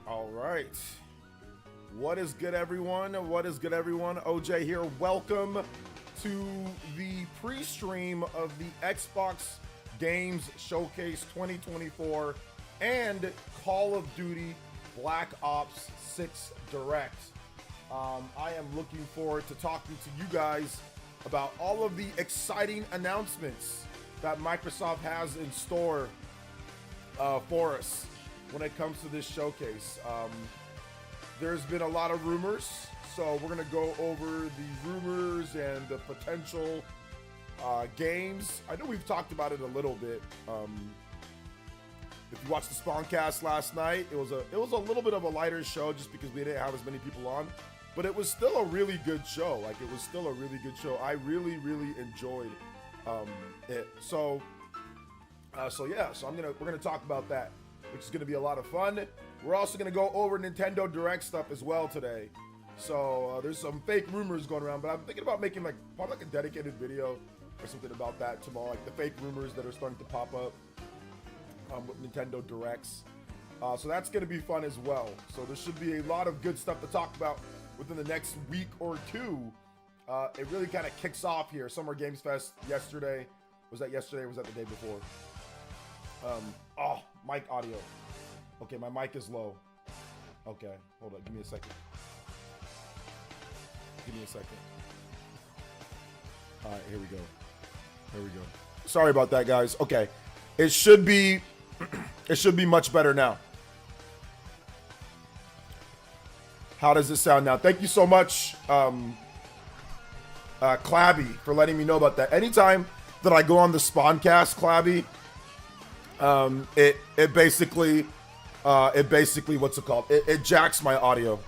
All right. What is good, everyone? What is good, everyone? OJ here. Welcome to the pre-stream of the Xbox Games Showcase 2024 and Call of Duty Black Ops 6 Direct. I am looking forward to talking to you guys about all of the exciting announcements that Microsoft has in store for us when it comes to this showcase. There's been a lot of rumors, so we're gonna go over the rumors and the potential games. I know we've talked about it a little bit. If you watched the Spawncast last night, it was a little bit of a lighter show just because we didn't have as many people on, but it was still a really good show. Like, it was still a really good show. I really enjoyed it. So yeah, we're gonna talk about that, which is gonna be a lot of fun. We're also gonna go over Nintendo Direct stuff as well today. So there's some fake rumors going around, but I'm thinking about making probably a dedicated video or something about that tomorrow, like the fake rumors that are starting to pop up with Nintendo Directs. So that's gonna be fun as well. So there should be a lot of good stuff to talk about within the next week or two. It really kind of kicks off here. Summer Games Fest yesterday. Was that yesterday or was that the day before? Mic audio. Okay, my mic is low. Okay, hold on. Give me a second. All right, here we go. Sorry about that, guys. Okay, it should be much better now. How does it sound now? Thank you so much, Clabby, for letting me know about that. Anytime that I go on the Spawncast, Clabby, it basically what's it called? It jacks my audio.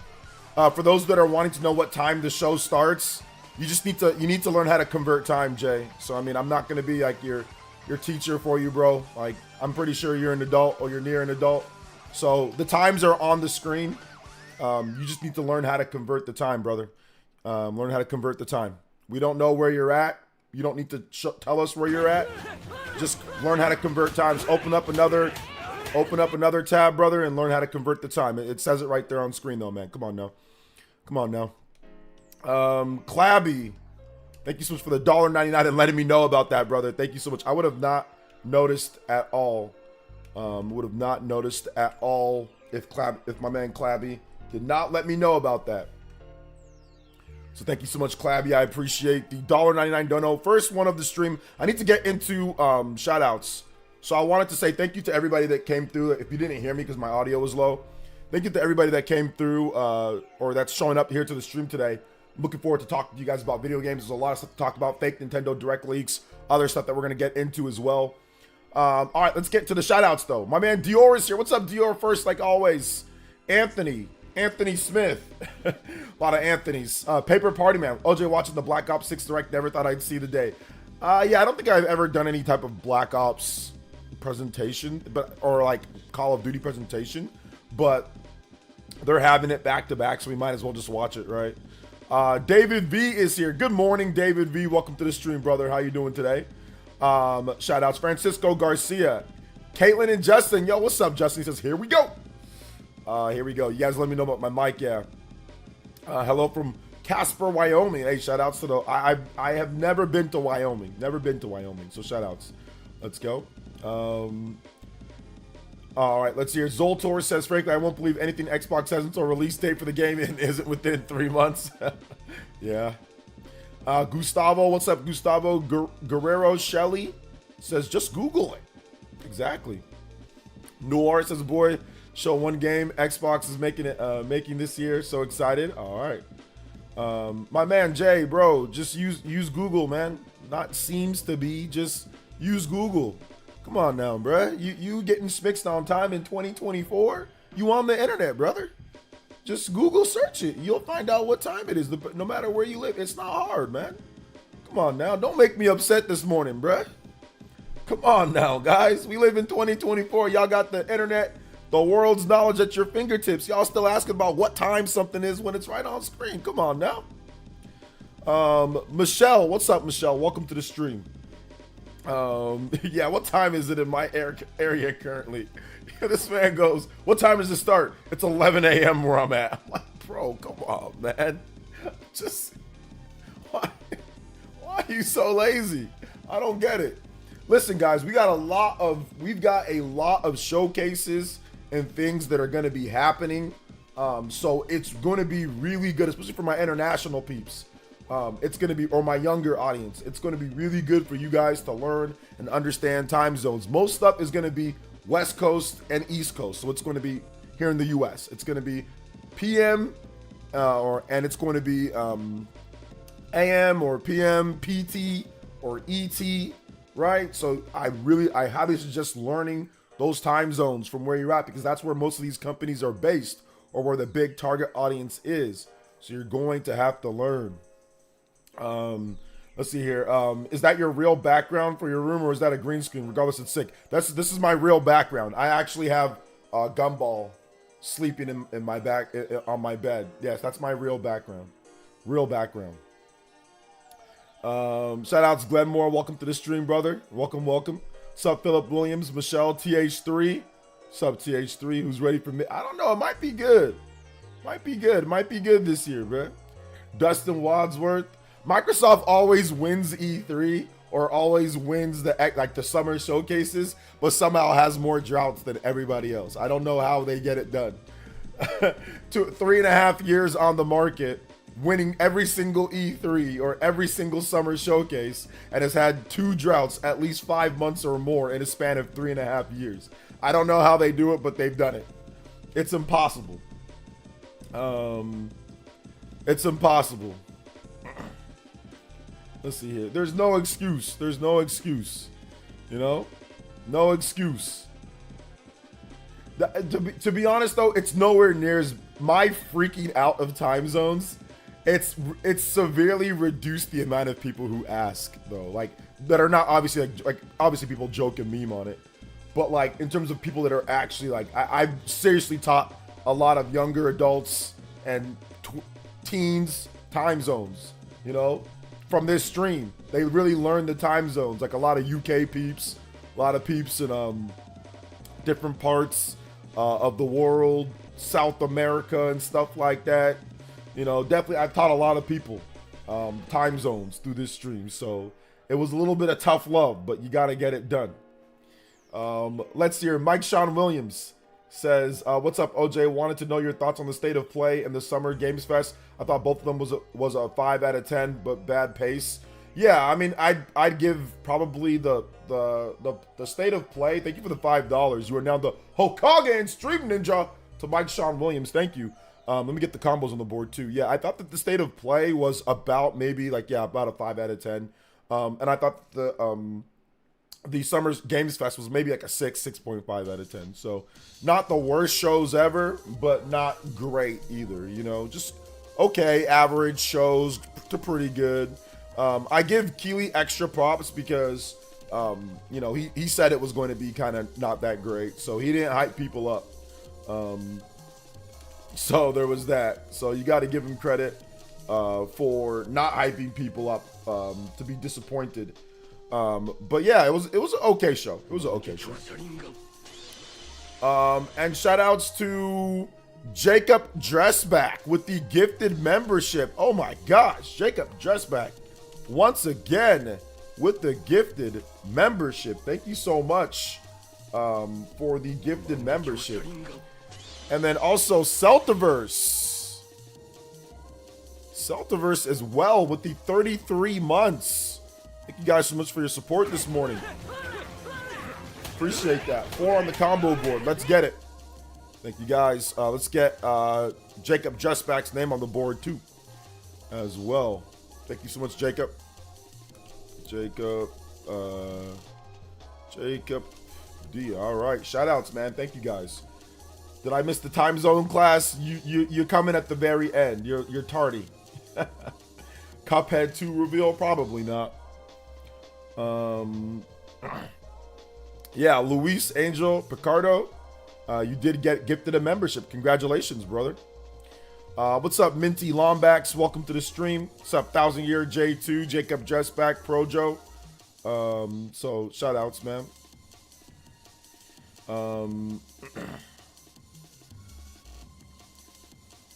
For those that are wanting to know what time the show starts, you need to learn how to convert time, Jay. So I mean, I'm not gonna be like your teacher for you, bro. Like, I'm pretty sure you're an adult or you're near an adult. So the times are on the screen. You just need to learn how to convert the time, brother. Learn how to convert the time. We don't know where you're at. You don't need to tell us where you're at. Just learn how to convert times. Open up another tab, brother, and learn how to convert the time. It says it right there on screen, though, man. Come on now. Clabby, thank you so much for the $1.99 and letting me know about that, brother. Thank you so much. I would have not noticed at all. If my man Clabby did not let me know about that. So thank you so much, Clabby. I appreciate the $1.99 dono. First one of the stream. I need to get into shout outs. So I wanted to say thank you to everybody that came through. If you didn't hear me because my audio was low, thank you to everybody that came through or that's showing up here to the stream today. I'm looking forward to talking to you guys about video games. There's a lot of stuff to talk about. Fake Nintendo Direct leaks, other stuff that we're going to get into as well. All right, let's get to the shout outs though. My man Dior is here. What's up, Dior? First, like always, Anthony Smith. A lot of Anthony's. Paper Party Man. OJ watching the Black Ops 6 Direct. Never thought I'd see the day. Yeah, I don't think I've ever done any type of Black Ops presentation, or like Call of Duty presentation, but they're having it back to back, so we might as well just watch it, right? David V is here. Good morning, David V. Welcome to the stream, brother. How you doing today? Shout outs, Francisco Garcia, Caitlin and Justin. Yo, what's up, Justin? He says, here we go. Here we go. You guys let me know about my mic. Yeah. Hello from Casper, Wyoming. Hey, shout outs to I have never been to Wyoming. So shout outs. Let's go. All right, let's hear. Zoltor says, frankly, I won't believe anything Xbox says until release date for the game and isn't within 3 months. Yeah. Gustavo, what's up, Gustavo? Guerrero Shelley says, just Google it. Exactly. Noir says, boy, show one game Xbox is making this year. So excited. All right. My man Jay, bro, just use Google, man. Not seems to be, just use Google. Come on now, bruh. You getting fixed on time in 2024? You on the internet, brother. Just Google search it. You'll find out what time it is, no matter where you live. It's not hard, man. Come on now. Don't make me upset this morning, bruh. Come on now, guys. We live in 2024. Y'all got the internet, the world's knowledge at your fingertips. Y'all still asking about what time something is when it's right on screen. Come on now. Michelle, what's up, Michelle? Welcome to the stream. Yeah, what time is it in my area currently? This man goes, what time does it start? It's 11 a.m. where I'm at. I'm like, bro, come on, man. Just, why are you so lazy? I don't get it. Listen, guys, we've got a lot of showcases and things that are going to be happening. So it's going to be really good, especially for my international peeps. It's going to be, or my younger audience, it's going to be really good for you guys to learn and understand time zones. Most stuff is going to be West Coast and East Coast. So it's going to be here in the US. It's going to be PM, and it's going to be AM or PM, PT or ET, right? So I highly suggest learning those time zones from where you're at, because that's where most of these companies are based, or where the big target audience is. So you're going to have to learn. Let's see here. Is that your real background for your room, or is that a green screen? Regardless, it's sick. This is my real background. I actually have Gumball sleeping in my back on my bed. Yes, that's my real background. Real background. Shout outs Glenmore. Welcome to the stream, brother. Welcome. What's up, Philip Williams, Michelle, TH3. What's up, TH3? Who's ready for me? I don't know. It might be good. Might be good this year, bro. Dustin Wadsworth. Microsoft always wins E3, or always wins the summer showcases, but somehow has more droughts than everybody else. I don't know how they get it done. 3.5 years on the market, winning every single E3 or every single summer showcase, and has had 2 droughts at least 5 months or more in a span of 3.5 years. I don't know how they do it, but they've done it. It's impossible. It's impossible. Let's see here. There's no excuse. You know? No excuse. To be honest, though, it's nowhere near as my freaking out of time zones. It's severely reduced the amount of people who ask, though. Like, that are not obviously, like obviously people joke and meme on it. But, like, in terms of people that are actually, like, I've seriously taught a lot of younger adults and teens time zones, you know? From this stream, they really learned the time zones. Like a lot of UK peeps, a lot of peeps in different parts of the world, South America and stuff like that. You know, definitely I've taught a lot of people time zones through this stream. So it was a little bit of tough love, but you got to get it done. Let's see here. Mike Sean Williams says, what's up, OJ? Wanted to know your thoughts on the state of play in the Summer Games Fest. I thought both of them was a 5 out of 10, but bad pace. Yeah, I mean, I'd give probably the state of play. Thank you for the $5. You are now the Hokage and Stream Ninja to Mike Sean Williams. Thank you. Let me get the combos on the board too. Yeah, I thought that the state of play was about maybe about a 5 out of 10. And I thought the Summer Games Fest was maybe like a 6.5 out of 10. So not the worst shows ever, but not great either. You know, just okay, average shows to pretty good. I give Keely extra props because, you know, he said it was going to be kind of not that great. So he didn't hype people up. So there was that. So you got to give him credit for not hyping people up to be disappointed. But yeah, it was an okay show. It was an okay show. And shout outs to Jacob Dressback with the gifted membership. Oh my gosh, Jacob Dressback once again with the gifted membership. Thank you so much for the gifted membership. And then also Celtiverse as well with the 33 months. Thank you guys so much for your support this morning. Appreciate that. 4 on the combo board. Let's get it. Thank you guys. Let's get Jacob Justback's name on the board too as well. Thank you so much, Jacob. Jacob D. All right. Shout outs, man. Thank you guys. Did I miss the time zone class? You come in at the very end. You're tardy. Cuphead 2 reveal? Probably not. Yeah, Luis Angel Picardo, you did get gifted a membership. Congratulations, brother. What's up, Minty Lombax? Welcome to the stream. What's up, 1000 Year J2, Jacob Dressback, Projo. So shout outs, man.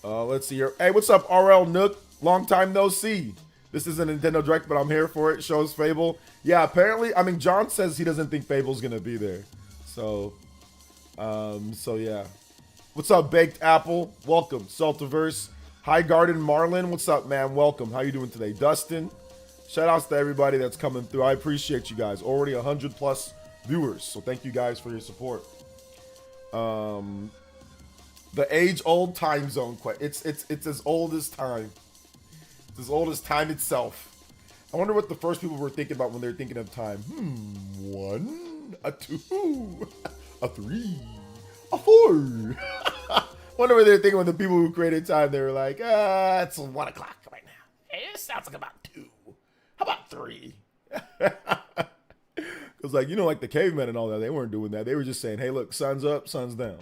Let's see here. Hey, what's up, RL Nook? Long time no see. This isn't Nintendo Direct, but I'm here for it. Shows Fable. Yeah, apparently, I mean, John says he doesn't think Fable's gonna be there. So yeah. What's up, Baked Apple? Welcome. Saltiverse. High Garden Marlin. What's up, man? Welcome. How you doing today? Dustin. Shout outs to everybody that's coming through. I appreciate you guys. Already 100 plus viewers. So thank you guys for your support. The age-old time zone question. It's as old as time. It's as old as time itself. I wonder what the first people were thinking about when they were thinking of time. 1, a 2, a 3, a 4. Wonder what they were thinking when the people who created time, they were like, it's 1 o'clock right now. It sounds like about 2. How about 3? Because, like, you know, like the cavemen and all that, they weren't doing that. They were just saying, hey, look, sun's up, sun's down.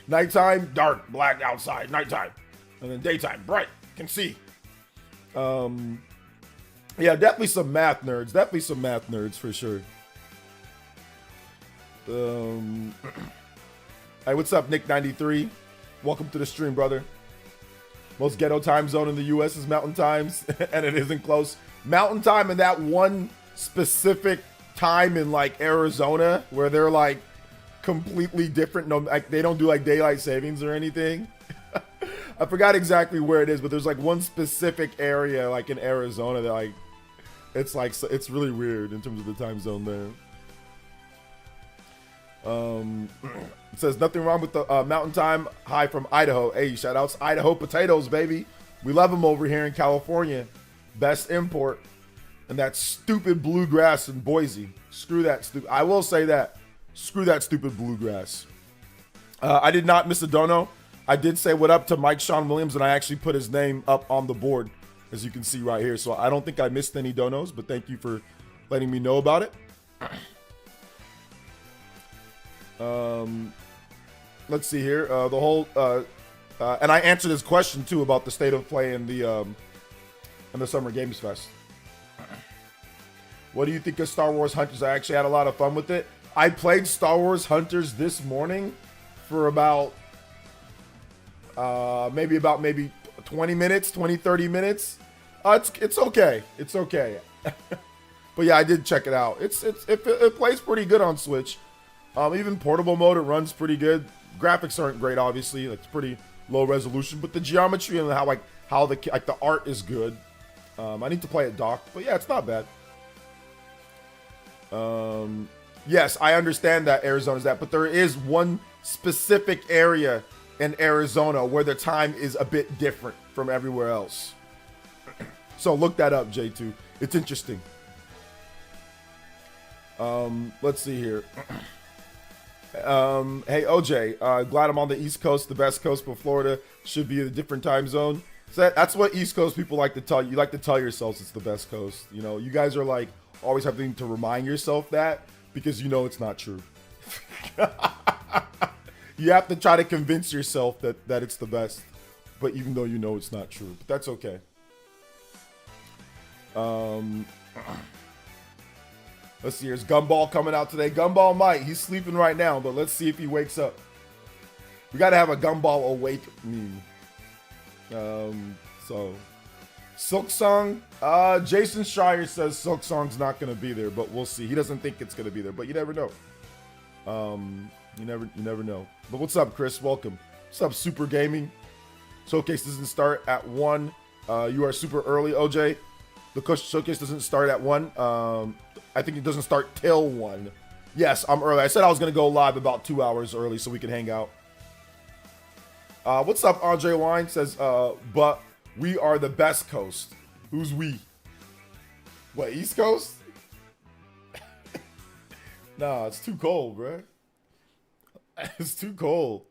Nighttime, dark, black outside, nighttime. And then daytime, bright, can see. Yeah, definitely some math nerds. Definitely some math nerds for sure. Hey, what's up, Nick93? Welcome to the stream, brother. Most ghetto time zone in the U.S. is Mountain Times, and it isn't close. Mountain Time and that one specific time in like Arizona where they're like completely different. No, like they don't do like daylight savings or anything. I forgot exactly where it is, but there's like one specific area like in Arizona that like it's really weird in terms of the time zone there. It says nothing wrong with the Mountain Time. Hi from Idaho. Hey, shout outs Idaho potatoes, baby. We love them over here in California. Best import. And that stupid bluegrass in Boise. Screw that stupid. I will say that. Screw that stupid bluegrass. I did not miss a dono. I did say what up to Mike Sean Williams, and I actually put his name up on the board, as you can see right here. So I don't think I missed any donos, but thank you for letting me know about it. Let's see here. The whole and I answered his question too about the state of play in the Summer Games Fest. What do you think of Star Wars Hunters? I actually had a lot of fun with it. I played Star Wars Hunters this morning for about maybe 20 minutes, 30 minutes. It's okay. It's okay. But yeah, I did check it out. It plays pretty good on Switch. Even portable mode, it runs pretty good. Graphics aren't great, obviously. It's pretty low resolution, but the geometry and how the art is good. I need to play it docked, but yeah, it's not bad. Yes, I understand that Arizona's that, but there is one specific area in Arizona where the time is a bit different from everywhere else. So look that up, J2. It's interesting. Let's see here. Hey, OJ, glad I'm on the East Coast, the best coast, but Florida should be a different time zone. So that's what East Coast people like to tell you. You like to tell yourselves it's the best coast. You know, you guys are like always having to remind yourself that because you know it's not true. You have to try to convince yourself that it's the best, but even though you know it's not true, but that's okay. Let's see, here's Gumball coming out today. Gumball might. He's sleeping right now, but let's see if he wakes up. We got to have a Gumball awake meme. So, Silksong. Jason Schreier says Silksong's not going to be there, but we'll see. He doesn't think it's going to be there, but you never know. You never know. But what's up, Chris? Welcome. What's up, Super Gaming? Showcase doesn't start at 1. You are super early, OJ. The showcase doesn't start at 1. I think it doesn't start till 1. Yes, I'm early. I said I was going to go live about 2 hours early so we can hang out. What's up, Andre Wine? Says, but we are the best coast. Who's we? What, East Coast? Nah, it's too cold, bro. It's too cold.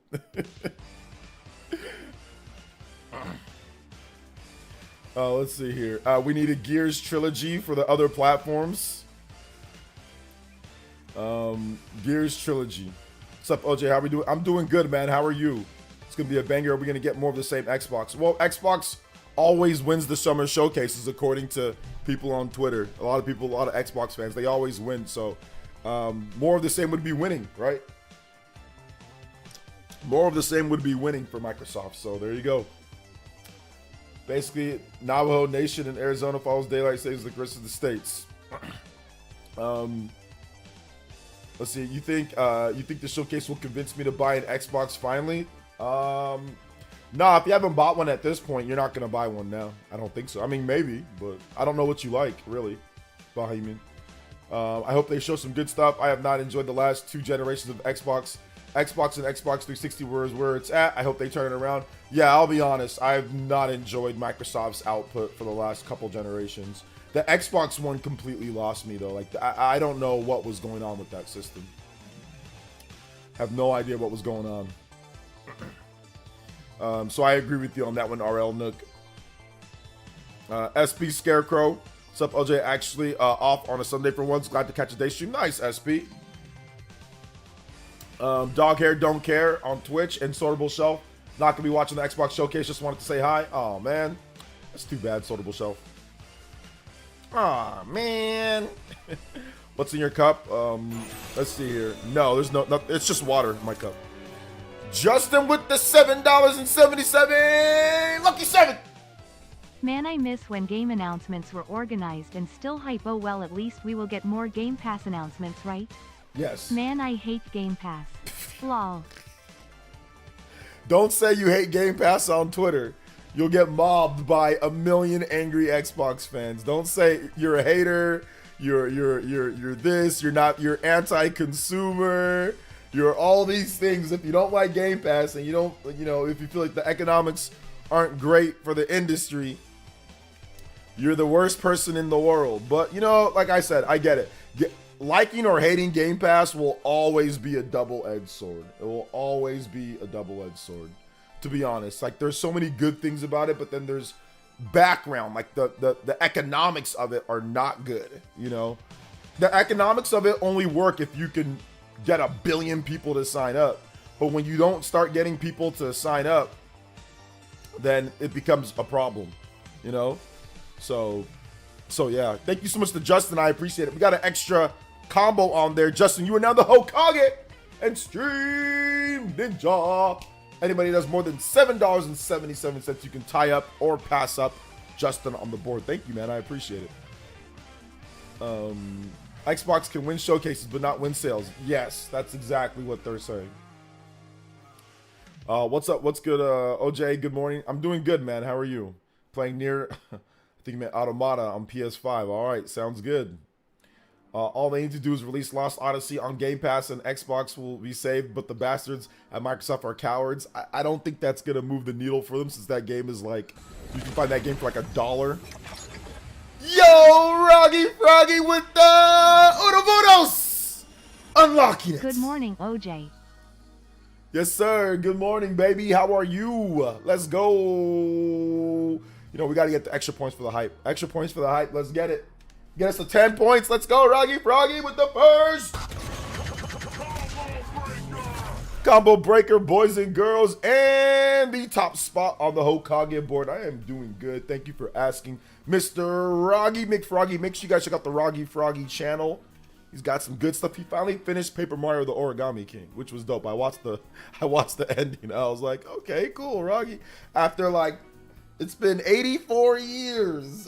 Let's see here. We need a Gears trilogy for the other platforms. Gears trilogy. What's up, OJ? How are we doing? I'm doing good, man. How are you? It's gonna be a banger. Are we gonna get more of the same Xbox? Well, Xbox always wins the summer showcases, according to people on Twitter. A lot of Xbox fans, they always win. So more of the same would be winning, right? More of the same would be winning for Microsoft. So there you go. Basically, Navajo Nation in Arizona follows daylight savings like the rest of the states. Let's see. You think the showcase will convince me to buy an Xbox finally? Nah, if you haven't bought one at this point, you're not gonna buy one now. I don't think so. I mean, maybe, but I don't know what you like, really. About how you mean. I hope they show some good stuff. I have not enjoyed the last 2 generations of Xbox. Xbox and Xbox 360 where it's at. I hope they turn it around. Yeah, I'll be honest. I have not enjoyed Microsoft's output for the last couple generations. The Xbox One completely lost me, though. Like, I don't know what was going on with that system. Have no idea what was going on. So I agree with you on that one, RL Nook. SP Scarecrow. What's up, LJ? Actually, off on a Sunday for once. Glad to catch a day stream. Nice, SP. Dog Hair Don't Care on Twitch and Sortable Shelf. Not gonna be watching the Xbox showcase. Just wanted to say hi. Oh man, that's too bad. Sortable Shelf. Oh man. What's in your cup? Let's see here. No, there's no. It's just water in my cup. Justin with the $7.77. Lucky 7. Man, I miss when game announcements were organized and still hype. Oh well, at least we will get more Game Pass announcements, right? Yes. Man, I hate Game Pass. Lol. Don't say you hate Game Pass on Twitter. You'll get mobbed by a million angry Xbox fans. Don't say you're a hater. You're this. You're anti-consumer. You're all these things. If you don't like Game Pass and you don't, if you feel like the economics aren't great for the industry, you're the worst person in the world. But like I said, I get it. Liking or hating Game Pass will always be a double-edged sword. It will always be a double-edged sword, to be honest. Like, there's so many good things about it, but then there's background. Like, the economics of it are not good, The economics of it only work if you can get 1 billion people to sign up. But when you don't start getting people to sign up, then it becomes a problem, So yeah, thank you so much to Justin. I appreciate it. We got an extra combo on there. Justin, you are now the Hokage and Stream Ninja. Anybody that does more than $7.77, you can tie up or pass up Justin on the board. Thank you, man. I appreciate it. Xbox can win showcases, but not win sales. Yes, that's exactly what they're saying. What's up? What's good, OJ? Good morning. I'm doing good, man. How are you? Playing near... I think you meant Automata on PS5. All right, sounds good. All they need to do is release Lost Odyssey on Game Pass and Xbox will be saved, but the bastards at Microsoft are cowards. I don't think that's going to move the needle for them, since that game is like, you can find that game for like $1. Yo, Roggy Froggy with the Unovunos! Unlocking it. Good morning, OJ. Yes, sir. Good morning, baby. How are you? Let's go. We got to get the extra points for the hype. Extra points for the hype. Let's get it. Get us to 10 points. Let's go, Roggy Froggy with the first combo breaker, boys and girls, and the top spot on the Hokage board. I am doing good. Thank you for asking, Mr. Roggy McFroggy. Make sure you guys check out the Roggy Froggy channel. He's got some good stuff. He finally finished Paper Mario: The Origami King, which was dope. I watched the ending. I was like, okay, cool, Roggy. After it's been 84 years.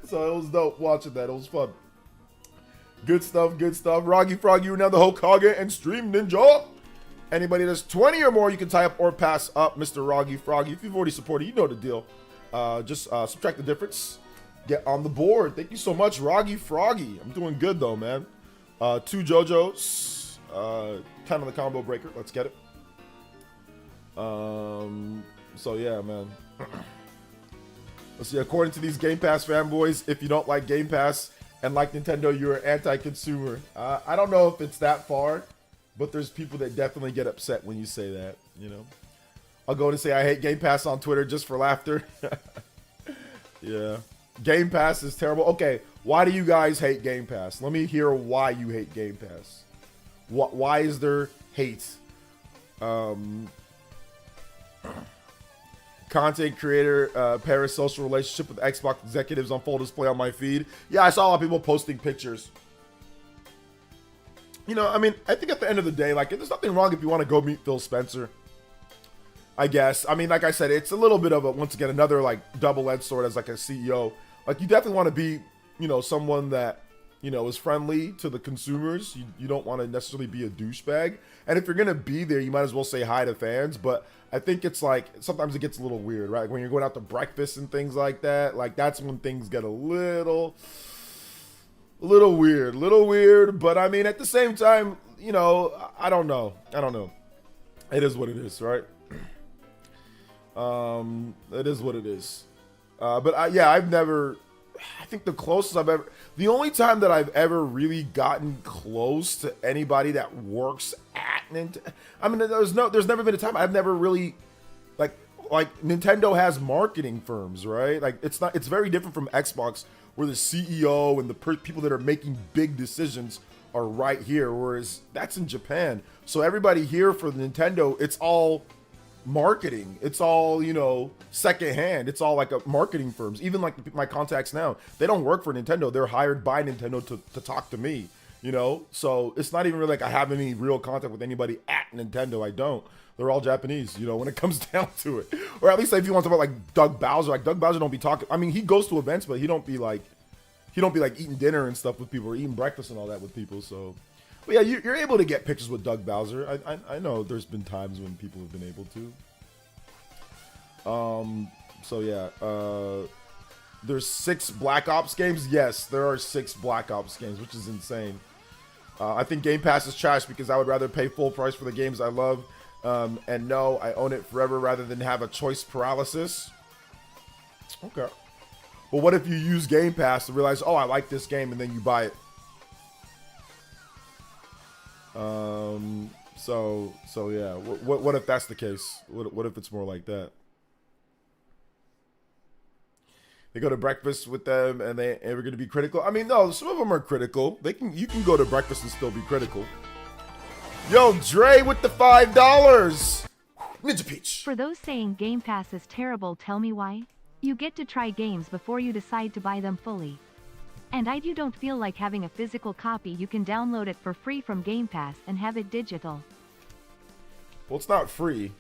So it was dope watching that. It was fun. Good stuff, good stuff. Roggy Froggy, you're now the Hokage and Stream Ninja. Anybody that's 20 or more, you can tie up or pass up Mr. Roggy Froggy. If you've already supported, you know the deal. Just subtract the difference. Get on the board. Thank you so much, Roggy Froggy. I'm doing good, though, man. 2 JoJo's. 10 on the combo breaker. Let's get it. So, yeah, man. Let's see. According to these Game Pass fanboys, if you don't like Game Pass and like Nintendo, you're an anti-consumer. I don't know if it's that far, but there's people that definitely get upset when you say that, I'll go and say I hate Game Pass on Twitter just for laughter. Yeah. Game Pass is terrible. Okay, why do you guys hate Game Pass? Let me hear why you hate Game Pass. Why is there hate? Because content creator parasocial relationship with Xbox executives on full display on my feed. Yeah, I saw a lot of people posting pictures. You know, I mean, I think at the end of the day, like, there's nothing wrong if you want to go meet Phil Spencer, I guess. I mean, like I said, it's a little bit of a, once again, another, like, double-edged sword as, like, a CEO. Like, you definitely want to be, you know, someone that, you know, is friendly to the consumers. You don't want to necessarily be a douchebag. And if you're going to be there, you might as well say hi to fans. But I think it's, like, sometimes it gets a little weird, right? When you're going out to breakfast and things like that, like, that's when things get a little weird, but I mean, at the same time, you know, I don't know. It is what it is, right? It is what it is. But yeah, I think the closest the only time that I've ever really gotten close to anybody that works at Nintendo, I mean, there's never been a time I've never really, like Nintendo has marketing firms, right? Like, it's very different from Xbox, where the CEO and the people that are making big decisions are right here, whereas that's in Japan. So everybody here for the Nintendo, it's all marketing. It's all, you know, secondhand. It's all like marketing firms. Even like my contacts now, they don't work for Nintendo. They're hired by Nintendo to talk to me, you know? So it's not even really like I have any real contact with anybody at Nintendo. I don't. They're all Japanese, you know, when it comes down to it. Or at least if you want to talk about like Doug Bowser don't be talking. I mean, he goes to events, but he don't be like eating dinner and stuff with people or eating breakfast and all that with people. So, but yeah, you're able to get pictures with Doug Bowser. I know there's been times when people have been able to. So yeah, there's 6 Black Ops games. Yes, there are 6 Black Ops games, which is insane. I think Game Pass is trash because I would rather pay full price for the games I love. And no, I own it forever rather than have a choice paralysis. Okay. Well, what if you use Game Pass to realize, oh, I like this game, and then you buy it? So yeah. What if that's the case? What if it's more like that? They go to breakfast with them, and they ever going to be critical? I mean, no, some of them are critical. You can go to breakfast and still be critical. Yo, Dre with the $5. Ninja Peach. For those saying Game Pass is terrible, tell me why. You get to try games before you decide to buy them fully. And you don't feel like having a physical copy. You can download it for free from Game Pass and have it digital. Well, it's not free.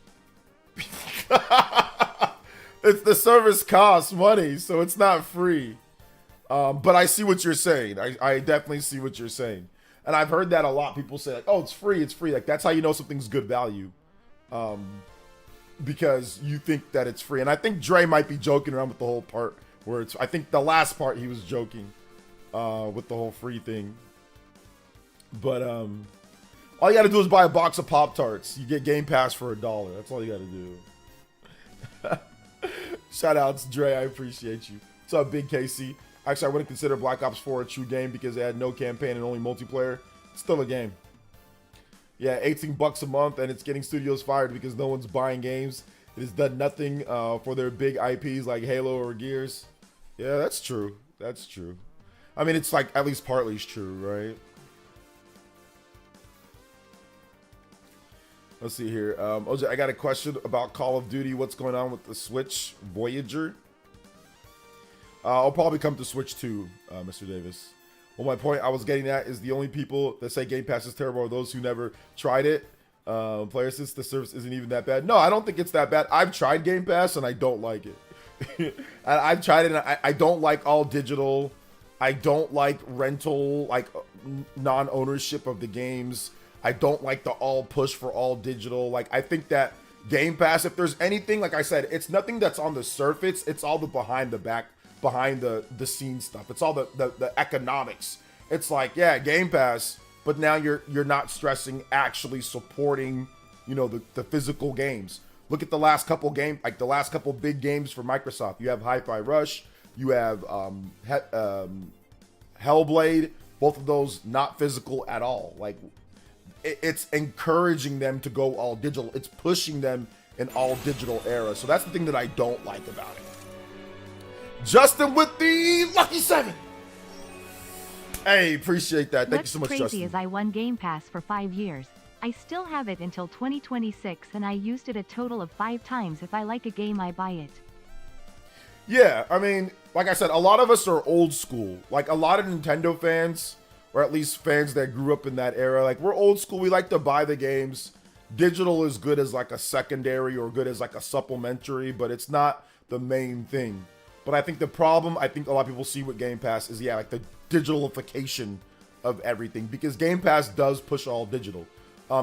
It's the service costs money, so it's not free. But I see what you're saying. I definitely see what you're saying. And I've heard that a lot. People say, like, oh, it's free. Like, that's how you know something's good value. Because you think that it's free. And I think Dre might be joking around with the whole part where I think the last part he was joking with the whole free thing. But all you got to do is buy a box of Pop-Tarts. You get Game Pass for $1. That's all you got to do. Shout outs, Dre. I appreciate you. What's up, Big KC? Actually, I wouldn't consider Black Ops 4 a true game because it had no campaign and only multiplayer. It's still a game. Yeah, $18 a month, and it's getting studios fired because no one's buying games. It has done nothing for their big IPs like Halo or Gears. Yeah, that's true. That's true. I mean, it's like at least partly true, right? Let's see here. OJ, I got a question about Call of Duty. What's going on with the Switch Voyager? I'll probably come to Switch 2, Mr. Davis. Well, my point I was getting at is the only people that say Game Pass is terrible are those who never tried it. PlayerEssence, the service isn't even that bad. No, I don't think it's that bad. I've tried Game Pass and I don't like it. I've tried it and I don't like all digital. I don't like rental, like non-ownership of the games. I don't like the all push for all digital. Like, I think that Game Pass, if there's anything, like I said, it's nothing that's on the surface. It's all the behind the scenes stuff. It's all the economics. It's like, yeah, Game Pass, but now you're not stressing actually supporting, you know, the physical games. Look at the last couple big games for Microsoft. You have Hi-Fi Rush, you have Hellblade, both of those not physical at all. Like, it's encouraging them to go all digital. It's pushing them in all digital era. So that's the thing that I don't like about it. Justin with the lucky 7. Hey, appreciate that. Thank you so much, Justin. What's Justin. crazy is I won Game Pass for 5 years. I still have it until 2026 and I used it a total of 5 times. If I like a game, I buy it. Yeah, I mean, like I said, a lot of us are old school. Like a lot of Nintendo fans, or at least fans that grew up in that era, like we're old school. We like to buy the games. Digital is good as like a secondary or good as like a supplementary, but it's not the main thing. But I think the problem, I think a lot of people see with Game Pass is, yeah, like the digitalification of everything, because Game Pass does push all digital.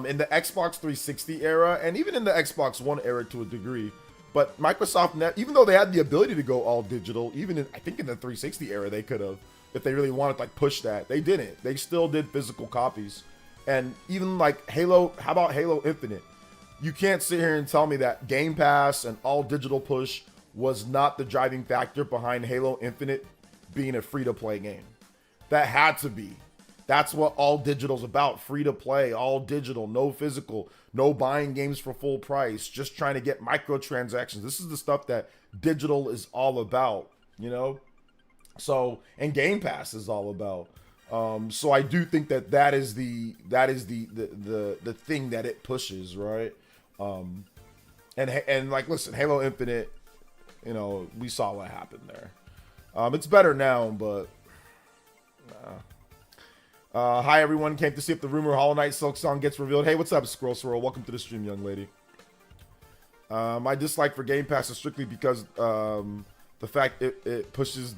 In the Xbox 360 era, and even in the Xbox One era to a degree, but Microsoft, even though they had the ability to go all digital, even in, I think in the 360 era, they could have, if they really wanted to like push that. They didn't. They still did physical copies. And even like Halo, how about Halo Infinite? You can't sit here and tell me that Game Pass and all digital push was not the driving factor behind Halo Infinite being a free-to-play game. That had to be. That's what all digital's about. Free to play, all digital, no physical, no buying games for full price, just trying to get microtransactions. This is the stuff that digital is all about, you know? So, and Game Pass is all about. So I do think that is the thing that it pushes, right? And like, listen, Halo Infinite, you know, we saw what happened there. It's better now, but hi everyone, came to see if the rumor Hollow Knight Silk Song gets revealed. Hey, what's up, Scroll Swirl? Welcome to the stream, young lady. My dislike for Game Pass is strictly because the fact it pushes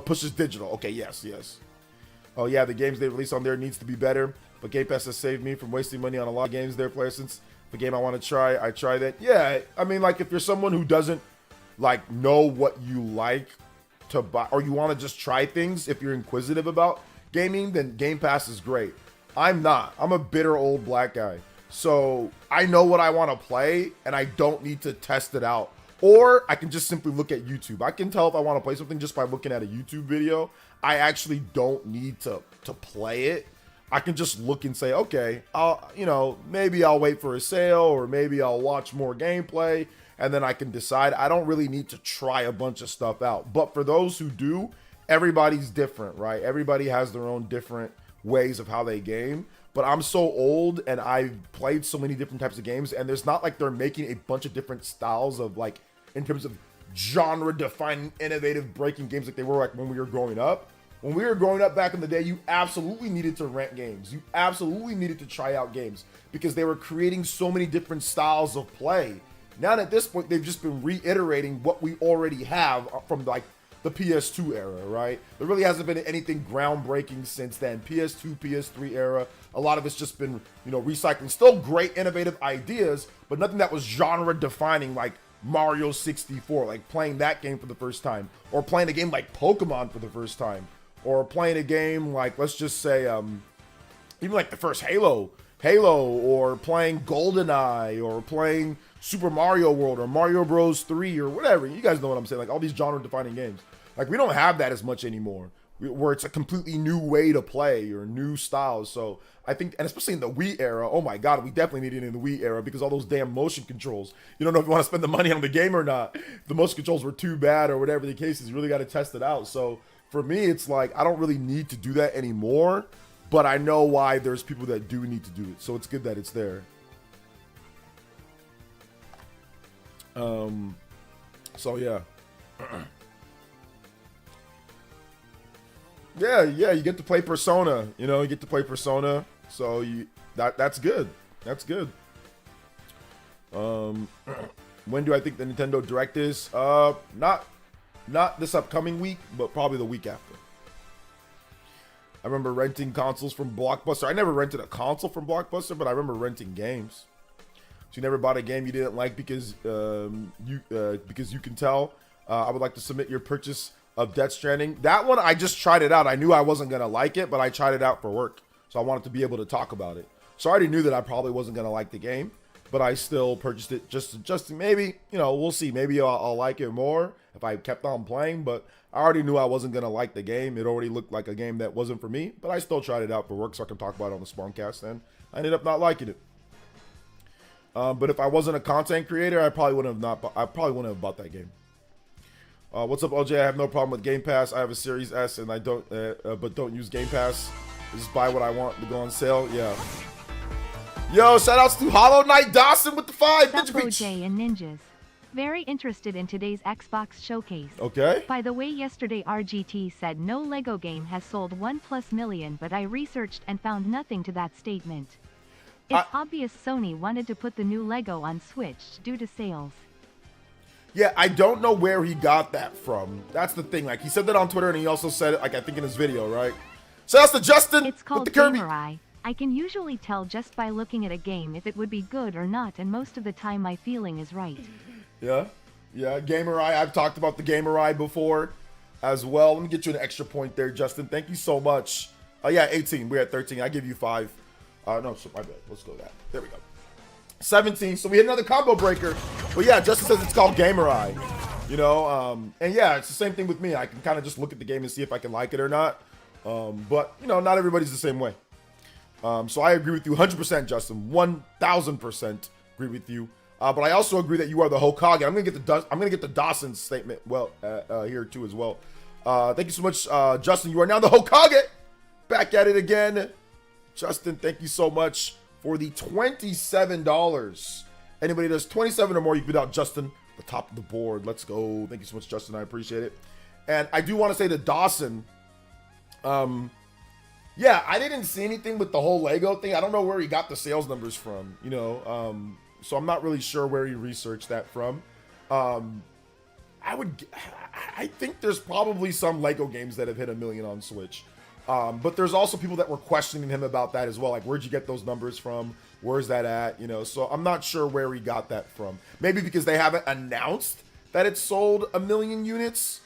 pushes digital. Okay, yes. Oh yeah, the games they release on there needs to be better, but Game Pass has saved me from wasting money on a lot of games there, PlayerEssence. The game I want to try, I try that. Yeah, I mean, like if you're someone who doesn't like know what you like to buy, or you want to just try things, if you're inquisitive about gaming, then Game Pass is great. I'm not. I'm a bitter old black guy. So I know what I want to play and I don't need to test it out. Or I can just simply look at YouTube. I can tell if I want to play something just by looking at a YouTube video. I actually don't need to play it. I can just look and say, okay, maybe I'll wait for a sale, or maybe I'll watch more gameplay, and then I can decide. I don't really need to try a bunch of stuff out. But for those who do, everybody's different, right? Everybody has their own different ways of how they game. But I'm so old and I've played so many different types of games, and there's not like they're making a bunch of different styles of like, in terms of genre defining, innovative, breaking games like they were like when we were growing up. When we were growing up back in the day, you absolutely needed to rent games. You absolutely needed to try out games because they were creating so many different styles of play. Now at this point, they've just been reiterating what we already have from like the PS2 era, right? There really hasn't been anything groundbreaking since then. PS2, PS3 era, a lot of it's just been, recycling. Still great, innovative ideas, but nothing that was genre defining like Mario 64, like playing that game for the first time, or playing a game like Pokemon for the first time, or playing a game like, let's just say, even like the first Halo, or playing GoldenEye, or playing Super Mario World, or Mario Bros 3, or whatever. You guys know what I'm saying, like all these genre-defining games. Like we don't have that as much anymore, where it's a completely new way to play or new styles. So I think, and especially in the Wii era, oh my God, we definitely need it in the Wii era because all those damn motion controls. You don't know if you want to spend the money on the game or not. If the motion controls were too bad or whatever the case is, you really got to test it out. So for me, it's like, I don't really need to do that anymore, but I know why there's people that do need to do it. So it's good that it's there. So yeah. Yeah, you get to play Persona, you get to play Persona, so that's good. That's good. When do I think the Nintendo Direct is? Not this upcoming week, but probably the week after. I remember renting consoles from Blockbuster. I never rented a console from Blockbuster, but I remember renting games. So you never bought a game you didn't like because you can tell. I would like to submit your purchase of Death Stranding. That one, I just tried it out. I knew I wasn't going to like it, but I tried it out for work. So I wanted to be able to talk about it. So I already knew that I probably wasn't going to like the game, but I still purchased it just maybe, we'll see. Maybe I'll like it more if I kept on playing, but I already knew I wasn't going to like the game. It already looked like a game that wasn't for me, but I still tried it out for work so I can talk about it on the Spawncast, and I ended up not liking it. But if I wasn't a content creator, I probably wouldn't have bought that game. What's up, OJ? I have no problem with Game Pass. I have a Series S and I don't use Game Pass. Just buy what I want to go on sale. Yeah. Yo, shout outs to Hollow Knight Dawson with the 5. Sup, OJ and Ninjas. Very interested in today's Xbox showcase. Okay. By the way, yesterday RGT said no Lego game has sold 1+ million, but I researched and found nothing to that statement. It's obvious Sony wanted to put the new Lego on Switch due to sales. Yeah, I don't know where he got that from. That's the thing. Like, he said that on Twitter, and he also said it, like, I think in his video, right? So that's the Justin. It's called with the Kirby. Gamer. I can usually tell just by looking at a game if it would be good or not, and most of the time my feeling is right. Yeah, yeah, Gamer Eye. I've talked about the Gamer Eye before as well. Let me get you an extra point there, Justin. Thank you so much. Yeah, 18. We're at 13. I give you 5. No, so my bad. Let's go that. There we go. 17. So we hit another combo breaker. But yeah, Justin says it's called Gamer Eye. You know, and yeah, it's the same thing with me. I can kind of just look at the game and see if I can like it or not. But, you know, not everybody's the same way. So I agree with you 100%, Justin. 1,000% agree with you. But I also agree that you are the Hokage. I'm gonna get the Dawson statement here too as well. Thank you so much, Justin. You are now the Hokage. Back at it again, Justin. Thank you so much for the $27. Anybody does 27 or more, you can beat out Justin, the top of the board. Let's go. Thank you so much, Justin. I appreciate it. And I do want to say to Dawson, yeah, I didn't see anything with the whole Lego thing. I don't know where he got the sales numbers from. You know. So I'm not really sure where he researched that from. I think there's probably some Lego games that have hit 1 million on Switch. But there's also people that were questioning him about that as well. Like, where'd you get those numbers from? Where's that at? You know, so I'm not sure where he got that from. Maybe because they haven't announced that it's sold 1 million units.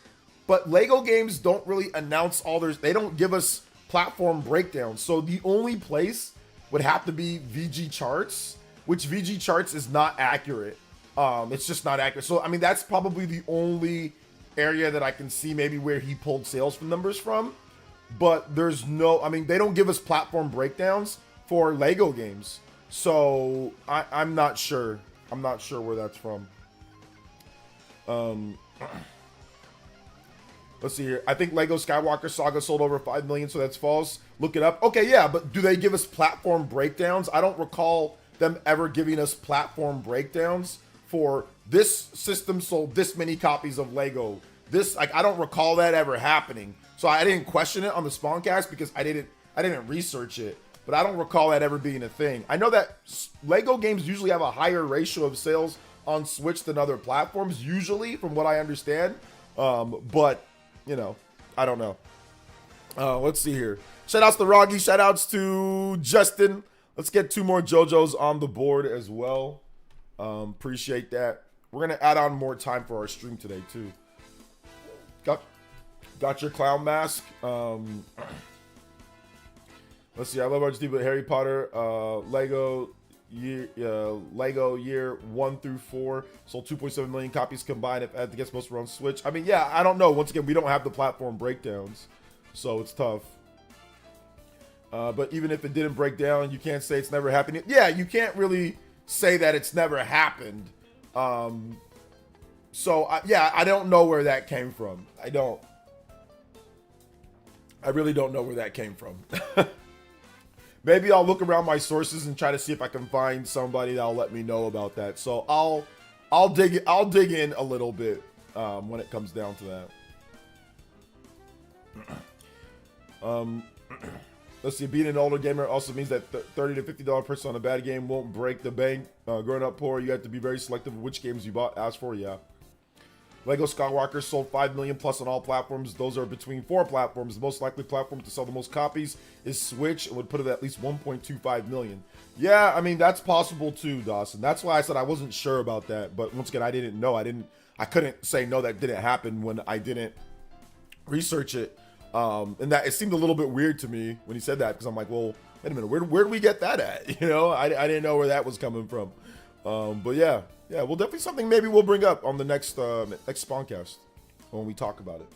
But Lego games don't really announce they don't give us platform breakdowns. So the only place would have to be VG Charts, which VG Charts is not accurate. It's just not accurate. So, I mean, that's probably the only area that I can see maybe where he pulled sales from numbers from. But there's no, I mean, they don't give us platform breakdowns for Lego games. So, I'm not sure. I'm not sure where that's from. Let's see here. I think Lego Skywalker Saga sold over 5 million, so that's false. Look it up. Okay, yeah, but do they give us platform breakdowns? I don't recall them ever giving us platform breakdowns for this system sold this many copies of Lego. This, like, I don't recall that ever happening. So I didn't question it on the Spawncast because I didn't research it. But I don't recall that ever being a thing. I know that Lego games usually have a higher ratio of sales on Switch than other platforms, usually, from what I understand. But, you know, I don't know. Let's see here. Shout outs to Roggy. Shout outs to Justin. Let's get 2 more JoJo's on the board as well. Appreciate that. We're going to add on more time for our stream today, too. Got your clown mask. Let's see. I love RGT, but Harry Potter, Lego year 1 through 4 sold 2.7 million copies combined. If I had to guess, most were on Switch. I mean, yeah, I don't know. Once again, we don't have the platform breakdowns, so it's tough. But even if it didn't break down, you can't say it's never happened. Yeah, you can't really say that it's never happened. So I don't know where that came from. I really don't know where that came from. Maybe I'll look around my sources and try to see if I can find somebody that'll let me know about that. So I'll dig in a little bit when it comes down to that. Let's see. Being an older gamer also means that $30 to $50 purchase on a bad game won't break the bank. Growing up poor, you have to be very selective of which games you ask for. Yeah. Lego Skywalker sold 5 million plus on all platforms. Those are between 4 platforms. The most likely platform to sell the most copies is Switch. It would put it at least 1.25 million. Yeah, I mean, that's possible too, Dawson. That's why I said I wasn't sure about that. But once again, I didn't know. I couldn't say no, that didn't happen when I didn't research it. And that it seemed a little bit weird to me when he said that, because I'm like, well, wait a minute, where do we get that at? You know, I didn't know where that was coming from. But yeah, well, definitely something maybe we'll bring up on the next Spawncast when we talk about it.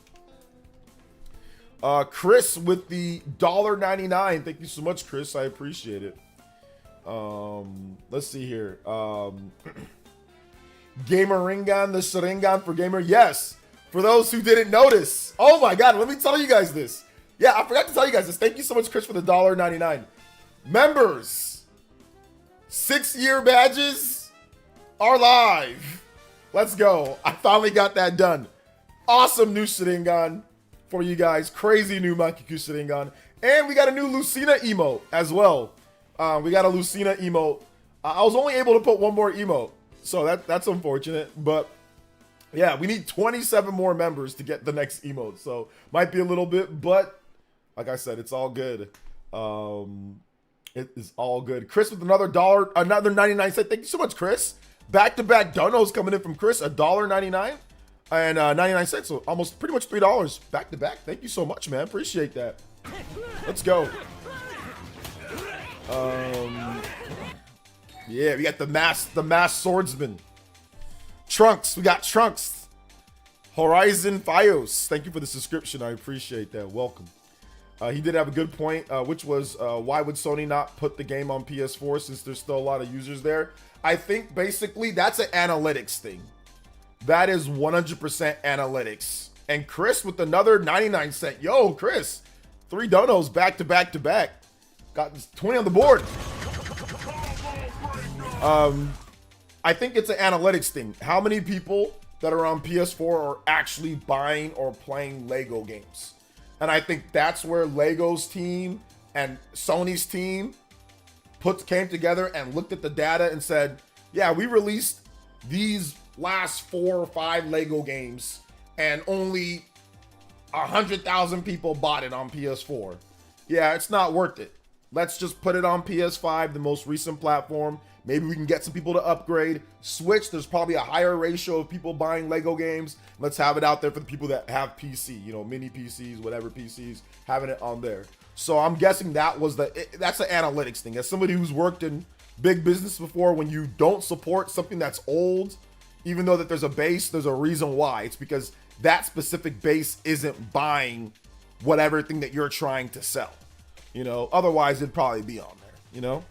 Chris with the $1.99. Thank you so much, Chris. I appreciate it. Let's see here. Gamer Ringan, the Sharingan for Gamer. Yes. For those who didn't notice. Oh my God, let me tell you guys this. Yeah, I forgot to tell you guys this. Thank you so much, Chris, for the $1.99. Members, 6-year badges are live. Let's go. I finally got that done. Awesome new Sharingan for you guys. Crazy new Mankiku Sharingan. And we got a new Lucina emote as well. We got a Lucina emote. I was only able to put one more emote, so that's unfortunate. But yeah, we need 27 more members to get the next emote. So might be a little bit, but like I said, it's all good. It is all good. Chris with another 99 cent. Thank you so much, Chris. Back-to-back donos coming in from Chris, $1.99 and 99 cents. So almost pretty much $3 back-to-back. Thank you so much, man. Appreciate that. Let's go. Yeah, we got the masked swordsman. Trunks, we got Trunks. Horizon Fios, thank you for the subscription. I appreciate that. Welcome. He did have a good point, which was why would Sony not put the game on PS4 since there's still a lot of users there? I think basically that's an analytics thing. That is 100% analytics. And Chris with another 99 cent. Yo, Chris, 3 donos back to back to back. Got 20 on the board. I think it's an analytics thing. How many people that are on PS4 are actually buying or playing Lego games? And I think that's where Lego's team and Sony's team came together and looked at the data and said, yeah, we released these last 4 or 5 Lego games and only 100,000 people bought it on PS4. Yeah, it's not worth it. Let's just put it on PS5, the most recent platform. Maybe we can get some people to upgrade. Switch, there's probably a higher ratio of people buying Lego games. Let's have it out there for the people that have PC, you know, mini PCs, whatever PCs, having it on there. So I'm guessing that's an analytics thing. As somebody who's worked in big business before, when you don't support something that's old, even though that there's a base, there's a reason why. It's because that specific base isn't buying whatever thing that you're trying to sell. You know, otherwise it'd probably be on there, you know?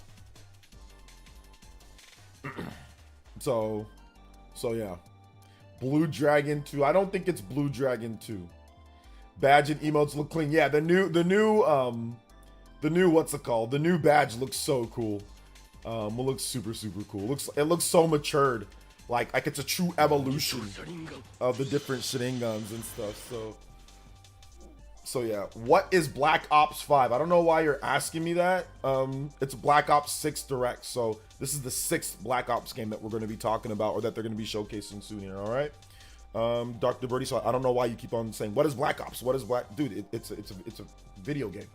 So yeah. Blue Dragon 2. I don't think it's Blue Dragon 2. Badge and emotes look clean. Yeah, the new what's it called? The new badge looks so cool. It looks super cool. It looks so matured. Like it's a true evolution of the different Sharingans and stuff. So yeah, what is Black Ops 5? I don't know why you're asking me that. It's Black Ops 6 Direct. So this is the 6th Black Ops game that we're going to be talking about, or that they're going to be showcasing soon here, all right? Dr. Birdie, so I don't know why you keep on saying, what is Black Ops? What is Black... Dude, it's a video game.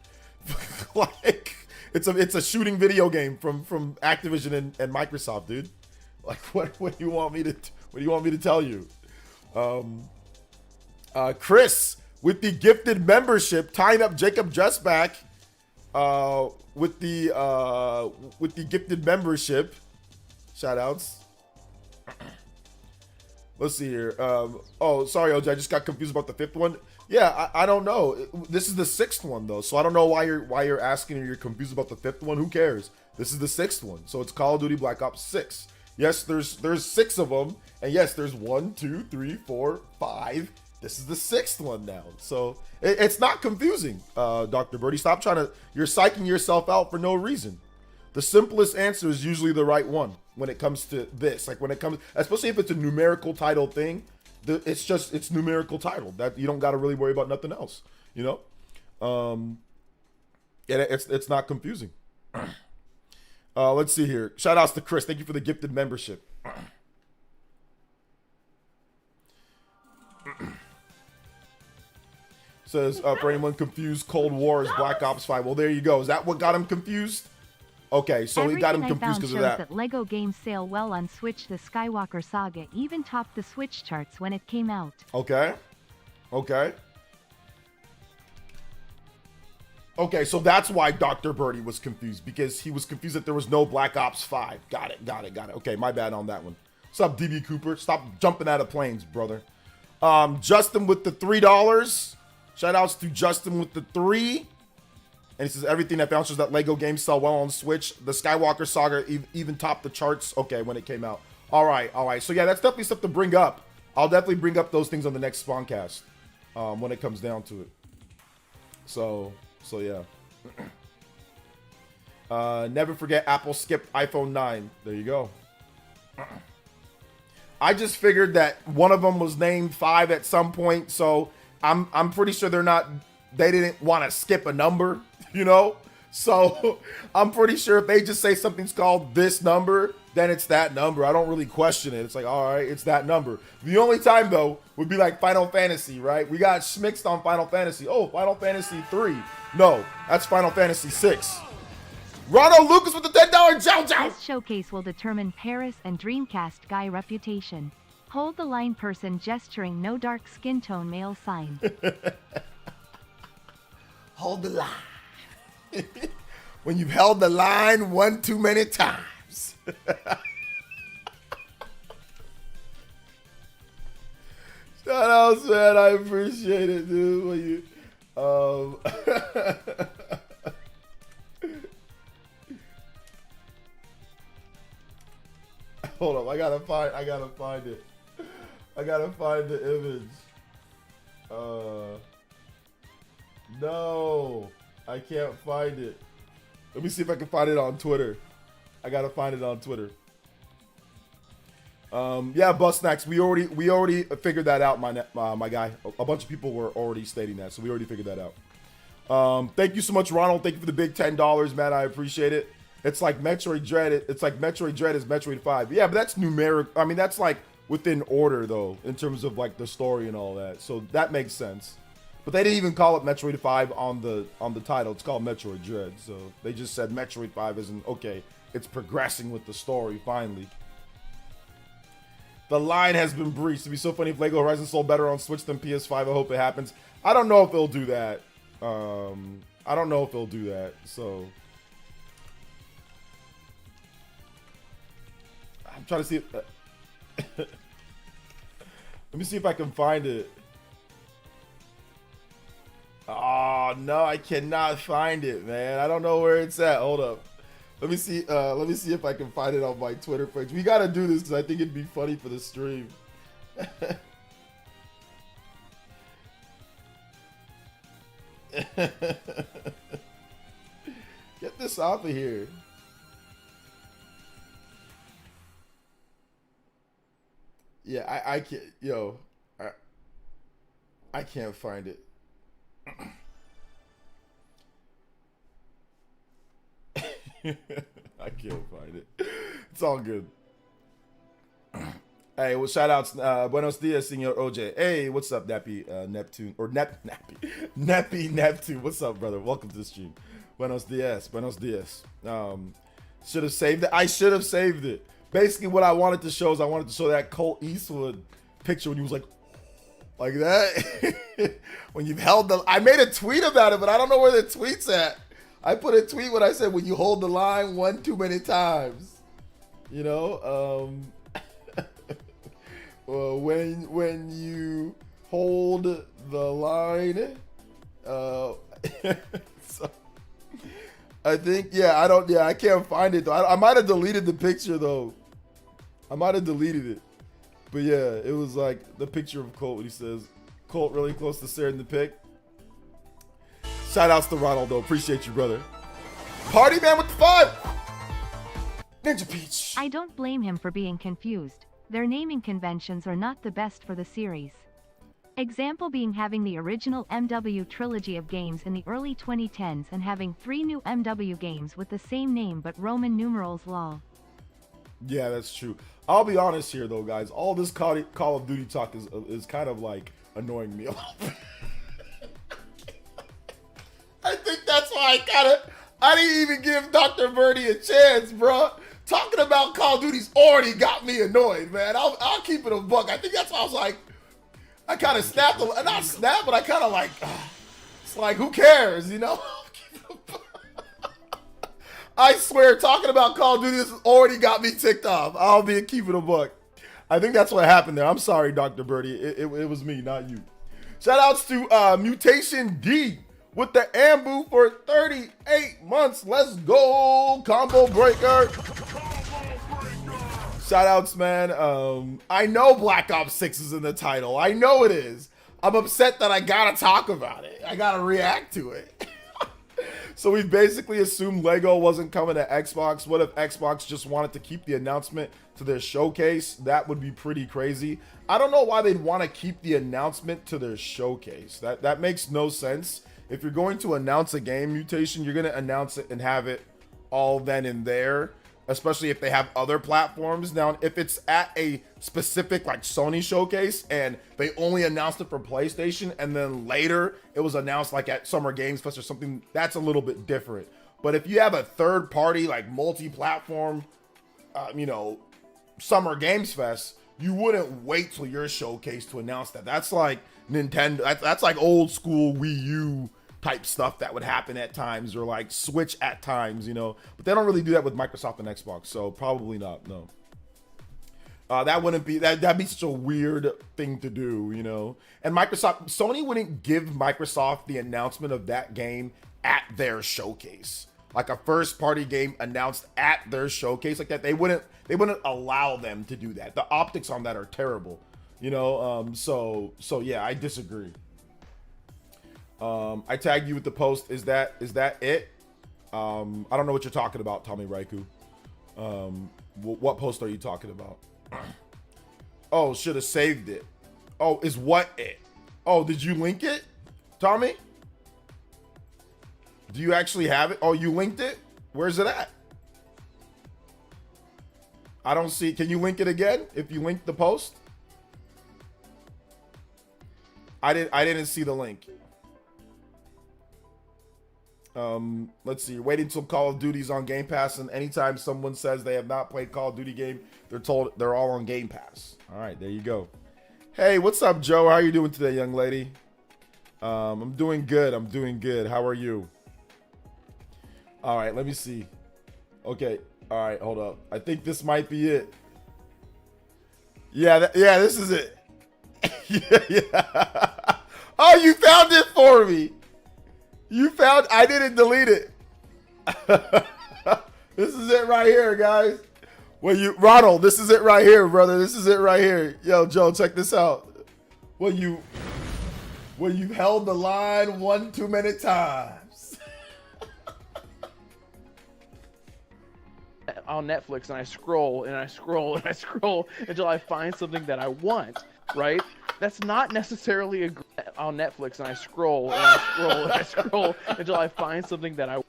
Like, it's a shooting video game from Activision and Microsoft, dude. Like, what do you want me to tell you? Chris... with the gifted membership, tying up Jacob Justback with the gifted membership. Shout outs. Let's see here. Oh, sorry, OJ. I just got confused about the 5th one. Yeah, I don't know. This is the 6th one though, so I don't know why you're asking or you're confused about the 5th one. Who cares? This is the 6th one, so it's Call of Duty Black Ops 6. Yes, there's 6 of them, and yes, there's 1, 2, 3, 4, 5. This is the 6th one now. So it's not confusing, Dr. Birdie. Stop you're psyching yourself out for no reason. The simplest answer is usually the right one when it comes to this. Like when it comes, especially if it's a numerical title thing, it's numerical title. That you don't got to really worry about nothing else, you know? And it's not confusing. Let's see here. Shout outs to Chris. Thank you for the gifted membership. Says, for anyone confused, Cold War is Black Ops 5. Well, there you go. Is that what got him confused? Okay, so he got him confused because of that. Lego games sell well on Switch. The Skywalker Saga even topped the Switch charts when it came out. Okay, so that's why Dr. Birdie was confused, because he was confused that there was no Black Ops 5. Got it. Okay, my bad on that one. What's up, DB Cooper? Stop jumping out of planes, brother. Justin with the $3. Shout outs to Justin with the 3. And he says, everything that shows that Lego games sell well on Switch. The Skywalker Saga even topped the charts. Okay, when it came out. All right. So yeah, that's definitely stuff to bring up. I'll definitely bring up those things on the next Spawncast when it comes down to it. So yeah. Never forget Apple skipped iPhone 9. There you go. I just figured that one of them was named 5 at some point, so I'm pretty sure they didn't want to skip a number, you know? So I'm pretty sure if they just say something's called this number, then it's that number. I don't really question it. It's like, all right, it's that number. The only time though would be like Final Fantasy, right? We got schmixed on Final Fantasy. Oh, Final Fantasy 3. No, that's Final Fantasy 6. Ronald Lucas with the $10 Jow Jow. This showcase will determine Paris and Dreamcast guy reputation. Hold the line person gesturing no dark skin tone male sign. Hold the line. When you've held the line one too many times. Shout out, man. I appreciate it, dude. When you, hold up, I gotta find it. I gotta find the image. No, I can't find it. Let me see if I can find it on Twitter. I gotta find it on Twitter. Yeah, Bus Snacks. We already figured that out, my guy. A bunch of people were already stating that, so we already figured that out. Thank you so much, Ronald. Thank you for the big $10, man. I appreciate it. It's like Metroid Dread. It's like Metroid Dread is Metroid 5. Yeah, but that's numeric. I mean, that's like within order though, in terms of like the story and all that. So that makes sense. But they didn't even call it Metroid 5 on the title. It's called Metroid Dread. So they just said Metroid 5 isn't okay. It's progressing with the story finally. The line has been breached. It'd be so funny if Lego Horizon sold better on Switch than PS5. I hope it happens. I don't know if they'll do that. I don't know if they'll do that. So I'm trying to see if, let me see if I can find it. Oh no, I cannot find it, man. I don't know where it's at. Hold up. Let me see if I can find it on my Twitter page. We gotta do this because I think it'd be funny for the stream. Get this off of here. Yeah, I can't, yo, I can't find it. I can't find it. It's all good. Hey, well, shout outs. Buenos dias, Senor OJ. Hey, what's up, Nappy Neptune? Or Nappy Neptune. What's up, brother? Welcome to the stream. Buenos dias. Buenos dias. Should have saved it. I should have saved it. Basically, what I wanted to show is I wanted to show that Colt Eastwood picture when he was like that. When you've held the... I made a tweet about it, but I don't know where the tweet's at. I put a tweet when I said when you hold the line one too many times. You know? When you hold the line... so, I think, I can't find it, though. I might have deleted the picture, though. I might have deleted it. But yeah, it was like the picture of Colt when he says, Colt really close to staring the pic. Shout outs to Ronald, though. Appreciate you, brother. Party man with the 5. Ninja Peach. I don't blame him for being confused. Their naming conventions are not the best for the series. Example being having the original MW trilogy of games in the early 2010s and having 3 new MW games with the same name but Roman numerals lol. Yeah, that's true. I'll be honest here, though, guys. All this Call of Duty talk is kind of like annoying me a little bit. I think that's why I didn't even give Dr. Birdie a chance, bro. Talking about Call of Duty's already got me annoyed, man. I'll keep it a buck. I think that's why I was like, I kind of snapped, not snap, but I kind of like, it's like, who cares, you know? I swear, talking about Call of Duty has already got me ticked off. I'll be keeping a buck. I think that's what happened there. I'm sorry, Dr. Birdie. It was me, not you. Shout outs to Mutation D with the Ambu for 38 months. Let's go, Combo Breaker. Shout outs, man. I know Black Ops 6 is in the title. I know it is. I'm upset that I gotta talk about it. I gotta react to it. So we basically assumed Lego wasn't coming to Xbox. What if Xbox just wanted to keep the announcement to their showcase? That would be pretty crazy. I don't know why they'd want to keep the announcement to their showcase. That makes no sense. If you're going to announce a game mutation, you're going to announce it and have it all then and there, especially if they have other platforms. Now, if it's at a specific like Sony showcase and they only announced it for PlayStation and then later it was announced like at Summer Games Fest or something, that's a little bit different. But if you have a third party like multi-platform, Summer Games Fest, you wouldn't wait till your showcase to announce that. That's like Nintendo. That's like old school Wii U type stuff that would happen at times, or like Switch at times, but they don't really do that with Microsoft and Xbox, so probably not. No, that'd be such a weird thing to do, and Sony wouldn't give Microsoft the announcement of that game at their showcase, like a first party game announced at their showcase like that. They wouldn't allow them to do that. The optics on that are terrible, so yeah, I disagree. I tagged you with the post. Is that it? I don't know what you're talking about, Tommy Raiku. What post are you talking about? Oh, should have saved it. Oh, is what it? Oh, did you link it, Tommy? Do you actually have it? Oh, you linked it? Where's it at? I don't see. Can you link it again? If you linked the post? I didn't see the link. Let's see. Waiting until Call of Duty's on Game Pass, and anytime someone says they have not played Call of Duty game, they're told they're all on Game Pass. All right, there you go. Hey, what's up, Joe? How are you doing today, young lady? I'm doing good. How are you? All right, let me see. Okay. All right, hold up. I think this might be it. Yeah, this is it. yeah. Oh, you found it for me. I didn't delete it. This is it right here, guys. Ronald, this is it right here, brother. This is it right here. Yo, Joe, check this out. When you held the line one too many times. On Netflix, and I scroll and I scroll and I scroll until I find something that I want, right? That's not necessarily on Netflix, and I scroll and I scroll and I scroll until I find something that I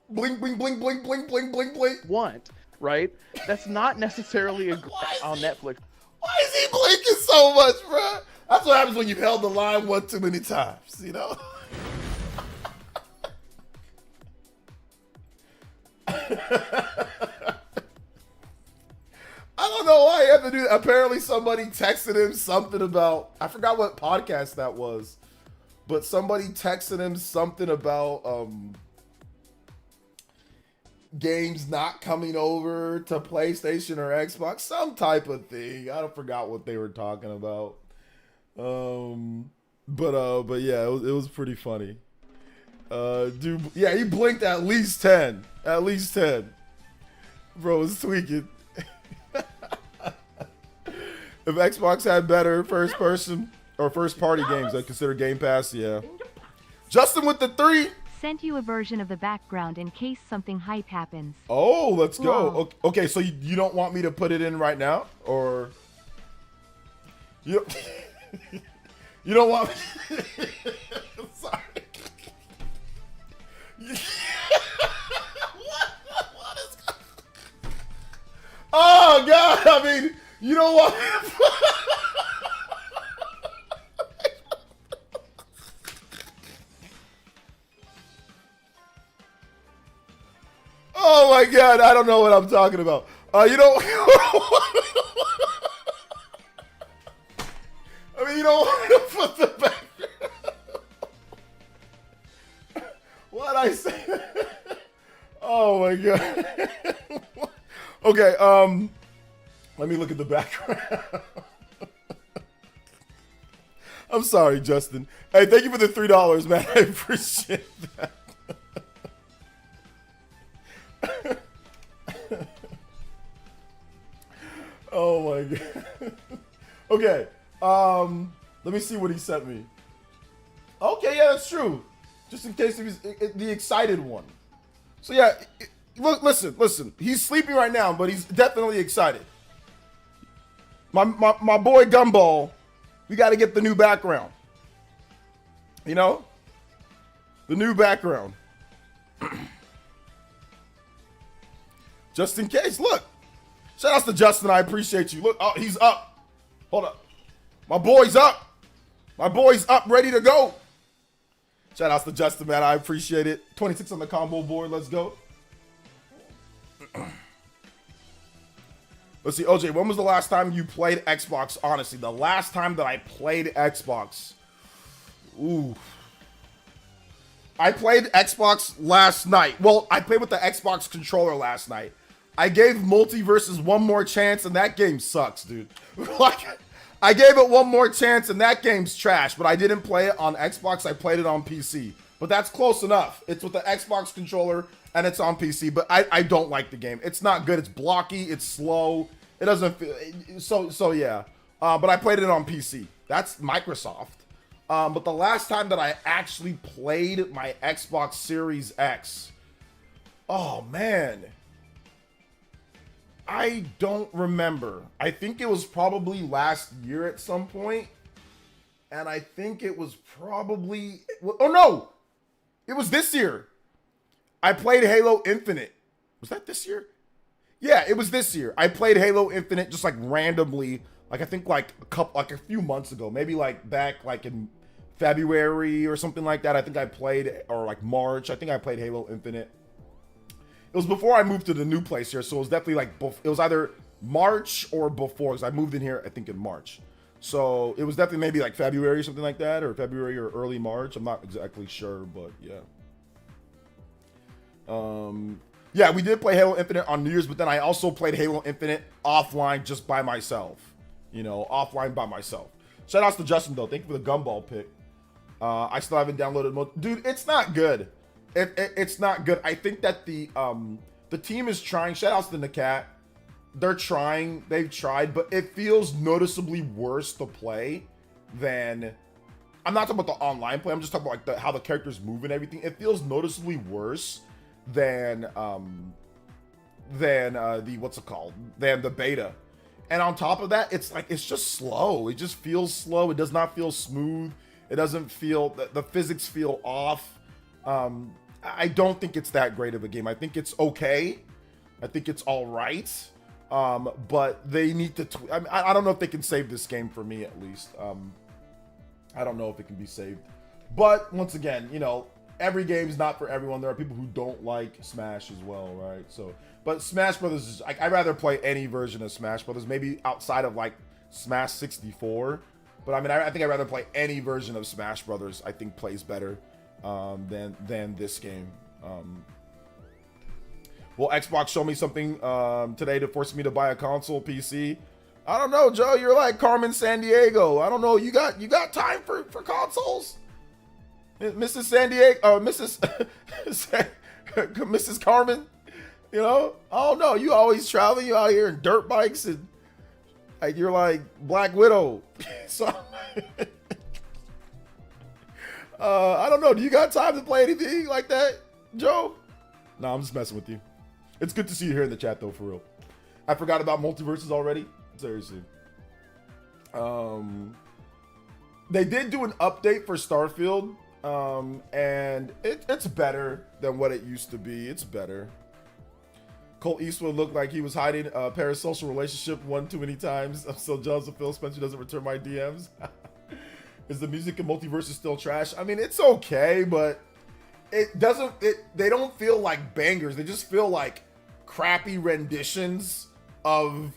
blink, blink, blink, blink, blink, blink, blink, blink. Want, right? That's not necessarily on Netflix. Why is he blinking so much, bro? That's what happens when you've held the line one too many times, I don't know why he had to do that. Apparently somebody texted him something about, I forgot what podcast that was, but somebody texted him something about games not coming over to PlayStation or Xbox, some type of thing. I forgot what they were talking about. But yeah, it was pretty funny. Dude, yeah, he blinked at least 10. At least 10. Bro, it's tweaking. If Xbox had better first person or first party games, I'd consider Game Pass, yeah. Justin with the 3. Sent you a version of the background in case something hype happens. Oh, let's go. Okay, so you don't want me to put it in right now? Or you you don't want me I'm sorry. what is Oh God, I mean, you don't want Oh my God, I don't know what I'm talking about. You don't I mean, you don't want to put the background. What'd I say? Oh my God. Okay, let me look at the background. I'm sorry, Justin. Hey, thank you for the $3, man. I appreciate that. Oh my God. Okay. Let me see what he sent me. Okay, yeah, that's true. Just in case he was the excited one. So yeah, look, listen. He's sleeping right now, but he's definitely excited. My boy Gumball, we got to get the new background. You know? The new background. Just in case. Look. Shout out to Justin. I appreciate you. Look. Oh, he's up. Hold up. My boy's up. My boy's up, ready to go. Shout out to Justin, man. I appreciate it. 26 on the combo board. Let's go. Let's see, OJ, when was the last time you played Xbox? Honestly, the last time that I played Xbox. Ooh. I played Xbox last night. Well, I played with the Xbox controller last night. I gave Multiverses one more chance, and that game sucks, dude. Like, I gave it one more chance, and that game's trash, but I didn't play it on Xbox. I played it on PC. But that's close enough. It's with the Xbox controller, and it's on PC, but I don't like the game. It's not good. It's blocky. It's slow. It doesn't feel... So yeah. But I played it on PC. That's Microsoft. But the last time that I actually played my Xbox Series X... Oh, man. I don't remember. I think it was probably last year at some point. And I think it was probably... Oh, no! It was this year. I played Halo Infinite. Was that this year? Yeah, it was this year. I played Halo Infinite just like randomly, like I think like a few months ago, maybe like back like in February or something like that. I think I played, or like March. I think I played Halo Infinite. It was before I moved to the new place here, so it was definitely like it was either March or before, because I moved in here I think in March. So it was definitely maybe like February or something like that, or February or early March. I'm not exactly sure, but yeah. Yeah, we did play Halo Infinite on New Year's, but then I also played Halo Infinite offline just by myself. You know, offline by myself. Shout outs to Justin, though. Thank you for the Gumball pick. I still haven't downloaded... Dude, it's not good. It's not good. I think that the team is trying. Shout outs to Nakat. They're trying. They've tried, but it feels noticeably worse to play than... I'm not talking about the online play. I'm just talking about like how the characters move and everything. It feels noticeably worse than the what's it called, than the beta. And on top of that, it's like it's just slow. It just feels slow. It does not feel smooth. It doesn't feel, the physics feel off. I don't think it's that great of a game. I think it's okay. I think it's all right. But they need to I don't know if they can save this game, for me at least. I don't know if it can be saved. But once again, you know, every game is not for everyone. There are people who don't like Smash as well, right? So, but Smash Brothers is, I'd rather play any version of Smash Brothers, maybe outside of like Smash 64. But I mean, I think I'd rather play any version of Smash Brothers. I think plays better than this game. Will Xbox show me something today to force me to buy a console PC? I don't know, Joe. You're like Carmen San Diego. I don't know. You got time for consoles? Mrs. San Diego, Mrs. Carmen, you know? I don't know. You always traveling. You out here in dirt bikes, and like you're like Black Widow. So I don't know. Do you got time to play anything like that, Joe? No, I'm just messing with you. It's good to see you here in the chat, though, for real. I forgot about Multiverses already. Seriously. They did do an update for Starfield. And it's better than what it used to be. It's better. Colt Eastwood looked like he was hiding a parasocial relationship one too many times. I'm still jealous of Phil Spencer doesn't return my DMs. Is the music in Multiverse still trash? I mean, it's okay, but it doesn't. They don't feel like bangers. They just feel like crappy renditions of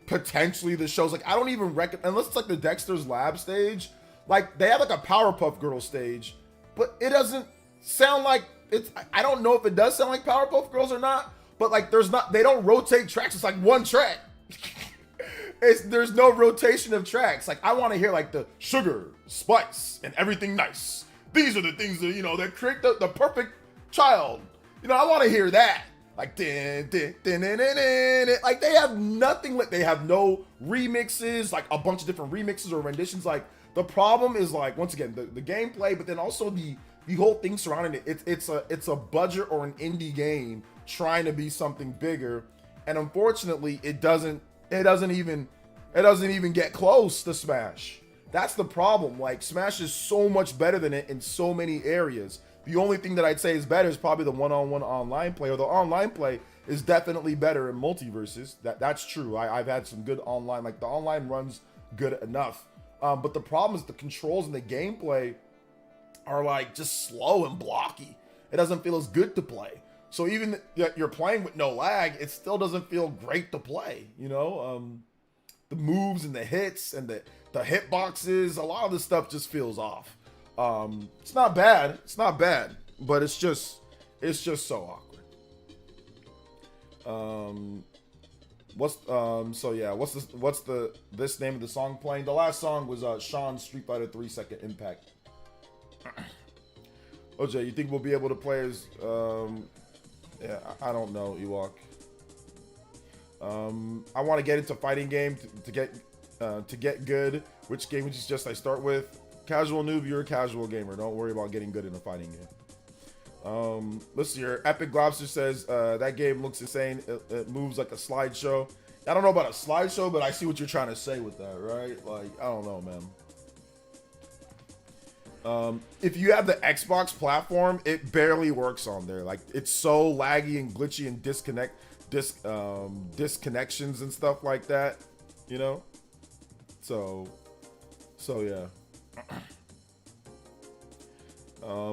potentially the shows. Like I don't even reckon, unless it's like the Dexter's Lab stage. Like they have like a Powerpuff Girls stage. But it doesn't sound like it's, I don't know if it does sound like Powerpuff Girls or not, but like they don't rotate tracks. It's like one track. There's no rotation of tracks. Like I want to hear like the sugar, spice, and everything nice. These are the things that, you know, that create the perfect child. You know, I want to hear that. like like they have nothing. Like they have no remixes, like a bunch of different remixes or renditions. Like the problem is like once again the gameplay, but then also the whole thing surrounding it. It's a budget or an indie game trying to be something bigger, and unfortunately it doesn't even get close to Smash. That's the problem. Like Smash is so much better than it in so many areas. The only thing that I'd say is better is probably the one-on-one online play, or the online play is definitely better in multiverses. That's true. I've had some good online, like the online runs good enough. But the problem is the controls and the gameplay are like just slow and blocky. It doesn't feel as good to play. So even that you're playing with no lag, it still doesn't feel great to play. You know, the moves and the hits and the hitboxes, a lot of this stuff just feels off. It's not bad. It's not bad, but it's just so awkward. What's this name of the song playing? The last song was Sean's Street Fighter 3 Second Impact. OJ, you think we'll be able to play as yeah, I don't know, Ewok. I want to get into fighting game to get good. Which game would you suggest I start with? Casual noob, you're a casual gamer. Don't worry about getting good in a fighting game. Let's see here. Epic Globster says that game looks insane. It moves like a slideshow. I don't know about a slideshow, but I see what you're trying to say with that, right? Like, I don't know, man. If you have the Xbox platform, it barely works on there. Like, it's so laggy and glitchy and disconnections and stuff like that, you know? So yeah.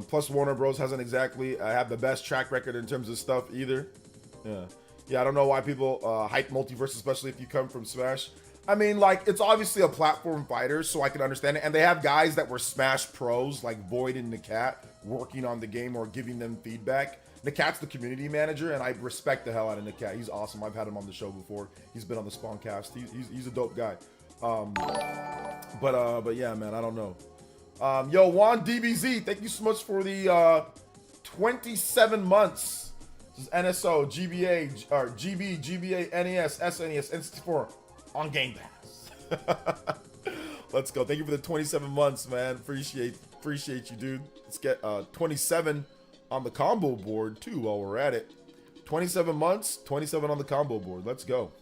Plus Warner Bros hasn't exactly have the best track record in terms of stuff either. Yeah, I don't know why people hype multiverse, especially if you come from Smash. I mean, like, it's obviously a platform fighter, so I can understand it. And they have guys that were Smash pros, like Void and Nakat, working on the game or giving them feedback. Nakat's the community manager, and I respect the hell out of Nakat. He's awesome. I've had him on the show before. He's been on the Spawncast. He's a dope guy. But yeah, man, I don't know. Yo, Juan DBZ, thank you so much for the 27 months. This is NSO, GBA, or GB, GBA, NES, SNES, N64 on Game Pass. Let's go. Thank you for the 27 months, man. Appreciate you, dude. Let's get 27 on the combo board too while we're at it. 27 months, 27 on the combo board. Let's go.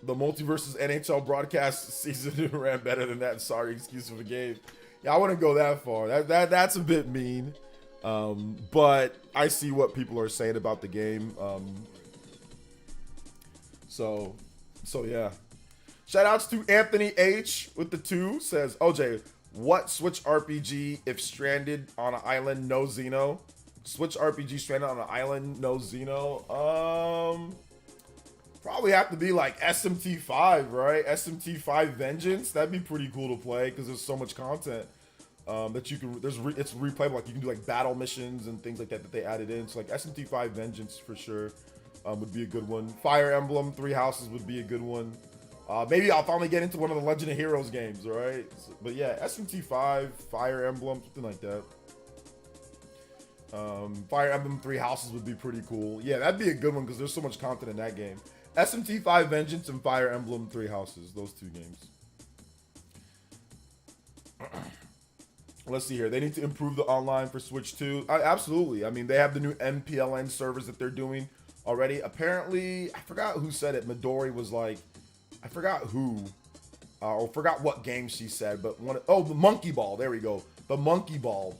The Multiverses NHL broadcast season ran better than that. Sorry, excuse for the game. Yeah, I wouldn't go that far. That's a bit mean. But I see what people are saying about the game. So yeah. Shout outs to Anthony H with the 2 says, OJ, what Switch RPG if stranded on an island, no Xeno? Switch RPG stranded on an island, no Xeno? Probably have to be like SMT5, right? SMT5 Vengeance. That'd be pretty cool to play because there's so much content that you can. It's replayable. Like you can do like battle missions and things like that they added in. So like SMT5 Vengeance for sure would be a good one. Fire Emblem 3 Houses would be a good one. Maybe I'll finally get into one of the Legend of Heroes games, right? But yeah, SMT5, Fire Emblem, something like that. Fire Emblem 3 Houses would be pretty cool. Yeah, that'd be a good one because there's so much content in that game. SMT5 Vengeance and Fire Emblem 3 Houses. Those 2 games. Let's see here. They need to improve the online for Switch 2. Absolutely. I mean, they have the new MPLN servers that they're doing already. Apparently, I forgot who said it. Midori was like, I forgot who. Or forgot what game she said. But the Monkey Ball. There we go. The Monkey Ball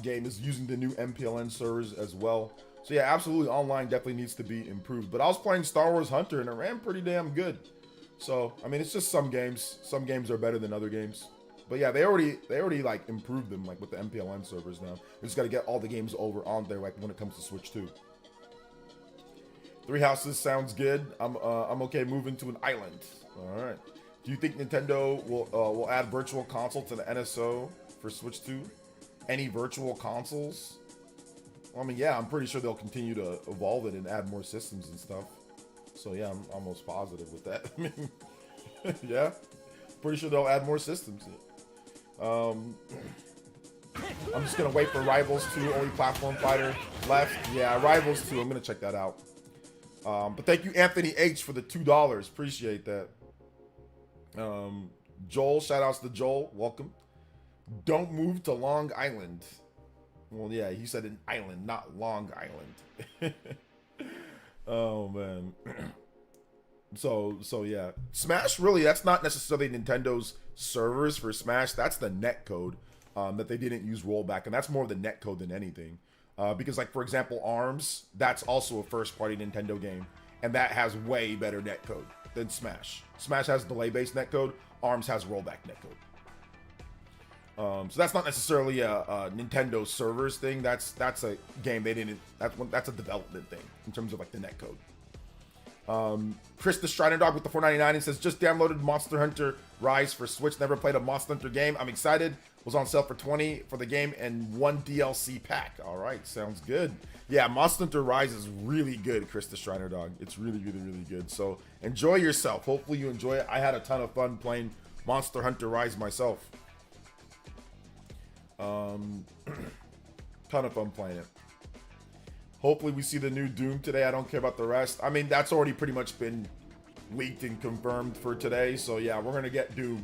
game is using the new MPLN servers as well. So yeah, absolutely, online definitely needs to be improved. But I was playing Star Wars Hunter and it ran pretty damn good. So I mean, it's just some games. Some games are better than other games. But yeah, they already like improved them like with the MPLN servers now. We just got to get all the games over on there like when it comes to Switch 2. 3 Houses sounds good. I'm okay moving to an island. All right. Do you think Nintendo will add virtual console to the NSO for Switch 2? Any virtual consoles? I mean, yeah, I'm pretty sure they'll continue to evolve it and add more systems and stuff. So yeah, I'm almost positive with that. I mean, yeah, pretty sure they'll add more systems. I'm just gonna wait for Rivals 2, only platform fighter left. Yeah, Rivals 2. I'm gonna check that out. But thank you, Anthony H, for the $2. Appreciate that. Joel, shout outs to Joel. Welcome. Don't move to Long Island. Well, yeah, he said an island, not Long Island. Oh man. So yeah, Smash really, that's not necessarily Nintendo's servers for Smash. That's the net code that they didn't use rollback, and that's more of the net code than anything. Because like for example, ARMS, that's also a first-party Nintendo game, and that has way better net code than Smash. Smash has delay-based net code. ARMS has rollback net code. So that's not necessarily a Nintendo servers thing. That's a game they didn't. That's a development thing in terms of like the net code. Chris the Strider Dog with the $4.99 and says just downloaded Monster Hunter Rise for Switch. Never played a Monster Hunter game. I'm excited. Was on sale for $20 for the game and 1 DLC pack. All right, sounds good. Yeah, Monster Hunter Rise is really good, Chris the Strider Dog. It's really good. So enjoy yourself. Hopefully you enjoy it. I had a ton of fun playing Monster Hunter Rise myself. Ton of fun playing it. Hopefully we see the new Doom today. I don't care about the rest. I mean, that's already pretty much been leaked and confirmed for today. So yeah, we're gonna get Doom.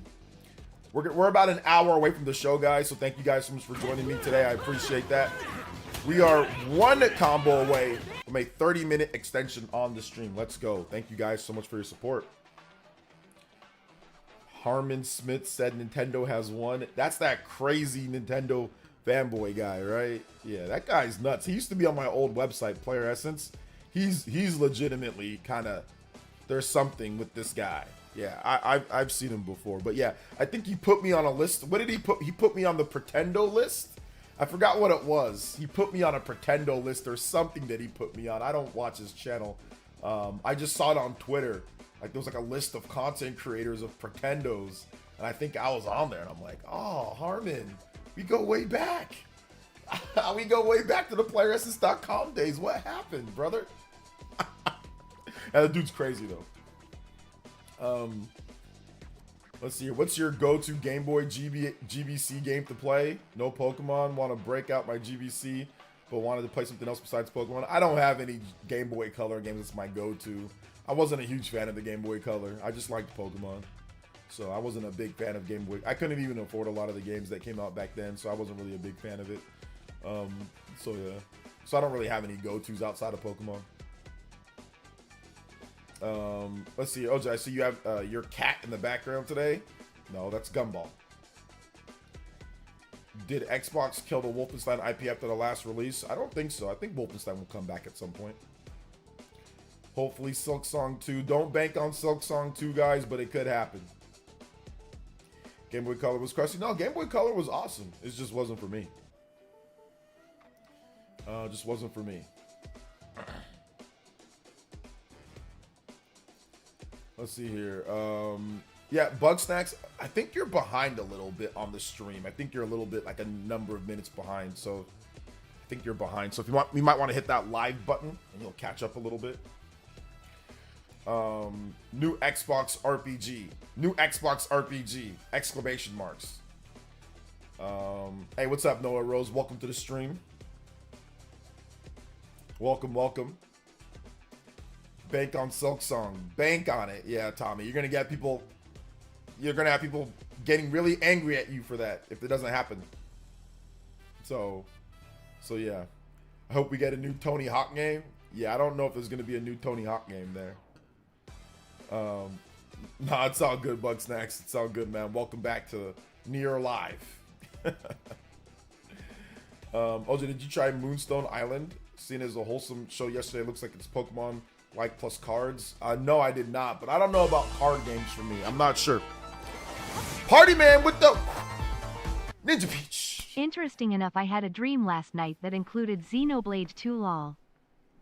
We're about an hour away from the show, guys. So thank you guys so much for joining me today. I appreciate that. We are one combo away from a 30-minute extension on the stream. Let's go. Thank you guys so much for your support. Harmon Smith said Nintendo has won. That's that crazy Nintendo fanboy guy, right? Yeah, that guy's nuts. He used to be on my old website, PlayerEssence. He's legitimately kind of, there's something with this guy. Yeah, I've seen him before. But yeah, I think he put me on a list. What did he put? He put me on the Pretendo list. I forgot what it was. He put me on a Pretendo list or something that he put me on. I don't watch his channel. I just saw it on Twitter. Like there was like a list of content creators of Pretendos. And I think I was on there. And I'm like, oh, Harmon, we go way back. We go way back to the PlayerEssence.com days. What happened, brother? And the dude's crazy though. Let's see here. What's your go-to Game Boy GBC game to play? No Pokemon. Want to break out my GBC, but wanted to play something else besides Pokemon. I don't have any Game Boy Color games that's my go-to. I wasn't a huge fan of the Game Boy Color. I just liked Pokemon. So I wasn't a big fan of Game Boy. I couldn't even afford a lot of the games that came out back then, so I wasn't really a big fan of it. So yeah. So I don't really have any go-tos outside of Pokemon. Let's see, OJ, I see you have your cat in the background today. No, that's Gumball. Did Xbox kill the Wolfenstein IP after the last release? I don't think so. I think Wolfenstein will come back at some point. Hopefully Silk Song 2. Don't bank on Silk Song 2, guys, but it could happen. Game Boy Color was crusty. No, Game Boy Color was awesome. It just wasn't for me. Just wasn't for me. Let's see here. Yeah, Bug Snacks, I think you're behind a little bit on the stream. I think you're a little bit like a number of minutes behind. So I think you're behind. So if you want, you might want to hit that live button and you'll catch up a little bit. New Xbox RPG. New Xbox RPG! Exclamation marks. Hey, what's up, Noah Rose? Welcome to the stream. Welcome, welcome. Bank on Silk Song. Bank on it. Yeah, Tommy. You're gonna have people getting really angry at you for that if it doesn't happen. So yeah. I hope we get a new Tony Hawk game. Yeah, I don't know if there's gonna be a new Tony Hawk game there. Nah, it's all good, Bug Snacks. It's all good, man. Welcome back to Near Live. OJ, did you try Moonstone Island? Seen as a wholesome show yesterday. Looks like it's Pokemon like plus cards. No, I did not, but I don't know about card games for me. I'm not sure. Party Man with the Ninja Peach. Interesting enough, I had a dream last night that included Xenoblade 2 lol.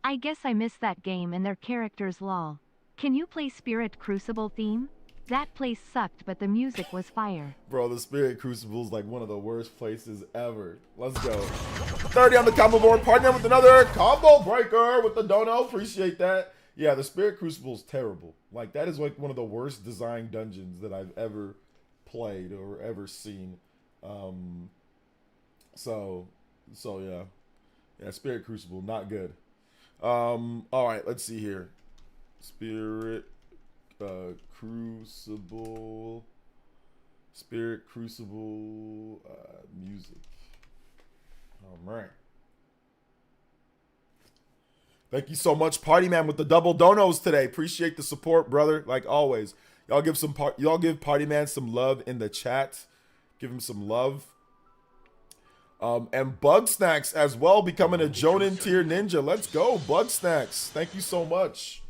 I guess I missed that game and their characters lol. Can you play Spirit Crucible theme? That place sucked, but the music was fire. Bro, the Spirit Crucible is like one of the worst places ever. Let's go. 30 on the combo board. Partner with another combo breaker with the dono. Appreciate that. Yeah, the Spirit Crucible is terrible. Like, that is like one of the worst designed dungeons that I've ever played or ever seen. So yeah. Yeah, Spirit Crucible, not good. All right, let's see here. Spirit Crucible. Spirit Crucible music. All right. Thank you so much, Party Man, with the double donos today. Appreciate the support, brother. Like always, y'all give Party Man some love in the chat. Give him some love. And Bug Snacks as well, becoming a Jonin tier ninja. Let's go, Bug Snacks. Thank you so much.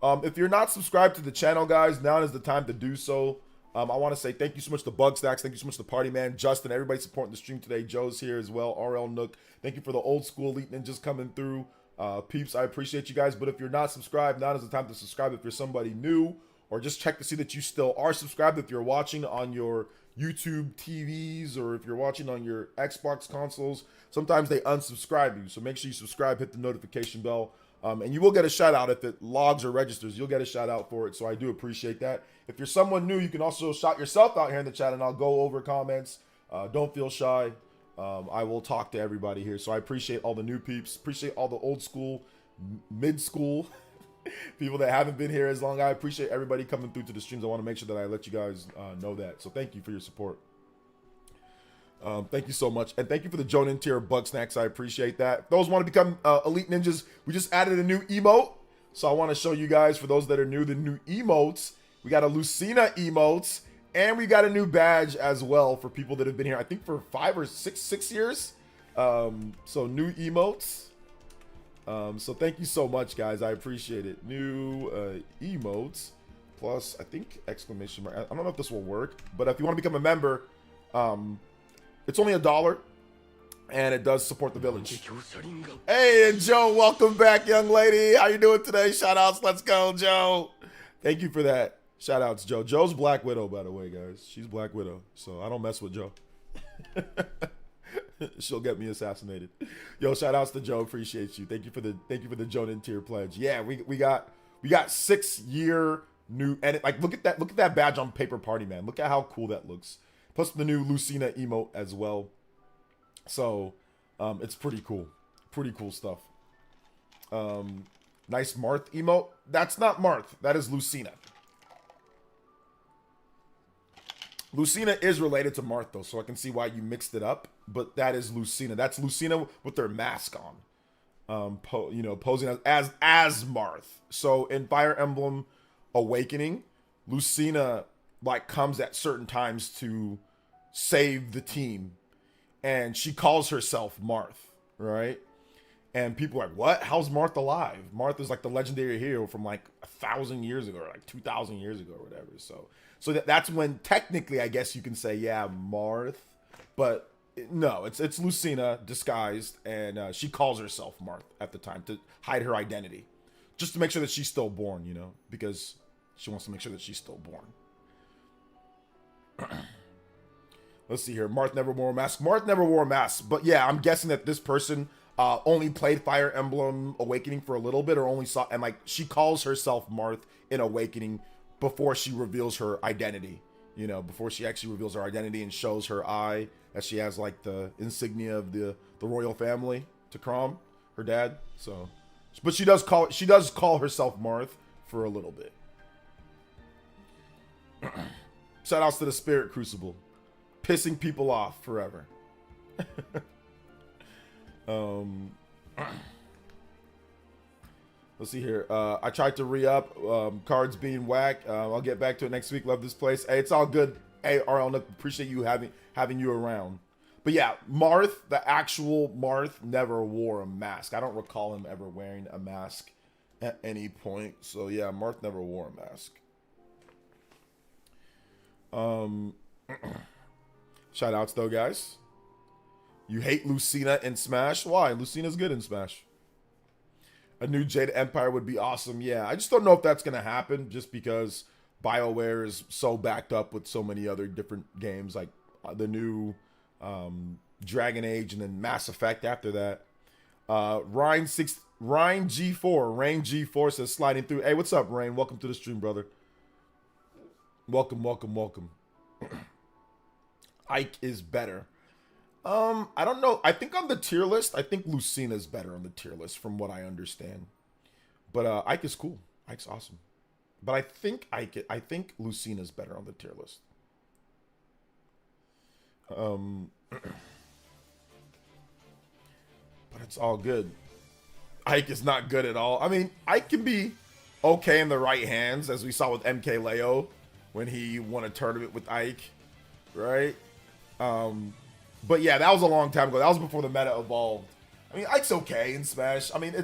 If you're not subscribed to the channel, guys, now is the time to do so. I want to say thank you so much to Bug Snacks. Thank you so much to Party Man, Justin, everybody supporting the stream today. Joe's here as well. RL Nook. Thank you for the old school elite ninjas coming through. Peeps, I appreciate you guys. But if you're not subscribed, now is the time to subscribe. If you're somebody new, or just check to see that you still are subscribed. If you're watching on your YouTube TVs, or if you're watching on your Xbox consoles, sometimes they unsubscribe you. So make sure you subscribe, hit the notification bell, and you will get a shout out if it logs or registers. You'll get a shout out for it. So I do appreciate that. If you're someone new, you can also shout yourself out here in the chat, and I'll go over comments. Don't feel shy. I will talk to everybody here. So I appreciate all the new peeps. Appreciate all the old school, mid school people that haven't been here as long. I appreciate everybody coming through to the streams. I want to make sure that I let you guys know that. So thank you for your support. Thank you so much. And thank you for the Jonin tier Bug Snacks. I appreciate that. Those want to become elite ninjas. We just added a new emote. So I want to show you guys, for those that are new, the new emotes. We got a Lucina emote. And we got a new badge as well for people that have been here, I think, for 5 or 6 years. So new emotes. So thank you so much, guys. I appreciate it. New emotes plus, I think, exclamation mark. I don't know if this will work, but if you want to become a member, it's only $1, and it does support the village. Hey, and Joe, welcome back, young lady. How you doing today? Shout outs. Let's go, Joe. Thank you for that. Shout outs, Joe. Joe's Black Widow, by the way, guys. She's Black Widow, so I don't mess with Joe. She'll get me assassinated. Yo, shout outs to Joe. Appreciate you. Thank you for the Jonin tier pledge. Yeah, we got 6 year new, and like look at that badge on Paper Party Man. Look at how cool that looks. Plus the new Lucina emote as well. So it's pretty cool. Pretty cool stuff. Nice Marth emote. That's not Marth. That is Lucina. Lucina is related to Marth, though, so I can see why you mixed it up. But that is Lucina. That's Lucina with their mask on, posing as Marth. So in Fire Emblem Awakening, Lucina like comes at certain times to save the team, and she calls herself Marth, right? And people are like, "What? How's Marth alive?" Marth is like the legendary hero from like 1,000 years ago, or like 2,000 years ago, or whatever. So that's when technically, I guess you can say, yeah, Marth, but no, it's Lucina disguised, and she calls herself Marth at the time to hide her identity, just to make sure that she's still born, because she wants to make sure that she's still born. Let's see here. Marth never wore a mask. Marth never wore a mask, but yeah, I'm guessing that this person only played Fire Emblem Awakening for a little bit, or only saw, and like she calls herself Marth in Awakening before she reveals her identity, before she actually reveals her identity and shows her eye, that she has like the insignia of the royal family to Crom, her dad. So, but she does call herself Marth for a little bit. Shout outs to the Spirit Crucible, pissing people off forever. Let's see here. I tried to re-up. Cards being whack. I'll get back to it next week. Love this place. Hey, it's all good. Hey, RL, appreciate you having you around. But yeah, Marth, the actual Marth, never wore a mask. I don't recall him ever wearing a mask at any point. So yeah, Marth never wore a mask. Shout outs though, guys. You hate Lucina in Smash? Why? Lucina's good in Smash. A new Jade Empire would be awesome. Yeah, I just don't know if that's going to happen, just because BioWare is so backed up with so many other different games, like the new Dragon Age and then Mass Effect after that. Rain G4 says sliding through. Hey, what's up, Rain? Welcome to the stream, brother. Welcome. Ike is better. I don't know. I think on the tier list, I think Lucina's better on the tier list from what I understand. But Ike is cool. Ike's awesome. But I think Lucina's better on the tier list. But it's all good. Ike is not good at all. I mean, Ike can be okay in the right hands, as we saw with MK Leo when he won a tournament with Ike, right? But yeah, that was a long time ago. That was before the meta evolved. I mean, Ike's okay in Smash. I mean,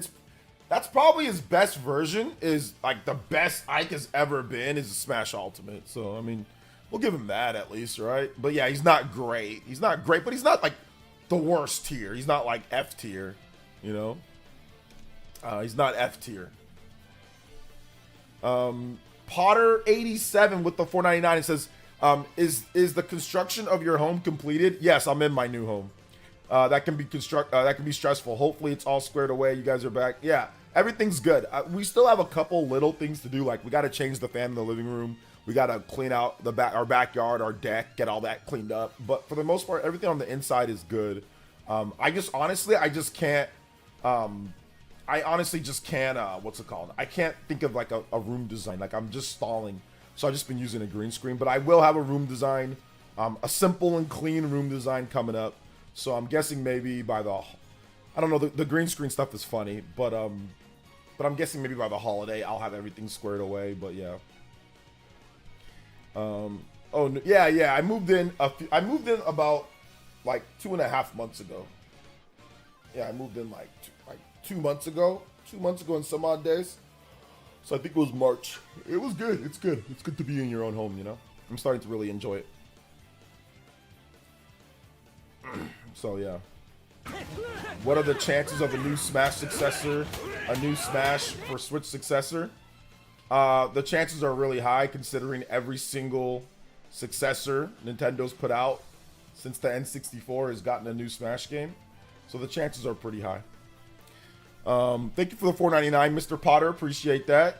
that's probably his best version. Is like the best Ike has ever been is a Smash Ultimate. So I mean, we'll give him that at least, right? But yeah, he's not great. He's not great, but he's not like the worst tier. He's not like F tier, you know. He's not F tier. Potter 87 with the 499. It says, is the construction of your home completed? Yes, I'm in my new home. That can be stressful. Hopefully it's all squared away. You guys are back. Yeah, everything's good. We still have a couple little things to do. Like we got to change the fan in the living room. We got to clean out our backyard, our deck, get all that cleaned up. But for the most part, everything on the inside is good. I just can't. I honestly just can't, what's it called? I can't think of like a room design. Like I'm just stalling. So I've just been using a green screen, but I will have a room design, a simple and clean room design coming up. So I'm guessing maybe by I don't know, the green screen stuff is funny, but I'm guessing maybe by the holiday, I'll have everything squared away, but yeah. Oh yeah, I moved in about like 2.5 months ago. Yeah, I moved in like 2 months ago and some odd days. So I think it was March. It was good. It's good. It's good to be in your own home, you know? I'm starting to really enjoy it. So yeah. What are the chances of a new Smash successor? A new Smash for Switch successor? The chances are really high considering every single successor Nintendo's put out since the N64 has gotten a new Smash game. So the chances are pretty high. Thank you for the $4.99, Mr. Potter. Appreciate that.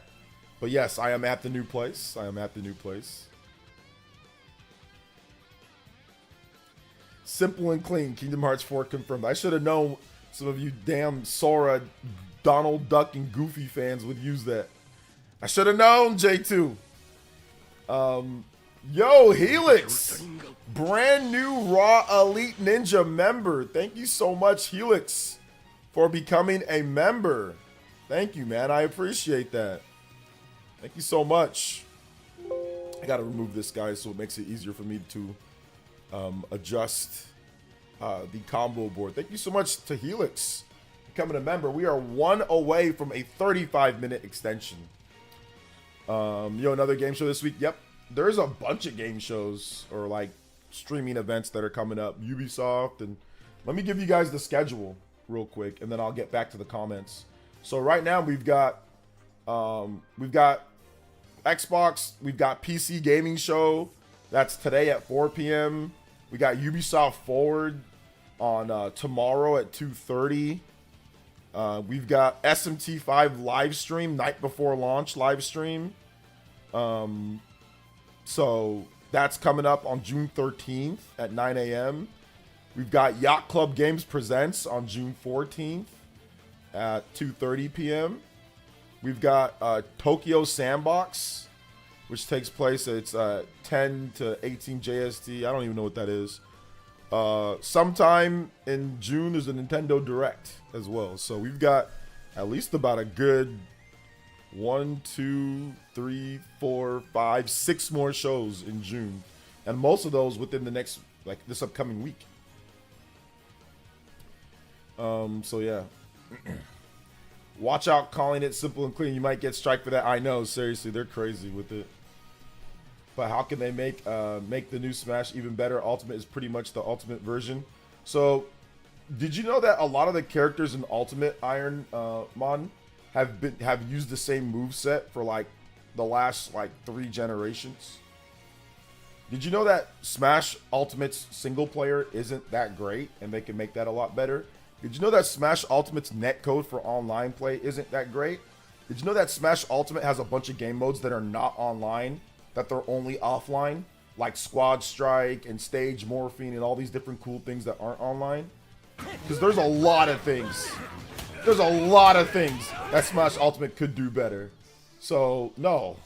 But yes, I am at the new place. Simple and clean. Kingdom Hearts 4 confirmed. I should have known some of you damn Sora, Donald Duck, and Goofy fans would use that. I should have known, J2. Yo, Helix. Brand new Raw Elite Ninja member. Thank you so much, Helix, for becoming a member. Thank you, man. I appreciate that. Thank you so much. I gotta remove this guy so it makes it easier for me to adjust the combo board. Thank you so much to Helix becoming a member. We are 1 away from a 35-minute extension. Yo, another game show this week. Yep, there's a bunch of game shows or like streaming events that are coming up. Ubisoft, and let me give you guys the schedule real quick, and then I'll get back to the comments. So right now we've got Xbox, we've got PC gaming show. That's today at 4 p.m. We got Ubisoft Forward on tomorrow at 2:30. We've got SMT5 live stream, night before launch live stream. So that's coming up on June 13th at 9 a.m. We've got Yacht Club Games Presents on June 14th at 2:30 p.m. We've got Tokyo Sandbox, which takes place at 10 to 18 JST. I don't even know what that is. Sometime in June, there's a Nintendo Direct as well. So we've got at least about a good 1, 2, 3, 4, 5, 6 more shows in June. And most of those within the next, like this upcoming week. So yeah. Watch out calling it simple and clean. You might get strike for that. I know, seriously, they're crazy with it. But how can they make the new Smash even better? Ultimate is pretty much the Ultimate version. So, did you know that a lot of the characters in Ultimate Iron Mon have used the same moveset for like the last like 3 generations? Did you know that Smash Ultimate's single player isn't that great, and they can make that a lot better? Did you know that Smash Ultimate's netcode for online play isn't that great? Did you know that Smash Ultimate has a bunch of game modes that are not online, that they're only offline? like Squad Strike and Stage Morphine and all these different cool things that aren't online. Because there's a lot of things. There's a lot of things that Smash Ultimate could do better. So, no.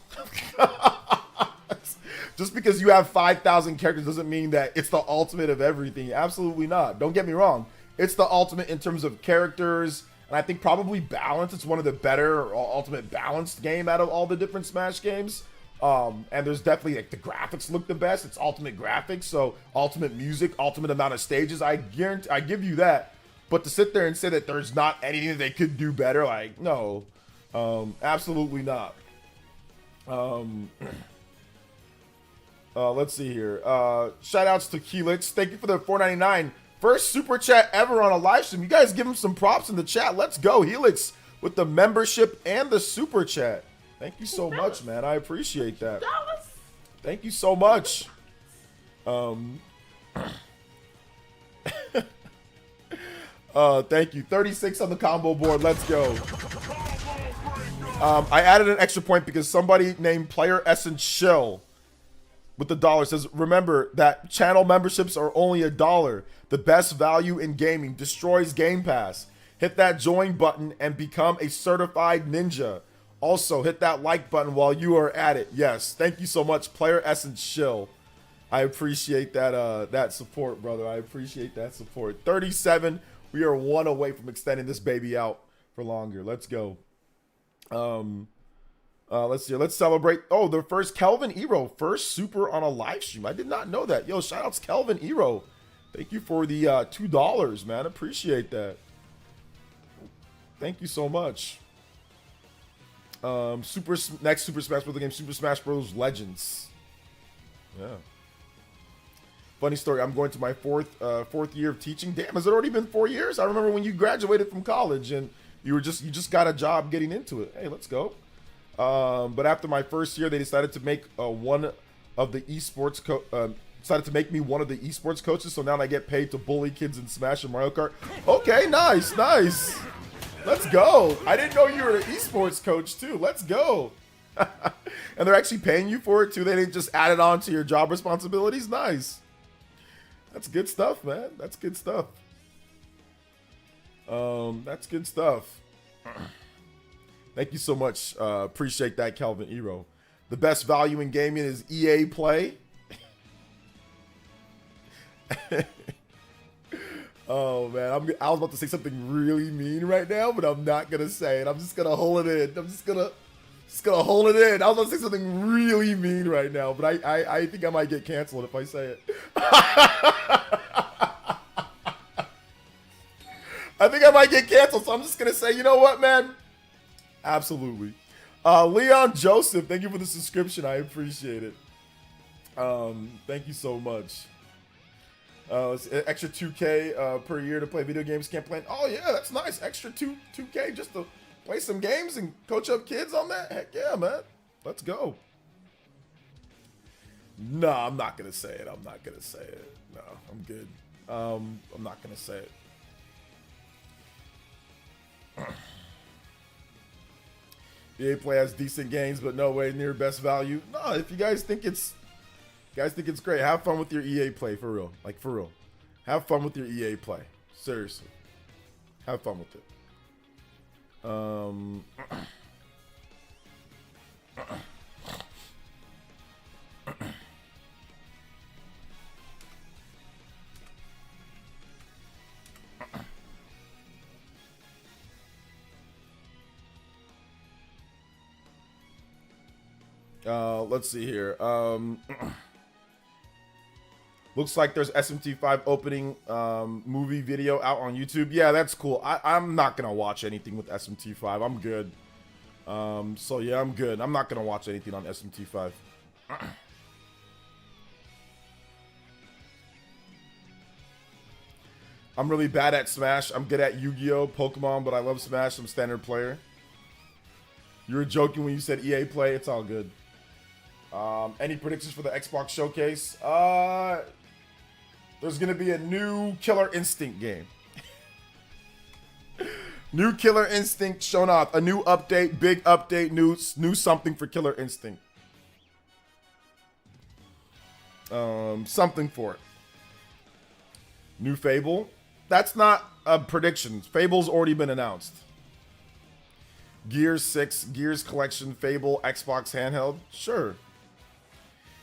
Just because you have 5,000 characters doesn't mean that it's the ultimate of everything. Absolutely not. Don't get me wrong. It's the ultimate in terms of characters, and I think probably balance. It's one of the better or ultimate balanced game out of all the different Smash games. And there's definitely, like, the graphics look the best. It's ultimate graphics, so ultimate music, ultimate amount of stages. I guarantee, I give you that. But to sit there and say that there's not anything that they could do better, like, no. Absolutely not. Let's see here. Shout outs to Helix. Thank you for the $4.99. First super chat ever on a live stream. You guys give him some props in the chat. Let's go, Helix, with the membership and the super chat. Thank you so much, man. I appreciate that. Thank you so much. Thank you. 36 on the combo board. Let's go. I added an extra point because somebody named PlayerEssence Shill with the dollar says, remember that channel memberships are only $1. The best value in gaming. Destroys Game Pass. Hit that join button and become a certified ninja. Also, hit that like button while you are at it. Yes, thank you so much, PlayerEssence Shill. I appreciate that that support, brother. I appreciate that support. 37. We are 1 away from extending this baby out for longer. Let's go. Let's see. Let's celebrate. Oh, the first Kelvin Ero, first super on a live stream. I did not know that. Yo, shout outs Kelvin Ero. Thank you for the $2, man. Appreciate that. Thank you so much. Next Super Smash Bros. Game, Super Smash Bros. Legends. Yeah. Funny story. I'm going to my fourth year of teaching. Damn, has it already been 4 years? I remember when you graduated from college and you just got a job getting into it. Hey, let's go. But after my first year, they decided to make one of the esports decided to make me one of the esports coaches. So now I get paid to bully kids in Smash and Mario Kart. Okay, nice, nice. Let's go. I didn't know you were an esports coach too. Let's go. And they're actually paying you for it too. They didn't just add it on to your job responsibilities. Nice. That's good stuff, man. That's good stuff. That's good stuff. Thank you so much. Appreciate that, Kelvin Ero. The best value in gaming is EA Play. Oh man, I was about to say something really mean right now, but I'm not gonna say it. I'm just gonna hold it in. I'm just gonna hold it in. I was about to say something really mean right now, but I think I might get canceled if I say it. I think I might get canceled, so I'm just gonna say, you know what, man? Absolutely. Leon Joseph, thank you for the subscription. I appreciate it. Thank you so much. It's an extra 2K per year to play video games. Can't play. Oh yeah, that's nice. Extra 2K just to play some games and coach up kids on that. Heck yeah, man. Let's go. No, I'm not gonna say it. I'm not gonna say it. No, I'm good. I'm not gonna say it. EA Play has decent games, but no way near best value. No, if you guys think it's great, have fun with your EA Play, for real. Like, for real. Have fun with your EA Play. Seriously. Have fun with it. Let's see here. Looks like there's SMT5 opening movie video out on YouTube. Yeah, that's cool. I'm not gonna watch anything with SMT5. I'm good. So yeah, I'm good. I'm not gonna watch anything on SMT5. I'm really bad at Smash. I'm good at Yu-Gi-Oh, Pokemon, but I love Smash. I'm a standard player. You were joking when you said EA Play. It's all good. Any predictions for the Xbox Showcase? There's gonna be a new Killer Instinct game. New Killer Instinct shown off. A new update, big update, new something for Killer Instinct. something for it. New Fable. That's not a prediction. Fable's already been announced. Gears 6, Gears Collection, Fable, Xbox handheld. Sure.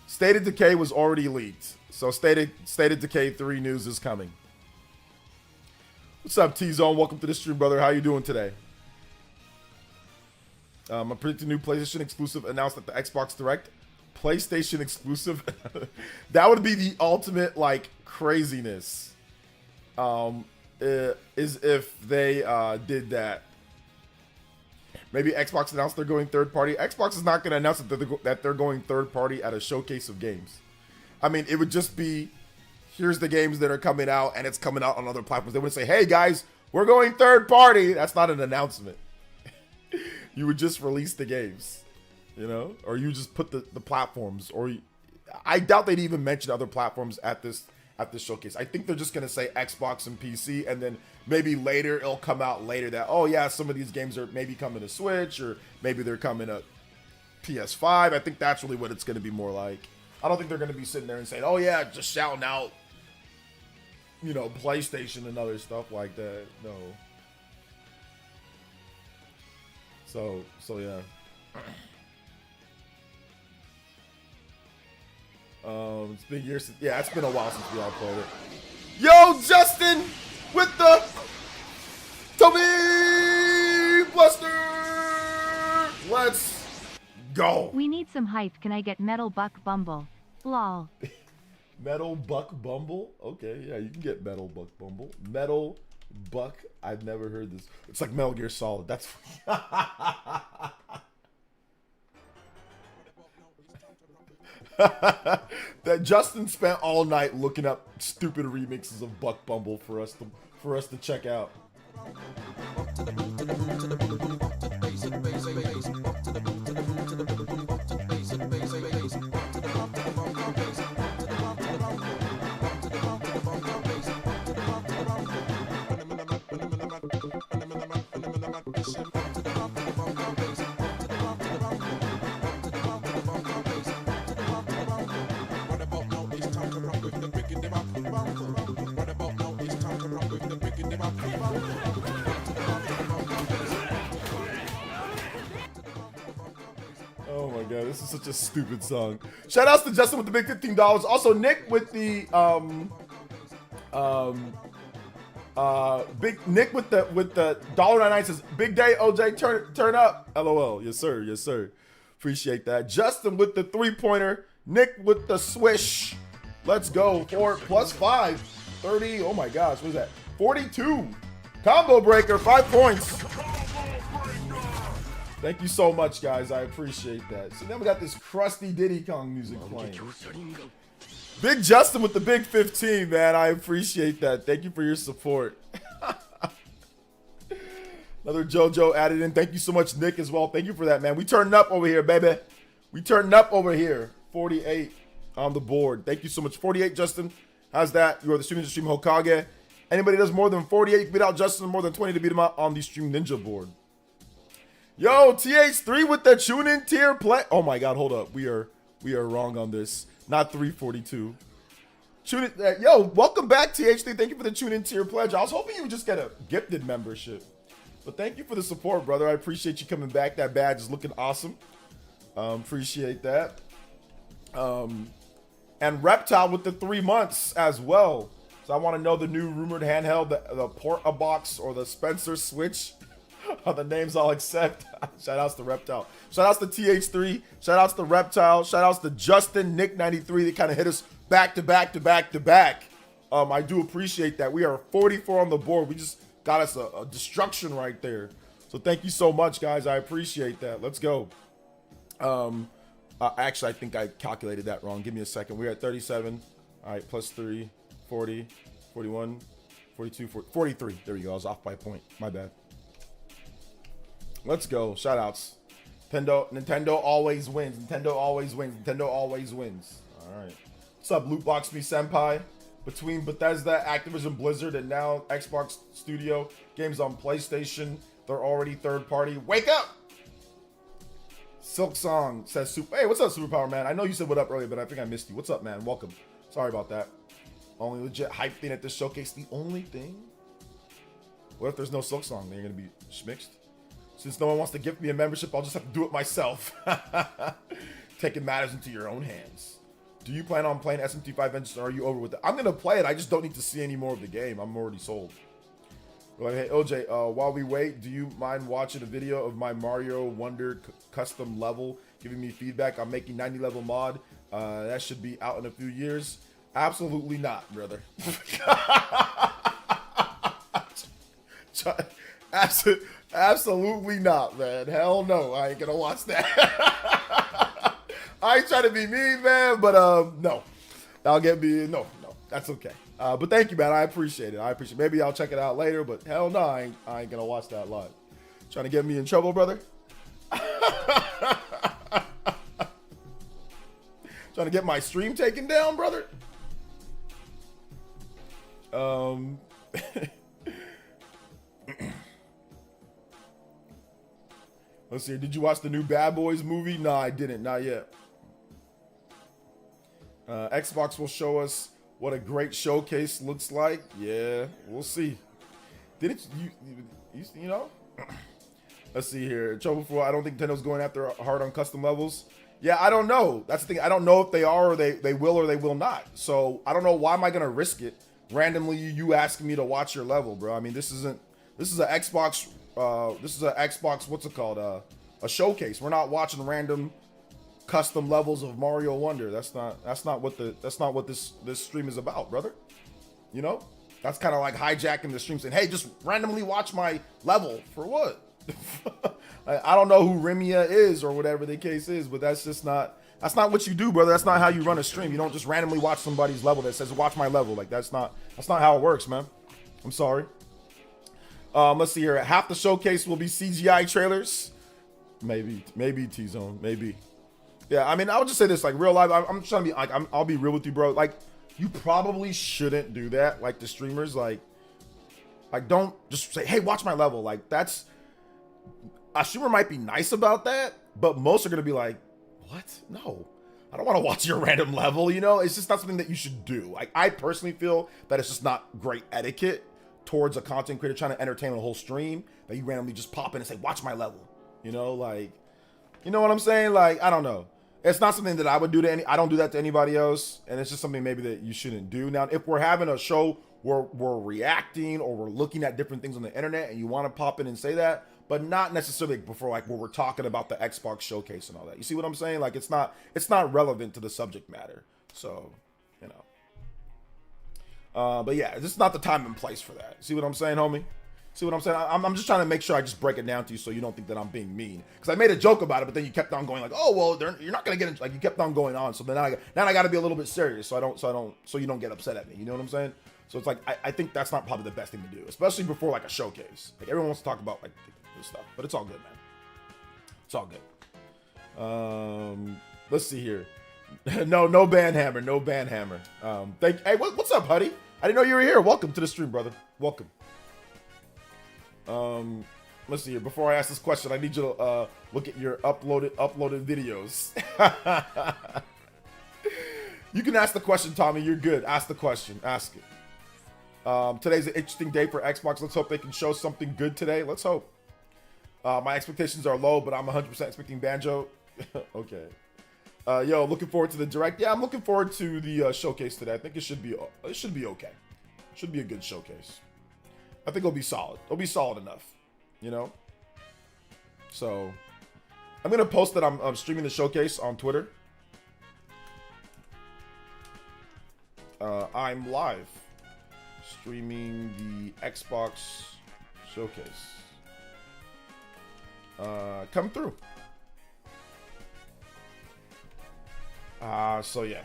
State of Decay was already leaked. So State of Decay 3 news is coming. What's up, T-Zone? Welcome to the stream, brother. How you doing today? I predicted new PlayStation exclusive announced at the Xbox Direct. PlayStation exclusive? That would be the ultimate, like, craziness. Is if they did that. Maybe Xbox announced they're going third party. Xbox is not going to announce that they're going third party at a showcase of games. I mean, it would just be, here's the games that are coming out, and it's coming out on other platforms. They wouldn't say, hey, guys, we're going third party. That's not an announcement. You would just release the games, you know? Or you just put the platforms. I doubt they'd even mention other platforms at this showcase. I think they're just going to say Xbox and PC, and then maybe later it'll come out later that, oh, yeah, some of these games are maybe coming to Switch, or maybe they're coming to PS5. I think that's really what it's going to be more like. I don't think they're going to be sitting there and saying, oh, yeah, just shouting out, you know, PlayStation and other stuff like that. No. So yeah. It's been years since, yeah, it's been a while since we all played it. Yo, Justin with the Toby Bluster. Let's go. We need some hype. Can I get Metal Buck Bumble? Lol. Metal Buck Bumble? Okay, yeah, you can get Metal Buck Bumble. Metal Buck. I've never heard this. It's like Metal Gear Solid. That's that Justin spent all night looking up stupid remixes of Buck Bumble for us to check out. Oh my god, this is such a stupid song. Shout outs to Justin with the big $15. Also Nick with the big Nick with the $1.99 says big day OJ turn up. LOL. Yes sir, yes sir. Appreciate that. Justin with the 3-pointer. Nick with the swish. Let's go. 4 plus 5. 30. Oh my gosh, what is that? 42. Combo breaker, 5 points. Thank you so much, guys. I appreciate that. So then we got this crusty Diddy Kong music playing. Big Justin with the big 15, man. I appreciate that. Thank you for your support. Another JoJo added in. Thank you so much, Nick, as well. Thank you for that, man. We turning up over here, baby. We turning up over here. 48 on the board. Thank you so much. 48, Justin. How's that? You are the stream Hokage. Anybody does more than 48, beat out Justin. More than 20 to beat him out on the Stream Ninja board. Yo, TH3 with the tune-in tier play. Oh my god, hold up. We are wrong on this. Not 342. Tune in. Yo, welcome back, TH3. Thank you for the tune-in tier pledge. I was hoping you would just get a gifted membership. But thank you for the support, brother. I appreciate you coming back. That badge is looking awesome. Appreciate that. And Reptile with the 3 months as well. So I want to know the new rumored handheld, the Port-A-Box or the Spencer Switch. The names I'll accept. Shout outs to Reptile. Shout outs to TH3. Shout outs to Reptile. Shout outs to Justin, Nick93. They kind of hit us back to back to back to back. I do appreciate that. We are 44 on the board. We just got us a destruction right there. So thank you so much, guys. I appreciate that. Let's go. Actually, I think I calculated that wrong. Give me a second. We're at 37. All right, plus 3, 40, 41, 42, 40, 43. There we go. I was off by a point. My bad. Let's go. Shout outs. Nintendo always wins. Nintendo always wins. Nintendo always wins. All right. What's up, Lootbox Me Senpai? Between Bethesda, Activision Blizzard, and now Xbox Studio games on PlayStation, they're already third party. Wake up! Silk Song says, hey, what's up, Superpower Man? I know you said what up earlier, but I think I missed you. What's up, man? Welcome. Sorry about that. Only legit hype thing at this showcase. The only thing? What if there's no Silk Song? Then you're going to be schmixed? Since no one wants to give me a membership, I'll just have to do it myself. Taking matters into your own hands. Do you plan on playing SMT5 Vengeance, or are you over with it? I'm going to play it. I just don't need to see any more of the game. I'm already sold. Like, hey, OJ, while we wait, do you mind watching a video of my Mario Wonder custom level, giving me feedback? I'm making 90 level mod. That should be out in a few years. Absolutely not, brother. Absolutely not, man. Hell no. I ain't gonna watch that. I ain't trying to be mean, man, but no. I'll get me. No, that's okay. But thank you, man. I appreciate it. Maybe I'll check it out later, but hell no, I ain't gonna watch that live. Trying to get me in trouble, brother? Trying to get my stream taken down, brother? Let's see. Did you watch the new Bad Boys movie? No, I didn't. Not yet. Xbox will show us what a great showcase looks like. Yeah, we'll see. Didn't you know? Let's see here. Trouble for I don't think Nintendo's going after hard on custom levels. Yeah, I don't know. That's the thing. I don't know if they are or they will or they will not. So I don't know. Why am I gonna risk it? Randomly, you asking me to watch your level, bro. I mean, this is an Xbox. This is an Xbox. What's it called? A showcase. We're not watching random custom levels of Mario Wonder. That's not what this stream is about, brother. You know, that's kind of like hijacking the stream, saying, "Hey, just randomly watch my level for what?" I don't know who Remia is or whatever the case is, but that's not what you do, brother. That's not how you run a stream. You don't just randomly watch somebody's level that says, "Watch my level." Like that's not how it works, man. I'm sorry. Let's see here. Half the showcase will be CGI trailers. Maybe T-Zone, maybe. Yeah, I mean, I would just say this, like, real life, I'm trying to be, like, I'll be real with you, bro. Like, you probably shouldn't do that, like, the streamers, like, don't just say, hey, watch my level. Like, that's, a streamer might be nice about that, but most are going to be like, what? No, I don't want to watch your random level, you know? It's just not something that you should do. Like, I personally feel that it's just not great etiquette towards a content creator trying to entertain a whole stream, that you randomly just pop in and say, watch my level. You know, like, you know what I'm saying? Like, I don't know. It's not something that I would do to I don't do that to anybody else. And it's just something maybe that you shouldn't do. Now, if we're having a show where we're reacting or we're looking at different things on the internet and you want to pop in and say that, but not necessarily before, like, where we're talking about the Xbox showcase and all that. You see what I'm saying? Like, it's not relevant to the subject matter. So, you know. But yeah, this is not the time and place for that. See what I'm saying, homie? See what I'm saying? I'm just trying to make sure I just break it down to you so you don't think that I'm being mean. Because I made a joke about it, but then you kept on going like, oh well, you're not gonna get into, like, you kept on going on. So then I got to be a little bit serious so you don't get upset at me. You know what I'm saying? So it's like I think that's not probably the best thing to do, especially before like a showcase. Like everyone wants to talk about like this stuff, but it's all good, man. It's all good. Let's see here. no ban hammer, no ban hammer. Hey, what's up, Huddy? I didn't know you were here. Welcome to the stream, brother. Welcome. Let's see here. Before I ask this question, I need you to look at your uploaded videos. You can ask the question, Tommy. You're good. Ask the question. Ask it. Today's an interesting day for Xbox. Let's hope they can show something good today. Let's hope. My expectations are low, but I'm 100% expecting Banjo. Okay. Yo, looking forward to the direct. Yeah, I'm looking forward to the showcase today. I think it should be okay. Should be a good showcase. I think it'll be solid. It'll be solid enough, you know? So, I'm going to post that I'm streaming the showcase on Twitter. I'm live streaming the Xbox showcase. Come through. So yeah.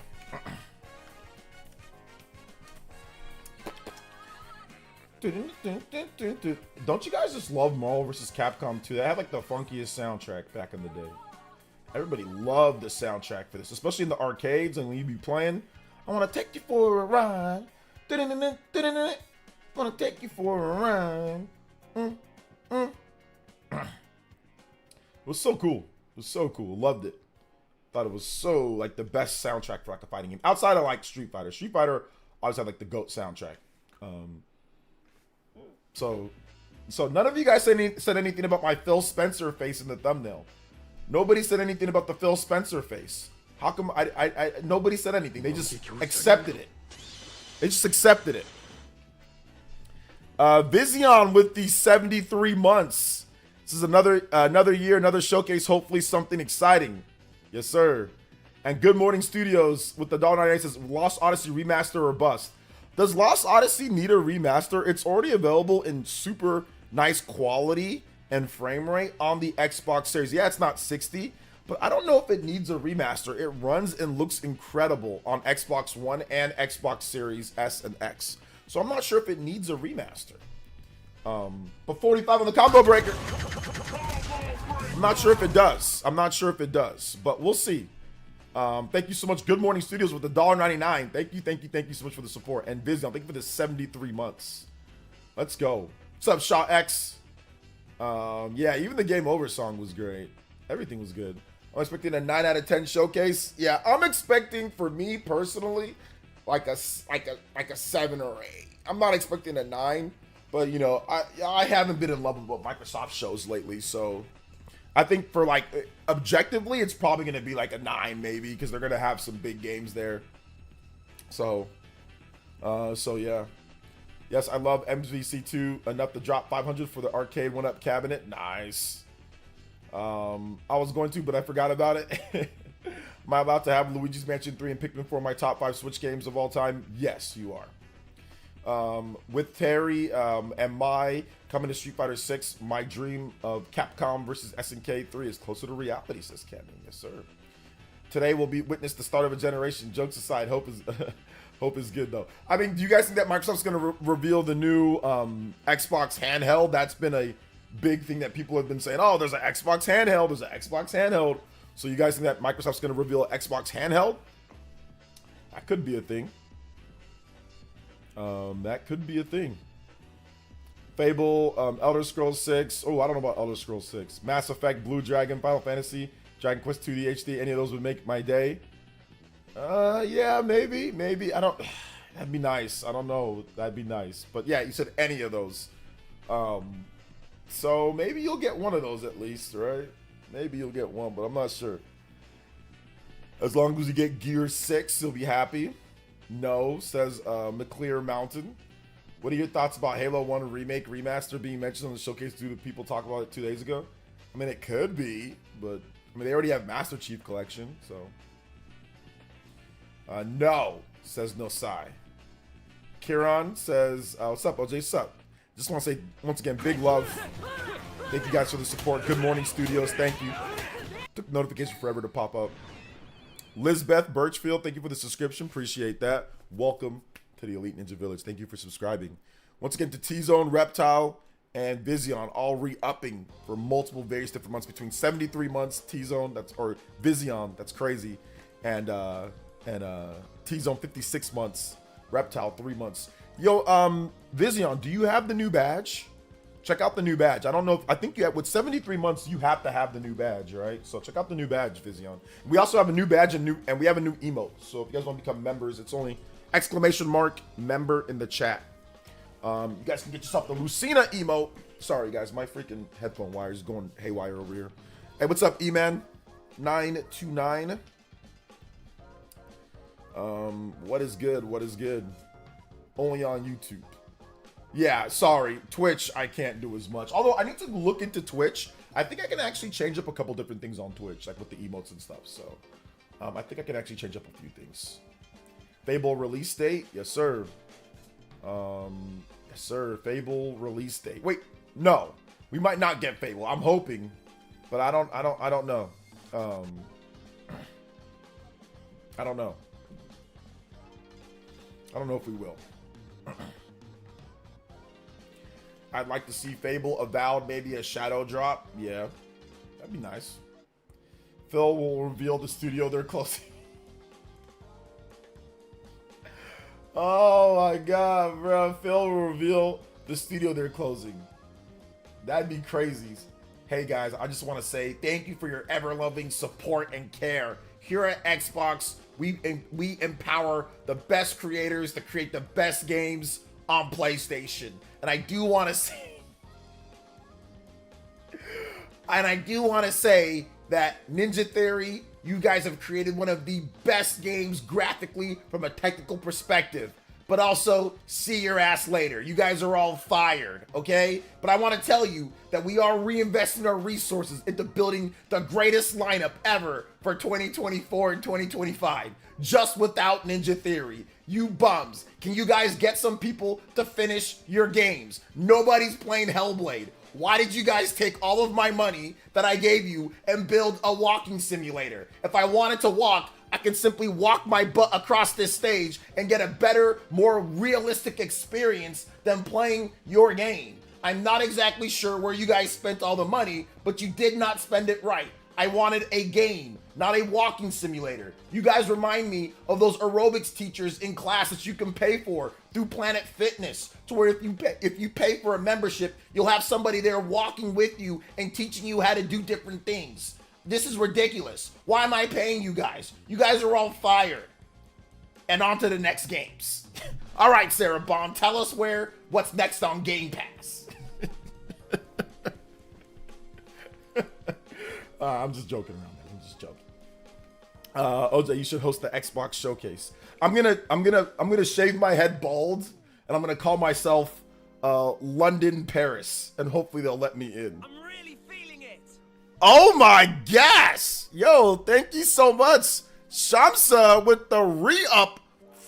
Don't you guys just love Marvel vs. Capcom 2? They had like the funkiest soundtrack back in the day. Everybody loved the soundtrack for this, especially in the arcades and when you be playing. I want to take you for a ride. Want to take you for a ride. It was so cool. was so cool. Loved it. Thought it was so like the best soundtrack for like a fighting game outside of like Street Fighter. Street Fighter always had like the GOAT soundtrack. So none of you guys said anything about my Phil Spencer face in the thumbnail. Nobody said anything about the Phil Spencer face. How come nobody said anything? They just accepted it. They just accepted it. Vision with the 73 months. This is another year, another showcase. Hopefully something exciting. Yes, sir. And Good Morning Studios with the $1.98 says Lost Odyssey remaster or bust. Does Lost Odyssey need a remaster? It's already available in super nice quality and frame rate on the Xbox Series. Yeah, it's not 60, but I don't know if it needs a remaster. It runs and looks incredible on Xbox One and Xbox Series S and X. So I'm not sure if it needs a remaster. But 45 on the combo breaker. I'm not sure if it does. But we'll see. Thank you so much. Good Morning Studios with the $1.99. Thank you so much for the support. And Vision, thank you for the 73 months. Let's go. What's up, Shaw X? Yeah, even the Game Over song was great. Everything was good. I'm expecting a 9 out of 10 showcase. Yeah, I'm expecting, for me personally, like a 7 or 8. I'm not expecting a 9, but you know, I haven't been in love with what Microsoft shows lately, so I think for like objectively, it's probably gonna be like a 9 maybe because they're gonna have some big games there. So yeah. Yes, I love MVC2 enough to drop 500 for the arcade 1-up cabinet. Nice. I was going to, but I forgot about it. Am I allowed to have Luigi's Mansion 3 and Pikmin 4 my top 5 Switch games of all time? Yes, you are. With Terry and Mai coming to Street Fighter 6, my dream of Capcom versus SNK 3 is closer to reality, says Kevin. Yes, sir. Today will be witness the start of a generation. Jokes aside, hope is good though. I mean, do you guys think that Microsoft's going to reveal the new Xbox handheld? That's been a big thing that people have been saying. Oh, there's an Xbox handheld. There's an Xbox handheld. So you guys think that Microsoft's going to reveal an Xbox handheld? That could be a thing. That could be a thing. Fable, Elder Scrolls 6. Oh, I don't know about Elder Scrolls 6. Mass Effect, Blue Dragon, Final Fantasy, Dragon Quest 2 HD. Any of those would make my day. Yeah, maybe. I don't. That'd be nice. I don't know. That'd be nice. But yeah, you said any of those. So maybe you'll get one of those at least, right? Maybe you'll get one, but I'm not sure. As long as you get Gear 6, you'll be happy. No, says McClear Mountain. What are your thoughts about Halo 1 remake remaster being mentioned on the showcase due to people talking about it 2 days ago? I mean, it could be, but I mean, they already have Master Chief Collection, so. No, says Nosai. Kieran says, what's up, OJ? What's up? Just want to say, once again, big love. Thank you guys for the support. Good Morning Studios, thank you. Took notification forever to pop up. Lizbeth Birchfield, thank you for the subscription. Appreciate that. Welcome to the Elite Ninja Village. Thank you for subscribing. Once again, to T-Zone, Reptile, and Vision, all re-upping for multiple various different months between 73 months, T-Zone, or Vision, that's crazy, and T-Zone 56 months, Reptile 3 months. Yo, Vision, do you have the new badge? Check out the new badge. I don't know if, I think you have, with 73 months, you have to have the new badge, right? So check out the new badge, Vision. We also have a new badge and we have a new emote. So if you guys want to become members, it's only !member in the chat. You guys can get yourself the Lucina emote. Sorry guys, my freaking headphone wire is going haywire over here. Hey, what's up, E-Man 929? What is good? Only on YouTube. Yeah, sorry. Twitch, I can't do as much. Although I need to look into Twitch. I think I can actually change up a couple different things on Twitch, like with the emotes and stuff. So, I think I can actually change up a few things. Fable release date? Yes, sir. Yes, sir. Fable release date. Wait, no. We might not get Fable. I'm hoping, but I don't know. I don't know. I don't know if we will. I'd like to see Fable Avowed, maybe a shadow drop. Yeah, that'd be nice. Phil will reveal the studio they're closing. Oh my god, bro. Phil will reveal the studio they're closing. That'd be crazy. hey guys, I just want to say thank you for your ever-loving support and care. Here at Xbox, we empower the best creators to create the best games on PlayStation. And I do want to say, that Ninja Theory, you guys have created one of the best games graphically from a technical perspective. But also, see your ass later. You guys are all fired, okay? But I want to tell you that we are reinvesting our resources into building the greatest lineup ever for 2024 and 2025, just without Ninja Theory. You bums, can you guys get some people to finish your games? Nobody's playing Hellblade. Why did you guys take all of my money that I gave you and build a walking simulator? If I wanted to walk, I can simply walk my butt across this stage and get a better, more realistic experience than playing your game. I'm not exactly sure where you guys spent all the money, but you did not spend it right. I wanted a game, not a walking simulator. You guys remind me of those aerobics teachers in class that you can pay for through Planet Fitness, to where if you pay for a membership, you'll have somebody there walking with you and teaching you how to do different things. This is ridiculous. Why am I paying you guys? You guys are all fired. And on to the next games. All right, Sarah Bond, tell us what's next on Game Pass. I'm just joking around, man. I'm just joking. OJ, you should host the Xbox showcase. I'm gonna shave my head bald, and I'm gonna call myself London Paris, and hopefully they'll let me in. I'm really feeling it. Oh my gosh! Yo, thank you so much, Shamsa, with the re-up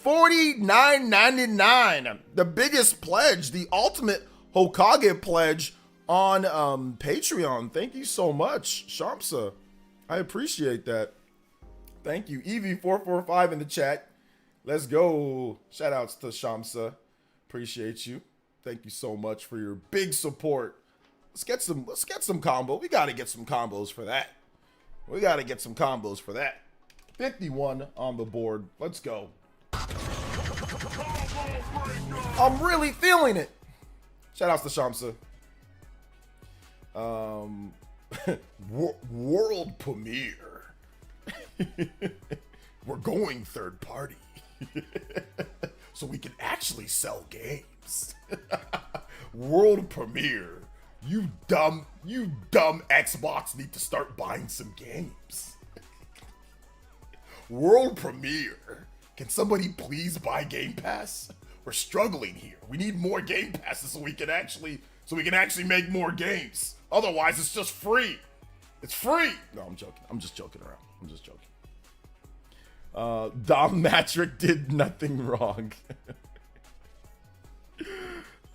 $49.99. The biggest pledge, the ultimate Hokage pledge on Patreon. Thank you so much, Shamsa. I appreciate that. Thank you. Evie445 in the chat. Let's go. Shout outs to Shamsa. Appreciate you. Thank you so much for your big support. Let's get some combo. We gotta get some combos for that. 51 on the board. Let's go. I'm really feeling it. Shout outs to Shamsa. World premiere. We're going third party. So we can actually sell games. World premiere. You dumb Xbox need to start buying some games. World premiere. Can somebody please buy Game Pass? We're struggling here. We need more Game Passes so we can actually make more games. Otherwise, it's just free. It's free. No, I'm joking. I'm just joking around. Dom Matrick did nothing wrong.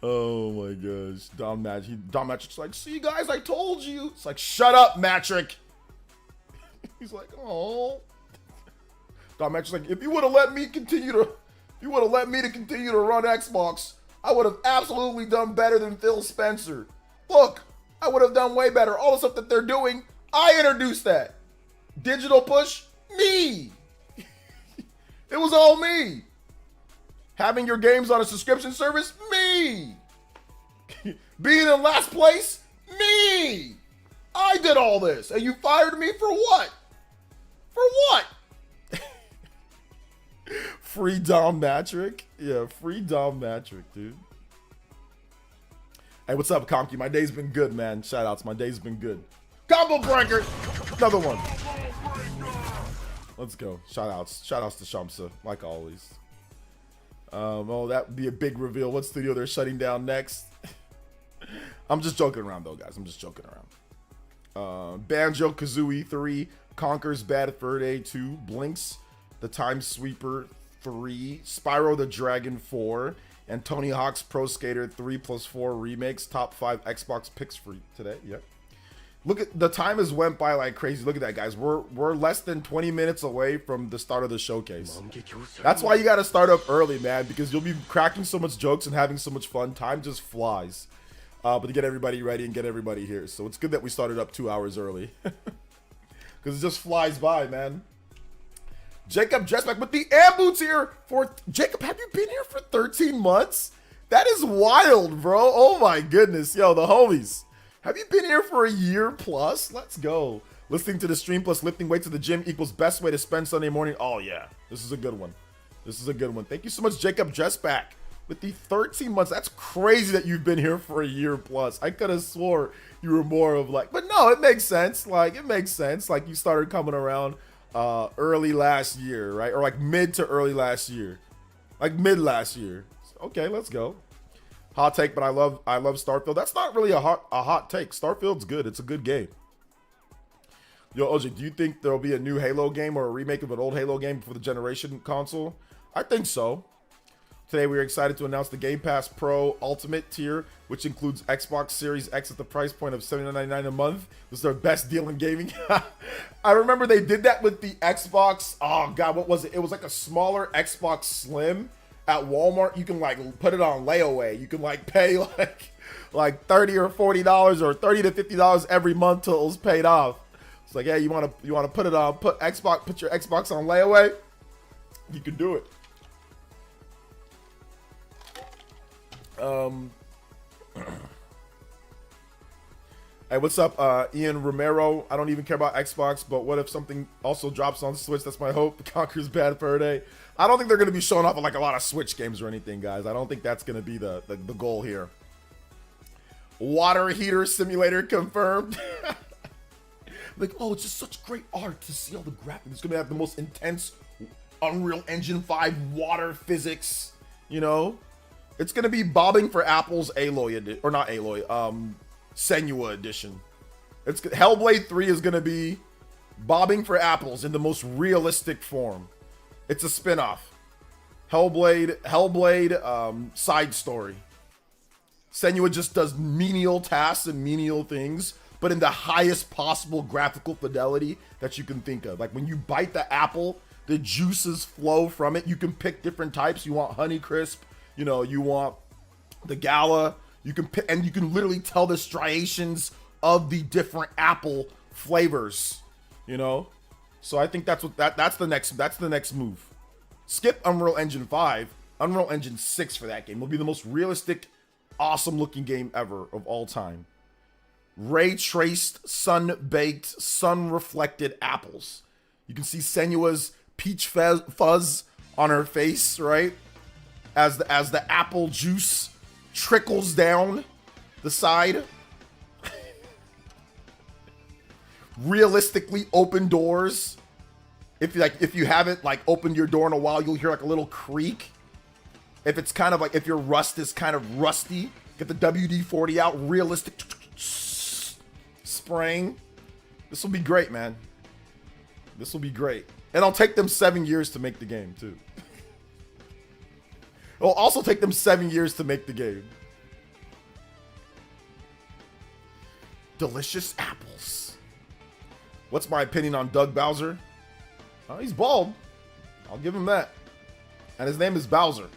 Oh my gosh. Dom Matrick's like, see guys, I told you. It's like, shut up, Matrick. He's like, oh. Dom Matrick's like, if you would have let me continue to run Xbox, I would have absolutely done better than Phil Spencer. Look, I would have done way better. All the stuff that they're doing, I introduced that. Digital push, me. It was all me. Having your games on a subscription service, me. Being in last place, me. I did all this, and you fired me for what? For what? Free Dom Matrick? Yeah, free Dom Matrick, dude. Hey, what's up, Conky? My day's been good, man. Shout outs. My day's been good. Combo breaker. Another one. Let's go. Shout outs. Shout outs to Shamsa, like always. Oh, that would be a big reveal. What studio they're shutting down next? I'm just joking around, though, guys. I'm just joking around. Banjo-Kazooie 3, Conker's Bad Fur Day 2, Blinks, The Time Sweeper 3, Spyro the Dragon 4, and Tony Hawk's Pro Skater 3+4 remakes. Top 5 Xbox picks for today. Yep. Look at the time has went by like crazy. Look at that, guys. We're less than 20 minutes away from the start of the showcase. That's why you got to start up early, man, because you'll be cracking so much jokes and having so much fun. Time just flies. But to get everybody ready and get everybody here, so it's good that we started up 2 hours early, because it just flies by, man. Jacob Dressback with the air boots here for Jacob. Have you been here for 13 months? That is wild, bro. Oh my goodness, yo, the homies Have you been here for a year plus? Let's go. Listening to the stream plus lifting weights at the gym equals best way to spend Sunday morning. Oh, yeah. This is a good one. This is a good one. Thank you so much, Jacob Jessback. With the 13 months, that's crazy that you've been here for a year plus. I could have swore you were more of like, but no, it makes sense. Like, it makes sense. Like, you started coming around early last year, right? Or like mid to early last year. Like mid last year. Okay, let's go. Hot take, but I love Starfield. That's not really a hot take. Starfield's good. It's a good game. Yo, OJ, do you think there'll be a new Halo game or a remake of an old Halo game for the generation console? I think so. Today, we are excited to announce the Game Pass Pro Ultimate tier, which includes Xbox Series X at the price point of $79.99 a month. This is their best deal in gaming. I remember they did that with the Xbox. Oh, God, what was it? It was like a smaller Xbox Slim at Walmart. You can, like, put it on layaway. You can, like, pay, like $30 or $40 or $30 to $50 every month till it was paid off. It's like, yeah, you want to put it on, put your Xbox on layaway? You can do it. Hey, what's up, Ian Romero? I don't even care about Xbox, but what if something also drops on Switch? That's my hope. Conquer's Bad Fur Day. I don't think they're going to be showing off like a lot of Switch games or anything, guys. I don't think that's going to be the goal here. Water heater simulator confirmed. Like, oh, it's just such great art to see all the graphics. It's going to have the most intense Unreal Engine 5 water physics, you know? It's going to be Bobbing for Apple's Aloy, or not Aloy, Senua edition. Hellblade 3 is going to be Bobbing for Apples in the most realistic form. It's a spin-off. Hellblade, side story. Senua just does menial tasks and menial things, but in the highest possible graphical fidelity that you can think of. Like when you bite the apple, the juices flow from it. You can pick different types. You want Honeycrisp. You know, you want the Gala, you can pick, and you can literally tell the striations of the different apple flavors, you know? So I think that's the next move. Skip Unreal Engine 5, Unreal Engine 6 for that game will be the most realistic, awesome looking game ever of all time. Ray traced, sun-baked, sun-reflected apples. You can see Senua's peach fuzz on her face, right? As the apple juice trickles down the side. Realistically open doors. If you haven't like opened your door in a while, you'll hear like a little creak. If it's kind of like, if your rust is kind of rusty, get the WD-40 out, realistic spraying. This will be great, man. This will be great. And it'll take them 7 years to make the game too. It'll also take them 7 years to make the game. Delicious apples. What's my opinion on Doug Bowser? He's bald. I'll give him that. And his name is Bowser.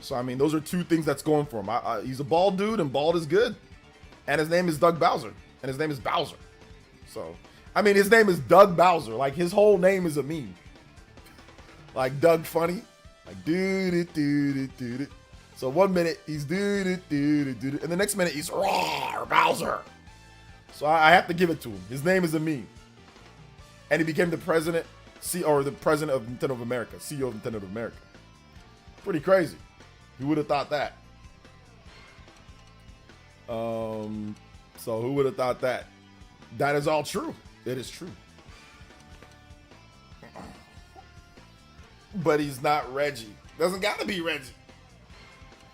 So, I mean, those are two things that's going for him. He's a bald dude, and bald is good. And his name is Doug Bowser. And his name is Bowser. So, I mean, his name is Doug Bowser. Like, his whole name is a meme. Like, Doug Funny. Like, do. So 1 minute he's do, and the next minute he's raw Bowser. So I have to give it to him. His name is a meme, and he became the president, the president of Nintendo of America, CEO of Nintendo of America. Pretty crazy. Who would have thought that? So who would have thought that? That is all true. It is true. But he's not Reggie. Doesn't gotta be Reggie.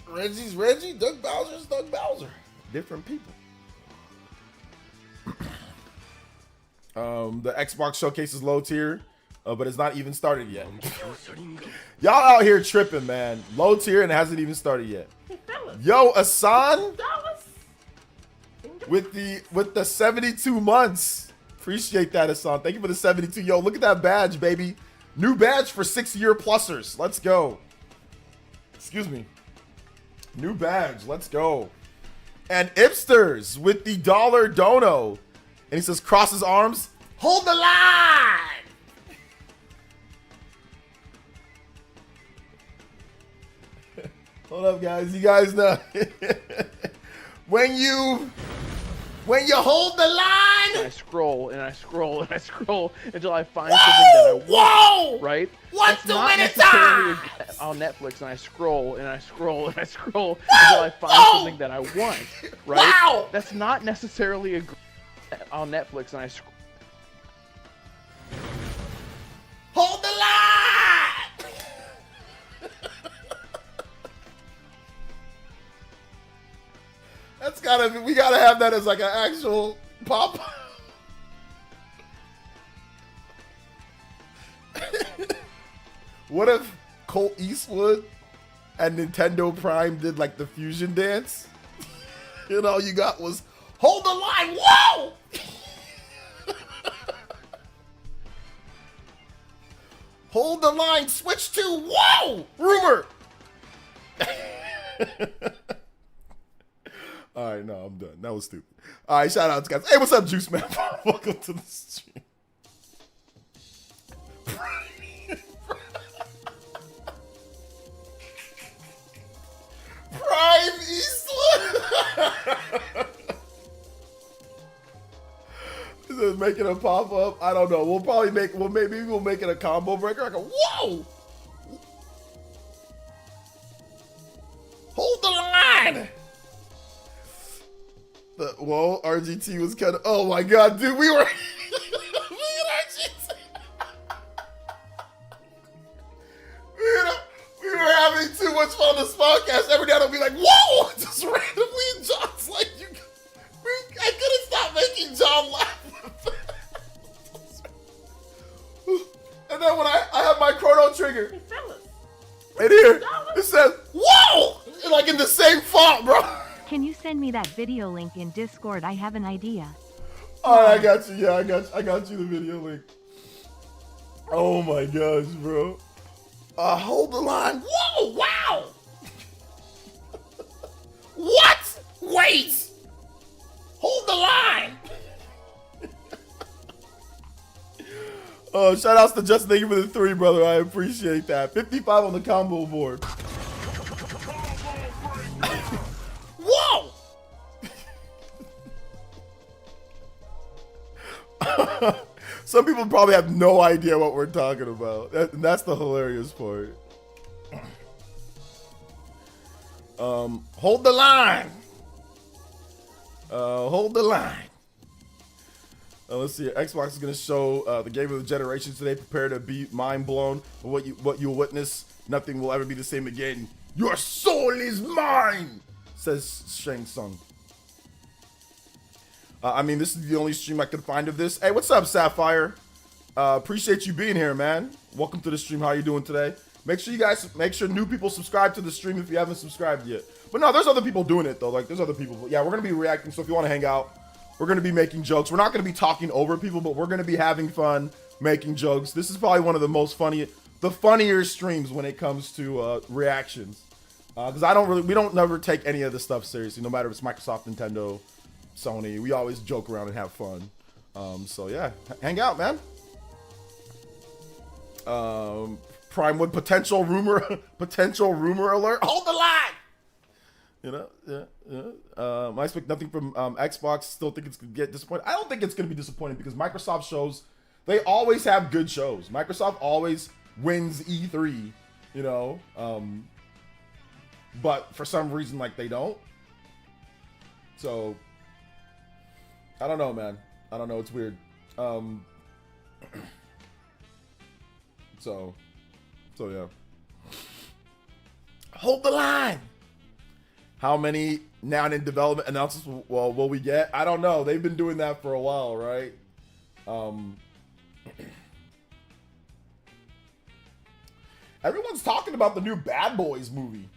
Reggie's Reggie. Doug Bowser's Doug Bowser. Different people. The Xbox showcase is low tier, but it's not even started yet. Y'all out here tripping, man. Low tier and it hasn't even started yet. Yo, Asan with the 72 months. Appreciate that, Asan. Thank you for the 72. Yo, look at that badge, baby. New badge for 6-year plusers. Let's go. Excuse me. New badge. Let's go. And Ipsters with the $1 dono. And he says, cross his arms. Hold the line. Hold up, guys. You guys know. When you When you hold the line. And I scroll and I scroll and I scroll until I find something that I want. Whoa! Right? One That's too not many necessarily a times! good on Netflix, and I scroll and I scroll and I scroll until I find something that I want. Right? Wow! That's not necessarily a good on Netflix, and I scroll. Hold the line! That's gotta be, we gotta have that as like an actual pop. What if Colt Eastwood and Nintendo Prime did like the fusion dance? And all you got was, hold the line, whoa! Hold the line, switch to, whoa! Rumor! Alright, no, I'm done. That was stupid. Alright, shout outs, guys. Hey, what's up, Juice Man? Welcome to the stream. Prime Eastwood! Is it making a pop up? I don't know. We'll probably make, maybe we'll make it a combo breaker. I go, whoa! Hold the line! Whoa, RGT was kind of, oh my god, dude, we were, look at RGT. We were having too much fun on this podcast. Every day I'll be like, whoa, just randomly, and John's like, I couldn't stop making John laugh. And then when I have my chrono trigger, right here, it says, whoa, like in the same font, bro. Can you send me that video link in Discord? I have an idea. All right, I got you. Yeah, I got you the video link. Oh my gosh, bro. Hold the line. Whoa, wow. What? Wait. Hold the line. Shout outs to Justin. Thank you for the 3, brother. I appreciate that. 55 on the combo board. Whoa! Some people probably have no idea what we're talking about. That's the hilarious part. Hold the line. Hold the line. Let's see. Xbox is going to show the game of the generation today. Prepare to be mind blown. What you'll witness, nothing will ever be the same again. Your soul is mine, says Shang Tsung. I mean, this is the only stream I could find of this. Hey, what's up, Sapphire? Appreciate you being here, man. Welcome to the stream. How you doing today? Make sure new people subscribe to the stream if you haven't subscribed yet. But no, there's other people doing it though. Like there's other people. Yeah, we're gonna be reacting. So if you want to hang out, we're gonna be making jokes. We're not gonna be talking over people, but we're gonna be having fun making jokes. This is probably one of the funnier streams when it comes to reactions. Because we don't never take any of this stuff seriously, no matter if it's Microsoft, Nintendo, Sony. We always joke around and have fun. So yeah, hang out, man. Primewood potential rumor alert. Hold the line. You know, yeah. I expect nothing from Xbox. Still think it's gonna get disappointing. I don't think it's gonna be disappointing because Microsoft shows, they always have good shows. Microsoft always wins E3. You know. But for some reason, like, they don't. So, I don't know, man. I don't know. It's weird. So yeah. Hold the line. How many now in development announcements will we get? I don't know. They've been doing that for a while, right? Everyone's talking about the new Bad Boys movie.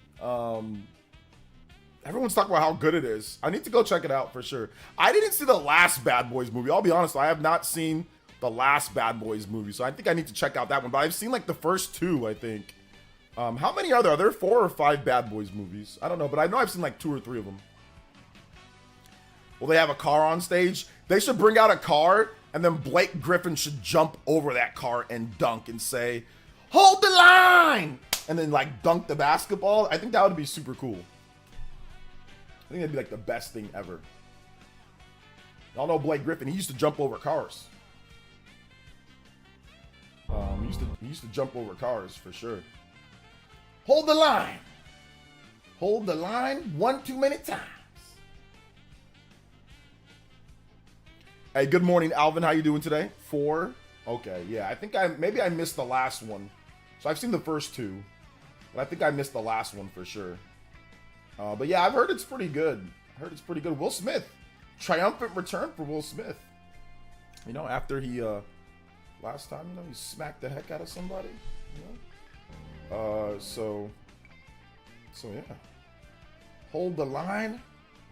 Everyone's talking about how good it is. I need to go check it out for sure. I didn't see the last Bad Boys movie. I'll be honest, I have not seen the last Bad Boys movie, so I think I need to check out that one. But I've seen like the first 2, I think. How many are there? Are there 4 or 5 Bad Boys movies? I don't know, but I know I've seen like 2 or 3 of them. Will they have a car on stage? They should bring out a car, and then Blake Griffin should jump over that car and dunk and say, "Hold the line!" And then like dunk the basketball. I think that would be super cool. I think that'd be like the best thing ever. Y'all know Blake Griffin. He used to jump over cars. He used to jump over cars for sure. Hold the line. Hold the line 1 too many times. Hey, good morning, Alvin. How you doing today? 4. Okay, yeah. I think maybe I missed the last one. So I've seen the first 2, but I think I missed the last one for sure. But yeah, I've heard it's pretty good. I heard it's pretty good. Will Smith, triumphant return for Will Smith. You know, after he last time, you know, he smacked the heck out of somebody. You know, so yeah. Hold the line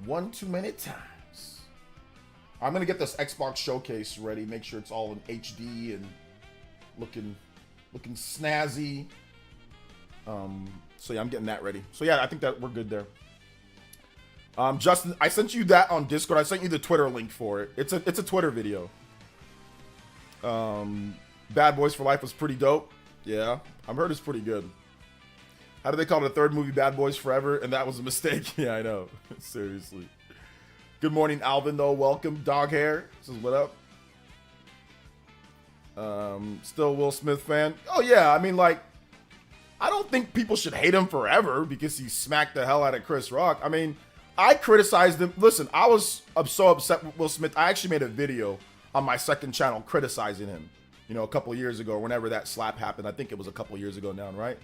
1 too many times. I'm gonna get this Xbox showcase ready. Make sure it's all in HD and looking snazzy. So yeah, I'm getting that ready. So yeah, I think that we're good there. Justin, I sent you that on Discord. I sent you the Twitter link for it. It's a Twitter video. Bad Boys for Life was pretty dope. Yeah, I've heard it's pretty good. How do they call it a third movie, Bad Boys Forever? And that was a mistake. Yeah, I know. Seriously. Good morning, Alvin, though. Welcome. Dog Hair says, what up? Still Will Smith fan? Oh, yeah. I mean, like, I don't think people should hate him forever because he smacked the hell out of Chris Rock. I mean, I criticized him. Listen, I was so upset with Will Smith. I actually made a video on my second channel criticizing him, you know, a couple of years ago, whenever that slap happened. I think it was a couple of years ago now, right?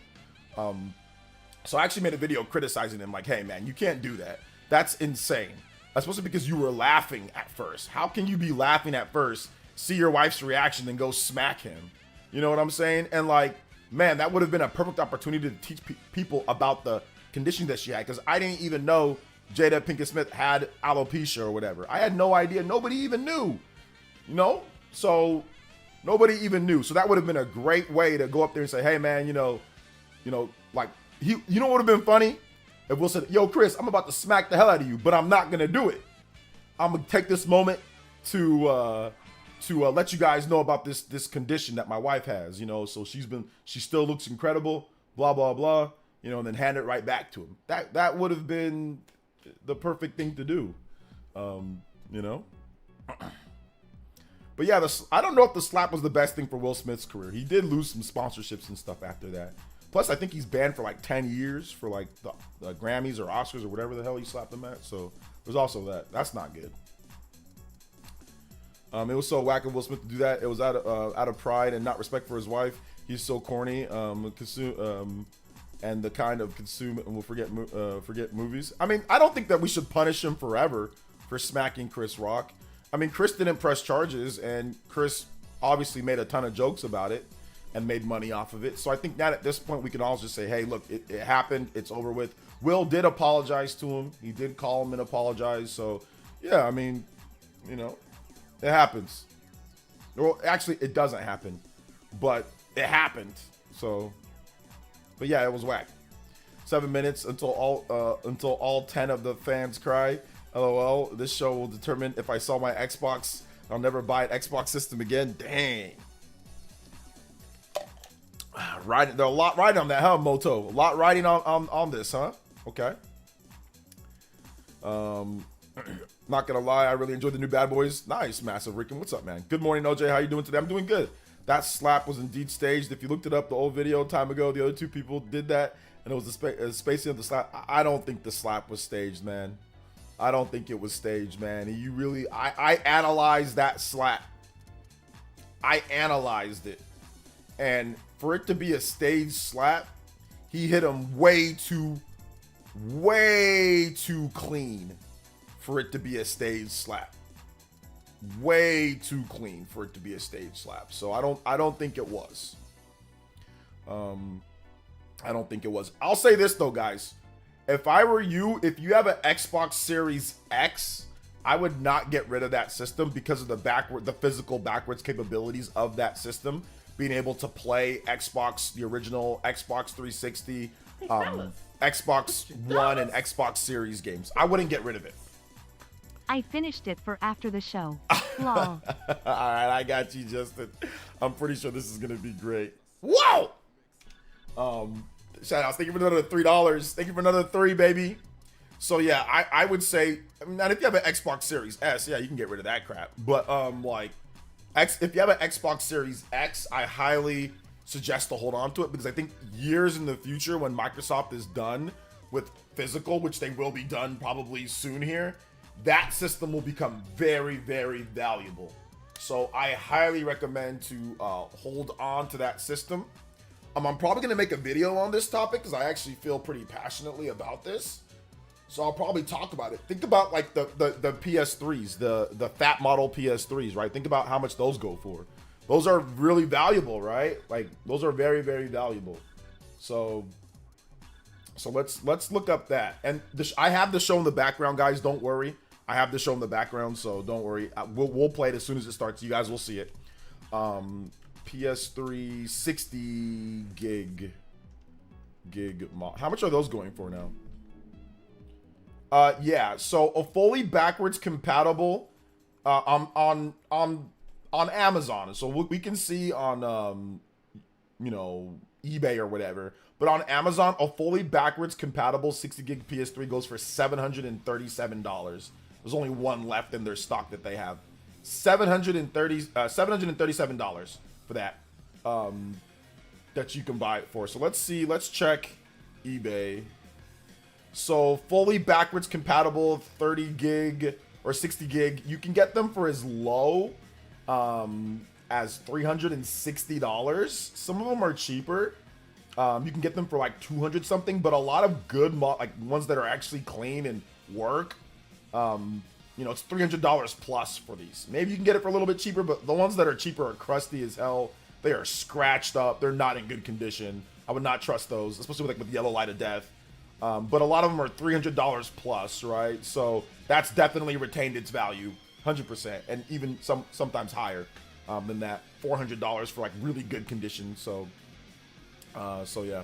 So I actually made a video criticizing him, like, hey, man, you can't do that. That's insane. Especially because you were laughing at first. How can you be laughing at first, see your wife's reaction, then go smack him? You know what I'm saying? And, like, man, that would have been a perfect opportunity to teach people about the condition that she had. Because I didn't even know Jada Pinkett Smith had alopecia or whatever. I had no idea. Nobody even knew. You know? So nobody even knew. So that would have been a great way to go up there and say, hey, man, you know, like, you know what would have been funny? If Will said, yo, Chris, I'm about to smack the hell out of you, but I'm not going to do it. I'm going to take this moment to let you guys know about this condition that my wife has, you know, so she still looks incredible, blah, blah, blah, you know, and then hand it right back to him. That would have been the perfect thing to do, you know. But yeah, I don't know if the slap was the best thing for Will Smith's career. He did lose some sponsorships and stuff after that. Plus, I think he's banned for like 10 years for like the Grammys or Oscars or whatever the hell he slapped him at. So there's also that. That's not good. It was so whack of Will Smith to do that. It was out of pride and not respect for his wife. He's so corny. And the kind of consume and will forget movies. I mean, I don't think that we should punish him forever for smacking Chris Rock. I mean, Chris didn't press charges, and Chris obviously made a ton of jokes about it and made money off of it. So I think that at this point we can all just say, hey, look, it happened. It's over with. Will did apologize to him. He did call him and apologize. So yeah, I mean, you know, it happens. Well, actually, it doesn't happen, but it happened. So, but yeah, it was whack. 7 minutes until all 10 of the fans cry. LOL. This show will determine if I sell my Xbox. I'll never buy an Xbox system again. Dang. Riding, there are a lot riding on that, huh, Moto? A lot riding on this, huh? Okay. Not gonna lie, I really enjoyed the new Bad Boys. Nice, Massive Rican. What's up, man? Good morning, OJ. How you doing today? I'm doing good. That slap was indeed staged. If you looked it up, the old video time ago, the other two people did that, and it was the spacing of the slap. I don't think the slap was staged, man. I don't think it was staged, man. I analyzed that slap. I analyzed it, and for it to be a staged slap, he hit him way too clean for it to be a staged slap. Way too clean for it to be a staged slap. So I don't think it was. I don't think it was. I'll say this though, guys. If I were you, if you have an Xbox Series X, I would not get rid of that system because of the physical backwards capabilities of that system. Being able to play Xbox, the original Xbox 360, Xbox One, and Xbox Series games. I wouldn't get rid of it. I finished it for after the show. Lol. All right, I got you, Justin. I'm pretty sure this is gonna be great. Whoa! Shout outs. Thank you for another $3. Thank you for another 3, baby. So yeah, I would say, I mean, and if you have an Xbox Series S, yeah, you can get rid of that crap. But like, if you have an Xbox Series X, I highly suggest to hold on to it, because I think years in the future, when Microsoft is done with physical, which they will be done probably soon here, that system will become very, very valuable. So I highly recommend to hold on to that system. I'm probably gonna make a video on this topic because I actually feel pretty passionately about this. So I'll probably talk about it. Think about like the PS3s, the fat model PS3s, right? Think about how much those go for. Those are really valuable, right? Like those are very, very valuable. So let's look up that. And I have the show in the background, guys. Don't worry. I have the show in the background, so don't worry. We'll play it as soon as it starts. You guys will see it. PS3 60 gig mod. How much are those going for now? Yeah, so a fully backwards compatible on Amazon. So we can see on you know, eBay or whatever. But on Amazon, a fully backwards compatible 60 gig PS3 goes for $737. There's only one left in their stock that they have. $737 for that. That you can buy it for. So let's see. Let's check eBay. So fully backwards compatible 30 gig or 60 gig, you can get them for as low as $360. Some of them are cheaper. You can get them for like 200 something, but a lot of good like ones that are actually clean and work, you know, it's $300 plus for these. Maybe you can get it for a little bit cheaper, but the ones that are cheaper are crusty as hell. They are scratched up. They're not in good condition. I would not trust those, especially with yellow light of death. But a lot of them are $300 plus, right? So that's definitely retained its value, 100%, and even sometimes higher than that. $400 for like really good condition. So yeah.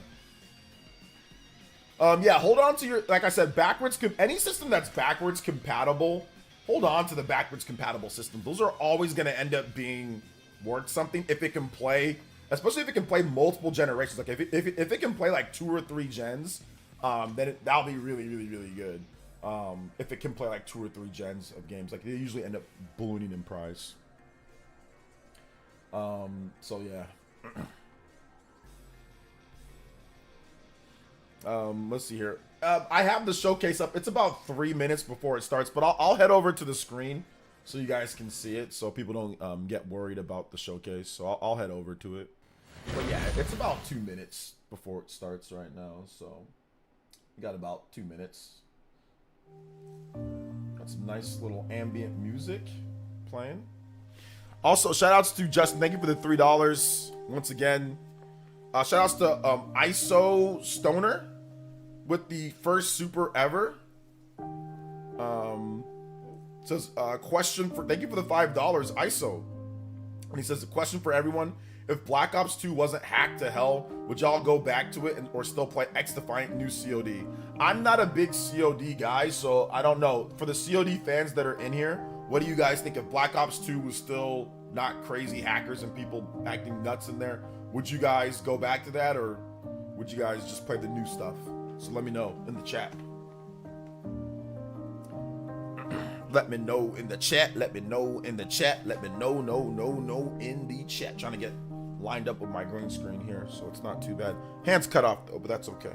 Yeah, hold on to your, like I said, any system that's backwards compatible, hold on to the backwards compatible system. Those are always going to end up being worth something if it can play, especially if it can play multiple generations. Like if it can play like 2 or 3 gens, then that'll be really, really, really good. If it can play like 2 or 3 gens of games, like they usually end up ballooning in price. So yeah. Let's see here. I have the showcase up. It's about 3 minutes before it starts, but I'll head over to the screen so you guys can see it, so people don't get worried about the showcase. So I'll head over to it. But yeah, it's about 2 minutes before it starts right now. So we got about 2 minutes. Got some nice little ambient music playing. Also, shout outs to Justin. Thank you for the $3 once again. Shout outs to ISO Stoner with the first super ever. Says question for, thank you for the $5, ISO. And he says, a question for everyone: if Black Ops 2 wasn't hacked to hell, would y'all go back to it or still play X Defiant new COD? I'm not a big COD guy, so I don't know. For the COD fans that are in here, what do you guys think? If Black Ops 2 was still not crazy hackers and people acting nuts in there, would you guys go back to that, or would you guys just play the new stuff? So let me know in the chat. Let me know in the chat. Let me know in the chat. Let me know in the chat. Trying to get lined up with my green screen here, so it's not too bad. Hands cut off though, but that's okay.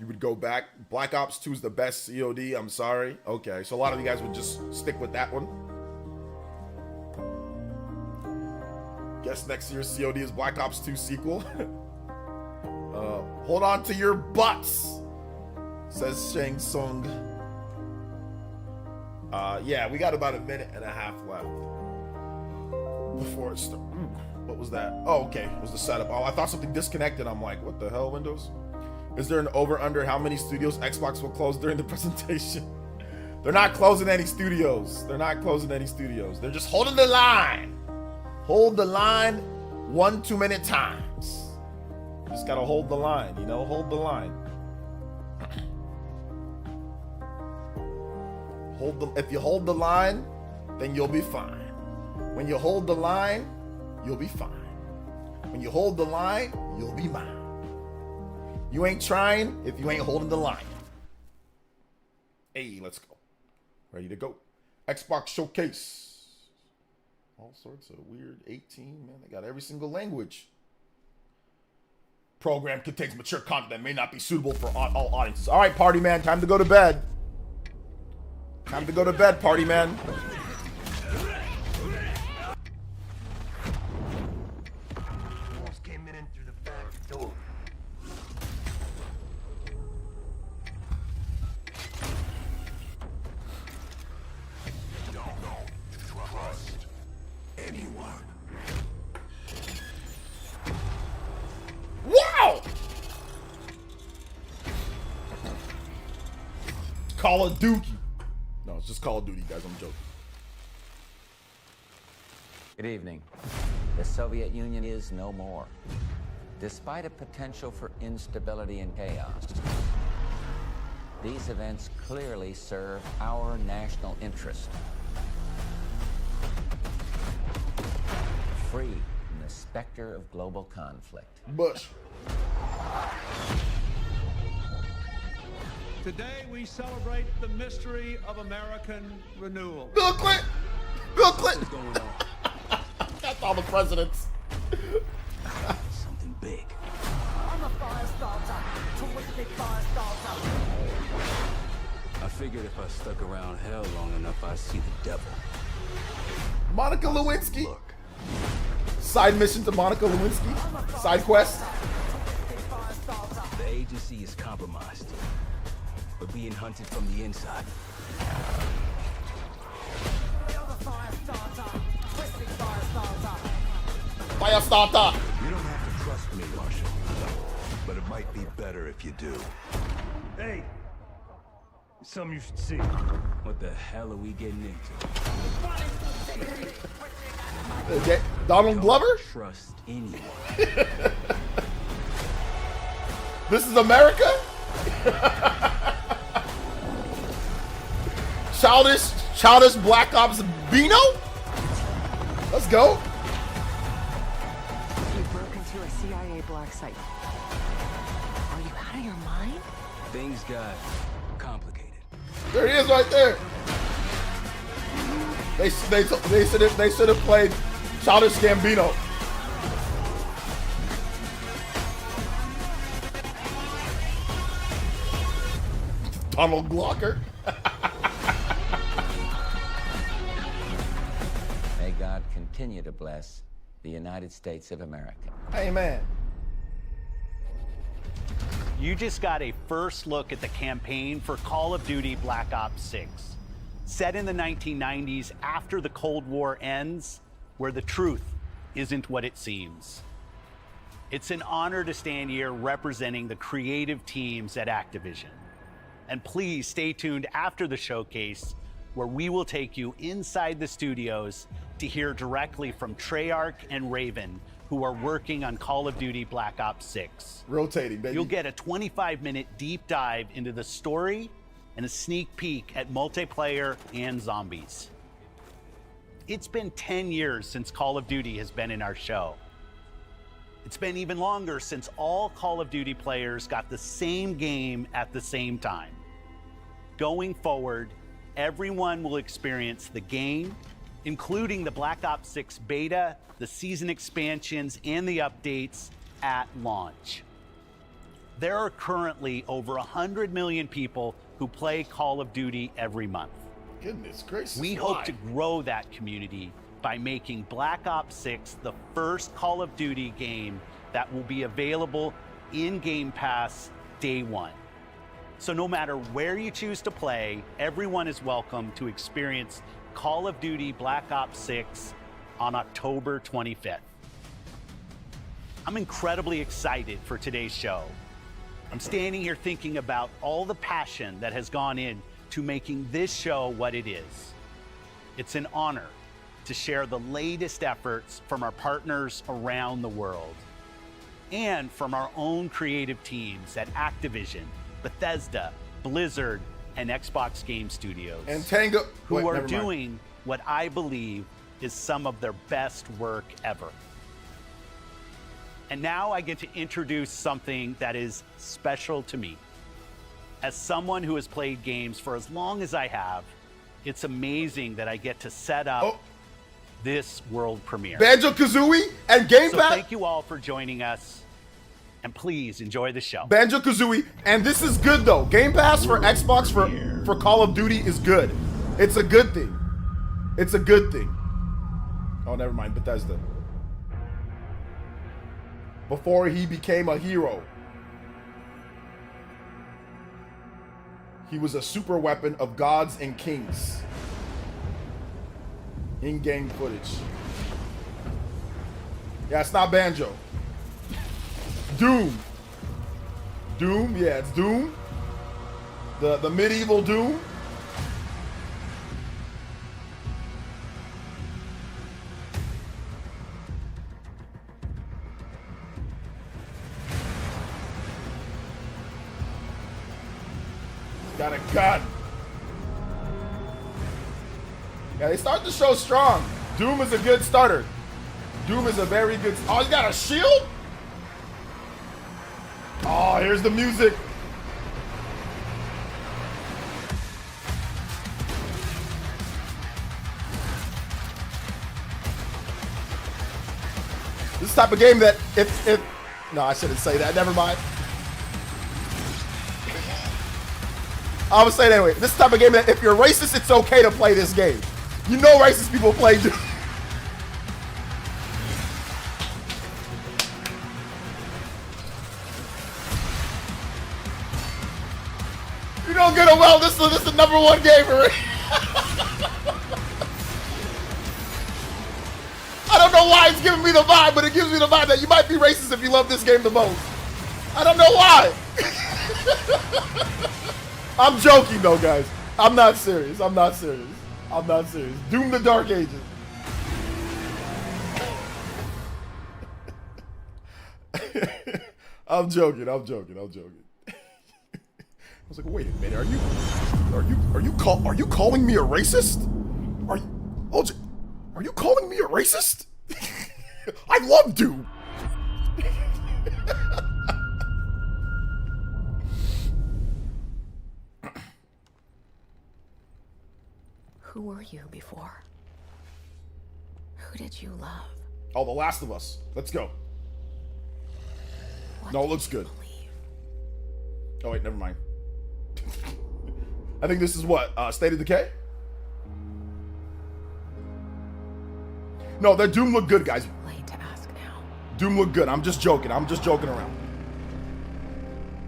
You would go back. Black Ops 2 is the best COD. I'm sorry. Okay, so a lot of you guys would just stick with that one. Guess next year's COD is Black Ops 2 sequel. Hold on to your butts, says Shang Tsung. Yeah, we got about 1.5 minutes left before it starts. What was that? Oh, okay, it was the setup. Oh, I thought something disconnected. I'm like, what the hell, Windows? Is there an over-under how many studios Xbox will close during the presentation? They're not closing any studios. They're not closing any studios. They're just holding the line. Hold the line 1 too many times. You just gotta hold the line, you know? Hold the line. If you hold the line, then you'll be fine. When you hold the line, you'll be fine. When you hold the line, you'll be mine. You ain't trying if you ain't holding the line. Hey, let's go. Ready to go. Xbox Showcase. All sorts of weird 18, man. They got every single language. Program contains mature content that may not be suitable for all audiences. All right, party man, time to go to bed. Time to go to bed, party man. Almost came in through the back door. Don't trust anyone. Wow! Call of Duty. No, it's just Call of Duty, guys. I'm joking. Good evening. The Soviet Union is no more. Despite a potential for instability and chaos, these events clearly serve our national interest. Free from the specter of global conflict. Bush. Today we celebrate the mystery of American renewal. Bill Clinton. Bill Clinton. That's all the presidents. Something big. I'm a fire starter. Terrific fire starter. I figured if I stuck around hell long enough, I'd see the devil. Monica Lewinsky. Look. Side mission to Monica Lewinsky. Side quest. The agency is compromised. We're being hunted from the inside. Fire starter. You don't have to trust me, Marshal. But it might be better if you do. Hey! Something you should see. What the hell are we getting into? Donald Glover? Trust anyone. This is America? Childish Black Ops Beano? Let's go. You broke into a CIA black site. Are you out of your mind? Things got complicated. There he is right there. They should have played Childish Gambino. Donald Glocker. May God continue to bless the United States of America. Amen. You just got a first look at the campaign for Call of Duty Black Ops 6. Set in the 1990s after the Cold War ends, where the truth isn't what it seems. It's an honor to stand here representing the creative teams at Activision. And please stay tuned after the showcase, where we will take you inside the studios to hear directly from Treyarch and Raven, who are working on Call of Duty Black Ops 6. Rotating, baby. You'll get a 25-minute deep dive into the story and a sneak peek at multiplayer and zombies. It's been 10 years since Call of Duty has been in our show. It's been even longer since all Call of Duty players got the same game at the same time. Going forward, everyone will experience the game, including the Black Ops 6 beta, the season expansions, and the updates at launch. There are currently over 100 million people who play Call of Duty every month. Goodness gracious. We hope to grow that community by making Black Ops 6 the first Call of Duty game that will be available in Game Pass day one. So no matter where you choose to play, everyone is welcome to experience Call of Duty Black Ops 6 on October 25th. I'm incredibly excited for today's show. I'm standing here thinking about all the passion that has gone in to making this show what it is. It's an honor to share the latest efforts from our partners around the world and from our own creative teams at Activision, Bethesda, Blizzard, and Xbox Game Studios, And Tango. who Wait, are never mind. doing what I believe is some of their best work ever. And now I get to introduce something that is special to me. As someone who has played games for as long as I have, it's amazing that I get to set up this world premiere. Banjo-Kazooie and Game So Pass. thank you all for joining us, and please enjoy the show. Banjo-Kazooie, and this is good though. Game Pass for Xbox for Call of Duty is good. It's a good thing. It's a good thing. Oh, never mind, Bethesda. Before he became a hero, he was a super weapon of gods and kings. In-game footage. Yeah, it's not Banjo. Doom. Doom, yeah, it's Doom. The medieval Doom. Got a gun. Yeah, they start the show strong. Doom is a good starter. Doom is a very good... Oh, he's got a shield? Oh, here's the music. This is the type of game that if... No, I shouldn't say that. Never mind. I would say that anyway. This is the type of game that if you're racist, it's okay to play this game. You know racist people play Doom. You know good and well this is the #1 game for it. I don't know why it's giving me the vibe, but it gives me the vibe that you might be racist if you love this game the most. I don't know why. I'm joking though, guys. I'm not serious. I'm not serious. I'm not serious. Doom the Dark Ages. I'm joking. I'm joking. I'm joking. I was like, wait a minute. Are you calling me a racist? Are you calling me a racist? I love Doom. Who were you before? Who did you love? Oh, The Last of Us. Let's go. What No, it did looks you good. believe? Oh, wait, never mind. I think this is what? State of Decay? No, that Doom look good, guys. Late to ask now. Doom look good. I'm just joking. I'm just joking around.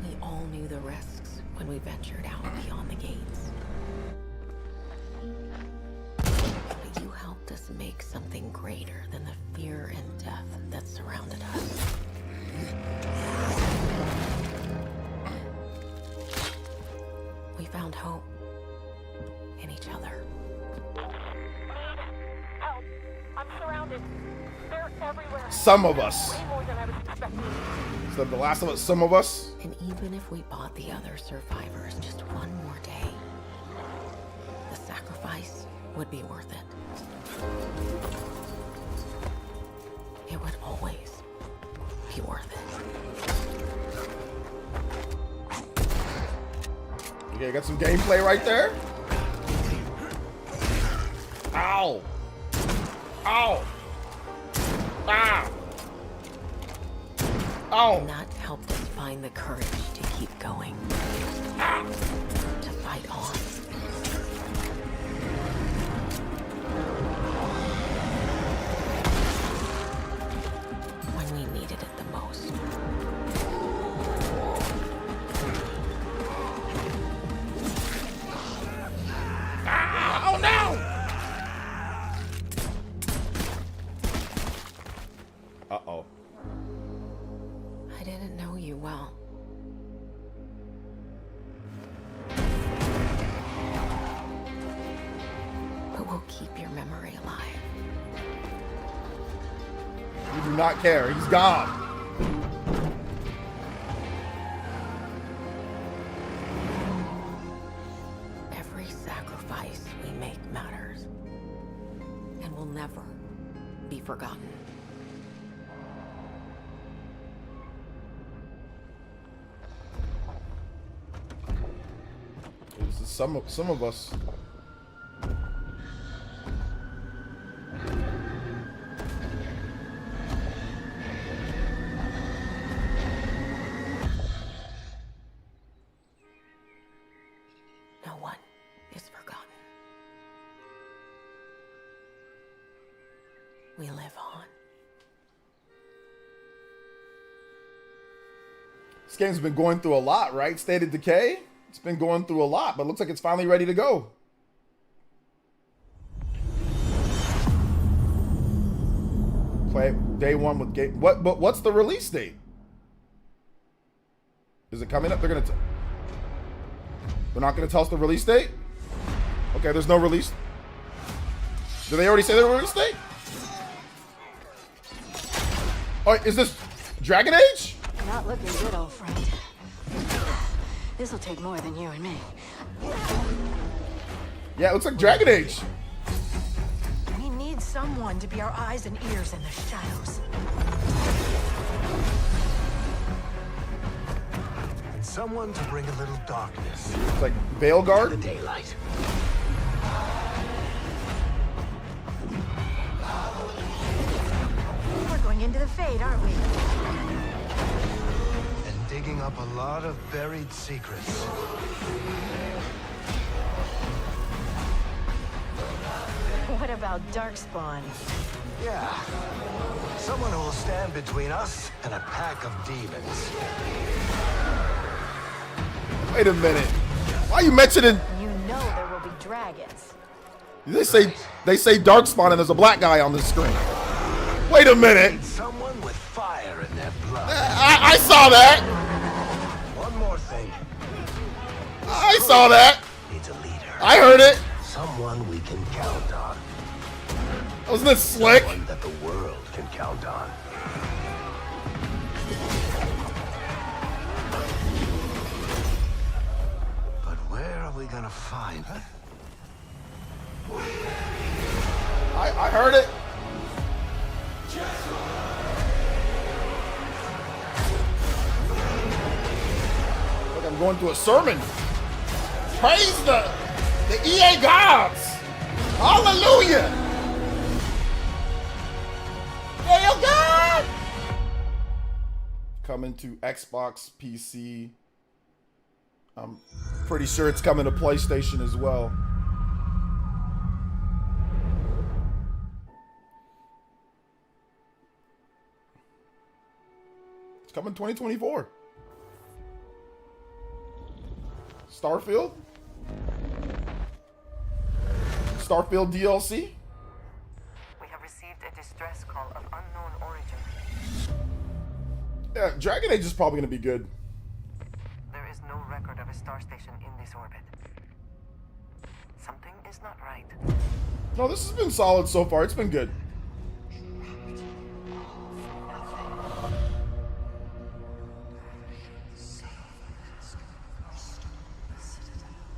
We all knew the risks when we ventured out beyond the gates. But you helped us make something greater than the fear and death that surrounded us. We found hope in each other. Help! I'm surrounded. They're everywhere. Some of us. Way more than I was expecting. So The Last of Us, some of us. And even if we bought the other survivors just one more day, the sacrifice would be worth it. It would always be worth it. Okay, got some gameplay right there. Ow. Ow. Ah. Ow. And that helped us find the courage to keep going. To fight on. When we needed it the most. Ah, oh no. Uh-oh. I didn't know you well. But we'll keep your memory alive. You do not care. He's gone. Every sacrifice we make matters. And will never be forgotten. some of us. No one is forgotten. We live on. This game's been going through a lot, right? State of Decay. It's been going through a lot, but looks like it's finally ready to go. Play day one with game. But what's the release date? Is it coming up? They're not gonna tell us the release date? Okay, there's no release. Did they already say the release date? Oh, is this Dragon Age? Not looking good, old friend. This'll take more than you and me. Yeah, it looks like Dragon Age. We need someone to be our eyes and ears in the shadows. And someone to bring a little darkness. It's like Veilguard. The daylight. We're going into the Fade, aren't we? And digging up a lot of buried secrets. What about Darkspawn? Yeah. Someone who will stand between us and a pack of demons. Wait a minute. Why are you mentioning? You know there will be dragons. They say Darkspawn and there's a black guy on the screen. Wait a minute. Need someone with fire in their blood. I saw that. One more thing. I saw that. Needs a leader. I heard it. Someone we can count on. Wasn't this slick? Someone that the world can count on. But where are we gonna find her? I heard it. Like I'm going through a sermon. Praise the EA gods. Hallelujah. Hail God. Coming to Xbox, PC. I'm pretty sure it's coming to PlayStation as well. It's coming 2024. Starfield DLC. We have received a distress call of unknown origin. Yeah, Dragon Age is probably going to be good. There is no record of a star station in this orbit. Something is not right. No, this has been solid so far. It's been good.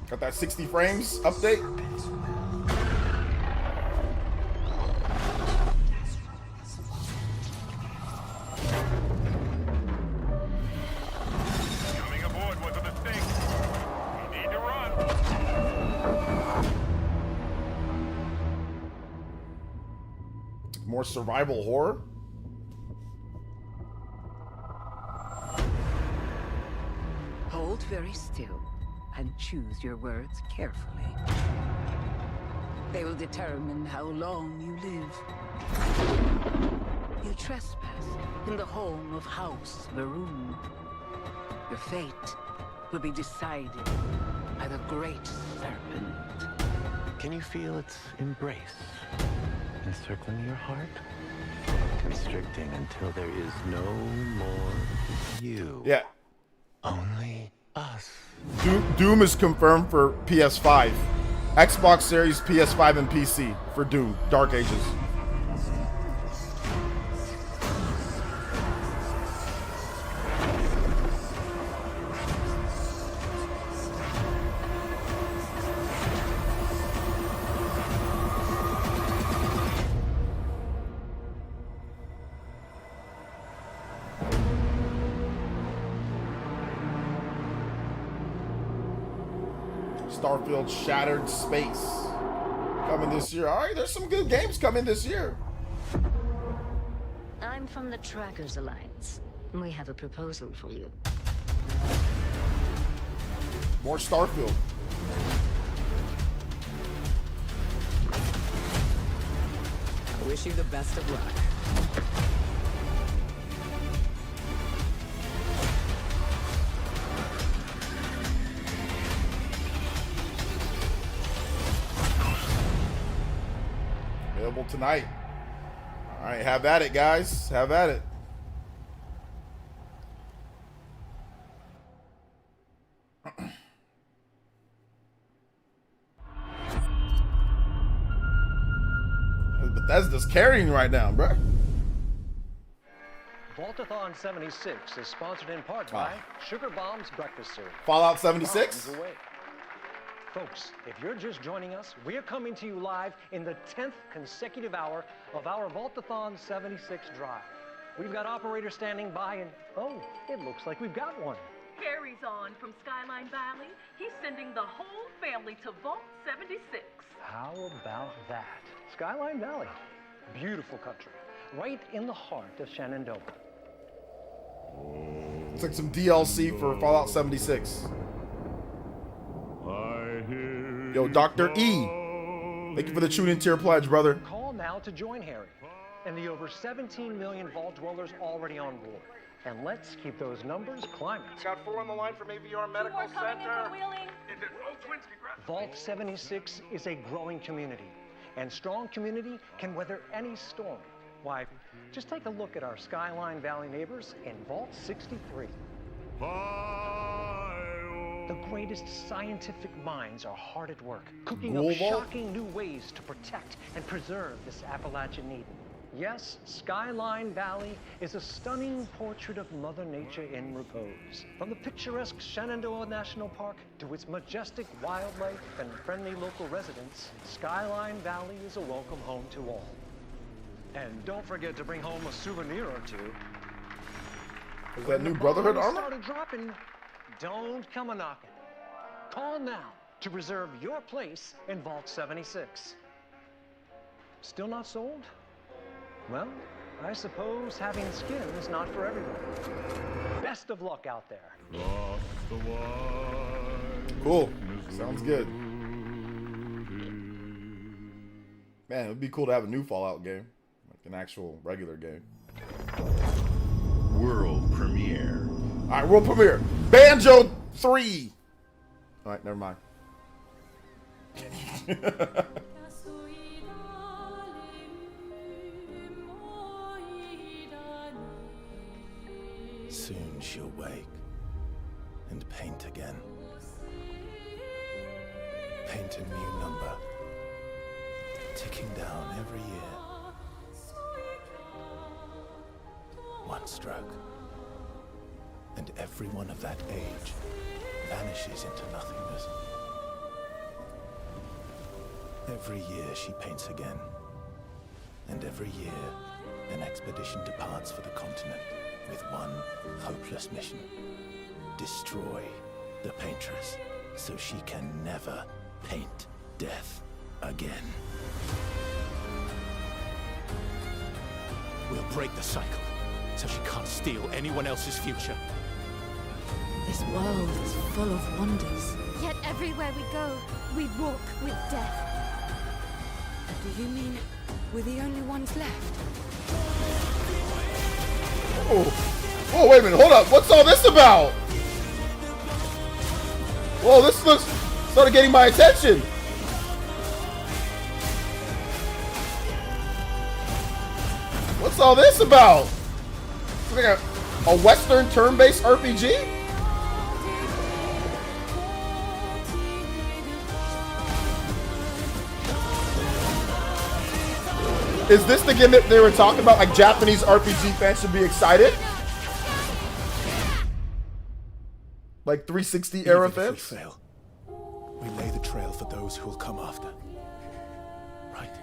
Got that 60 frames update. Coming aboard was a mistake. We need to run. More survival horror. Hold very still and choose your words carefully. They will determine how long you live. You trespass in the home of House Varun. Your fate will be decided by the Great Serpent. Can you feel its embrace encircling your heart? Constricting until there is no more you. Yeah. Only us. Doom is confirmed for PS5. Xbox Series, PS5, and PC for Doom. Dark Ages. Starfield Shattered Space coming this year. All right, there's some good games coming this year. I'm from the Trackers Alliance. We have a proposal for you. More Starfield. I wish you the best of luck. Available tonight. All right, have at it, guys. Have at it. Bethesda's carrying right now, bro. Vaultathon 76 is sponsored in part by Sugar Bomb's Breakfast Cereal. Fallout 76? Bombs away. Folks, if you're just joining us, we're coming to you live in the 10th consecutive hour of our Vaultathon 76 drive. We've got operators standing by and, oh, it looks like we've got one. Harry's on from Skyline Valley. He's sending the whole family to Vault 76. How about that? Skyline Valley, beautiful country, right in the heart of Shenandoah. It's like some DLC for Fallout 76. Yo, Dr. E. Thank you for the tune-in tier pledge, brother. Call now to join Harry and the over 17 million Vault dwellers already on board. And let's keep those numbers climbing. Got 4 on the line from AVR Medical Center. Vault 76 is a growing community, and strong community can weather any storm. Why, just take a look at our Skyline Valley neighbors in Vault 63. The greatest scientific minds are hard at work, cooking up shocking new ways to protect and preserve this Appalachian Eden. Yes, Skyline Valley is a stunning portrait of Mother Nature in repose. From the picturesque Shenandoah National Park to its majestic wildlife and friendly local residents, Skyline Valley is a welcome home to all. And don't forget to bring home a souvenir or two. Is that new Brotherhood armor? Started dropping, don't come a-knocking. Call now to reserve your place in Vault 76. Still not sold? Well, I suppose having skin is not for everyone. Best of luck out there. Cool. Sounds good. Man, it would be cool to have a new Fallout game. Like an actual regular game. World premiere. Alright, world premiere. Banjo 3. Alright, never mind. Soon she'll wake and paint again. Paint a new number, ticking down every year. One stroke, and everyone of that age vanishes into nothingness. Every year she paints again, and every year an expedition departs for the continent with one hopeless mission: destroy the paintress so she can never paint death again. We'll break the cycle so she can't steal anyone else's future. This world is full of wonders. Yet everywhere we go, we walk with death. Do you mean we're the only ones left? Oh, wait a minute, hold up. What's all this about? Whoa, this looks started getting my attention. What's all this about? It's like a Western turn-based RPG? Is this the game that they were talking about? Like Japanese RPG fans should be excited? Like 360 era fans? If we fail, we lay the trail for those who will come after. Right?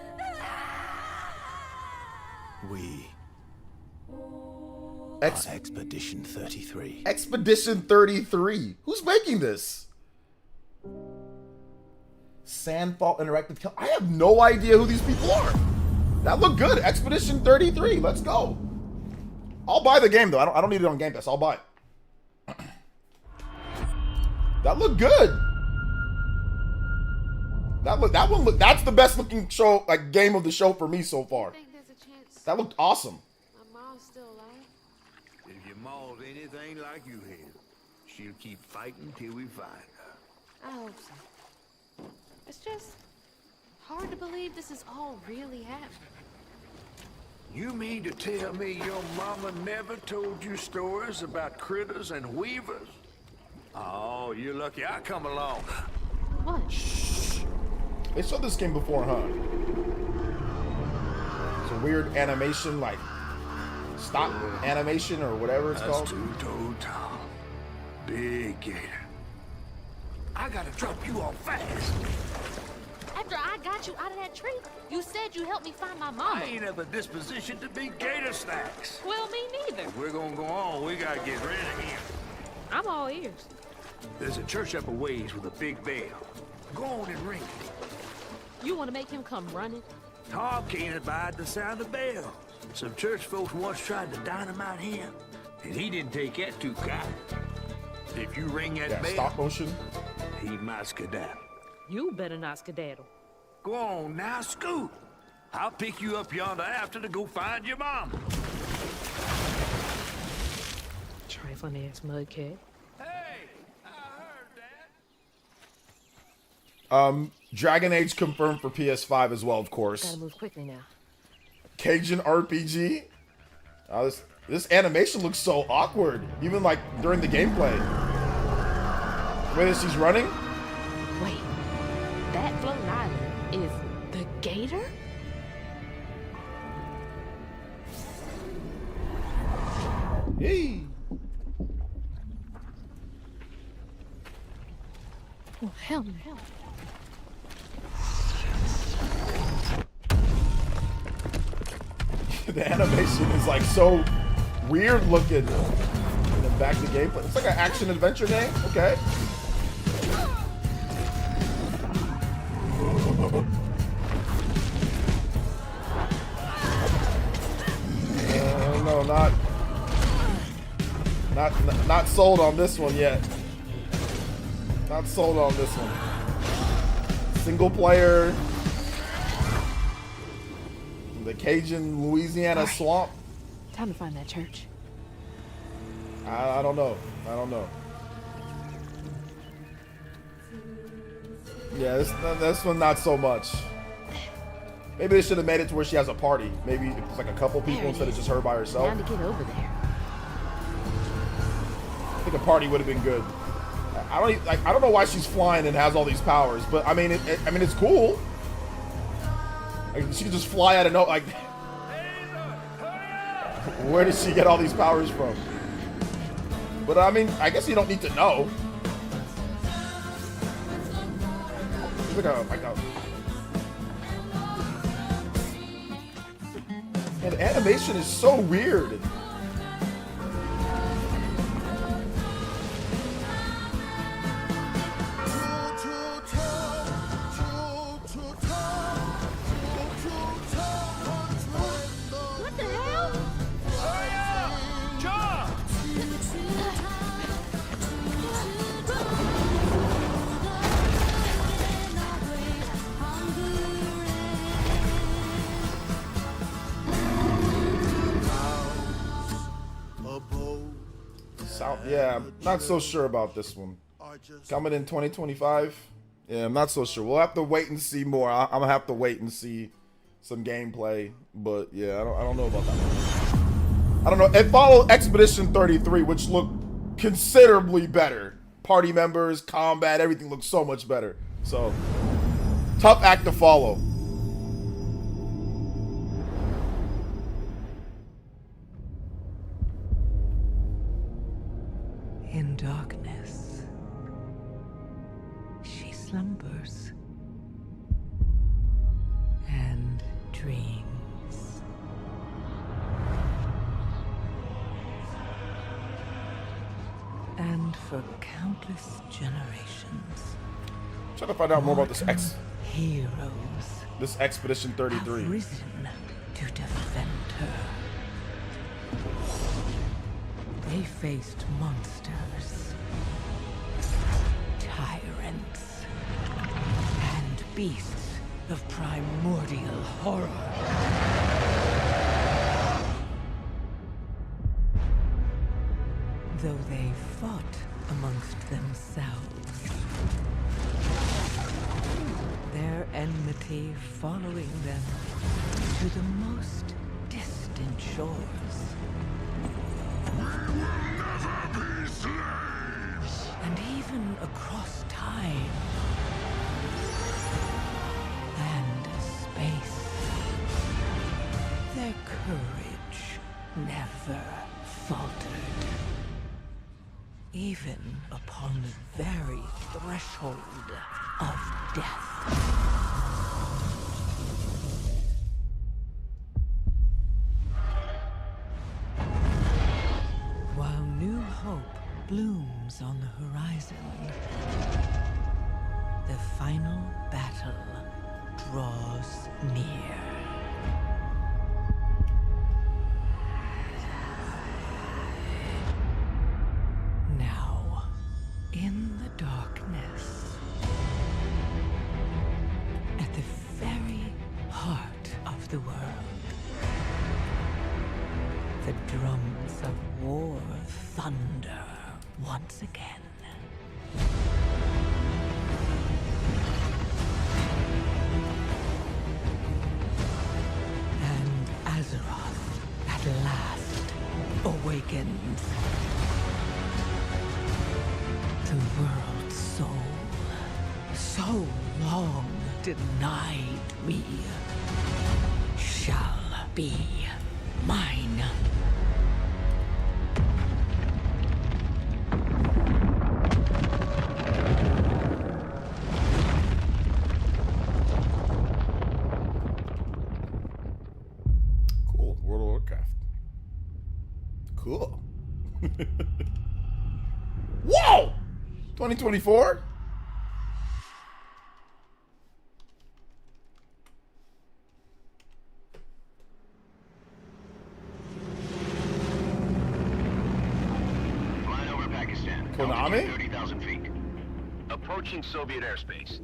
We are Expedition 33. Expedition 33. Who's making this? Sandfall Interactive. I have no idea who these people are. That looked good. Expedition 33. Let's go. I'll buy the game though. I don't need it on Game Pass. I'll buy it. That looked good. That's the best looking show, like game of the show for me so far. That looked awesome. My mom's still alive. If your mom's anything like you have, she'll keep fighting till we find her. I hope so. It's just hard to believe this is all really happening. You mean to tell me your mama never told you stories about critters and weavers? Oh, you're lucky I come along. What? Shh. They showed this game before, huh? It's a weird animation, like stop animation or whatever it's called. That's two-toed Tom. Big gator. I gotta drop you off fast. After I got you out of that tree, you said you helped me find my mama. I ain't of a disposition to be gator snacks. Well, me neither. If we're gonna go on, we gotta get rid of him. I'm all ears. There's a church up a ways with a big bell. Go on and ring it. You want to make him come running? Tom can't abide the sound of the bell. Some church folks once tried to dynamite him, and he didn't take that too kind. If you ring that bell, stop motion, he might skedaddle. You better not skedaddle. Go on now, scoot. I'll pick you up yonder after to go find your mom. Trifling ass mudcat. Dragon Age confirmed for PS5 as well, of course. Gotta move quickly now. Cajun RPG. This animation looks so awkward, even like during the gameplay. The way that she's running. Wait, that floating island is the gator? Hey. Oh, hell no. The animation is like so weird looking. And then back to gameplay. It's like an action adventure game. Okay. No, not sold on this one yet. Not sold on this one. Single player. The Cajun Louisiana swamp. Time to find that church. I don't know. I don't know. Yeah, this one not so much. Maybe they should have made it to where she has a party. Maybe it's like a couple people instead of just her by herself. Time to get over there. I think a party would have been good. I don't know why she's flying and has all these powers, but I mean it's cool. Like, she can just fly out of nowhere. Like, where did she get all these powers from? But I mean, I guess you don't need to know. It's like a and the animation is so weird. Yeah, I'm not so sure about this one. Coming in 2025? Yeah, I'm not so sure. We'll have to wait and see more. I'm gonna have to wait and see some gameplay. But yeah, I don't know about that one. I don't know. It followed Expedition 33, which looked considerably better. Party members, combat, everything looked so much better. So, tough act to follow. In darkness, she slumbers and dreams. And for countless generations, Trying to find out more about this heroes This Expedition 33. have risen to defend her. They faced monsters, tyrants, and beasts of primordial horror. Though they fought amongst themselves, their enmity following them to the most distant shores. We will never be slaves! And even across time and space, their courage never faltered. Even upon the very threshold of death. While new hope blooms on the horizon, the final battle draws near. Now, in the darkness, at the very heart of the world, the drums of war thunder once again. And Azeroth at last awakens. The world's soul, so long denied me, shall be mine. Cool. World of Warcraft. Cool. Whoa! 2024? Flying over Pakistan. Konami? 30,000 feet. Approaching Soviet airspace.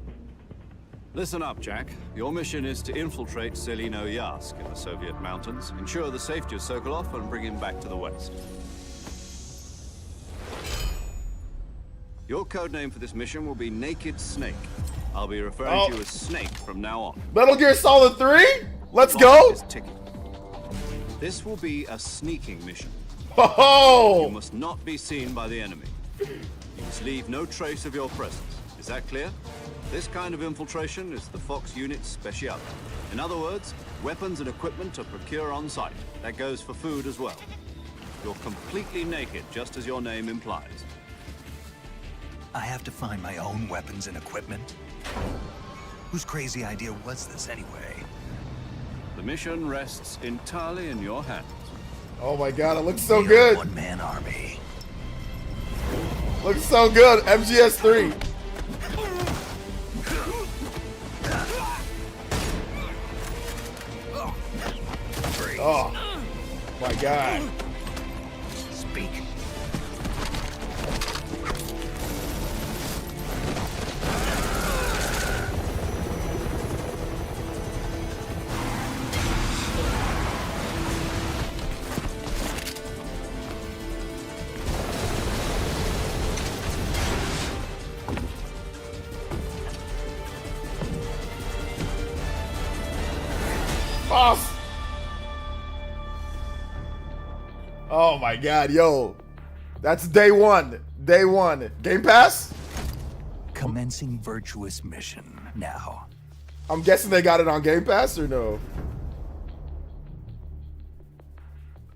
Listen up, Jack. Your mission is to infiltrate Selino Yask in the Soviet mountains, ensure the safety of Sokolov, and bring him back to the West. Your codename for this mission will be Naked Snake. I'll be referring to you as Snake from now on. Metal Gear Solid 3? Let's The go! clock is ticking. This will be a sneaking mission. Oh! You must not be seen by the enemy. You must leave no trace of your presence. Is that clear? This kind of infiltration is the Fox unit's specialty. In other words, weapons and equipment are procured on site. That goes for food as well. You're completely naked, just as your name implies. I have to find my own weapons and equipment? Whose crazy idea was this anyway? The mission rests entirely in your hands. Oh my god, it looks so good. One-man army. Looks so good. MGS3. Oh my god. Speak. Boss. Oh my god, yo. That's day one. Day one. Game Pass? Commencing virtuous mission now. I'm guessing they got it on Game Pass or no?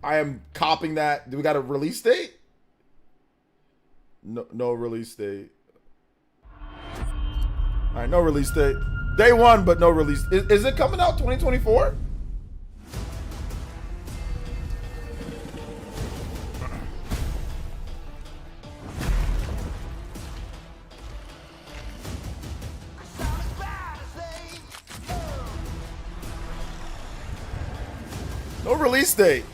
I am copying that. Do we got a release date? No release date. All right, no release date. Day one, but no release. Is it coming out 2024? No release date.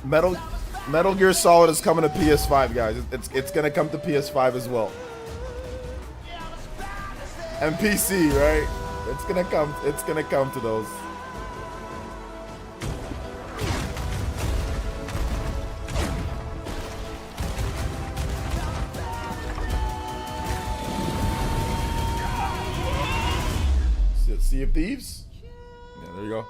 Metal Gear Solid is coming to PS5, guys. It's gonna come to PS5 as well. And PC, right? It's gonna come to those. Sea of Thieves? Yeah, there you go.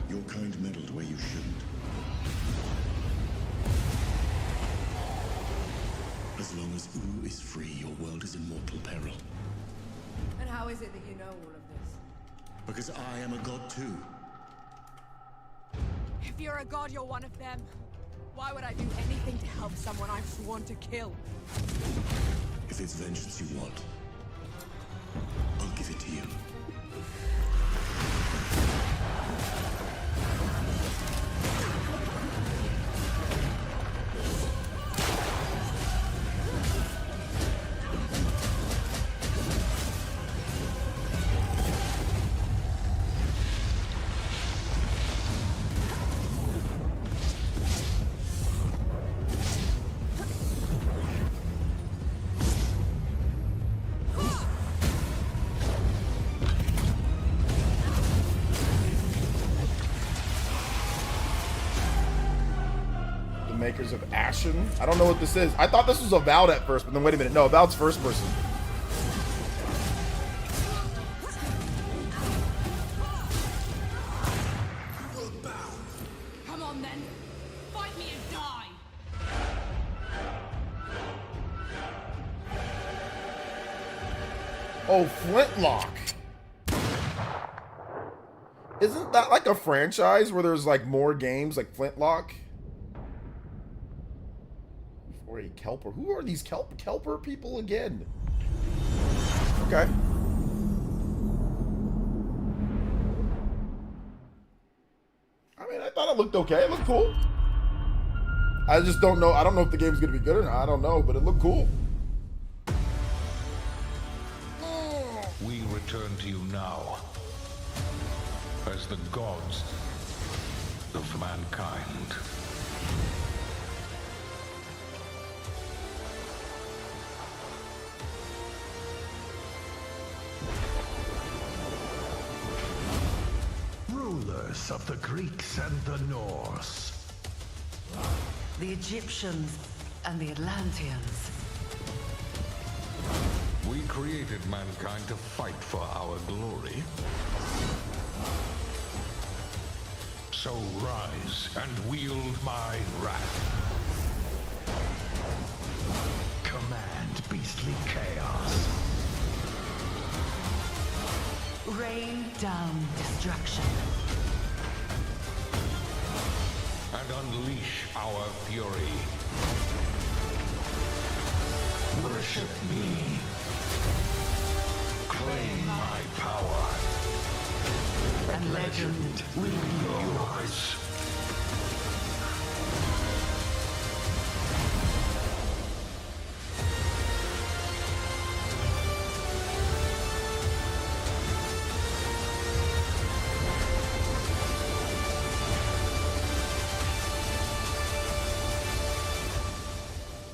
Your kind meddled where you shouldn't. As long as Ooh is free, your world is in mortal peril. And how is it that you know all of this? Because I am a god too. If you're a god, you're one of them. Why would I do anything to help someone I've sworn to kill? If it's vengeance you want, I'll give it to you. Makers of Ashen. I don't know what this is. I thought this was Avowed at first, but then wait a minute. No, Avowed's first person. Come on then. Fight me and die. Oh, Flintlock. Isn't that like a franchise where there's like more games like Flintlock? Or a Kelper. Who are these Kelper people again? Okay. I mean, I thought it looked okay. It looked cool. I just don't know. I don't know if the game's gonna be good or not. I don't know, but it looked cool. We return to you now as the gods of mankind. Rulers of the Greeks and the Norse. The Egyptians and the Atlanteans. We created mankind to fight for our glory. So rise and wield my wrath. Command beastly chaos. Rain down destruction. And unleash our fury. Worship me. Claim my power. And legend will be yours.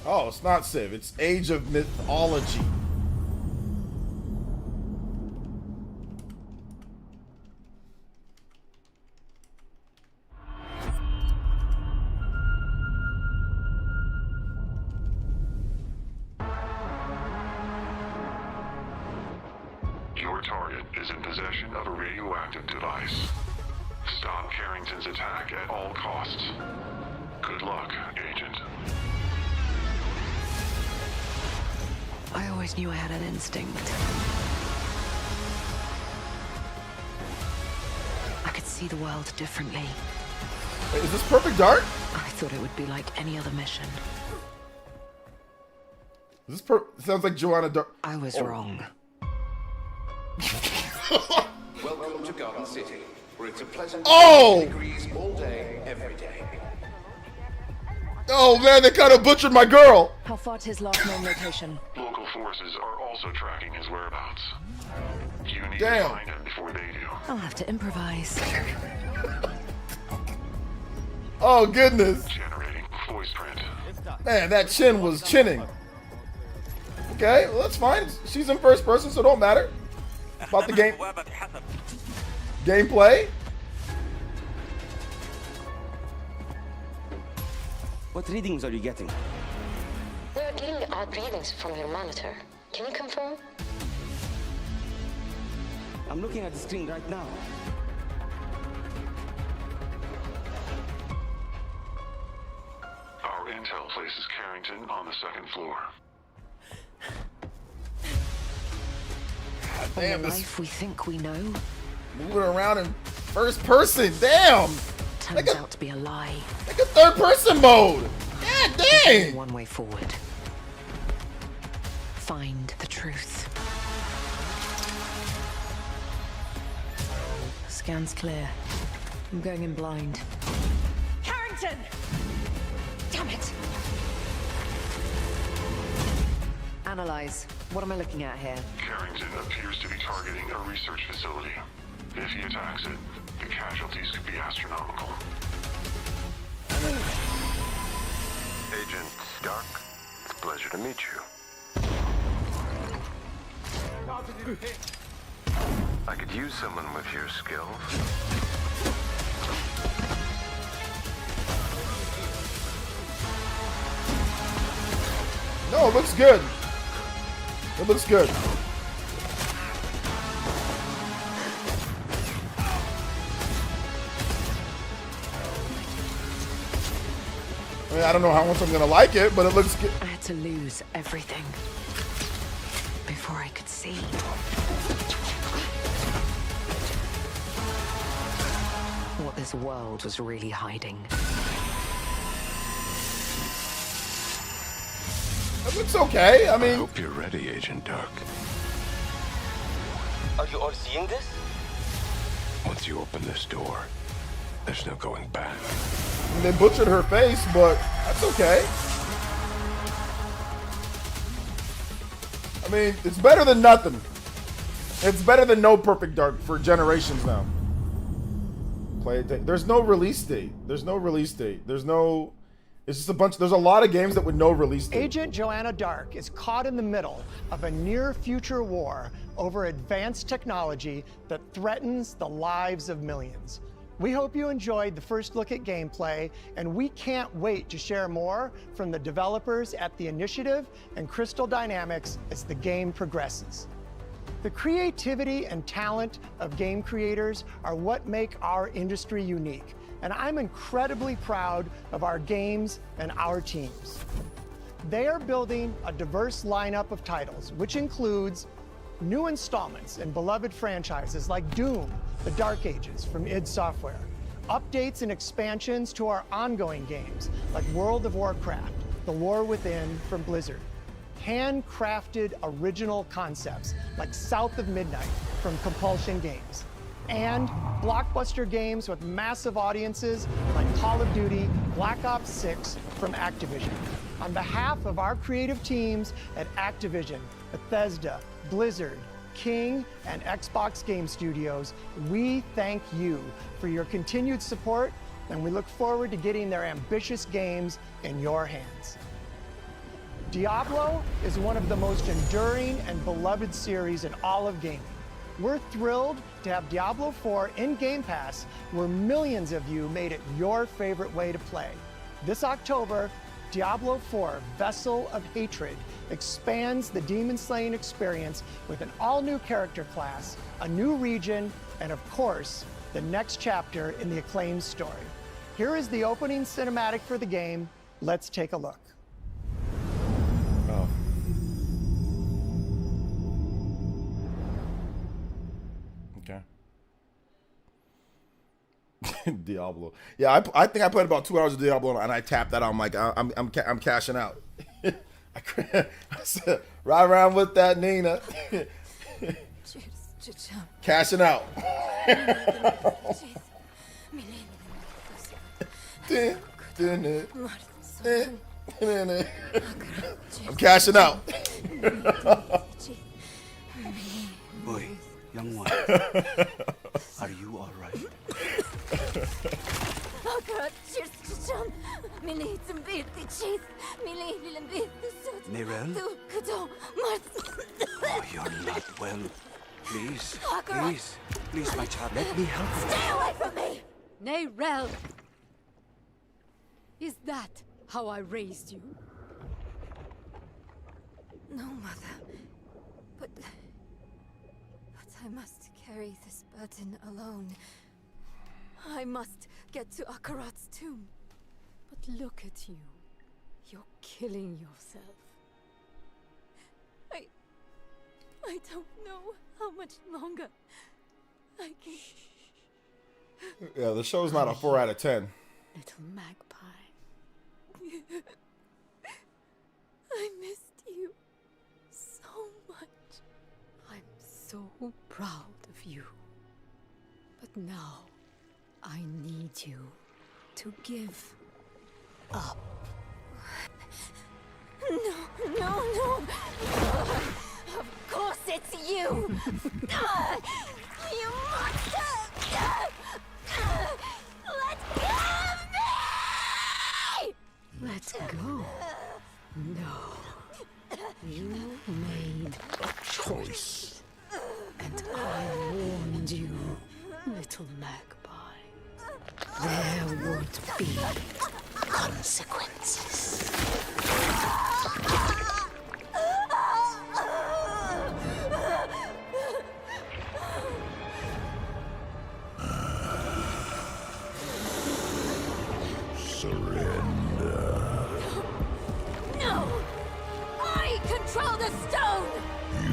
Oh, it's not Civ. It's Age of Mythology. Your target is in possession of a radioactive device. Stop Carrington's attack at all costs. Good luck, Agent. I always knew I had an instinct. I could see the world differently. Wait, is this Perfect Dark? I thought it would be like any other mission. Sounds like Joanna Dark. I was wrong. Welcome to Garden City, where it's a pleasant degrees all day, every day. Oh man, they kind of butchered my girl. How far to his last known location? Local forces are also tracking his whereabouts. You need Damn. to find him before they do. I'll have to improvise. Oh goodness. Generating voice print. Man, that chin was chinning. Okay, well, that's fine. She's in first person, so it don't matter. About the game. Gameplay. What readings are you getting? There are getting odd readings from your monitor. Can you confirm? I'm looking at the screen right now. Our intel places Carrington on the second floor. Damn, the this life we think we know moving around in first person. Damn. turns out to be a lie. Like a third person mode. God There's dang. only one way forward. Find the truth. Scan's clear. I'm going in blind. Carrington! Damn it! Analyze. What am I looking at here? Carrington appears to be targeting a research facility. If he attacks it, the casualties could be astronomical. Agent Stark, it's a pleasure to meet you. I could use someone with your skills. No, it looks good. It looks good. I mean, I don't know how much I'm gonna like it, but it looks good. I had to lose everything before I could see. What this world was really hiding. It looks okay. I mean, I hope you're ready, Agent Dark. Are you all seeing this? Once you open this door, there's no going back. I mean, they butchered her face, but that's okay. I mean, it's better than nothing. It's better than no Perfect Dark for generations now. Play it. There's no release date. There's no release date. There's no. It's just a bunch. There's a lot of games that with no release date. Agent Joanna Dark is caught in the middle of a near-future war over advanced technology that threatens the lives of millions. We hope you enjoyed the first look at gameplay, and we can't wait to share more from the developers at The Initiative and Crystal Dynamics as the game progresses. The creativity and talent of game creators are what make our industry unique, and I'm incredibly proud of our games and our teams. They are building a diverse lineup of titles, which includes new installments in beloved franchises like Doom, The Dark Ages from id Software, updates and expansions to our ongoing games like World of Warcraft, The War Within from Blizzard, handcrafted original concepts like South of Midnight from Compulsion Games, and blockbuster games with massive audiences like Call of Duty Black Ops 6 from Activision. On behalf of our creative teams at Activision, Bethesda, Blizzard, King, and Xbox Game Studios, we thank you for your continued support, and we look forward to getting their ambitious games in your hands. Diablo is one of the most enduring and beloved series in all of gaming. We're thrilled to have Diablo 4 in Game Pass, where millions of you made it your favorite way to play. This October, Diablo 4 Vessel of Hatred expands the demon slaying experience with an all-new character class, a new region, and of course, the next chapter in the acclaimed story. Here is the opening cinematic for the game. Let's take a look. Oh. Okay. Diablo. Yeah, I think I played about 2 hours of Diablo and I tapped that. I'm like, I'm cashing out. I said, ride around with that Nina. Cashing out. I'm cashing out. Boy, young one, are you all right? Mirel? Oh, you're not well. Please, please, my child, let me help you. Stay away from me! Nayrel! Is that how I raised you? No, Mother. But I must carry this burden alone. I must get to Akarat's tomb. But look at you. You're killing yourself. I don't know how much longer I can... Yeah, the show's not a 4 out of 10. Little magpie. I missed you so much. I'm so proud of you. But now, I need you to give up. No. Of course it's you! You monster! Let go of me! Let go? No. You made a choice. And I warned you, little magpie. There would be consequences. Surrender. No! I control the stone! You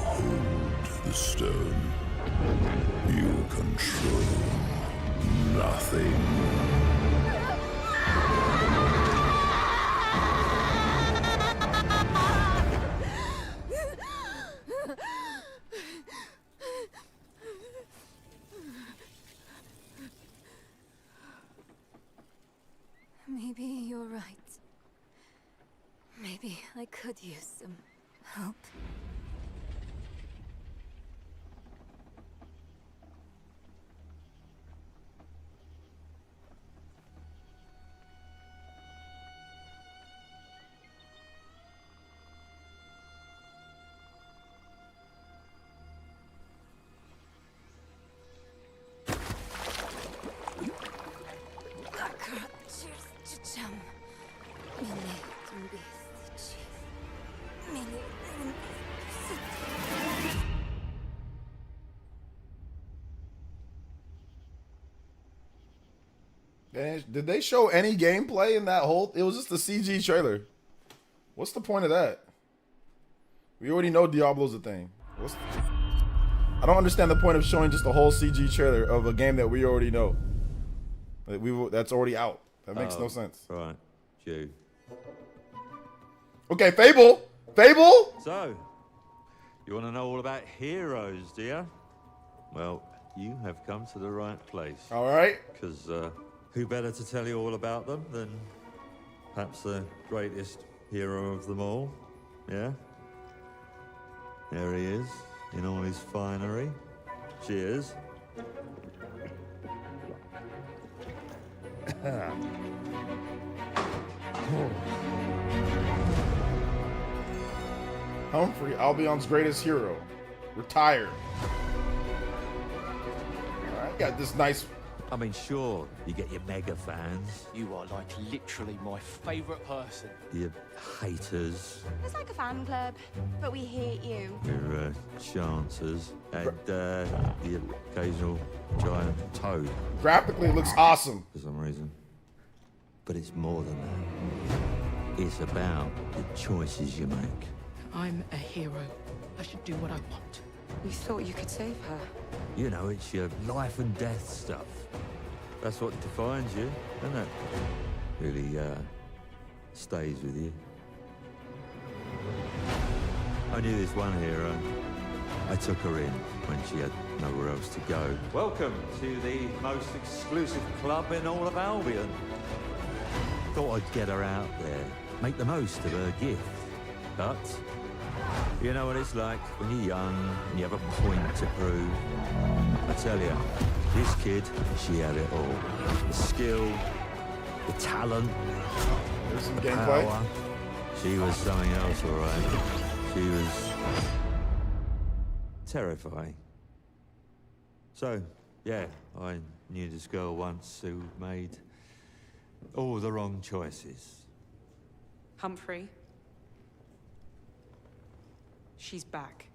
hold the stone. You control nothing. Maybe you're right. Maybe I could use some help. Did they show any gameplay in that whole? It was just a CG trailer. What's the point of that? We already know Diablo's a thing. I don't understand the point of showing just a whole CG trailer of a game that we already know. That's already out. That makes no sense. Right, Jew. Okay, Fable. So, you want to know all about heroes, do you? Well, you have come to the right place. All right. Because who better to tell you all about them than perhaps the greatest hero of them all? Yeah? There he is, in all his finery. Cheers. Humphrey, Albion's greatest hero. Retired. Alright, got this nice... I mean, sure, you get your mega fans. You are like literally my favorite person. Your haters. It's like a fan club, but we hate you. Your chancers. And the occasional giant toad. Graphically, it looks awesome. For some reason. But it's more than that. It's about the choices you make. I'm a hero. I should do what I want. You thought you could save her? You know, it's your life and death stuff. That's what defines you, isn't it? Really, stays with you. I knew this one hero. I took her in when she had nowhere else to go. Welcome to the most exclusive club in all of Albion. Thought I'd get her out there, make the most of her gift. But you know what it's like when you're young and you have a point to prove. I tell you, this kid, she had it all. The skill, the talent, There's some the gameplay. power. She was something else, all right. She was terrifying. So, yeah, I knew this girl once who made all the wrong choices. Humphrey. She's back.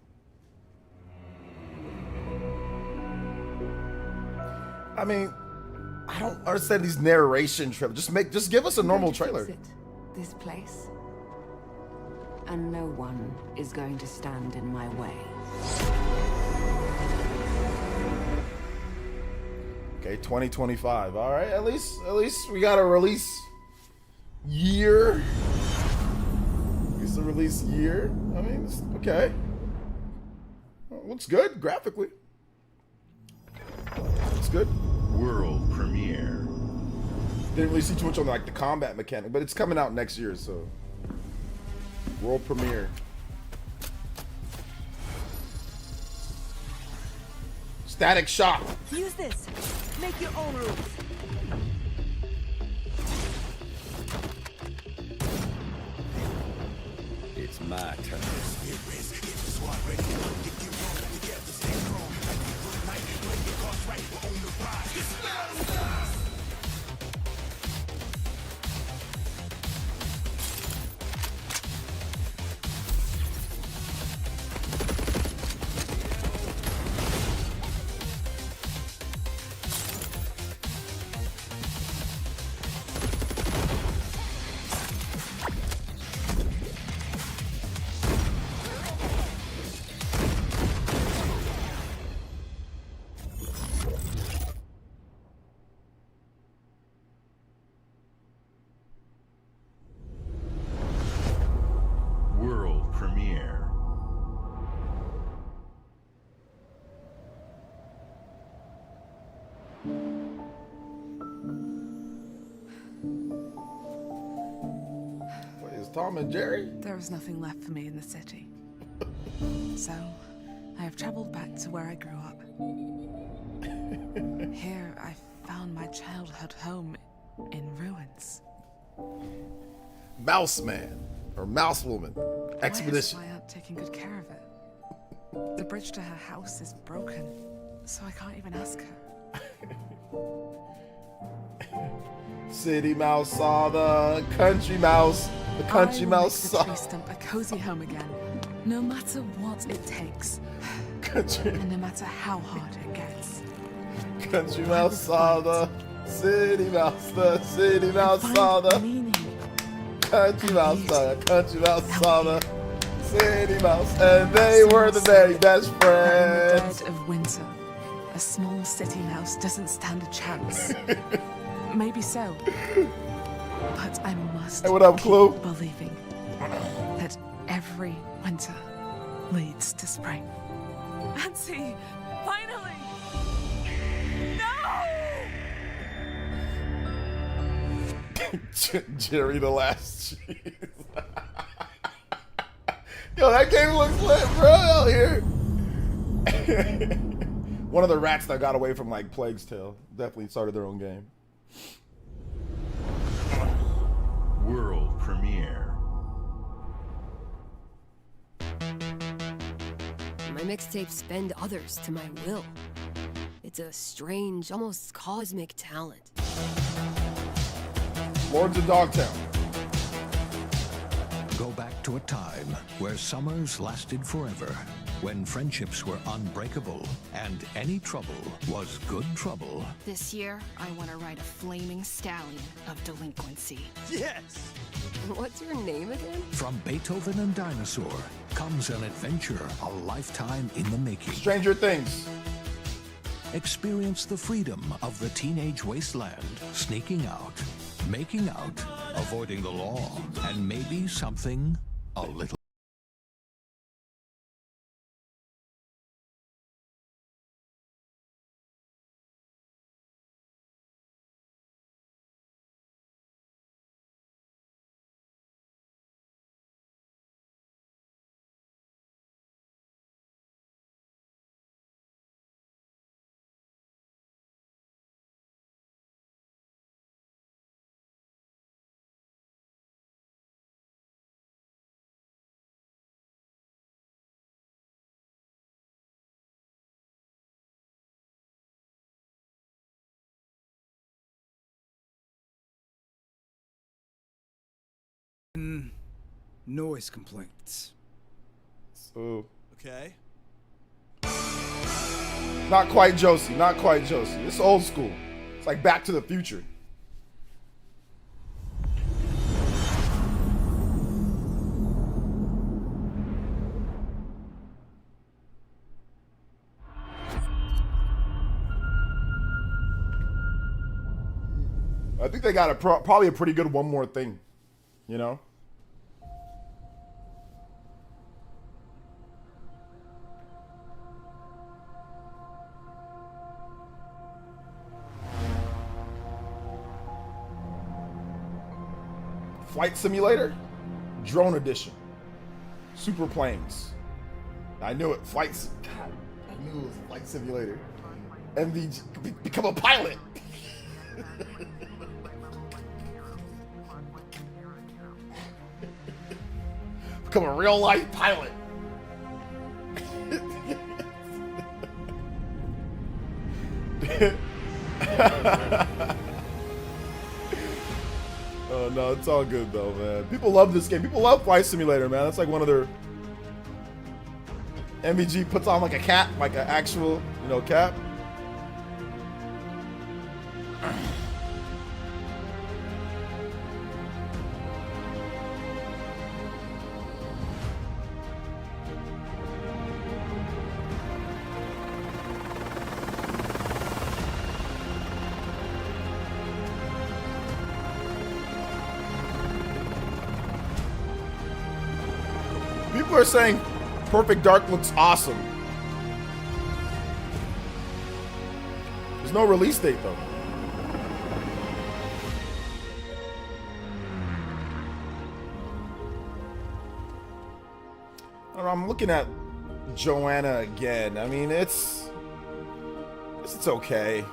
I mean, I don't understand these narration trips. Just give us a normal trailer. This place. And no one is going to stand in my way. Okay, 2025. All right, at least we got a release year. It's a release year. I mean, it's okay. Looks good graphically. Looks good. World premiere. Didn't really see too much on like the combat mechanic, but it's coming out next year, so world premiere. Static Shock. Use this. Make your own rules. It's my turn. World premiere. What is Tom and Jerry? There is nothing left for me in the city. So, I have traveled back to where I grew up. Here, I found my childhood home in ruins. Mouse Man or Mouse Woman Expedition. Why is my aunt taking good care of it? The bridge to her house is broken, so I can't even ask her. City Mouse saw the country mouse. The country mouse saw. Tree stump a cozy home again, no matter what it takes, Country. and no matter how hard it gets. Country mouse saw the city mouse. The city mouse saw the country mouse. The country mouse saw the city mouse, and they were the very best In the friends. dead of winter, a small city mouse doesn't stand a chance. Maybe so, but I must Hey, what up, keep Clue? believing that every winter leads to spring. Nancy, finally! Jerry the Last Cheese. Yo, that game looks lit, bro, out here. One of the rats that got away from like Plague's Tale definitely started their own game. World premiere. My mixtapes bend others to my will. It's a strange, almost cosmic talent. Lords of Dogtown. Go back to a time where summers lasted forever, when friendships were unbreakable, and any trouble was good trouble. This year, I want to ride a flaming stallion of delinquency. Yes! What's your name again? From Beethoven and Dinosaur comes an adventure a lifetime in the making. Stranger Things. Experience the freedom of the teenage wasteland, sneaking out, making out, avoiding the law, and maybe something a little Noise complaints. So. Okay. Not quite Josie. Not quite Josie. It's old school. It's like Back to the Future. I think they got probably a pretty good One More Thing, you know? Flight Simulator, Drone Edition, Super Planes. I knew it. Flights. God, I knew it was Flight Simulator. MVG, become a pilot. Become a real life pilot. Oh no, it's all good though, man. People love this game. People love Flight Simulator, man. That's like one of their. MVG puts on like a cap, like an actual, you know, cap. People are saying Perfect Dark looks awesome. There's no release date though. I don't know, I'm looking at Joanna again. I mean, it's okay.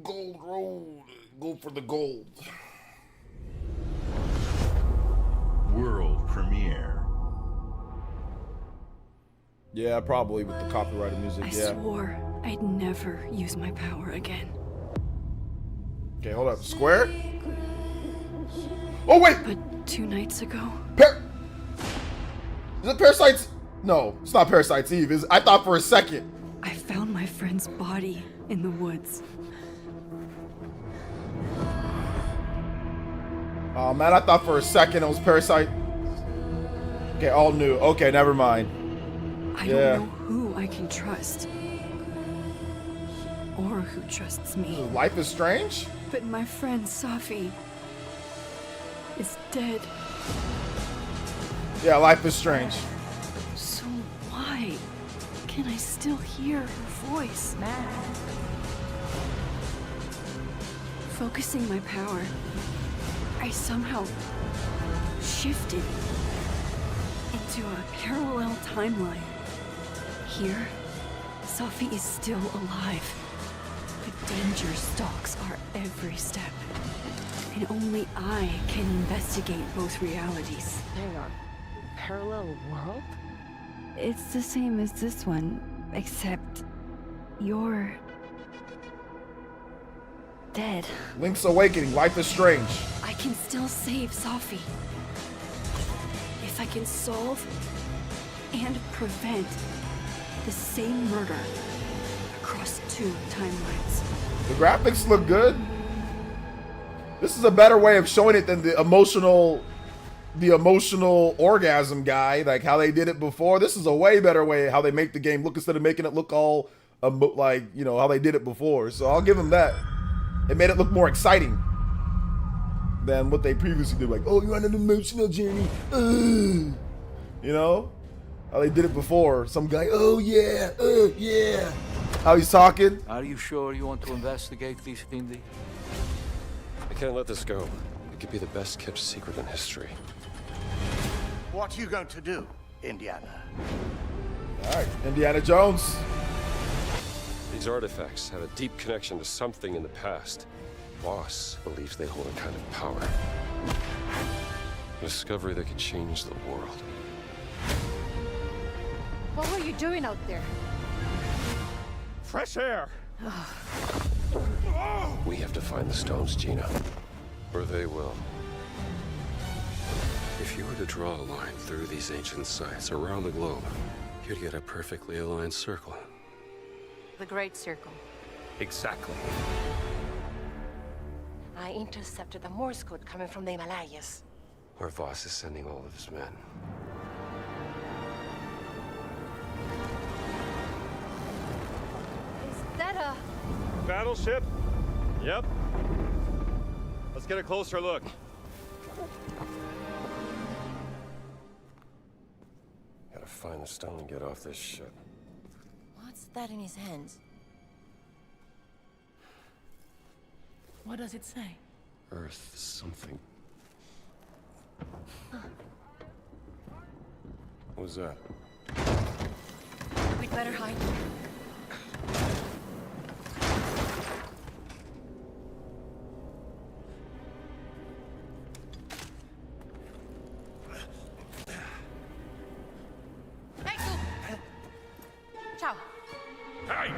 Gold Road. Go for the gold. World premiere. Yeah, probably with the copyrighted music. I yeah. swore I'd never use my power again. Okay, hold up. Square? Oh, wait! But 2 nights ago... Is it Parasite's? No, it's not Parasite's Eve. I thought for a second. I found my friend's body in the woods. Oh man, I thought for a second it was Parasite. Okay, all new. Okay, never mind. I don't know who I can trust. Or who trusts me. Life is Strange? But my friend Safi is dead. Yeah, Life is Strange. So why can I still hear her voice? Focusing my power, I somehow shifted into a parallel timeline. Here, Safi is still alive, but danger stalks our every step. And only I can investigate both realities. Hang on. Parallel world? It's the same as this one, except you're dead. Link's Awakening, Life is Strange. I can still save Safi. If I can solve and prevent the same murder across 2 timelines. The graphics look good. This is a better way of showing it than the emotional orgasm guy, like how they did it before. This is a way better way how they make the game look instead of making it look all like, you know, how they did it before. So I'll give them that. It made it look more exciting than what they previously did. Like, oh, you're on an emotional journey. You know? How they did it before. Some guy, oh yeah, yeah. How he's talking. Are you sure you want to investigate this, Indy? I can't let this go. It could be the best kept secret in history. What are you going to do, Indiana? All right, Indiana Jones. These artifacts have a deep connection to something in the past. Boss believes they hold a kind of power. A discovery that could change the world. What were you doing out there? Fresh air! We have to find the stones, Gina. Or they will. If you were to draw a line through these ancient sites around the globe, you'd get a perfectly aligned circle. The Great Circle. Exactly. I intercepted the Morse code coming from the Himalayas. Where Voss is sending all of his men. Is that a... Battleship? Yep. Let's get a closer look. Gotta find the stone and get off this ship. What's that in his hands? What does it say? Earth something. What was that? We'd better hide. Ciao. Hey!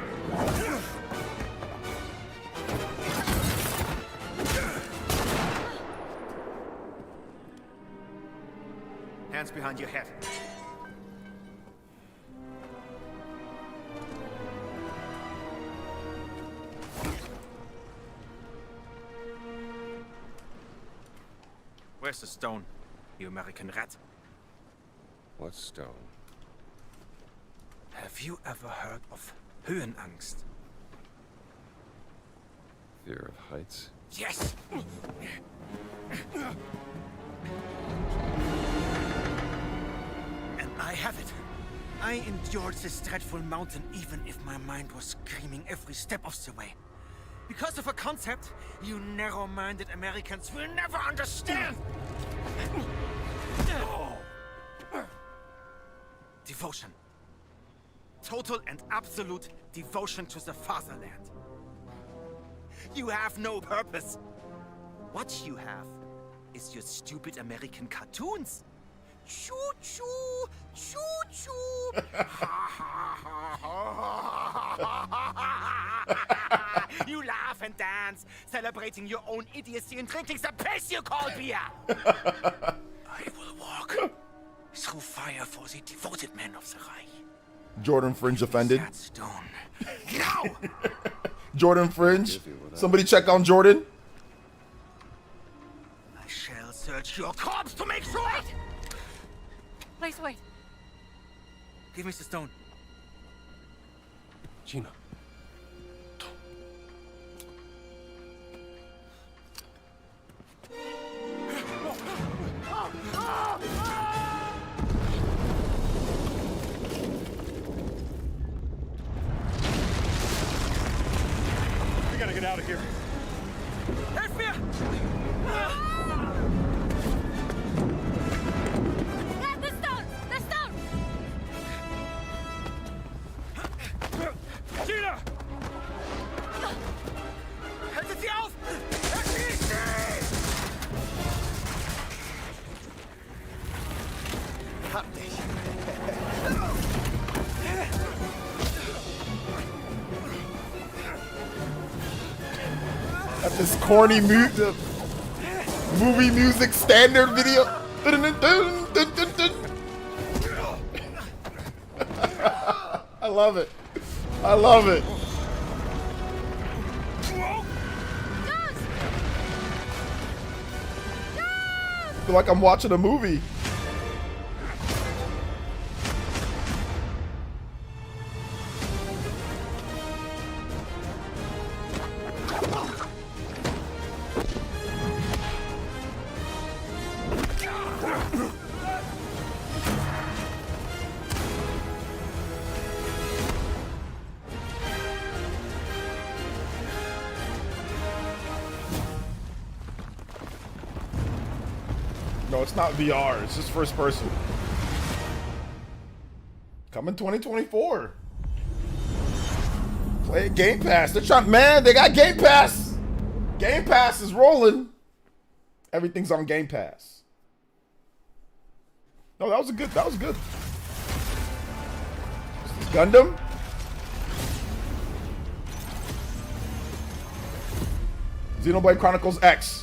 Hands behind your head. Where's the stone, you American rat? What stone? Have you ever heard of Höhenangst? Fear of heights? Yes! And I have it. I endured this dreadful mountain even if my mind was screaming every step of the way. Because of a concept you narrow-minded Americans will never understand! Devotion. Total and absolute devotion to the fatherland. You have no purpose. What you have is your stupid American cartoons. Choo-choo! Choo-choo! You laugh and dance, celebrating your own idiocy and drinking the piss you call beer! I will walk through fire for the devoted men of the Reich. Jordan Fringe offended. That stone. Now! Jordan Fringe. Somebody check on Jordan. I shall search your corpse to make sure. Please wait. Give me the stone. Gina. We gotta get out of here. Help me! The stone! The stone! Gina! Haltet sie auf! Erschießt sie! Hab dich. At this corny movie music standard video. I love it. I love it. I feel like I'm watching a movie. No, it's not VR. It's just first person. Coming 2024. Play Game Pass. They're trying, man. They got Game Pass. Game Pass is rolling. Everything's on Game Pass. No, that was good. That was good. Gundam. Xenoblade Chronicles X.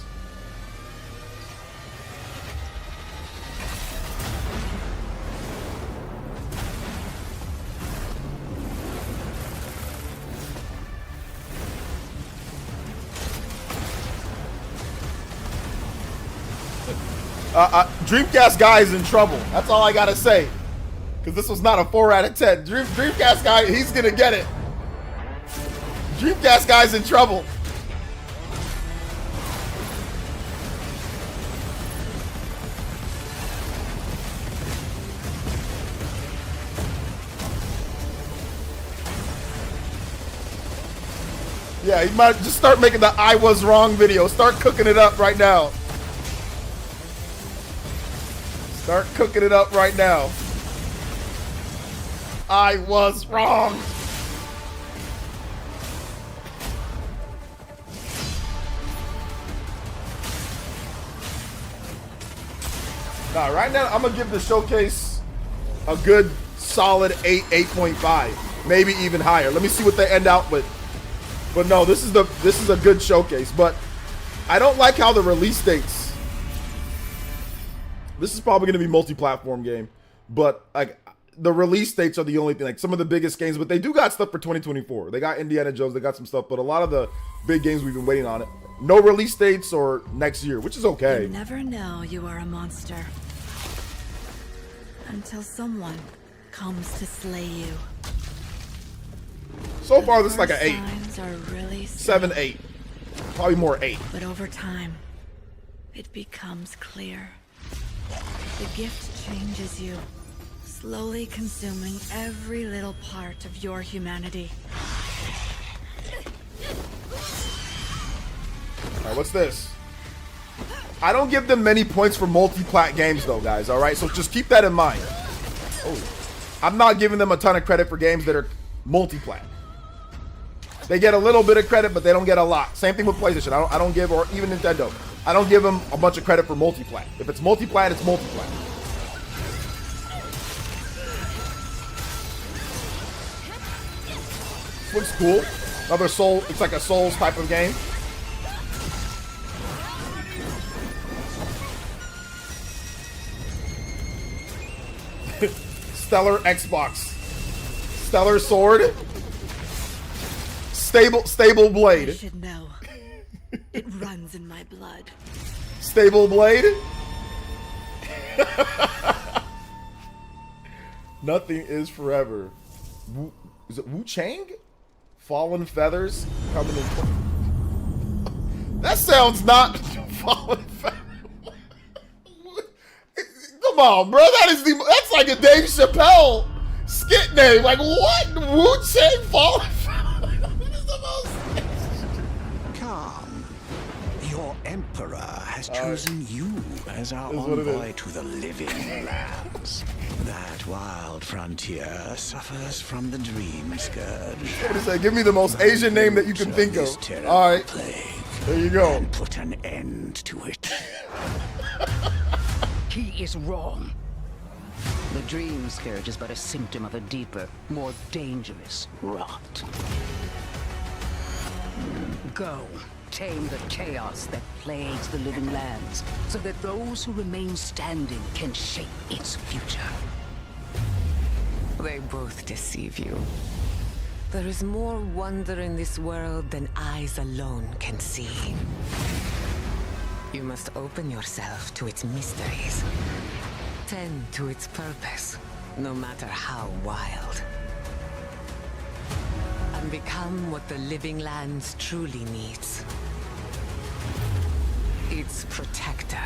Dreamcast guy is in trouble. That's all I gotta say. Because this was not a 4 out of 10. Dreamcast guy, he's gonna get it. Dreamcast guy's in trouble. Yeah, he might just start making the I was wrong video. Start cooking it up right now. Start cooking it up right now. I was wrong. Nah, right now I'm gonna give the showcase a good solid 8, 8.5, maybe even higher. Let me see what they end out with. But no, this is a good showcase. But I don't like how the release dates. This is probably going to be multi-platform game, but like the release dates are the only thing. Like some of the biggest games, but they do got stuff for 2024. They got Indiana Jones, they got some stuff, but a lot of the big games we've been waiting on it. No release dates or next year, which is okay. You never know you are a monster until someone comes to slay you. So far, this is like an 8. Signs are really 7, 8. Probably more 8. But over time, it becomes clear. The gift changes you, slowly consuming every little part of your humanity. Alright, what's this? I don't give them many points for multi-plat games though, guys, alright? So just keep that in mind. Oh, I'm not giving them a ton of credit for games that are multi-plat. They get a little bit of credit, but they don't get a lot. Same thing with PlayStation. I don't give, or even Nintendo. I don't give them a bunch of credit for multi-plat. If it's multi-plat, it's multi-plat. Looks cool. Another Soul. It's like a Souls type of game. Stellar Xbox. Stellar Sword. Stable Blade. I should know. It runs in my blood. Stable Blade. Nothing is forever. Is it Wu Chang? Fallen Feathers coming in. That sounds not Fallen Feathers. Come on, bro. That's like a Dave Chappelle skit name. Like what? Wu Chang Fallen Feathers. What is the most? Calm. Your emperor has chosen you as our envoy to the living lands. That wild frontier suffers from the dream scourge. What is that? Give me the most Asian name that you can think of. All right, there you go. And put an end to it. He is wrong. The dream scourge is but a symptom of a deeper, more dangerous rot. Go, tame the chaos that plagues the living lands, so that those who remain standing can shape its future. They both deceive you. There is more wonder in this world than eyes alone can see. You must open yourself to its mysteries. Tend to its purpose, no matter how wild. And become what the living lands truly needs. Its protector.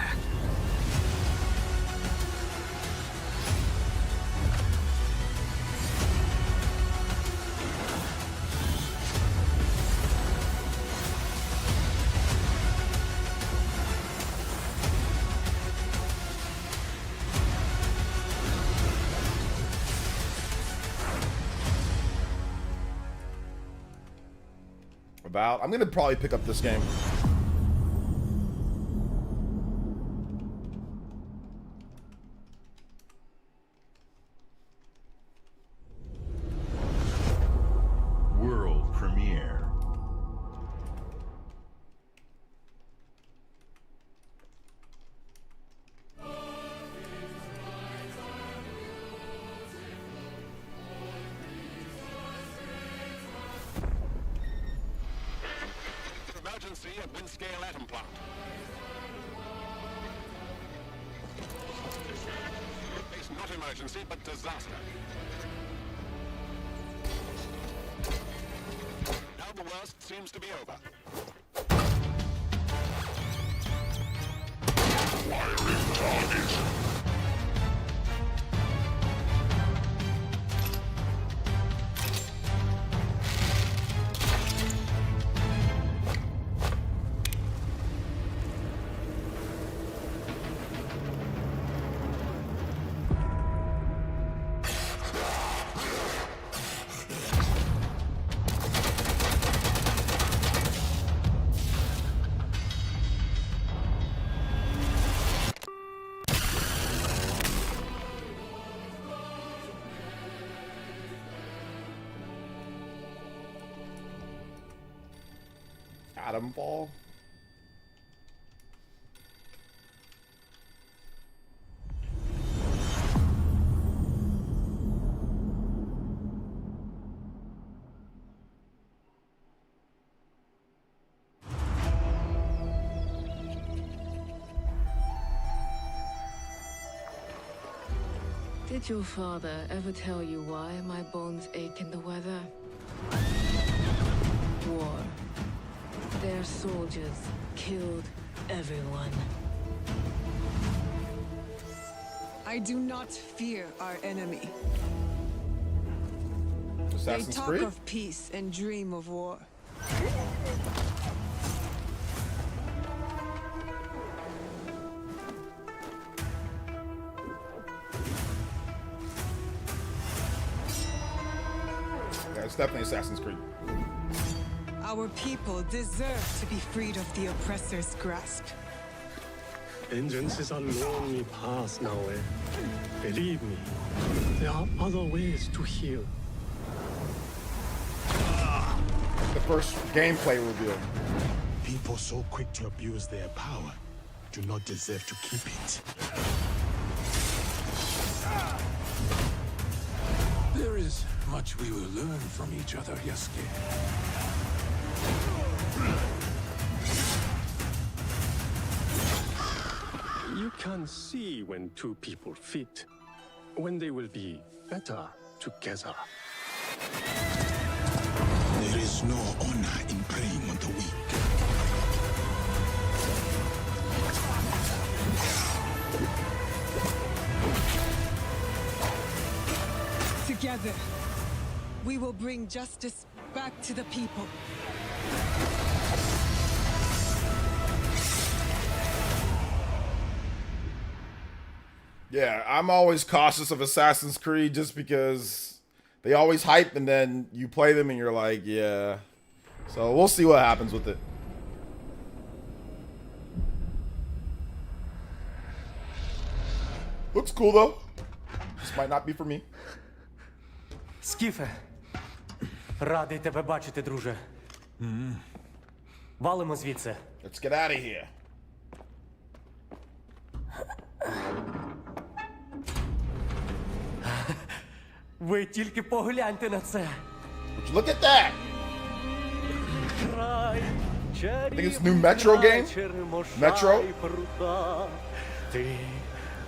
I'm gonna probably pick up this game. World premiere. Emergency at Windscale Atom Plant. It's not emergency, but disaster. Now the worst seems to be over. Wiring target. Atom Ball. Did your father ever tell you why my bones ache in the weather? War. Their soldiers killed everyone. I do not fear our enemy. Assassin's They talk Creed? of peace and dream of war. Yeah, it's definitely Assassin's Creed. Our people deserve to be freed of the oppressor's grasp. Vengeance is a lonely path now, eh? Believe me, there are other ways to heal. the first gameplay reveal. People so quick to abuse their power do not deserve to keep it. There is much we will learn from each other, Yasuke. You can see when two people fit, when they will be better together. There is no honor in preying on the weak. Together, we will bring justice back to the people. Yeah, I'm always cautious of Assassin's Creed just because they always hype and then you play them and you're like, yeah. So we'll see what happens with it. Looks cool though. This might not be for me. Скіфе, радий тебе бачити, друже. Валимо звідси. Let's get out of here. Ви тільки погляньте на це. Look at that. I think it's new Metro game. Metro. Ти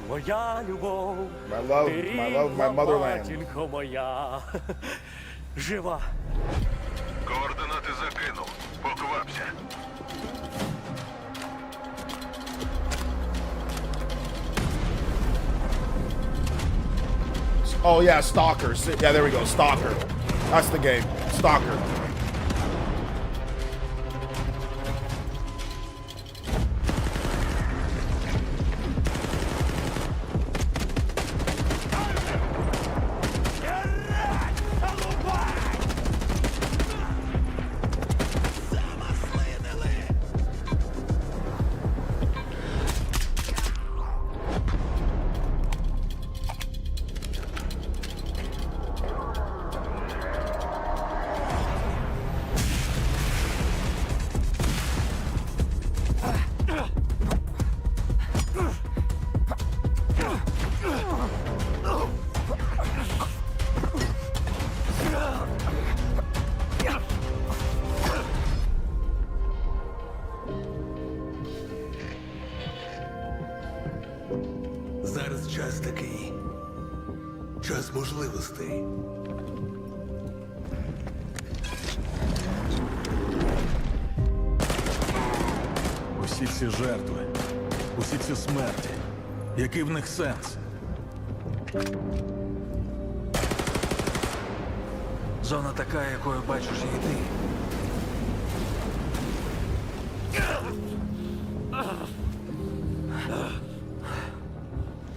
моя любов. My motherland. Матінко моя. Жива. Координати закинув. Поквапся. Oh yeah, Stalker. Yeah, there we go. Stalker. That's the game. Stalker. Зараз час такий. Час можливостей. Усі ці жертви, усі ці смерті. Який в них сенс? Зона така, якою бачиш її ти.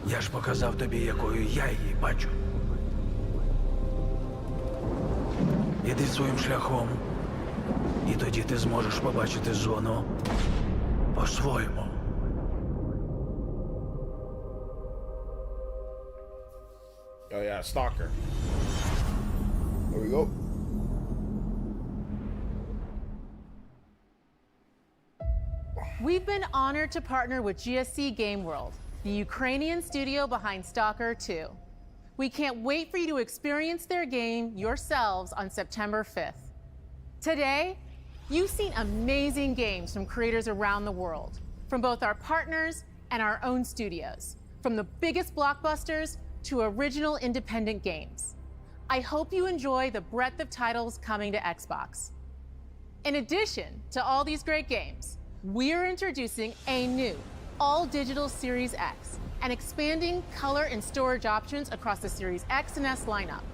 Я ж показав тобі, якою я її бачу. Іди своїм шляхом, і тоді ти зможеш побачити зону по-своєму. Oh yeah, Stalker. There we go. We've been honored to partner with GSC Game World, the Ukrainian studio behind Stalker 2. We can't wait for you to experience their game yourselves on September 5th. Today, you've seen amazing games from creators around the world, from both our partners and our own studios, from the biggest blockbusters to original independent games. I hope you enjoy the breadth of titles coming to Xbox. In addition to all these great games, we're introducing a new all-digital Series X and expanding color and storage options across the Series X and S lineup.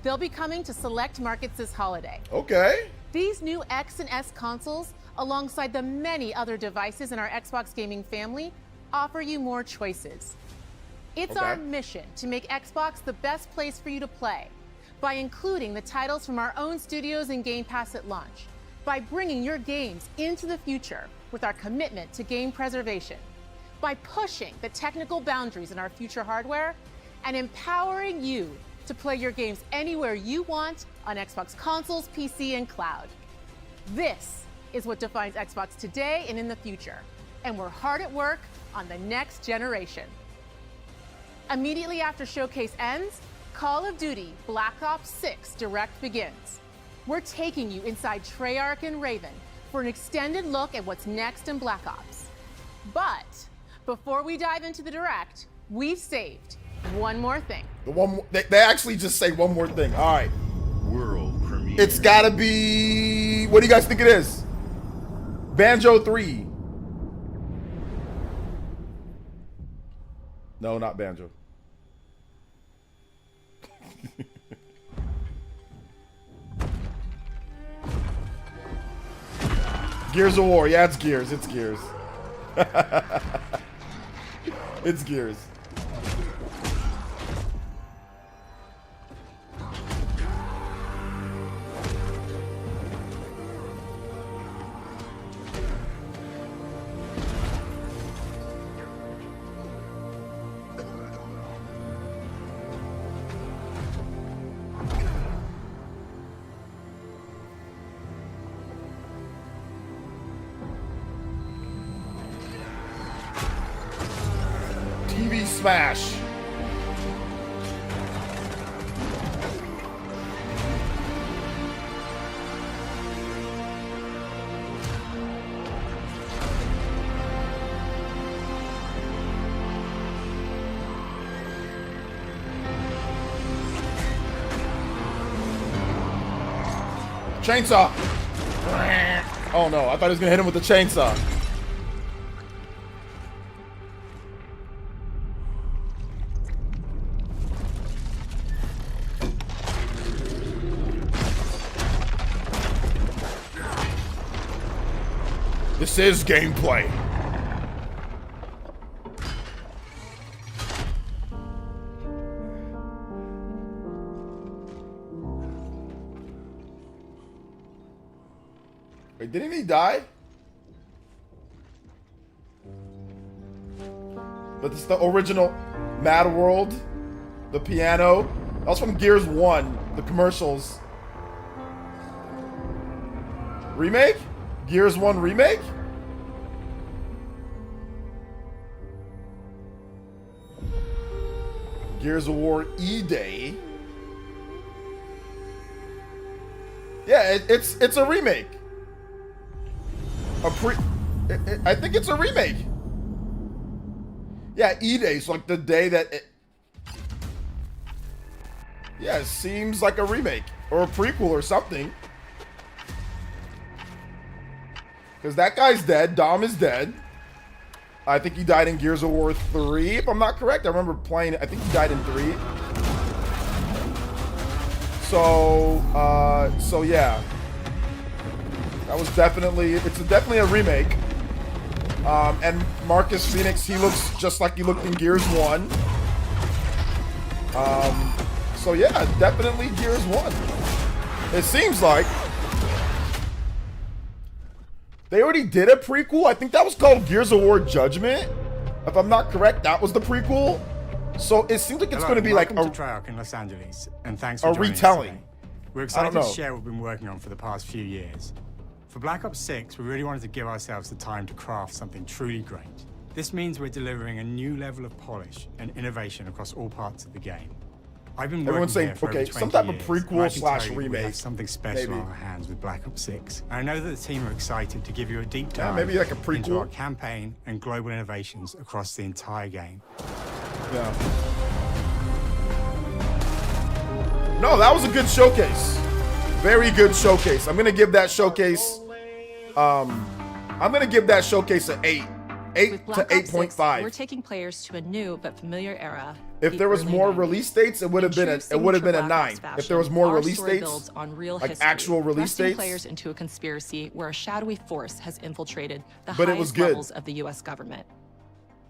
They'll be coming to select markets this holiday. Okay. These new X and S consoles, alongside the many other devices in our Xbox gaming family, offer you more choices. It's our mission to make Xbox the best place for you to play by including the titles from our own studios and Game Pass at launch, by bringing your games into the future with our commitment to game preservation, by pushing the technical boundaries in our future hardware, and empowering you to play your games anywhere you want on Xbox consoles, PC, and cloud. This is what defines Xbox today and in the future. And we're hard at work on the next generation. Immediately after Showcase ends, Call of Duty Black Ops 6 Direct begins. We're taking you inside Treyarch and Raven for an extended look at what's next in Black Ops. But before we dive into the Direct, we've saved one more thing. They actually just say one more thing. All right. World premiere. It's gotta be, what do you guys think it is? Banjo 3. No, not Banjo. Gears of War. Yeah, it's Gears. It's Gears. It's Gears. TV smash. Chainsaw. Oh no, I thought he was gonna hit him with the chainsaw. This is gameplay. Wait, didn't he die? But it's the original Mad World, the piano. That was from Gears 1, the commercials. Remake? Gears 1 remake? Gears of War E-Day. Yeah, it's a remake. I think it's a remake. Yeah, E-Day's like the day that yeah, it seems like a remake or a prequel or something. Because that guy's dead. Dom is dead. I think he died in Gears of War 3, if I'm not correct. I remember playing it. I think he died in 3. So yeah. That was definitely, it's definitely a remake. And Marcus Phoenix, he looks just like he looked in Gears 1. So yeah, definitely Gears 1. It seems like. They already did a prequel. I think that was called Gears of War Judgment. If I'm not correct, that was the prequel. So it seems like it's going to be like a Treyarch in Los Angeles, and thanks a for joining us retelling. today. We're excited to share what we've been working on for the past few years. For Black Ops 6, we really wanted to give ourselves the time to craft something truly great. This means we're delivering a new level of polish and innovation across all parts of the game. I've been Everyone's saying, okay, some type of prequel slash remake. We have something special on our hands with Black Ops 6. And I know that the team are excited to give you a deep dive maybe like a prequel into our campaign and global innovations across the entire game. Yeah. No, that was a good showcase. Very good showcase. I'm gonna give that showcase. I'm gonna give that showcase an 8 to 8.5. We're taking players to a new but familiar era. If there was more release dates, it would have been a 9. If there was more release dates, on real like history, actual release thrusting dates, players into a conspiracy where a shadowy force has infiltrated the But it was highest good. levels of the U.S. government,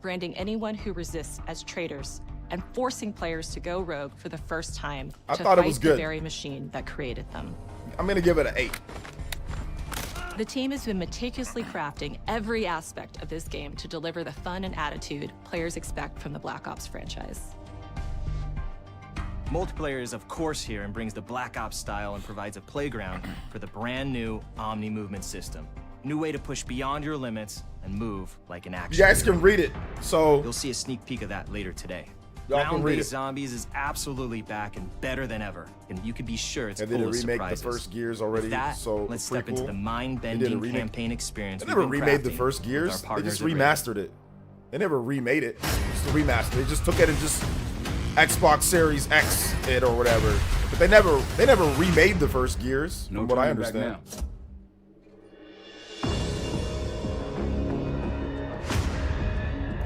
branding anyone who resists as traitors and forcing players to go rogue for the first time I to thought it fight was the good. very machine that created them. I'm gonna give it an 8. The team has been meticulously crafting every aspect of this game to deliver the fun and attitude players expect from the Black Ops franchise. Multiplayer is of course here and brings the Black Ops style and provides a playground for the brand new Omni movement system. New way to push beyond your limits and move like an action. You guys can read it. So you'll see a sneak peek of that later today. Y'all can read it. Ground-based zombies is absolutely back and better than ever, and you can be sure it's and full they of did remake surprises. the first Gears already. With that, so let's step into the mind-bending campaign experience. They never remade the first Gears. They just remastered it. They never remade it. Just a remaster. They just took it and just Xbox Series X it or whatever. But they never remade the first Gears, from what I understand.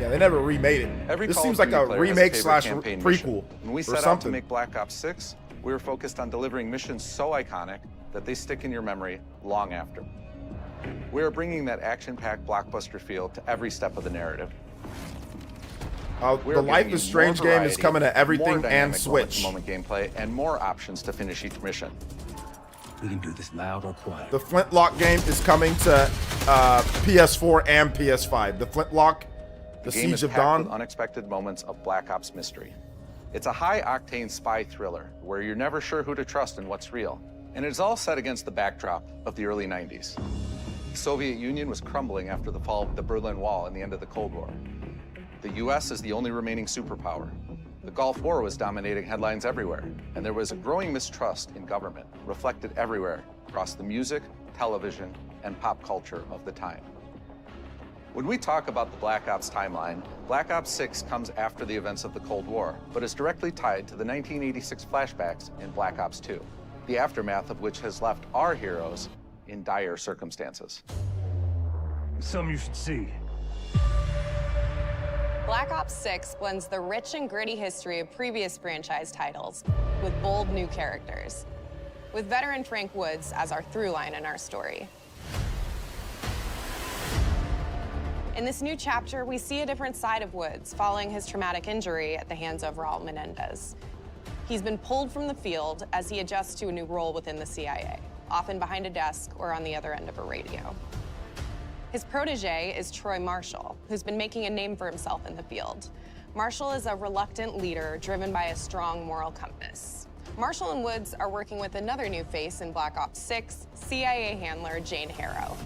Yeah, they never remade it. This seems like a remake slash prequel When we or set out to something. make Black Ops 6, we were focused on delivering missions so iconic that they stick in your memory long after. We are bringing that action-packed blockbuster feel to every step of the narrative. The Life is Strange game is coming to everything and Switch. Moment gameplay and more options to finish each mission. We can do this loud or quiet. The Flintlock game is coming to PS4 and PS5. The Flintlock, The game Siege is of packed Dawn. with unexpected moments of Black Ops mystery. It's a high-octane spy thriller where you're never sure who to trust and what's real. And it's all set against the backdrop of the early 90s. The Soviet Union was crumbling after the fall of the Berlin Wall and the end of the Cold War. The US is the only remaining superpower. The Gulf War was dominating headlines everywhere, and there was a growing mistrust in government, reflected everywhere across the music, television, and pop culture of the time. When we talk about the Black Ops timeline, Black Ops 6 comes after the events of the Cold War, but is directly tied to the 1986 flashbacks in Black Ops 2, the aftermath of which has left our heroes in dire circumstances. Something you should see. Black Ops 6 blends the rich and gritty history of previous franchise titles with bold new characters, with veteran Frank Woods as our through line in our story. In this new chapter, we see a different side of Woods following his traumatic injury at the hands of Raul Menendez. He's been pulled from the field as he adjusts to a new role within the CIA, often behind a desk or on the other end of a radio. His protege is Troy Marshall, who's been making a name for himself in the field. Marshall is a reluctant leader driven by a strong moral compass. Marshall and Woods are working with another new face in Black Ops 6, CIA handler Jane Harrow.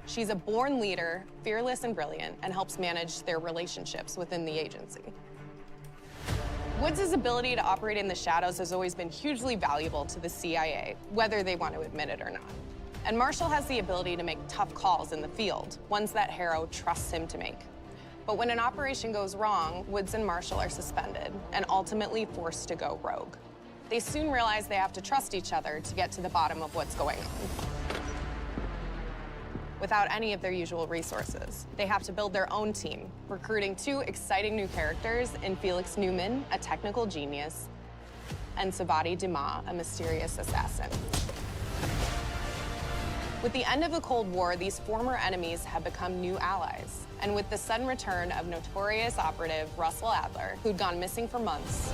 She's a born leader, fearless and brilliant, and helps manage their relationships within the agency. Woods' ability to operate in the shadows has always been hugely valuable to the CIA, whether they want to admit it or not. And Marshall has the ability to make tough calls in the field, ones that Harrow trusts him to make. But when an operation goes wrong, Woods and Marshall are suspended and ultimately forced to go rogue. They soon realize they have to trust each other to get to the bottom of what's going on. Without any of their usual resources, they have to build their own team, recruiting two exciting new characters in Felix Newman, a technical genius, and Savati Dumas, a mysterious assassin. With the end of the Cold War, these former enemies have become new allies. And with the sudden return of notorious operative Russell Adler, who'd gone missing for months,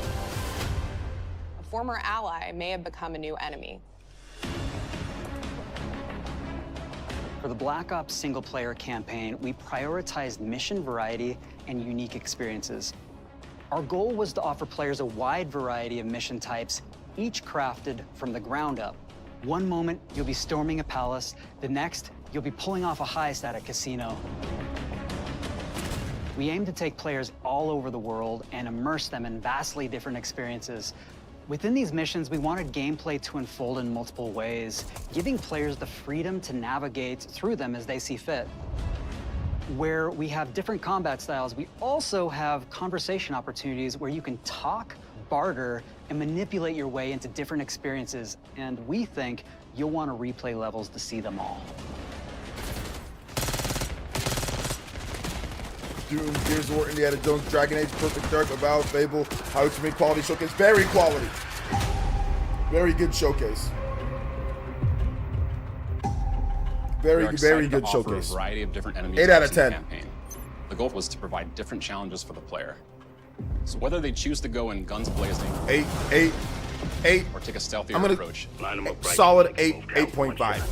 a former ally may have become a new enemy. For the Black Ops single-player campaign, we prioritized mission variety and unique experiences. Our goal was to offer players a wide variety of mission types, each crafted from the ground up. One moment, you'll be storming a palace. The next, you'll be pulling off a heist at a casino. We aim to take players all over the world and immerse them in vastly different experiences. Within these missions, we wanted gameplay to unfold in multiple ways, giving players the freedom to navigate through them as they see fit. Where we have different combat styles, we also have conversation opportunities where you can talk, barter, and manipulate your way into different experiences, and we think you'll want to replay levels to see them all. Doom, Gears of War, Indiana Jones, Dragon Age, Perfect Dark, Avowed, Fable, How to Make Quality Showcase. Very quality. Very good showcase. Very good showcase. A variety of different enemies 8 out of in the 10. campaign. The goal was to provide different challenges for the player. So whether they choose to go in guns blazing, 8, or take a stealthier I'm gonna approach, solid 8.5.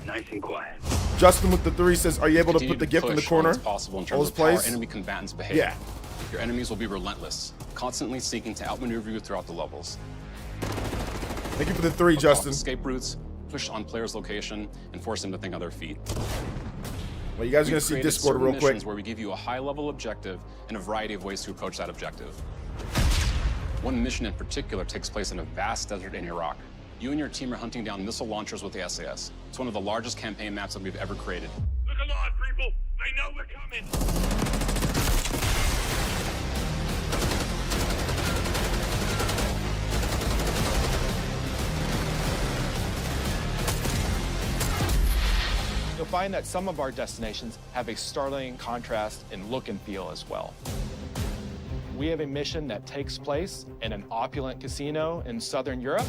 Nice and quiet. Justin with the 3 says, "Are you able to continue put the gift in the push corner?" all that's possible in All terms his of how our plays? enemy combatants behave. Yeah. Your enemies will be relentless, constantly seeking to outmaneuver you throughout the levels. Thank you for the 3, Justin. Escape routes, push on players' location, and force them to think on their feet. Well, you guys are going to see Discord real quick. Where we give you a high-level objective and a variety of ways to approach that objective. One mission in particular takes place in a vast desert in Iraq. You and your team are hunting down missile launchers with the SAS. It's one of the largest campaign maps that we've ever created. Look alive, people! They know we're coming! You'll find that some of our destinations have a startling contrast in look and feel as well. We have a mission that takes place in an opulent casino in Southern Europe.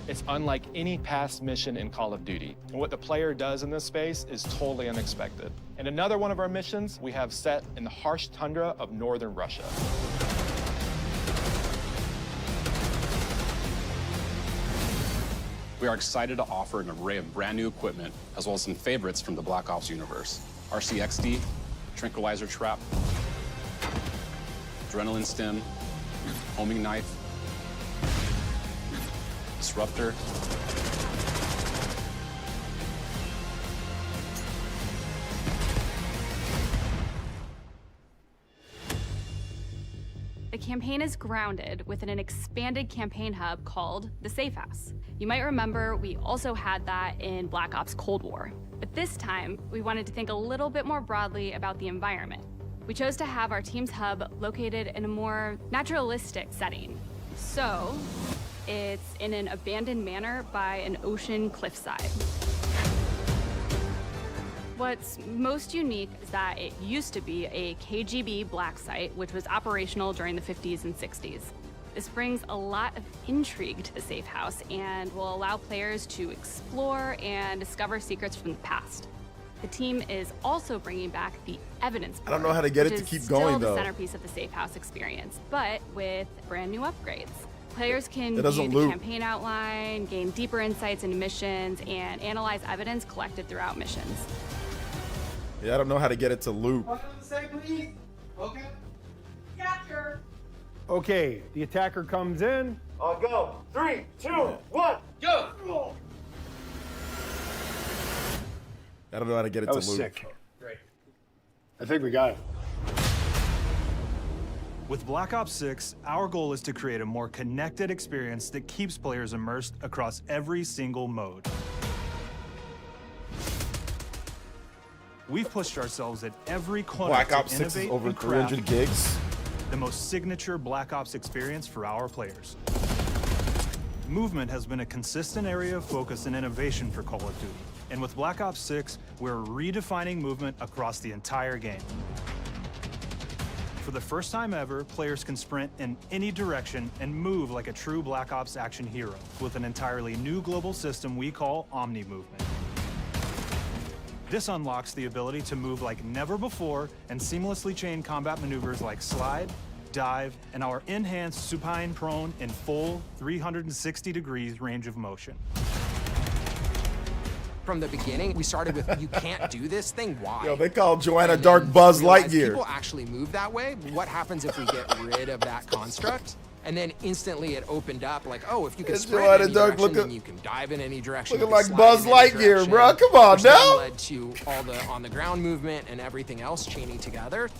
It's unlike any past mission in Call of Duty. And what the player does in this space is totally unexpected. And another one of our missions we have set in the harsh tundra of northern Russia. We are excited to offer an array of brand new equipment, as well as some favorites from the Black Ops universe. RCXD, Tranquilizer Trap, Adrenaline Stim, Homing Knife, Disruptor, The campaign is grounded within an expanded campaign hub called the Safe House. You might remember we also had that in Black Ops Cold War. But this time, we wanted to think a little bit more broadly about the environment. We chose to have our team's hub located in a more naturalistic setting. So, it's in an abandoned manor by an ocean cliffside. What's most unique is that it used to be a KGB black site, which was operational during the 50s and 60s. This brings a lot of intrigue to the Safe House and will allow players to explore and discover secrets from the past. The team is also bringing back the evidence board, I don't know how to get it to keep going, still though. the centerpiece of the Safe House experience, but with brand new upgrades. Players can It doesn't view the loop. campaign outline, gain deeper insights into missions, and analyze evidence collected throughout missions. Yeah, I don't know how to get it to loop. Okay. Capture. Okay, the attacker comes in. I'll go. 3, 2, 1, go! I don't know how to get it That to was loop. sick. Great. I think we got it. With Black Ops 6, our goal is to create a more connected experience that keeps players immersed across every single mode. We've pushed ourselves at every corner Black to Ops 6 is innovate over and craft 300 gigs. the most signature Black Ops experience for our players. Movement has been a consistent area of focus and innovation for Call of Duty. And with Black Ops 6, we're redefining movement across the entire game. For the first time ever, players can sprint in any direction and move like a true Black Ops action hero with an entirely new global system we call Omni Movement. This unlocks the ability to move like never before and seamlessly chain combat maneuvers like slide, dive, and our enhanced supine prone in full 360 degrees range of motion. From the beginning, we started with, you can't do this thing, why? Yo, they call Joanna And Dark then Buzz we realized Lightyear. People actually move that way. What happens if we get rid of that construct? And then instantly it opened up like, oh, if you can It's sprint Joanna in any Dark direction, then looking- you can dive in any direction. looking you can like slide Buzz in any Lightyear, direction, bro. Come on which then now. led to all the on-the-ground movement and everything else chaining together.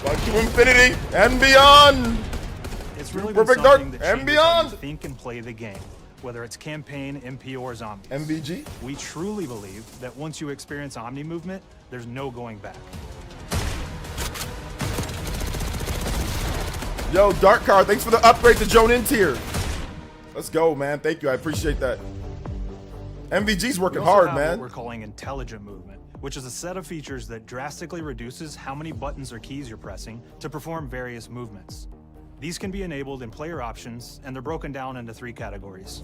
Like to infinity and beyond. It's really been Perfect something Dark that and changes how you beyond. think and play the game, whether it's campaign, MP, or zombies. MVG? We truly believe that once you experience Omni Movement, there's no going back. Yo, Dark Card, thanks for the upgrade to Joan tier. Let's go, man. Thank you. I appreciate that. MVG's working We also hard, have man. what we're calling intelligent movement, which is a set of features that drastically reduces how many buttons or keys you're pressing to perform various movements. These can be enabled in player options, and they're broken down into 3 categories: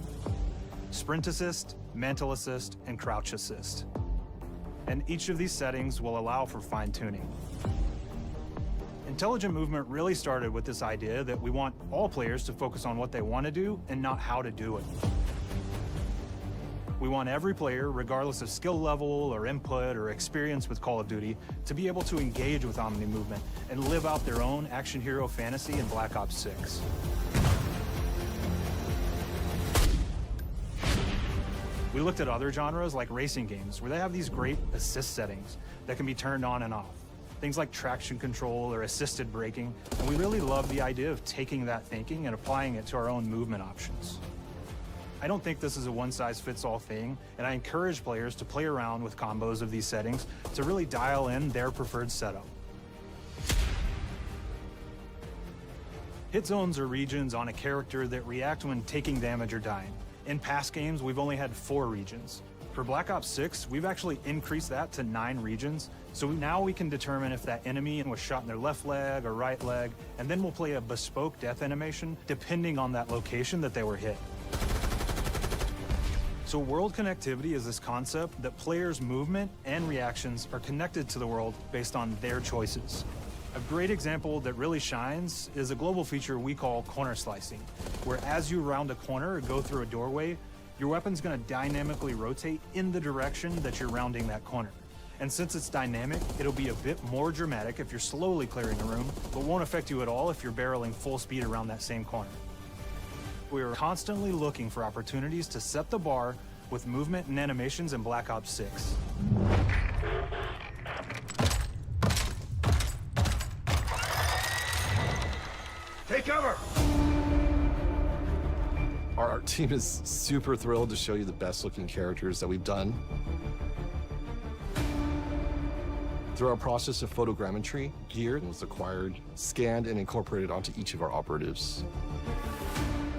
Sprint Assist, Mantle Assist, and Crouch Assist. And each of these settings will allow for fine-tuning. Intelligent movement really started with this idea that we want all players to focus on what they want to do and not how to do it. We want every player, regardless of skill level or input or experience with Call of Duty, to be able to engage with Omni movement and live out their own action hero fantasy in Black Ops 6. We looked at other genres like racing games, where they have these great assist settings that can be turned on and off. Things like traction control or assisted braking, and we really love the idea of taking that thinking and applying it to our own movement options. I don't think this is a one-size-fits-all thing, and I encourage players to play around with combos of these settings to really dial in their preferred setup. Hit zones are regions on a character that react when taking damage or dying. In past games, we've only had 4 regions. For Black Ops 6, we've actually increased that to 9 regions, so now we can determine if that enemy was shot in their left leg or right leg, and then we'll play a bespoke death animation depending on that location that they were hit. So world connectivity is this concept that players' movement and reactions are connected to the world based on their choices. A great example that really shines is a global feature we call corner slicing, where as you round a corner or go through a doorway, your weapon's gonna dynamically rotate in the direction that you're rounding that corner. And since it's dynamic, it'll be a bit more dramatic if you're slowly clearing a room, but won't affect you at all if you're barreling full speed around that same corner. We are constantly looking for opportunities to set the bar with movement and animations in Black Ops 6. Take cover! Our art team is super thrilled to show you the best looking characters that we've done. Through our process of photogrammetry, gear was acquired, scanned, and incorporated onto each of our operatives.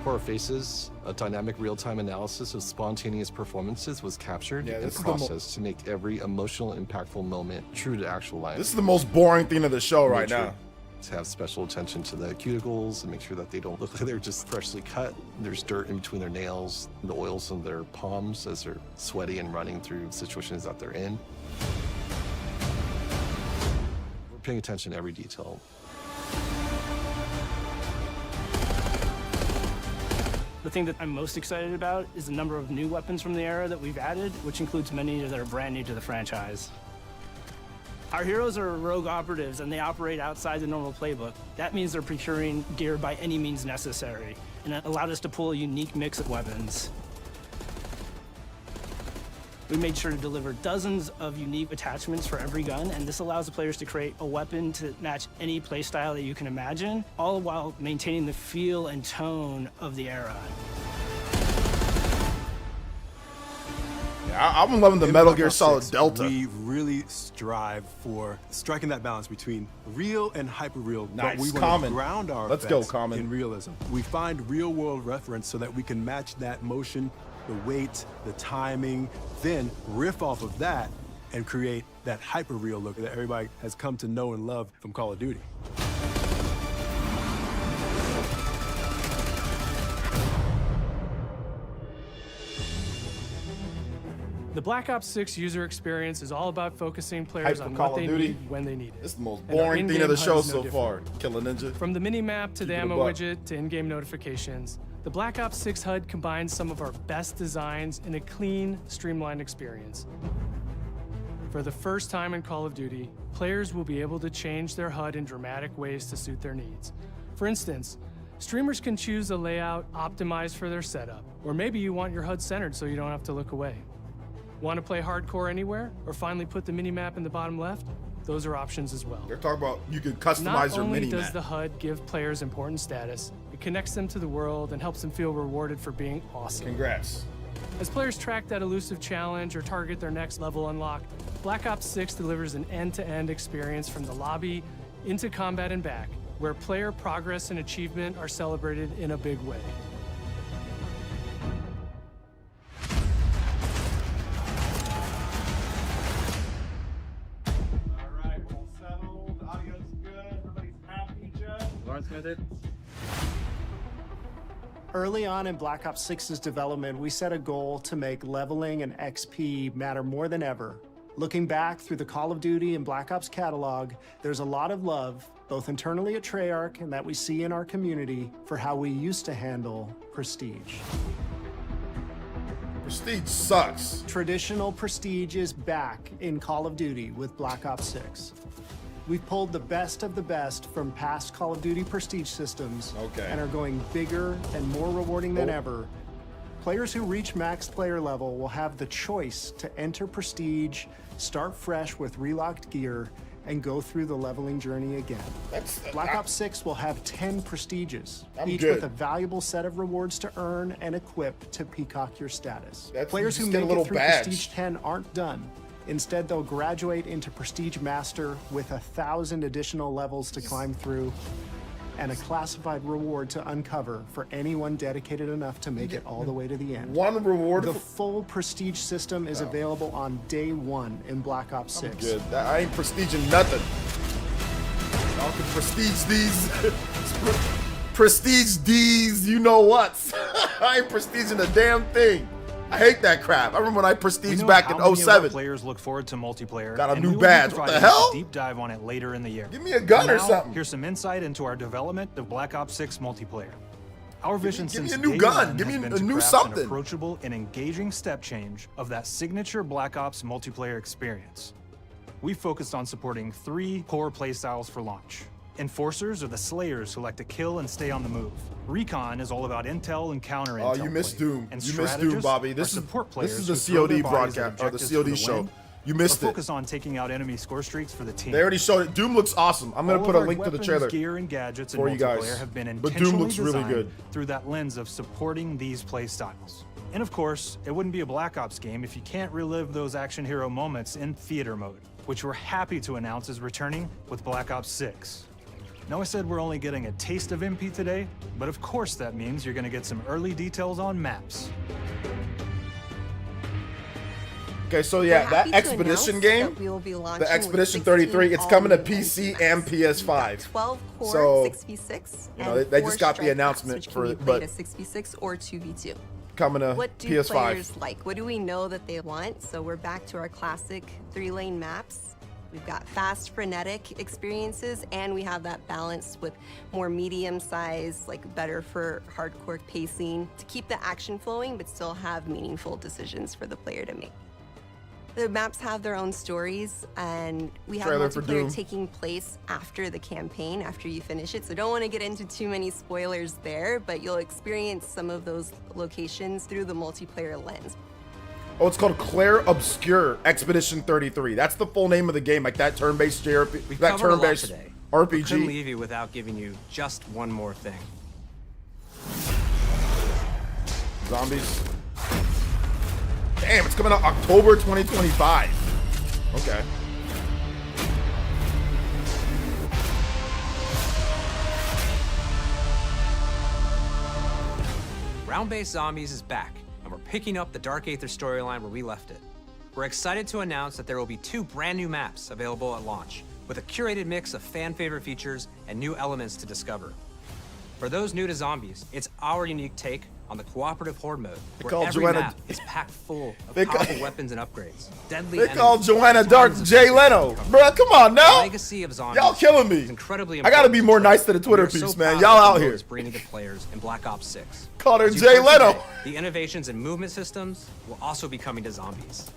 For our faces, a dynamic real-time analysis of spontaneous performances was captured and processed to make every emotional, impactful moment true to actual life. This is the most boring thing of the show right now. To have special attention to the cuticles and make sure that they don't look like they're just freshly cut. There's dirt in between their nails, the oils on their palms as they're sweaty and running through situations that they're in. We're paying attention to every detail. The thing that I'm most excited about is the number of new weapons from the era that we've added, which includes many that are brand new to the franchise. Our heroes are rogue operatives, and they operate outside the normal playbook. That means they're procuring gear by any means necessary, and it allowed us to pull a unique mix of weapons. We made sure to deliver dozens of unique attachments for every gun, and this allows the players to create a weapon to match any playstyle that you can imagine, all while maintaining the feel and tone of the era. I'm loving the Metal Gear Solid Delta. We really strive for striking that balance between real and hyper-real. Nice. But we want to ground our effects in realism. We find real-world reference so that we can match that motion, the weight, the timing, then riff off of that and create that hyper-real look that everybody has come to know and love from Call of Duty. The Black Ops 6 user experience is all about focusing players on what they need when they need it. This is the most boring thing of the show so far. Kill a Ninja. From the mini-map to the ammo widget to in-game notifications, the Black Ops 6 HUD combines some of our best designs in a clean, streamlined experience. For the first time in Call of Duty, players will be able to change their HUD in dramatic ways to suit their needs. For instance, streamers can choose a layout optimized for their setup, or maybe you want your HUD centered so you don't have to look away. Want to play hardcore anywhere, or finally put the minimap in the bottom left? Those are options as well. They're talking about you can customize your minimap. Not only does the HUD give players important status, it connects them to the world and helps them feel rewarded for being awesome. Congrats. As players track that elusive challenge or target their next level unlock, Black Ops 6 delivers an end-to-end experience from the lobby into combat and back, where player progress and achievement are celebrated in a big way. Early on in Black Ops 6's development, we set a goal to make leveling and XP matter more than ever. Looking back through the Call of Duty and Black Ops catalog, there's a lot of love, both internally at Treyarch and that we see in our community, for how we used to handle prestige. Prestige sucks. Traditional Prestige is back in Call of Duty with Black Ops 6. We've pulled the best of the best from past Call of Duty Prestige systems and are going bigger and more rewarding than ever. Players who reach max player level will have the choice to enter Prestige, start fresh with relocked gear, and go through the leveling journey again. Black Ops 6 will have 10 Prestiges, each with a valuable set of rewards to earn and equip to peacock your status. Players who make it through Prestige 10 aren't done. Instead, they'll graduate into Prestige Master with 1,000 additional levels to climb through and a classified reward to uncover for anyone dedicated enough to make it all the way to the end. One reward? The full Prestige system is available on day 1 in Black Ops 6. Good. I ain't prestiging nothing. Y'all can prestige these. Prestige these, you know what? I ain't prestiging a damn thing. I hate that crap. I remember when I prestiged back in 07. Players look forward to multiplayer. Got a new badge. What the hell? Deep dive on it later in the year. Give me a gun or something. Here's some insight into our development of Black Ops 6 multiplayer. Our vision give me since a new day gun. one Give me has been a to new craft something. an approachable and engaging step change of that signature Black Ops multiplayer experience. We focused on supporting 3 core playstyles for launch. Enforcers are the slayers who like to kill and stay on the move. Recon is all about intel and counter intel. Oh, you missed Doom. And You missed Doom, Bobby. This is the COD broadcast or the COD show. You missed it. Focus on taking out enemy score streaks for the team. They already showed it. Doom looks awesome. I'm gonna put a link to the trailer gear and gadgets for you guys. Have been But Doom looks really designed good. through that lens of supporting these play styles. And of course, it wouldn't be a Black Ops game if you can't relive those action hero moments in theater mode, which we're happy to announce is returning with Black Ops 6. Now, I said we're only getting a taste of MP today, but of course that means you're going to get some early details on maps. Okay, so yeah, that Expedition game, the Expedition 33, it's coming to PC and PS5. 12 core So, 6v6. you know, they just got the announcement for it, but a 6v6 or 2v2. coming to What do PS5. players like? What do we know that they want? So we're back to our classic 3-lane maps. We've got fast, frenetic experiences, and we have that balance with more medium size, like better for hardcore pacing to keep the action flowing, but still have meaningful decisions for the player to make. The maps have their own stories, and we have Trailer for Doom. multiplayer taking place after the campaign, after you finish it. So don't want to get into too many spoilers there, but you'll experience some of those locations through the multiplayer lens. Oh, it's called Claire Obscure Expedition 33. That's the full name of the game, like that turn-based JRPG, that turn-based We couldn't RPG. leave you without giving you just one more thing. Zombies. Damn, it's coming out October 2025. Okay. Round-based Zombies is back, and we're picking up the Dark Aether storyline where we left it. We're excited to announce that there will be 2 brand new maps available at launch, with a curated mix of fan-favorite features and new elements to discover. For those new to Zombies, it's our unique take on the cooperative horde mode, where every map is packed full of powerful weapons and upgrades. Deadly They call enemies, Joanna Dark tons of Jay Leno. Bruh, come on now. The legacy of Zombies Y'all killing me. is incredibly I gotta be more important. nice to the Twitter We are peeps, so man. proud Y'all of what out the here. mode is bringing to players in Black Ops 6. Called her As you Jay heard Leno. today, the innovations in movement systems will also be coming to Zombies.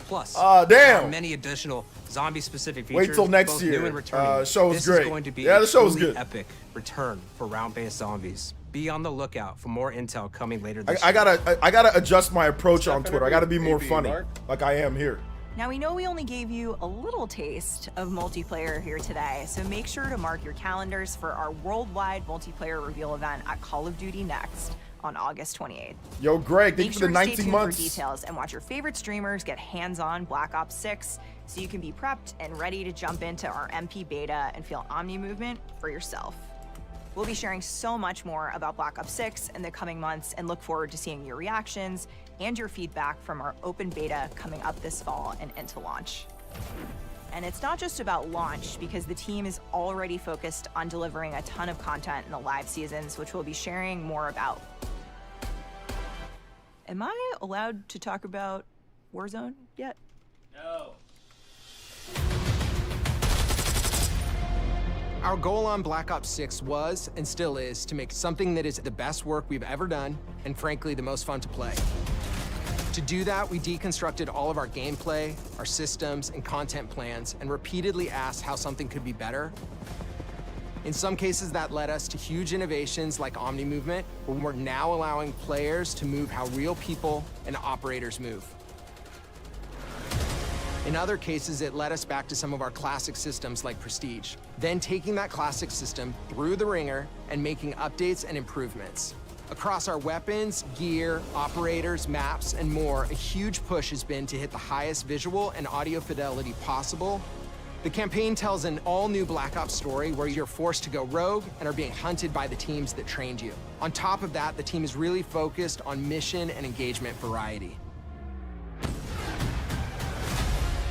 Plus, damn. there are many additional zombie-specific features. Wait till next both year. New and returning. Show was this great. is going to be Yeah, the show was truly good. epic return for round-based Zombies. Be on the lookout for more intel coming later this I year. gotta adjust my approach on Twitter. I gotta be more funny, like I am here. Now, we know we only gave you a little taste of multiplayer here today, so make sure to mark your calendars for our worldwide multiplayer reveal event at Call of Duty Next on August 28th. Yo, Greg, thank you for the Make sure to 19 stay tuned months. for details and watch your favorite streamers get hands-on Black Ops 6 so you can be prepped and ready to jump into our MP beta and feel Omni movement for yourself. We'll be sharing so much more about Black Ops 6 in the coming months and look forward to seeing your reactions and your feedback from our open beta coming up this fall and into launch. And it's not just about launch, because the team is already focused on delivering a ton of content in the live seasons, which we'll be sharing more about. Am I allowed to talk about Warzone yet? No. Our goal on Black Ops 6 was, and still is, to make something that is the best work we've ever done, and frankly, the most fun to play. To do that, we deconstructed all of our gameplay, our systems, and content plans, and repeatedly asked how something could be better. In some cases, that led us to huge innovations like Omni Movement, where we're now allowing players to move how real people and operators move. In other cases, it led us back to some of our classic systems like Prestige, then taking that classic system through the ringer and making updates and improvements. Across our weapons, gear, operators, maps, and more, a huge push has been to hit the highest visual and audio fidelity possible. The campaign tells an all-new Black Ops story where you're forced to go rogue and are being hunted by the teams that trained you. On top of that, the team is really focused on mission and engagement variety.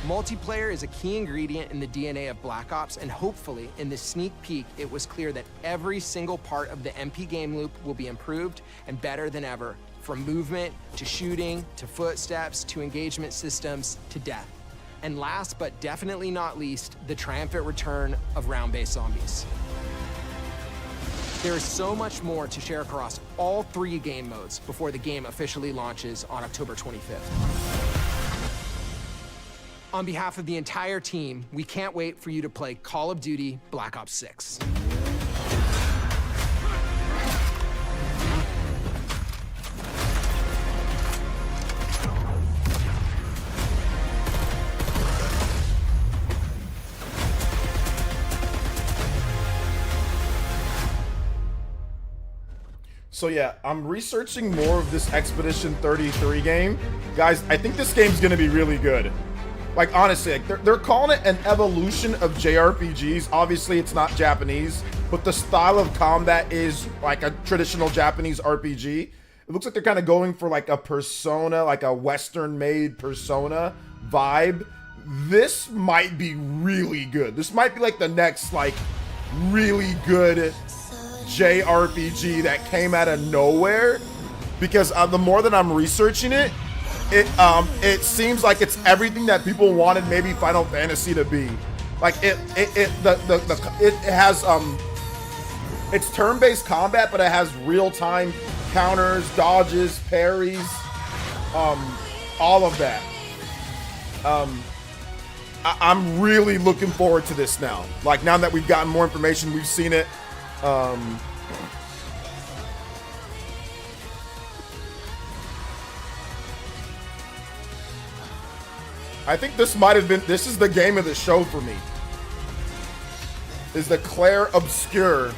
Multiplayer is a key ingredient in the DNA of Black Ops, and hopefully, in this sneak peek, it was clear that every single part of the MP game loop will be improved and better than ever, from movement, to shooting, to footsteps, to engagement systems, to death. And last but definitely not least, the triumphant return of round-based zombies. There is so much more to share across all 3 game modes before the game officially launches on October 25th. On behalf of the entire team, we can't wait for you to play Call of Duty Black Ops 6. So yeah, I'm researching more of this Expedition 33 game. Guys, I think this game's gonna be really good. Like, honestly, like they're calling it an evolution of JRPGs. Obviously, it's not Japanese, but the style of combat is like a traditional Japanese RPG. It looks like they're kind of going for like a Persona, like a Western-made Persona vibe. This might be really good. This might be like the next, like, really good JRPG that came out of nowhere. Because the more that I'm researching it, it seems like it's everything that people wanted maybe Final Fantasy to be. Like it has it's turn-based combat, but it has real-time counters, dodges, parries, all of that. I'm really looking forward to this now. Like, now that we've gotten more information, we've seen it. I think this might have been, this is the game of the show for me. Is the Claire Obscure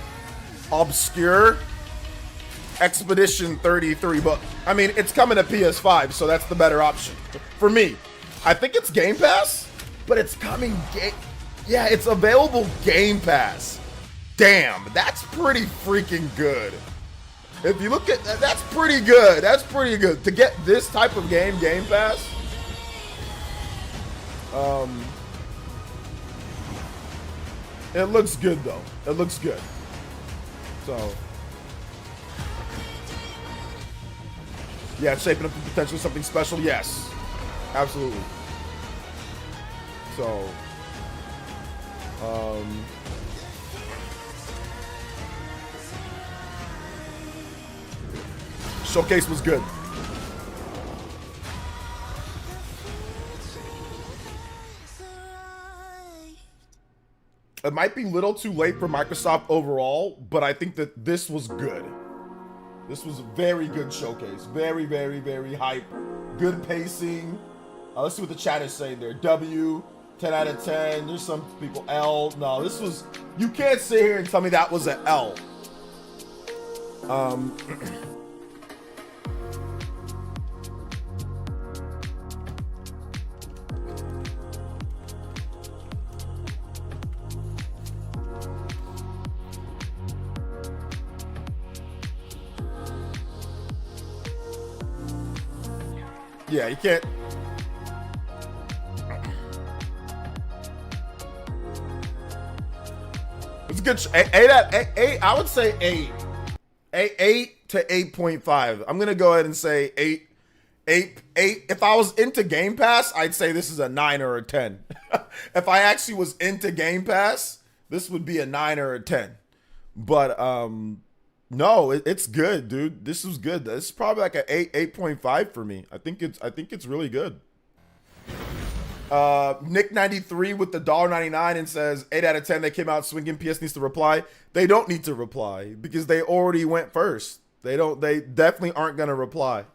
Expedition 33, but I mean, it's coming to PS5, so that's the better option for me. I think it's Game Pass, but it's coming, yeah, it's available Game Pass. Damn, that's pretty freaking good. If you look at that, that's pretty good. That's pretty good to get this type of Game Pass. It looks good though. It looks good. So, yeah, it's shaping up to potentially something special. Yes, absolutely. So, showcase was good. It might be a little too late for Microsoft overall, but I think that this was good. This was a very good showcase. Very, very, very hype. Good pacing. Let's see what the chat is saying there. W, 10 out of 10. There's some people, L. No, this was... You can't sit here and tell me that was an L. Yeah, you can't. It's a good. 8 I would say 8. 8 to 8.5. I'm gonna go ahead and say 8. If I was into Game Pass, I'd say this is a 9 or a 10. If I actually was into Game Pass, this would be a 9 or a 10. But No, it's good, dude. This was good. This is probably like an 8.5 for me. I think it's really good. Nick93 with the $1.99 and says 8 out of 10. They came out swinging. PS needs to reply. They don't need to reply because they already went first. They definitely aren't gonna reply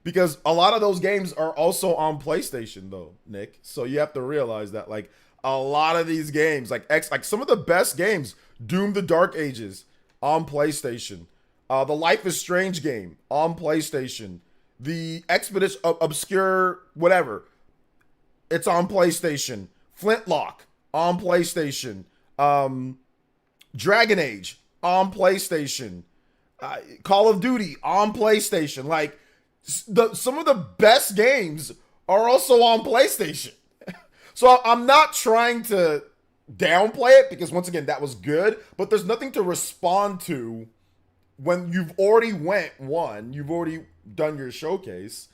because a lot of those games are also on PlayStation though, Nick. So you have to realize that like a lot of these games, like some of the best games, Doom: The Dark Ages on PlayStation, the Life is Strange game on PlayStation, the Expedition Obscure whatever. It's on PlayStation. Flintlock on PlayStation. Dragon Age on PlayStation. Call of Duty on PlayStation. Like some of the best games are also on PlayStation. So I'm not trying to downplay it because once again that was good, but there's nothing to respond to when you've already you've already done your showcase.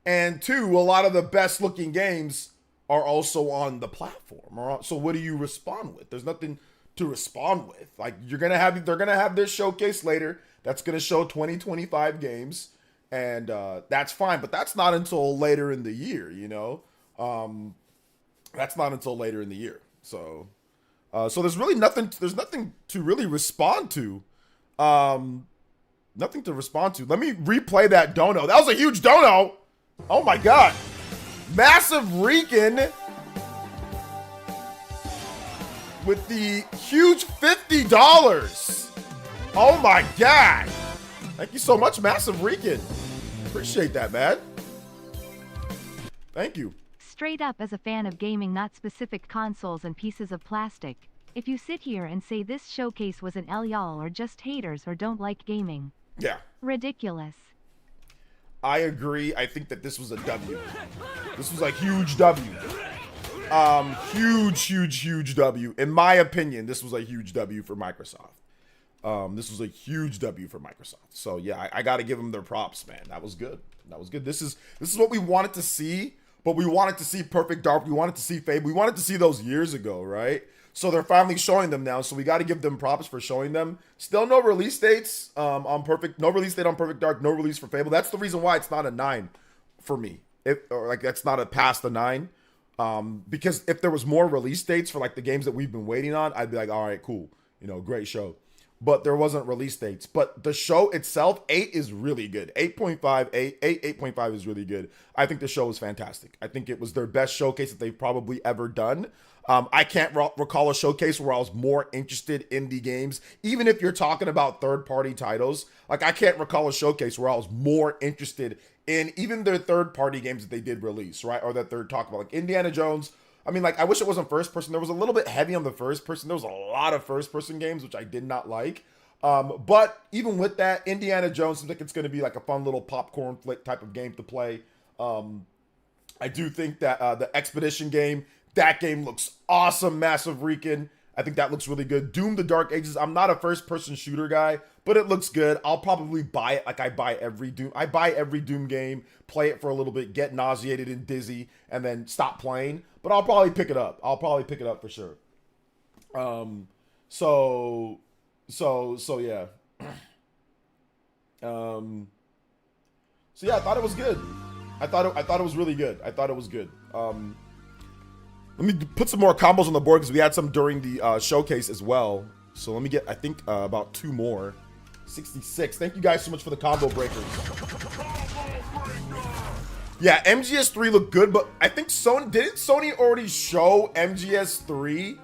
And 2, a lot of the best looking games are also on the platform. So what do you respond with? There's nothing to respond with. Like they're gonna have this showcase later that's gonna show 20-25 games, and that's fine. But that's not until later in the year, you know. That's not until later in the year. So there's really nothing. There's nothing to really respond to. Nothing to respond to. Let me replay that dono. That was a huge dono. Oh my god. Massive Rican with the huge $50. Oh my god. Thank you so much, Massive Rican. Appreciate that, man. Thank you. Straight up as a fan of gaming, not specific consoles and pieces of plastic. If you sit here and say this showcase was an L y'all or just haters or don't like gaming. Yeah. Ridiculous. I agree. I think that this was a W. This was a huge W. Huge W. In my opinion, this was a huge W for Microsoft. This was a huge W for Microsoft. So yeah, I got to give them their props, man. That was good. That was good. This is what we wanted to see, but we wanted to see Perfect Dark. We wanted to see Fable. We wanted to see those years ago, right? So they're finally showing them now. So we got to give them props for showing them. Still no release dates on Perfect. No release date on Perfect Dark. No release for Fable. That's the reason why it's not a 9 for me. That's not a past the 9. Because if there was more release dates for like the games that we've been waiting on, I'd be like, all right, cool. You know, great show. But there wasn't release dates. But the show itself, 8 is really good. 8.5, 8.5 is really good. I think the show is fantastic. I think it was their best showcase that they've probably ever done. I can't recall a showcase where I was more interested in the games. Even if you're talking about third-party titles, like I can't recall a showcase where I was more interested in even their third-party games that they did release, right? Or that they're talking about, like Indiana Jones. I mean, like, I wish it wasn't first person. There was a little bit heavy on the first person. There was a lot of first person games, which I did not like. But even with that, Indiana Jones seems like it's going to be like a fun little popcorn flick type of game to play. I do think that the Expedition game, that game looks awesome. Massive Rican. I think that looks really good. Doom: The Dark Ages. I'm not a first person shooter guy, but it looks good. I'll probably buy it like I buy every Doom. I buy every Doom game, play it for a little bit, get nauseated and dizzy, and then stop playing. But I'll probably pick it up. I'll probably pick it up for sure. So yeah. So yeah, I thought it was good. I thought it was really good. I thought it was good. Let me put some more combos on the board because we had some during the showcase as well. So let me get, I think, about 2 more. 66. Thank you guys so much for the combo breakers. Yeah, MGS3 looked good, but I think didn't Sony already show MGS3?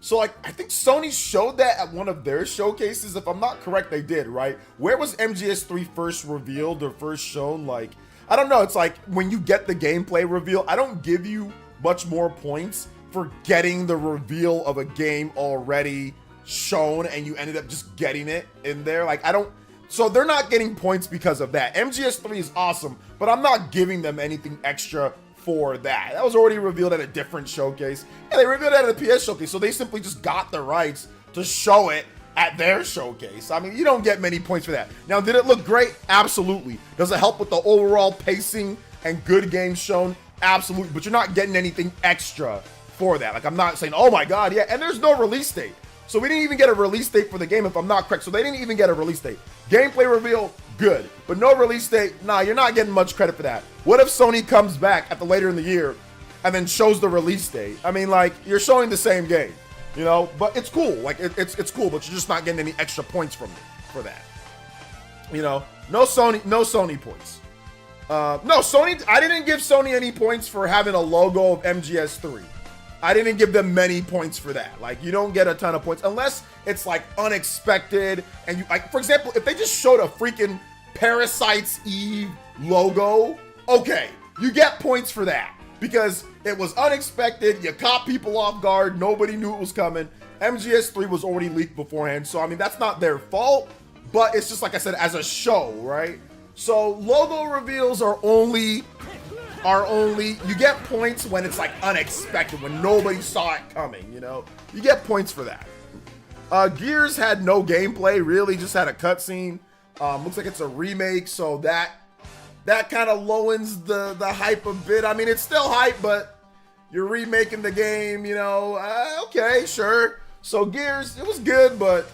So, like, I think Sony showed that at one of their showcases. If I'm not correct, they did, right? Where was MGS3 first revealed or first shown? Like, I don't know. It's like when you get the gameplay reveal, I don't give you much more points for getting the reveal of a game already shown and you ended up just getting it in there. Like, I don't... So they're not getting points because of that. MGS3 is awesome, but I'm not giving them anything extra for that. That was already revealed at a different showcase, and they revealed it at a PS showcase, so they simply just got the rights to show it at their showcase. I mean, you don't get many points for that. Now, did it look great? Absolutely. Does it help with the overall pacing and good games shown? Absolutely. But you're not getting anything extra for that. Like, I'm not saying, oh my god, yeah, and there's no release date. So we didn't even get a release date for the game, if I'm not correct. So they didn't even get a release date. Gameplay reveal, good. But no release date, nah, you're not getting much credit for that. What if Sony comes back at the later in the year and then shows the release date? I mean, like, you're showing the same game, you know? But it's cool. Like, it's cool, but you're just not getting any extra points from it for that. You know? No Sony points. No, Sony, I didn't give Sony any points for having a logo of MGS3. I didn't give them many points for that. Like, you don't get a ton of points unless it's like unexpected. And you, like, for example, if they just showed a freaking Parasite's Eve logo, okay, you get points for that because it was unexpected. You caught people off guard. Nobody knew it was coming. MGS3 was already leaked beforehand. So, I mean, that's not their fault, but it's just, like I said, as a show, right? So logo reveals are only, you get points when it's like unexpected, when nobody saw it coming, you know? You get points for that. Gears had no gameplay, really, just had a cutscene. Looks like it's a remake, so that kind of lowens the hype a bit. I mean, it's still hype, but you're remaking the game, you know? Okay, sure. So Gears, it was good, but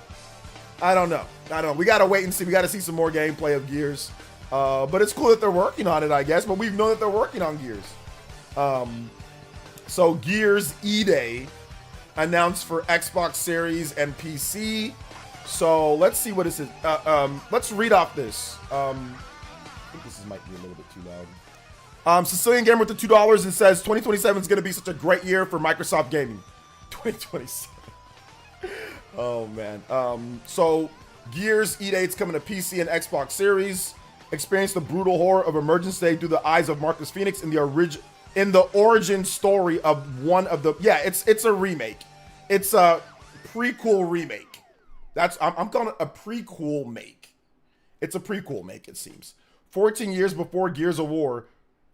I don't know. We gotta wait and see. We gotta see some more gameplay of Gears. But it's cool that they're working on it, I guess. But we've known that they're working on Gears. So Gears E-Day announced for Xbox Series and PC. So let's see what this is. Let's read off this. I think this might be a little bit too loud. Sicilian Gamer with the $2 and says 2027 is going to be such a great year for Microsoft gaming. 2027. Oh man. So Gears E-Day, it's coming to PC and Xbox Series. Experience the brutal horror of Emergence Day through the eyes of Marcus Phoenix in the origin story of one of the, yeah, it's a remake. It's a prequel remake. I'm calling it a prequel make. It's a prequel make, it seems. 14 years before Gears of War.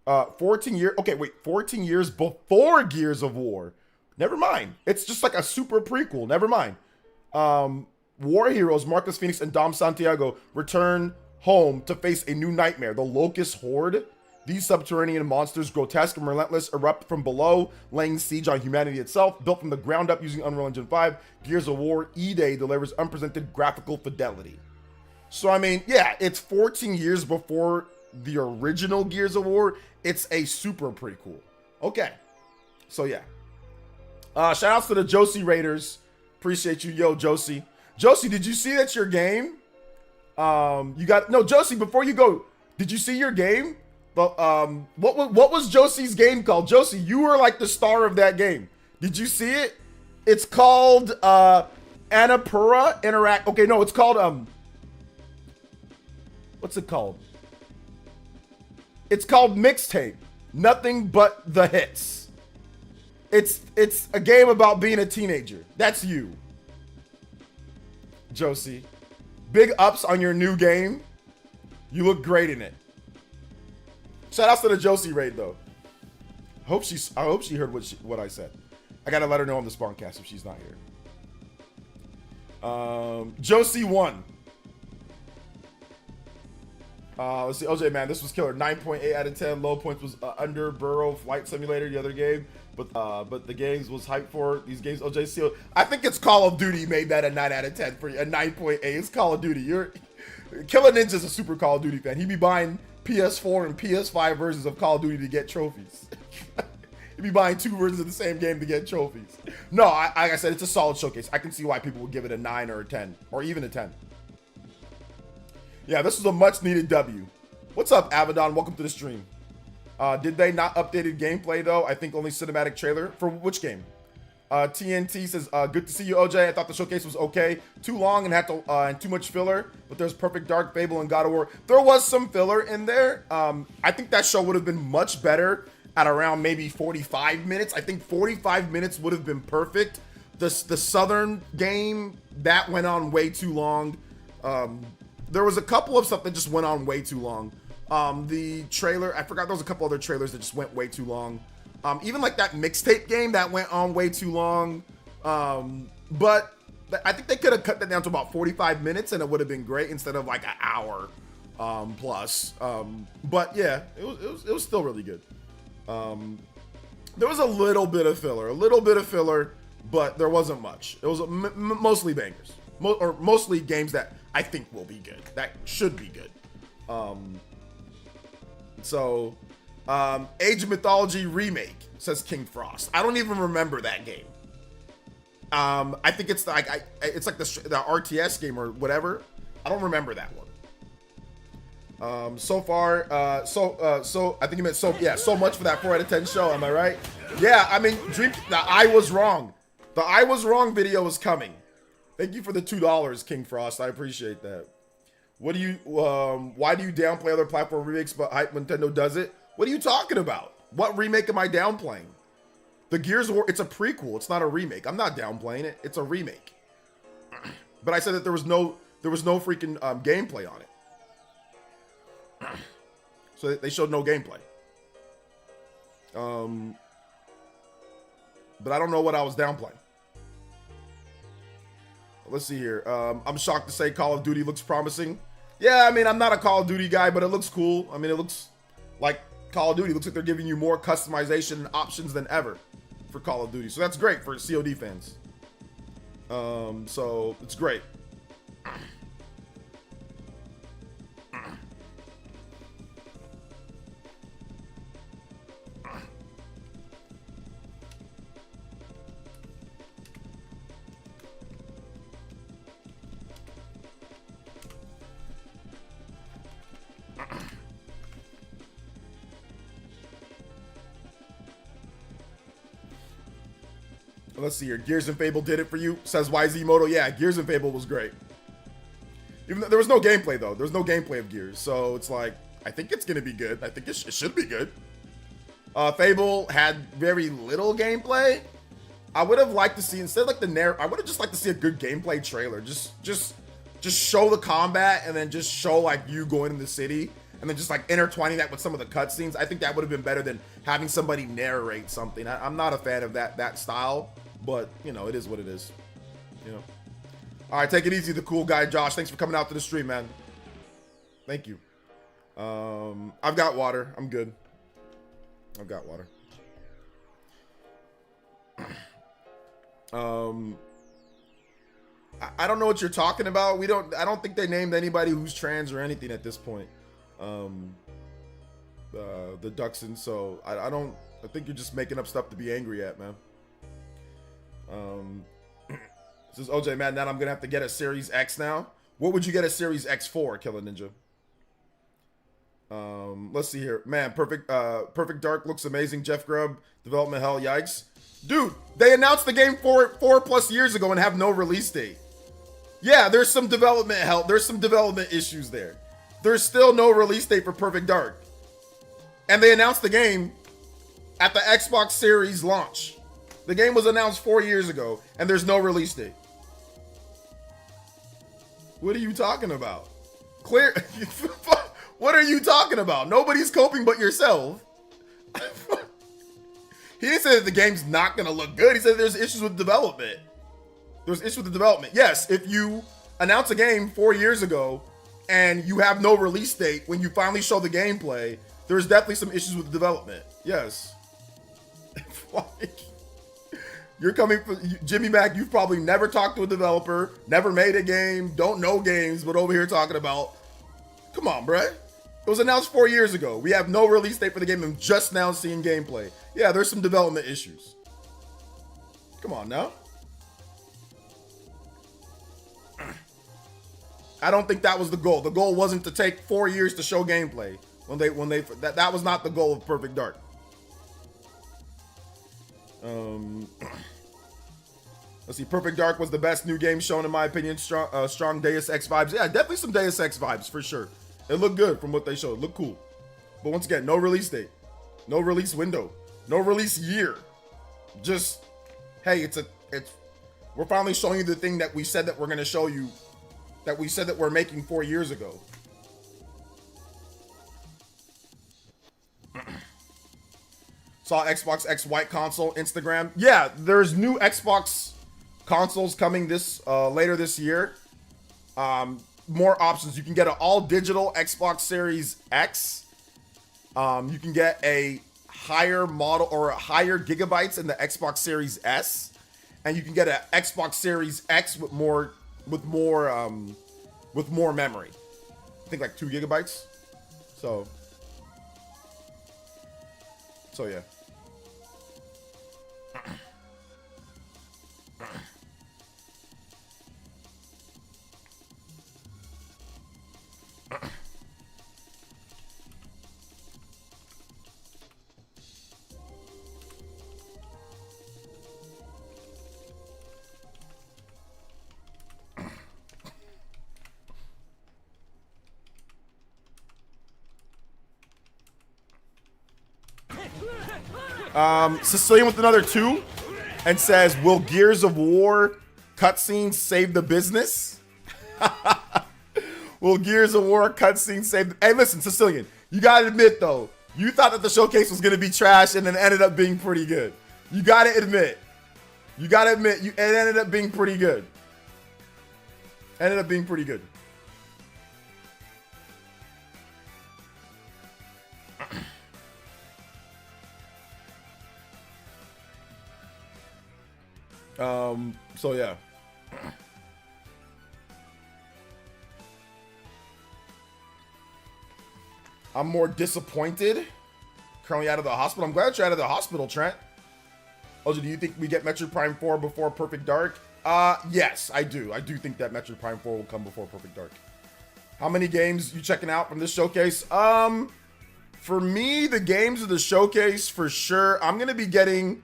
14 years before Gears of War. Never mind. It's just like a super prequel. Never mind. War heroes Marcus Phoenix and Dom Santiago return home to face a new nightmare, the Locust Horde. These subterranean monsters, grotesque and relentless, erupt from below, laying siege on humanity itself. Built from the ground up using Unreal Engine 5, Gears of War E-Day delivers unprecedented graphical fidelity. So, I mean, yeah, it's 14 years before the original Gears of War. It's a super prequel. Okay. So, yeah. Shout outs to the Josie Raiders. Appreciate you. Yo, Josie. Josie, did you see that your game? Josie, before you go, did you see your game? What was Josie's game called? Josie, you were like the star of that game. Did you see it? It's called Annapurna Interact. Okay, no, it's called what's it called? It's called Mixtape. Nothing but the hits. It's a game about being a teenager. That's you, Josie. Big ups on your new game. You look great in it. Shout outs to the Josie raid though. I hope she heard what I said. I gotta let her know on the Spawncast if she's not here. Josie won. Let's see. OJ, man, this was killer. 9.8 out of 10. Low points was under Burrow Flight Simulator, the other game. But the games was hyped for these games. OJ Seal. I think it's Call of Duty made that a 9 out of 10 for you. A 9.8. It's Call of Duty. Killer Ninja's a super Call of Duty fan. He'd be buying PS4 and PS5 versions of Call of Duty to get trophies. He'd be buying 2 versions of the same game to get trophies. No, like I said, it's a solid showcase. I can see why people would give it a 9 or a 10, or even a 10. Yeah, this was a much needed W. What's up, Avedon? Welcome to the stream. Did they not updated gameplay though? I think only cinematic trailer. For which game? TNT says, good to see you, OJ. I thought the showcase was okay. Too long and had to and too much filler, but there's Perfect Dark, Fable, and God of War. There was some filler in there. I think that show would have been much better at around maybe 45 minutes. I think 45 minutes would have been perfect. The Southern game, that went on way too long. There was a couple of stuff that just went on way too long. The trailer, I forgot there was a couple other trailers that just went way too long. Even like that mixtape game that went on way too long. But I think they could have cut that down to about 45 minutes and it would have been great instead of like an hour plus. But yeah, it was still really good. There was a little bit of filler, but there wasn't much. It was mostly bangers, or mostly games that I think will be good, that should be good. Age of Mythology remake, says King Frost. I don't even remember that game. I think it's like it's like the RTS game or whatever. I don't remember that one. So I think you meant so much for that 4 out of 10 show. Am I right? Yeah, I mean, I was wrong. The I was wrong video is coming. Thank you for the $2, King Frost. I appreciate that. What do you, why do you downplay other platform remakes but hype Nintendo does it? What are you talking about? What remake am I downplaying? The Gears of War, it's a prequel. It's not a remake. I'm not downplaying it. It's a remake. But I said that there was no freaking gameplay on it. So they showed no gameplay. But I don't know what I was downplaying. Let's see here. I'm shocked to say Call of Duty looks promising. Yeah, I mean, I'm not a Call of Duty guy, but it looks cool. I mean, it looks like Call of Duty. It looks like they're giving you more customization and options than ever for Call of Duty. So that's great for COD fans. So it's great. Let's see here. Gears and Fable did it for you, says YZ Moto. Yeah, Gears and Fable was great. Even though there was no gameplay, though. There's no gameplay of Gears. So it's like, I think it's going to be good. I think it should be good. Fable had very little gameplay. I would have liked to see, instead of like I would have just liked to see a good gameplay trailer. Just show the combat and then just show like you going in the city and then just like intertwining that with some of the cutscenes. I think that would have been better than having somebody narrate something. I'm not a fan of that style. But, you know, it is what it is. You know. All right, take it easy, the cool guy, Josh. Thanks for coming out to the stream, man. Thank you. I've got water. I'm good. I've got water. I don't know what you're talking about. I don't think they named anybody who's trans or anything at this point. The Duxon, so I think you're just making up stuff to be angry at, man. Says OJ, man, now I'm gonna have to get a Series X now. What would you get a Series X for, Killer Ninja? Let's see here, man. Perfect Dark looks amazing. Jeff Grubb, development hell, yikes, dude. They announced the game 4+ years ago and have no release date. Yeah, there's some development hell. There's some development issues there. There's still no release date for Perfect Dark, and they announced the game at the Xbox Series launch. The game was announced 4 years ago, and there's no release date. What are you talking about? Clear. What are you talking about? Nobody's coping but yourself. He didn't say that the game's not going to look good. He said there's issues with development. There's issues with the development. Yes, if you announce a game 4 years ago and you have no release date when you finally show the gameplay, there's definitely some issues with development. Yes. You're coming from Jimmy Mac. You've probably never talked to a developer, never made a game, don't know games, but over here talking about, come on, bruh. It was announced 4 years ago. We have no release date for the game and just now seeing gameplay. Yeah, there's some development issues. Come on now. I don't think that was the goal. The goal wasn't to take 4 years to show gameplay. That was not the goal of Perfect Dark. Let's see. Perfect Dark was the best new game shown in my opinion. Strong Deus Ex vibes. Yeah, definitely some Deus Ex vibes for sure. It looked good from what they showed. It looked cool. But once again, no release date, no release window, no release year. Just, hey, we're finally showing you the thing that we said that we're going to show you, that we said that we're making 4 years ago. Saw Xbox X white console, Instagram. Yeah, there's new Xbox consoles coming later this year. More options. You can get an all digital Xbox Series X. You can get a higher model or higher gigabytes in the Xbox Series S. and you can get an Xbox Series X with more memory. I think like 2 gigabytes. So yeah. Sicilian with another 2 and says, will Gears of War cutscenes save the business? Will Gears of War cutscenes save the... Hey, listen, Sicilian, you gotta admit, though, you thought that the showcase was gonna be trash and then ended up being pretty good. You gotta admit. You gotta admit, it ended up being pretty good. Ended up being pretty good. So yeah. I'm more disappointed. Currently out of the hospital. I'm glad you're out of the hospital, Trent. OJ, do you think we get Metroid Prime 4 before Perfect Dark? Yes, I do. I do think that Metroid Prime 4 will come before Perfect Dark. How many games you checking out from this showcase? For me, the games of the showcase, for sure, I'm gonna be getting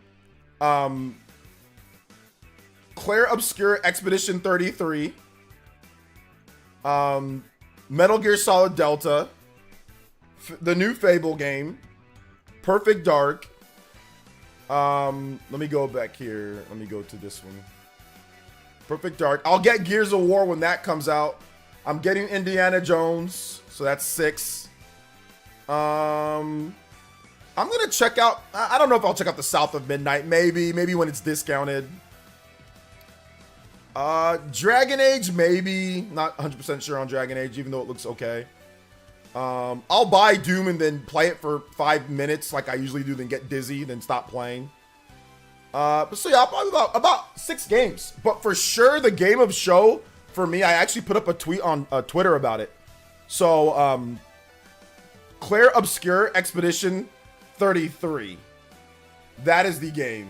Claire Obscure Expedition 33, Metal Gear Solid Delta, the new Fable game, Perfect Dark. Let me go back here. Let me go to this one. Perfect Dark. I'll get Gears of War when that comes out. I'm getting Indiana Jones, so that's 6. I'm gonna check out. I don't know if I'll check out the South of Midnight. Maybe when it's discounted. Dragon Age, maybe. Not 100% sure on Dragon Age, even though it looks okay. I'll buy Doom and then play it for 5 minutes like I usually do, then get dizzy, then stop playing. But so yeah, I'll probably about 6 games. But for sure, the game of show, for me, I actually put up a tweet on Twitter about it. So, Claire Obscure Expedition 33. That is the game.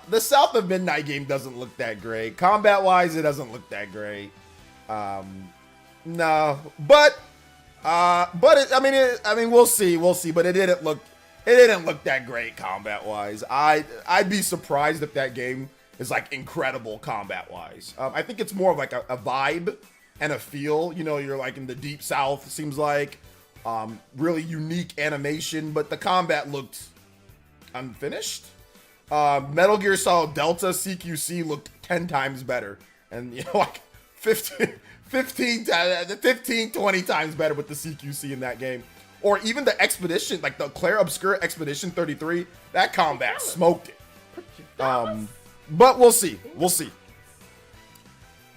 The South of Midnight game doesn't look that great. Combat-wise, it doesn't look that great. No, but I mean, we'll see, but it didn't look that great combat-wise. I'd be surprised if that game is like incredible combat-wise. I think it's more of like a vibe and a feel. You know, you're like in the deep South. It seems like really unique animation, but the combat looked unfinished. Metal Gear Solid Delta CQC looked 10 times better, and you know, like 15, 20 times better with the CQC in that game. Or even the Expedition, like the Claire Obscure Expedition 33, that combat smoked it. But we'll see.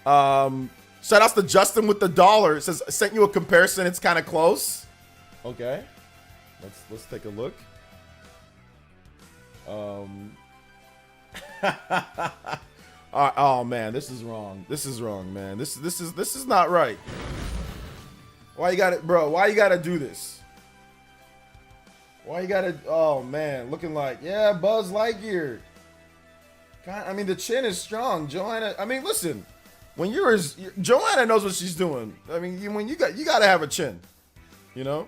Shout outs to Justin with the $1. It says, sent you a comparison, it's kind of close. Okay. Let's take a look. Oh man, this is wrong. This is wrong, man. This is not right. Why you got it, bro? Why you gotta do this? Why you gotta? Oh man, looking like, yeah, Buzz Lightyear. God, I mean, the chin is strong, Joanna. I mean, listen, when Joanna knows what she's doing. I mean, when you gotta have a chin, you know.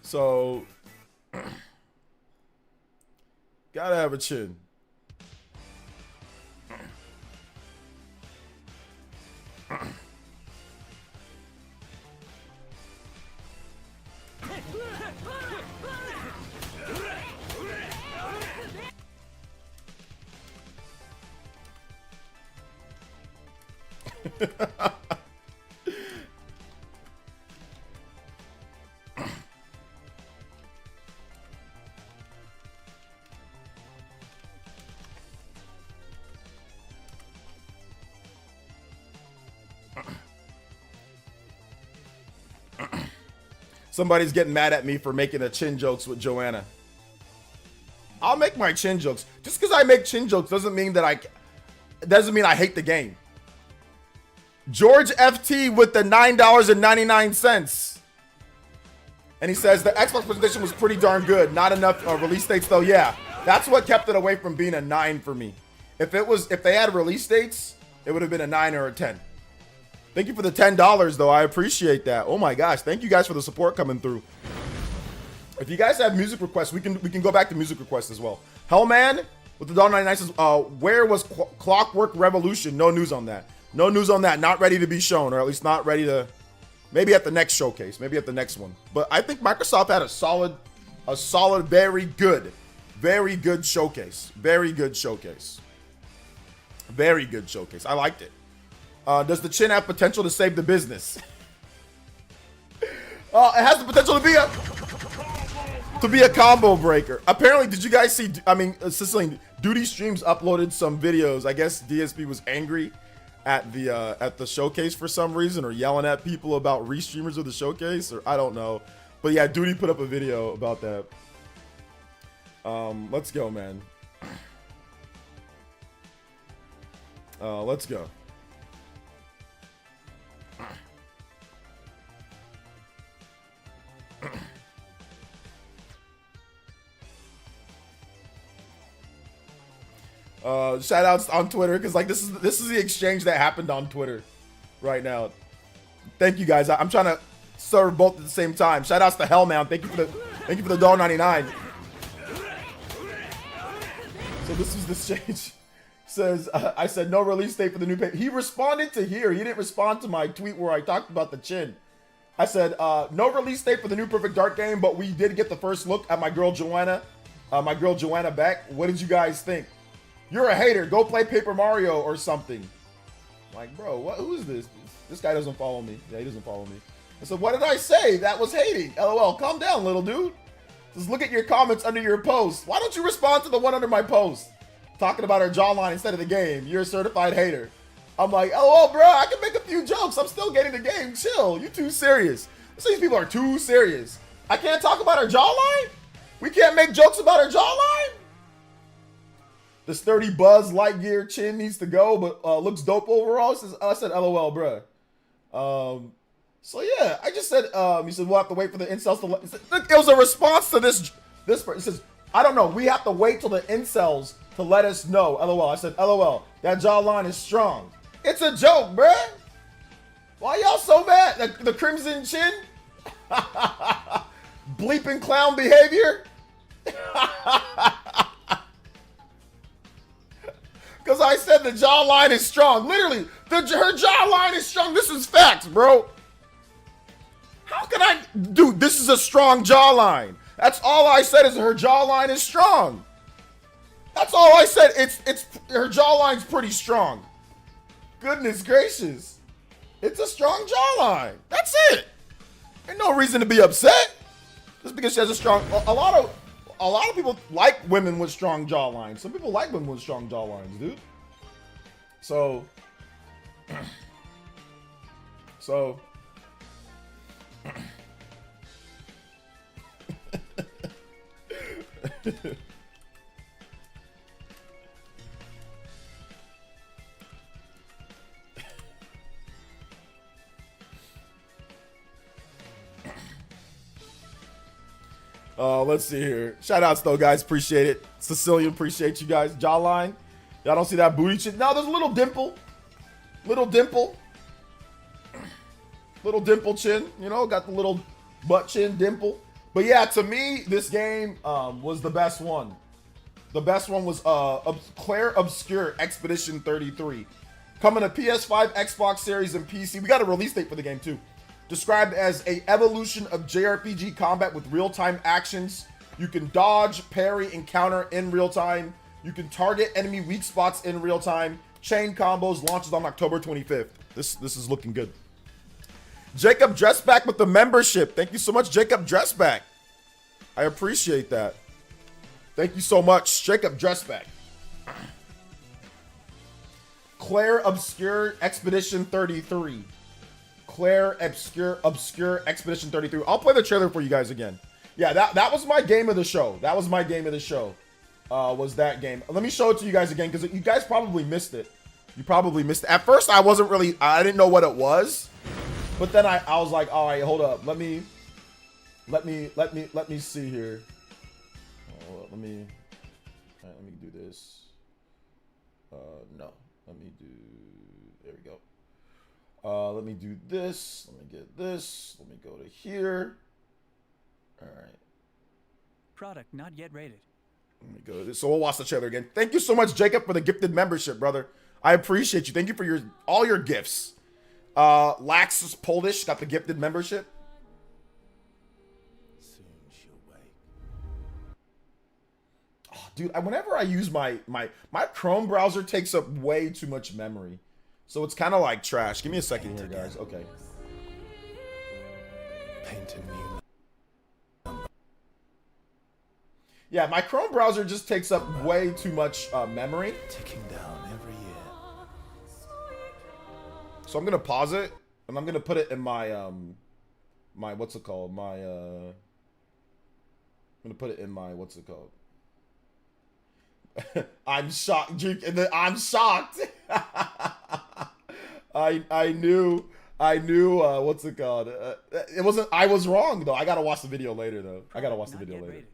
So gotta have a chin. Somebody's getting mad at me for making the chin jokes with Joanna. I'll make my chin jokes. Just because I make chin jokes doesn't mean that I hate the game. George FT with the $9.99. And he says the Xbox presentation was pretty darn good. Not enough release dates though. Yeah, that's what kept it away from being a 9 for me. If they had release dates, it would have been a 9 or a 10. Thank you for the $10 though. I appreciate that. Oh my gosh, thank you guys for the support coming through. If you guys have music requests, we can go back to music requests as well. Hellman with the $1.99 says, where was Clockwork Revolution? No news on that. No news on that. Not ready to be shown, or at least not ready to. Maybe at the next showcase. Maybe at the next one. But I think Microsoft had a solid, very good showcase. Very good showcase. Very good showcase. I liked it. Does the chin have potential to save the business? It has the potential to be a combo breaker. Apparently, did you guys see? I mean, Sicilian Duty Streams uploaded some videos. I guess DSP was angry at the showcase for some reason, or yelling at people about restreamers of the showcase, or I don't know. But yeah, Duty put up a video about that. Let's go, man. Let's go. Shout outs on Twitter, because like this is the exchange that happened on Twitter right now. Thank you guys. I'm trying to serve both at the same time. Shout outs to Hellman. Thank you for the $1.99. So this is the exchange. Says I said no release date for the new paper. He responded to here. He didn't respond to my tweet where I talked about the chin. I said no release date for the new Perfect Dark game, but we did get the first look at my girl Joanna Beck. What did you guys think? You're a hater. Go play Paper Mario or something. Like, bro, who is this? This guy doesn't follow me. Yeah, he doesn't follow me. I said, what did I say? That was hating. LOL. Calm down, little dude. Just look at your comments under your post. Why don't you respond to the one under my post? Talking about her jawline instead of the game. You're a certified hater. I'm like, LOL, bro. I can make a few jokes. I'm still getting the game. Chill. You too serious. These people are too serious. I can't talk about her jawline? We can't make jokes about her jawline? The sturdy Buzz Lightyear chin needs to go, but looks dope overall. I said, LOL, bruh. So yeah, I just said, he said, we'll have to wait for the incels to it was a response to this person. It says, I don't know. We have to wait till the incels to let us know. LOL. I said, LOL. That jawline is strong. It's a joke, bruh. Why y'all so mad? The crimson chin? Bleeping clown behavior? Because I said the jawline is strong. Literally, her jawline is strong. This is facts, bro. How can I... Dude, this is a strong jawline. That's all I said is her jawline is strong. That's all I said. It's her jawline's pretty strong. Goodness gracious. It's a strong jawline. That's it. Ain't no reason to be upset. Just because she has a strong... A lot of people like women with strong jawlines. Some people like women with strong jawlines, dude. So... let's see here. Shout outs though, guys. Appreciate it. Sicilian, appreciate you guys. Jawline. Y'all don't see that booty chin? No, there's a little dimple. Little dimple chin. You know, got the little butt chin dimple. But yeah, to me, this game was the best one. The best one was Claire Obscure Expedition 33. Coming to PS5, Xbox Series, and PC. We got a release date for the game too. Described as a evolution of JRPG combat with real-time actions. You can dodge, parry, and counter in real time. You can target enemy weak spots in real time. Chain combos launches on October 25th. This is looking good. Jacob Dressback with the membership. Thank you so much, Jacob Dressback. I appreciate that. Thank you so much, Jacob Dressback. Claire Obscure Expedition 33. Claire Obscure Expedition 33. I'll play the trailer for you guys again. Yeah, that was my game of the show. That was my game of the show. was that game. Let me show it to you guys again because you guys probably missed it. You probably missed it. At first, I didn't know what it was, but then I was like, all right, hold up, let me see here. Oh, let me do this. No, let me do. There we go. Let me do this. Let me get this. Let me go to here. All right. Product not yet rated. Let me go to this. So we'll watch the trailer again. Thank you so much, Jacob, for the gifted membership, brother. I appreciate you. Thank you for all your gifts. Lax Polish got the gifted membership. Oh, dude, whenever I use my Chrome browser takes up way too much memory. So it's kind of like trash. Give me a second here, guys. Okay. Paint a new. Yeah, my Chrome browser just takes up way too much memory. Ticking down every year. So I'm gonna pause it and I'm gonna put it in my my what's it called? I'm gonna put it in my what's it called? I'm shocked, Duke, and I'm shocked. I knew what's it called? It wasn't. I was wrong though. I gotta watch the video later though. I gotta watch the video later.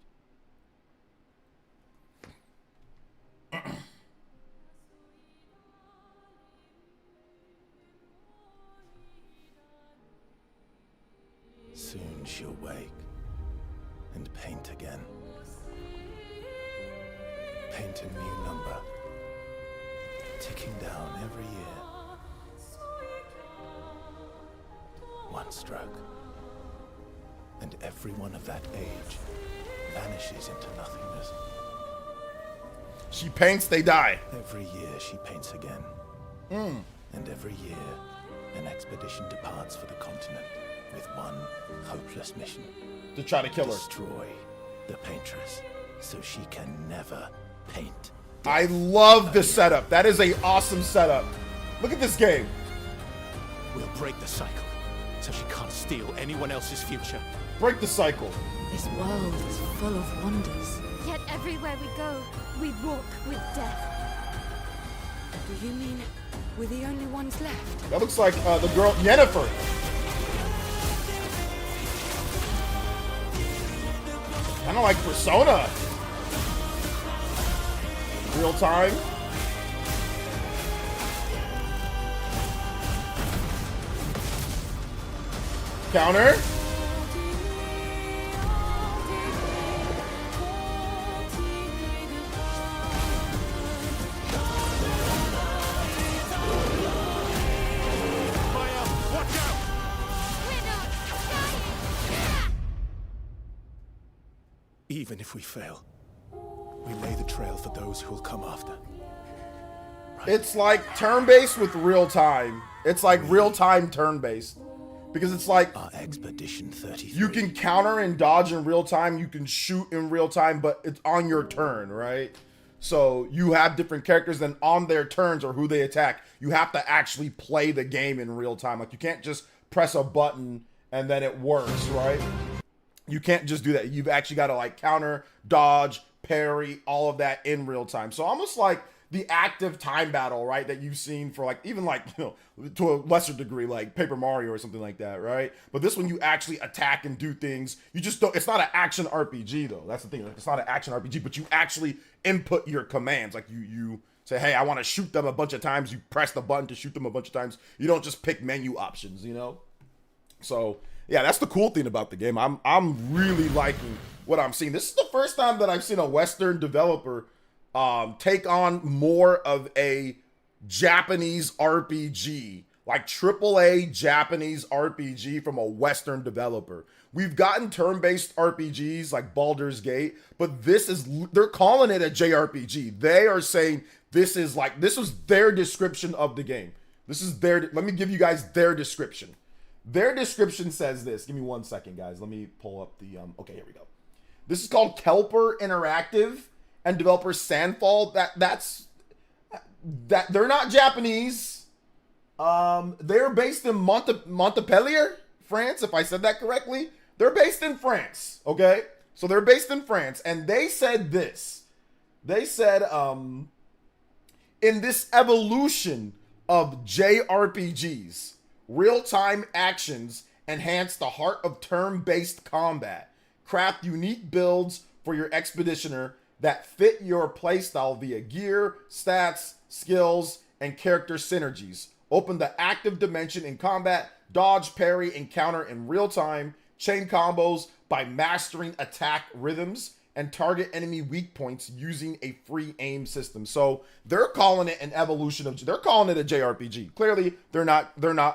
Soon she'll wake and paint again. Paint a new number, ticking down every year. One stroke, and everyone of that age vanishes into nothingness. She paints, they die. Every year she paints again. And every year, an expedition departs for the continent with one hopeless mission. To try to kill her. Destroy the paintress so she can never paint. I love the setup. That is an awesome setup. Look at this game. We'll break the cycle so she can't steal anyone else's future. Break the cycle. This world is full of wonders. Yet everywhere we go, we walk with death. Do you mean we're the only ones left? That looks like the girl Yennefer. Kind of like Persona. Real time. Counter. Even if we fail, we lay the trail for those who will come after. Right? It's like turn-based with real-time. It's like real-time turn-based. Because it's like our Expedition 33. You can counter and dodge in real time, you can shoot in real time, but it's on your turn, right? So you have different characters, and on their turns or who they attack, you have to actually play the game in real time. Like you can't just press a button and then it works, right? You can't just do that. You've actually got to like counter, dodge, parry, all of that in real time. So almost like the active time battle, right, that you've seen for like, even like, you know, to a lesser degree, like Paper Mario or something like that, right? But this one you actually attack and do things. You just don't, it's not an action RPG though. That's the thing. Like, it's not an action RPG, but you actually input your commands. Like you say, hey, I want to shoot them a bunch of times. You press the button to shoot them a bunch of times. You don't just pick menu options, you know? So yeah, that's the cool thing about the game. I'm really liking what I'm seeing. This is the first time that I've seen a Western developer take on more of a Japanese RPG, like AAA Japanese RPG from a Western developer. We've gotten turn-based RPGs like Baldur's Gate, but this is, they're calling it a JRPG. They are saying this is like, this was their description of the game. This is their, let me give you guys their description. Their description says this. Give me 1 second, guys. Let me pull up the, okay, here we go. This is called Kelper Interactive and developer Sandfall. They're not Japanese. They're based in Montpellier, France, if I said that correctly. They're based in France, okay? So they're based in France, and they said this. They said, in this evolution of JRPGs, real-time actions enhance the heart of turn-based combat. Craft unique builds for your expeditioner that fit your playstyle via gear, stats, skills, and character synergies. Open the active dimension in combat, dodge, parry, and counter in real time, chain combos by mastering attack rhythms, and target enemy weak points using a free aim system. So they're calling it an evolution of, they're calling it a JRPG. Clearly, they're not,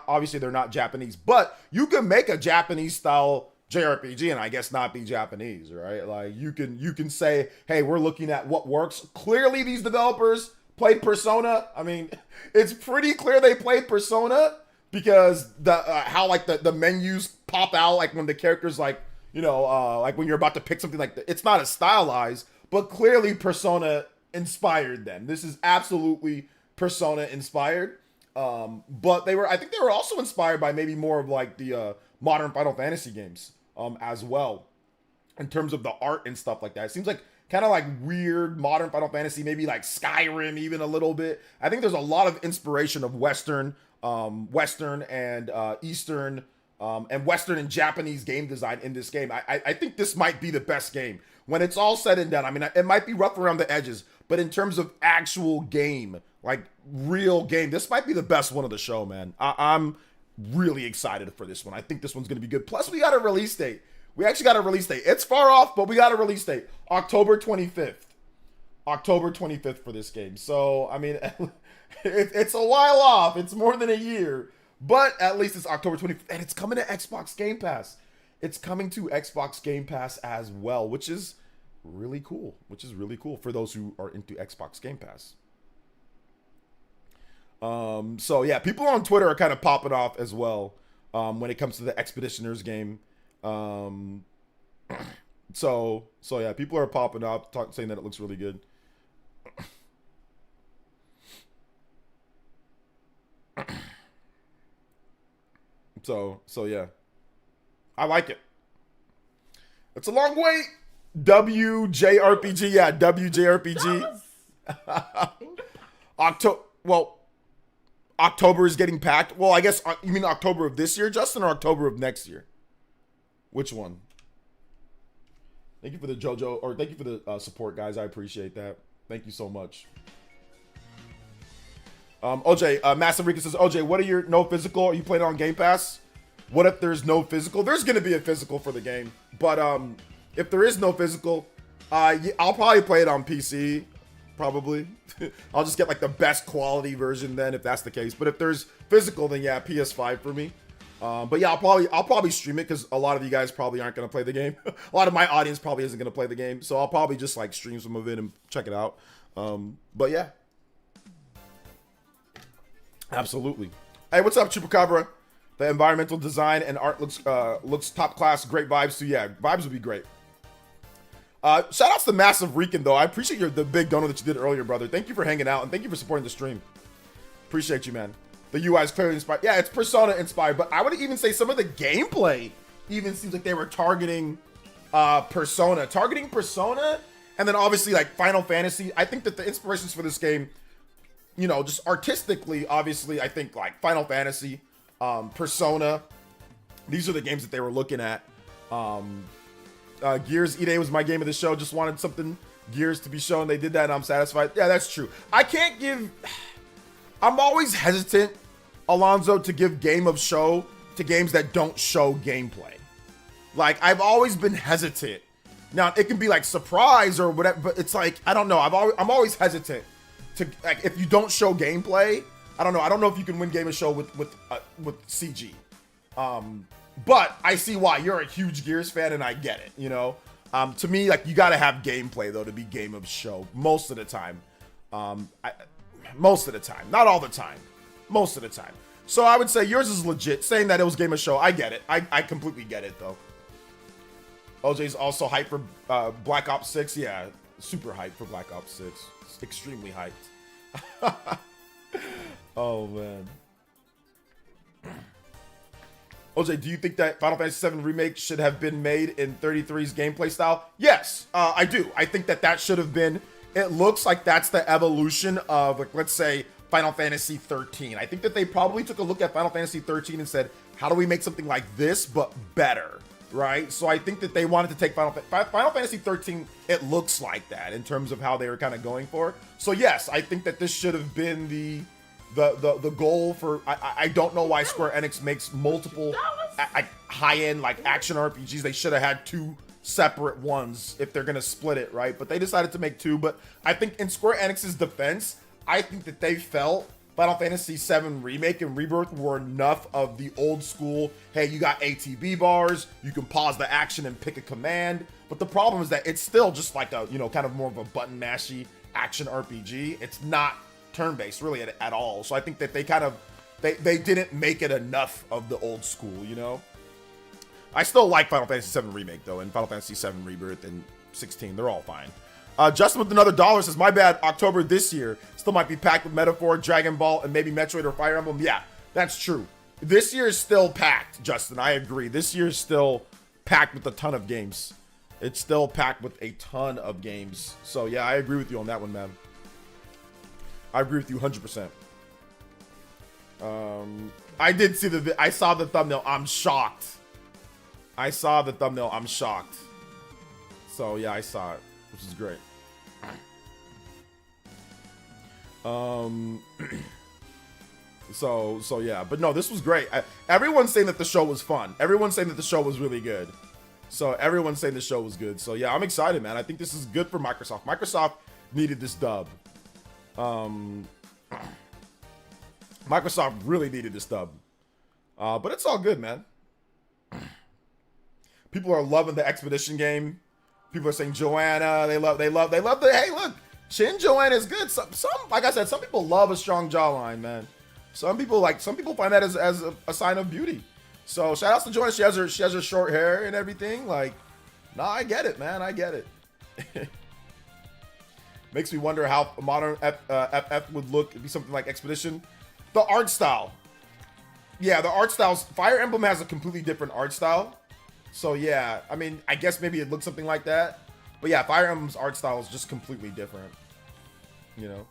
obviously they're not Japanese, but you can make a Japanese style JRPG and I guess not be Japanese, right? Like you can say, hey, we're looking at what works. Clearly these developers played Persona. I mean, it's pretty clear they played Persona because the how like the menus pop out like when the characters like, you know, like when you're about to pick something like that. It's not as stylized, but clearly Persona inspired them. This is absolutely Persona inspired. But I think they were also inspired by maybe more of like the modern Final Fantasy games as well, in terms of the art and stuff like that. It seems like kind of like weird modern Final Fantasy, maybe like Skyrim even a little bit. I think there's a lot of inspiration of Western and Eastern and Western and Japanese game design in this game. I think this might be the best game. When it's all said and done, I mean, it might be rough around the edges, but in terms of actual game, like real game, this might be the best one of the show, man. I'm really excited for this one. I think this one's going to be good. Plus, we got a release date. We actually got a release date. It's far off, but we got a release date. October 25th. October 25th for this game. So, I mean, it's a while off. It's more than a year. But at least it's October 25th. And it's coming to Xbox Game Pass. It's coming to Xbox Game Pass as well, which is really cool. Which is really cool for those who are into Xbox Game Pass. So yeah, people on Twitter are kind of popping off as well when it comes to the Expeditioners game. So yeah, people are popping up saying that it looks really good. So yeah, I like it. It's a long wait. WJRPG, yeah, WJRPG. October is getting packed. Well, I guess you mean October of this year, Justin, or October of next year? Which one? Thank you for the JoJo, or thank you for the support, guys. I appreciate that. Thank you so much. OJ, Massive Rica says, OJ, what are your no physical? Are you playing on Game Pass? What if there's no physical? There's going to be a physical for the game. But if there is no physical, I'll probably play it on PC. Probably. I'll just get like the best quality version then if that's the case. But if there's physical, then yeah, PS5 for me. But yeah, I'll probably stream it because a lot of you guys probably aren't going to play the game. A lot of my audience probably isn't going to play the game. So I'll probably just like stream some of it and check it out. But yeah. Absolutely. Hey, what's up, Chupacabra? The environmental design and art looks top class. Great vibes too. Yeah, vibes would be great. Shout outs to Massive Rican though. I appreciate the big donor that you did earlier, brother. Thank you for hanging out and thank you for supporting the stream. Appreciate you, man. The UI is clearly inspired. Yeah, it's Persona inspired, but I would even say some of the gameplay even seems like they were targeting Persona. Targeting Persona, and then obviously like Final Fantasy. I think that the inspirations for this game, you know, just artistically, obviously, I think like Final Fantasy, Persona. These are the games that they were looking at. Gears E-Day was my game of the show. Just wanted something Gears to be shown. They did that and I'm satisfied. Yeah, that's true. I'm always hesitant, Alonzo, to give game of show to games that don't show gameplay. Like, I've always been hesitant. Now, it can be like surprise or whatever, but it's like, I don't know. I'm always hesitant to, like, if you don't show gameplay, I don't know. I don't know if you can win game of show with CG. But I see why. You're a huge Gears fan, and I get it, you know? To me, like, you gotta have gameplay, though, to be game of show. Most of the time. Most of the time. Not all the time. Most of the time. So I would say yours is legit. Saying that it was game of show, I get it. I completely get it, though. OJ's also hyped for Black Ops 6. Yeah, super hyped for Black Ops 6. Extremely hyped. Oh, man. OJ, do you think that Final Fantasy VII Remake should have been made in 33's gameplay style? Yes, I do. I think that should have been it looks like that's the evolution of, like, let's say, Final Fantasy 13. I think that they probably took a look at Final Fantasy 13 and said, how do we make something like this, but better, right? So I think that they wanted to take Final Fantasy 13, it looks like that in terms of how they were kind of going for. So yes, I think that this should have been the goal for, I don't know why Square Enix makes multiple high-end like action RPGs. They should have had 2 separate ones if they're gonna split it, right? But they decided to make 2. But I think in Square Enix's defense, I think that they felt Final Fantasy VII Remake and Rebirth were enough of the old school, hey, you got ATB bars, you can pause the action and pick a command. But the problem is that it's still just like a, you know, kind of more of a button mashy action RPG. It's not turn-based really at all. So I think that they kind of, they didn't make it enough of the old school, you know? I still like Final Fantasy VII Remake though, and Final Fantasy VII Rebirth and 16, they're all fine. Justin with another $1 says, my bad, October this year still might be packed with Metaphor, Dragon Ball, and maybe Metroid or Fire Emblem. Yeah, that's true. This year is still packed, Justin, I agree. This year is still packed with a ton of games. It's still packed with a ton of games. So yeah, I agree with you on that one, man. I agree with you 100%. I did see I saw the thumbnail. I'm shocked. I saw the thumbnail. I'm shocked. So yeah, I saw it, which is great. So yeah, but no, this was great. Everyone's saying that the show was fun. Everyone's saying that the show was really good. So everyone's saying the show was good. So yeah, I'm excited, man. I think this is good for Microsoft. Microsoft needed this dub. Microsoft really needed this dub. But it's all good, man. People are loving the Expedition game. People are saying Joanna. They love the, hey, look, Chin Joanna is good. Some, like I said, some people love a strong jawline, man. Some people find that as a sign of beauty. So shout outs to Joanna. She has her short hair and everything. Like, nah, I get it, man. I get it. Makes me wonder how a modern FF would look. It'd be something like Expedition. The art style. Yeah, the art styles. Fire Emblem has a completely different art style. So yeah, I mean, I guess maybe it looks something like that. But yeah, Fire Emblem's art style is just completely different. You know?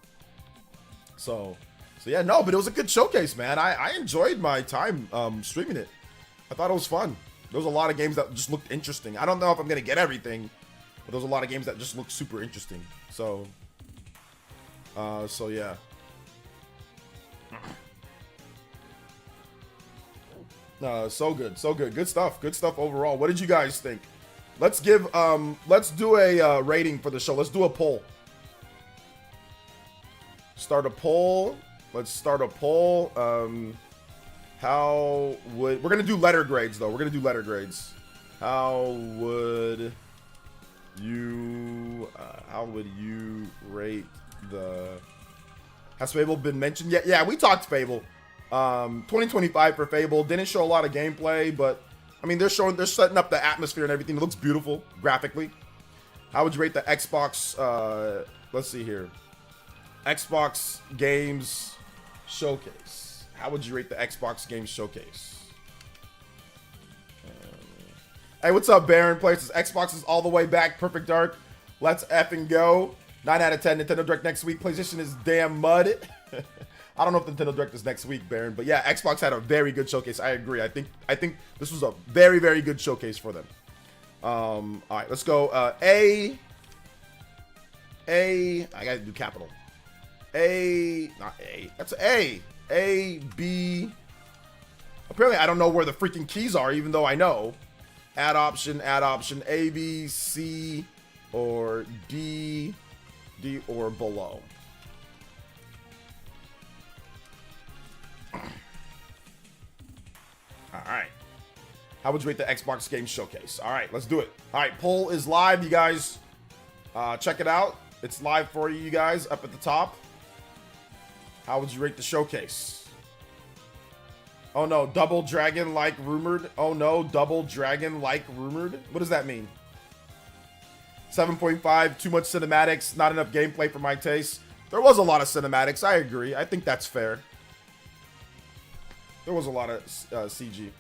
So yeah, no, but it was a good showcase, man. I enjoyed my time streaming it. I thought it was fun. There was a lot of games that just looked interesting. I don't know if I'm going to get everything, but there was a lot of games that just looked super interesting. So yeah. So good. Good stuff overall. What did you guys think? Let's give, let's do a rating for the show. Let's do a poll. Start a poll. Let's start a poll. How would, we're going to do letter grades though. We're going to do letter grades. How would you rate the, has Fable been mentioned yet? Yeah, we talked Fable. 2025 for Fable. Didn't show a lot of gameplay, but I mean, they're setting up the atmosphere and everything. It looks beautiful graphically. How would you rate the Xbox? Let's see here. Xbox Games Showcase. How would you rate the Xbox Games Showcase? Hey, what's up, Baron? Places Xbox is all the way back. Perfect Dark. Let's effing go. 9 out of 10. Nintendo Direct next week. PlayStation is damn mud. I don't know if Nintendo Direct is next week, Baron, but yeah, Xbox had a very good showcase. I agree. I think this was a very, very good showcase for them. All right, let's go. I gotta do capital. Not A. That's A. A, B. Apparently, I don't know where the freaking keys are, even though I know. Add option, A, B, C, or D, or below. All right. How would you rate the Xbox Game Showcase? All right, let's do it. All right, poll is live, you guys. Check it out. It's live for you guys up at the top. How would you rate the showcase? Oh no, Double Dragon like rumored. Oh no, Double Dragon like rumored. What does that mean? 7.5, too much cinematics, not enough gameplay for my taste. There was a lot of cinematics, I agree. I think that's fair. There was a lot of CG.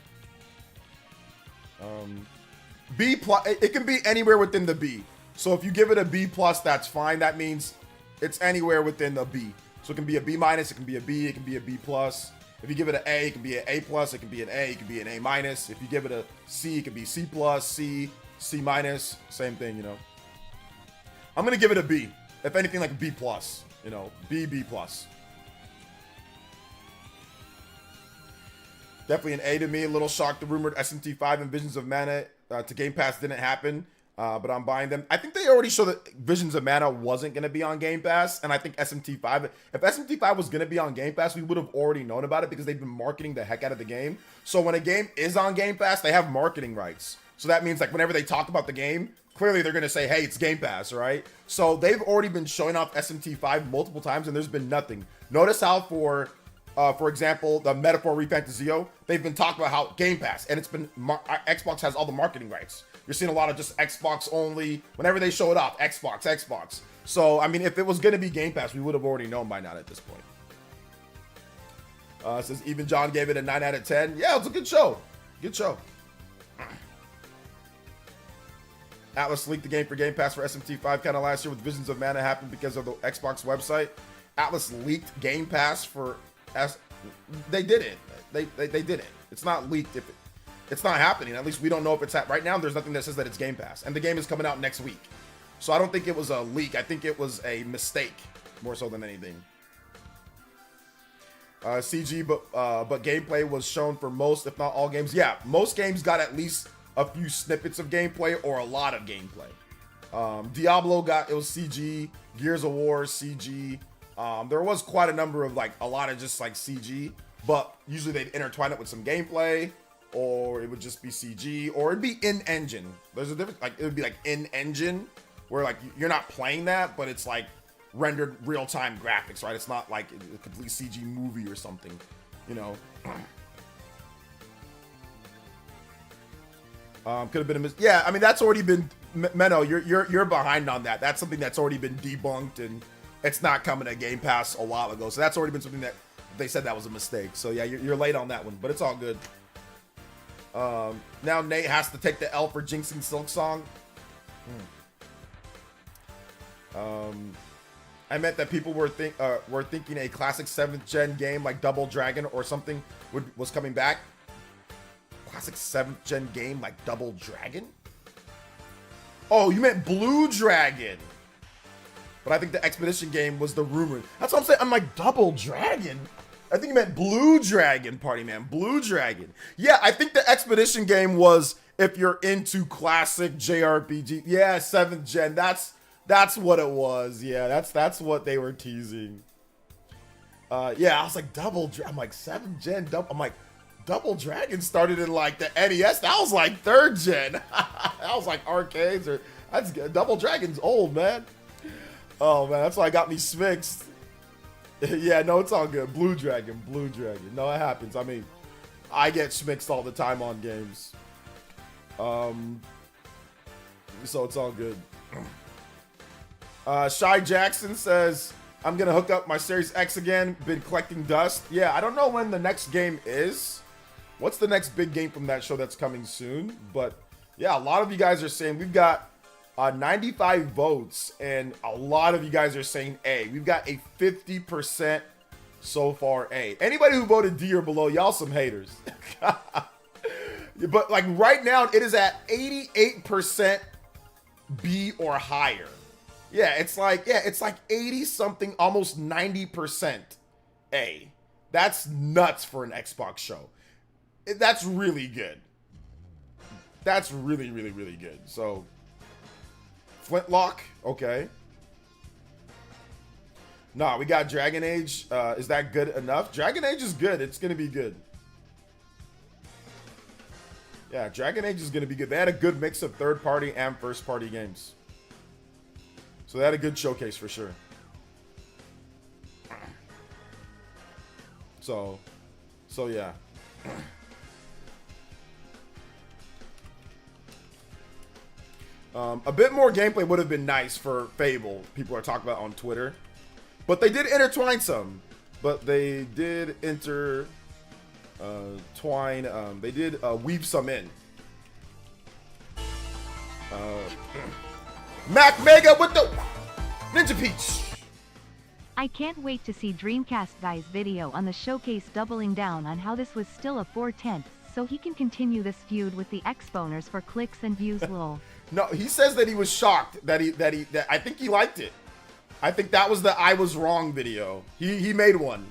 B+, it can be anywhere within the B. So if you give it a B plus, that's fine. That means it's anywhere within the B. So it can be a B minus, it can be a B, it can be a B plus. If you give it an A, it can be an A plus, it can be an A, it can be an A minus. If you give it a C, it can be C plus, C, C minus, same thing, you know. I'm gonna give it a B. If anything, like a B plus, you know, B, B plus. Definitely an A to me. A little shocked the rumored SMT5 and Visions of Mana to Game Pass didn't happen, but I'm buying them. I think they already showed that Visions of Mana wasn't going to be on Game Pass, and I think SMT5, if SMT5 was going to be on Game Pass, we would have already known about it because they've been marketing the heck out of the game. So when a game is on Game Pass, they have marketing rights. So that means like whenever they talk about the game, clearly they're going to say, hey, it's Game Pass, right? So they've already been showing off SMT5 multiple times, and there's been nothing. Notice how for example, the Metaphor Refantazio, they've been talking about how Game Pass, and it's been, Xbox has all the marketing rights. You're seeing a lot of just Xbox only. Whenever they show it off, Xbox. So, I mean, if it was going to be Game Pass, we would have already known by now at this point. Says Even John gave it a 9 out of 10. Yeah, it's a good show. Good show. Atlas leaked the game for Game Pass for SMT5 kind of last year with Visions of Mana happened because of the Xbox website. Atlas leaked Game Pass for... They didn't. They didn't. It's not leaked. If it's not happening, at least we don't know if it's right now. There's nothing that says that it's Game Pass, and the game is coming out next week. So I don't think it was a leak. I think it was a mistake more so than anything. CG, but gameplay was shown for most, if not all games. Yeah, most games got at least a few snippets of gameplay or a lot of gameplay. Diablo it was CG. Gears of War CG. There was quite a number of a lot of just CG, but usually they'd intertwine it with some gameplay, or it would just be CG, or it'd be in-engine. There's a difference, it would be in-engine, where you're not playing that, but it's rendered real-time graphics, right? It's not like a complete CG movie or something, you know. Could have been yeah, I mean, that's already been, Menno, you're behind on that. That's something that's already been debunked, and it's not coming to Game Pass a while ago. So that's already been something that they said that was a mistake. So yeah, you're late on that one, but it's all good. Now Nate has to take the L for jinxing Silksong. I meant that people were thinking a classic 7th gen game like Double Dragon or something was coming back. Classic 7th gen game like Double Dragon? Oh, you meant Blue Dragon. But I think the Expedition game was the rumor. That's what I'm saying. I'm like, Double Dragon? I think you meant Blue Dragon, Party Man. Blue Dragon. Yeah, I think the Expedition game was if you're into classic JRPG. Yeah, 7th gen. That's what it was. Yeah, that's what they were teasing. Yeah, I was like, I'm like, 7th gen. I'm like, Double Dragon started in the NES. That was 3rd gen. That was arcades. That's Double Dragon's old, man. Oh man, that's why I got me smixed. Yeah, no, it's all good. Blue Dragon. No, it happens. I mean, I get smixed all the time on games. So it's all good. Shy Jackson says, I'm gonna hook up my Series X again. Been collecting dust. Yeah, I don't know when the next game is. What's the next big game from that show that's coming soon? But yeah, a lot of you guys are saying we've got 95 votes, and a lot of you guys are saying A. We've got a 50% so far A. Anybody who voted D or below, y'all some haters. But right now, it is at 88% B or higher. Yeah, it's like 80 something, almost 90% A. That's nuts for an Xbox show. That's really good. That's really, really, really good. So, Flintlock, okay. Nah, we got Dragon Age. Is that good enough? Dragon Age is good. It's gonna be good. Yeah, Dragon Age is gonna be good. They had a good mix of third-party and first-party games. So they had a good showcase for sure. So yeah. A bit more gameplay would have been nice for Fable. People are talking about on Twitter. But they did intertwine some. But they did they did weave some in. Mac Mega with the Ninja Peach. I can't wait to see Dreamcast Guy's video on the showcase doubling down on how this was still a 4/10, so he can continue this feud with the exponers for clicks and views. Lol. No, he says that he was shocked that I think he liked it. I think that was the I was wrong video. He made one.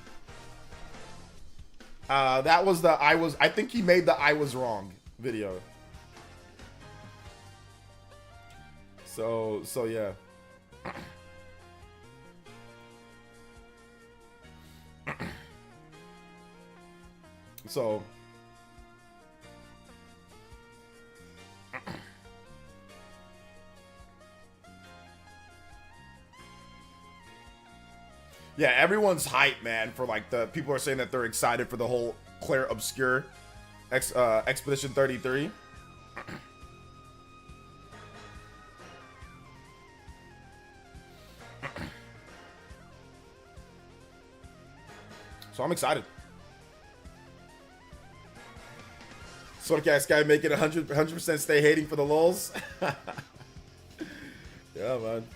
That was the I think he made the I was wrong video. So yeah. So yeah, everyone's hype, man, for like the people are saying that they're excited for the whole Claire Obscure Expedition 33. So I'm excited. Swordcast guy making 100% stay hating for the lulz. Yeah, man.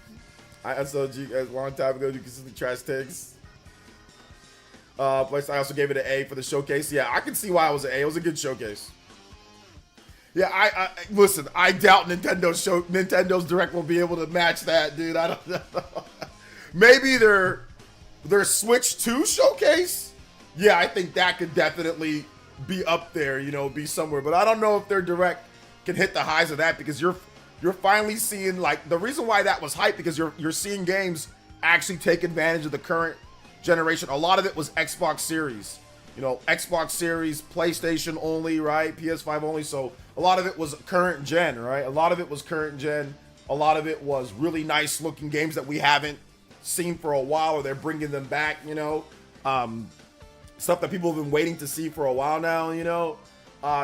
I told you guys a long time ago you consistently trash takes. Plus I also gave it an A for the showcase. Yeah, I can see why it was an A. It was a good showcase. Yeah, I listen. I doubt Nintendo's Direct will be able to match that, dude. I don't know. Maybe their Switch 2 showcase. Yeah, I think that could definitely be up there, you know, be somewhere. But I don't know if their Direct can hit the highs of that, because you're finally seeing, like, the reason why that was hype, because you're seeing games actually take advantage of the current generation. A lot of it was Xbox Series, you know, Xbox Series, PlayStation only, right? PS5 only. So a lot of it was current gen, right? A lot of it was current gen. A lot of it was really nice looking games that we haven't seen for a while, or they're bringing them back, you know. Stuff that people have been waiting to see for a while now, you know.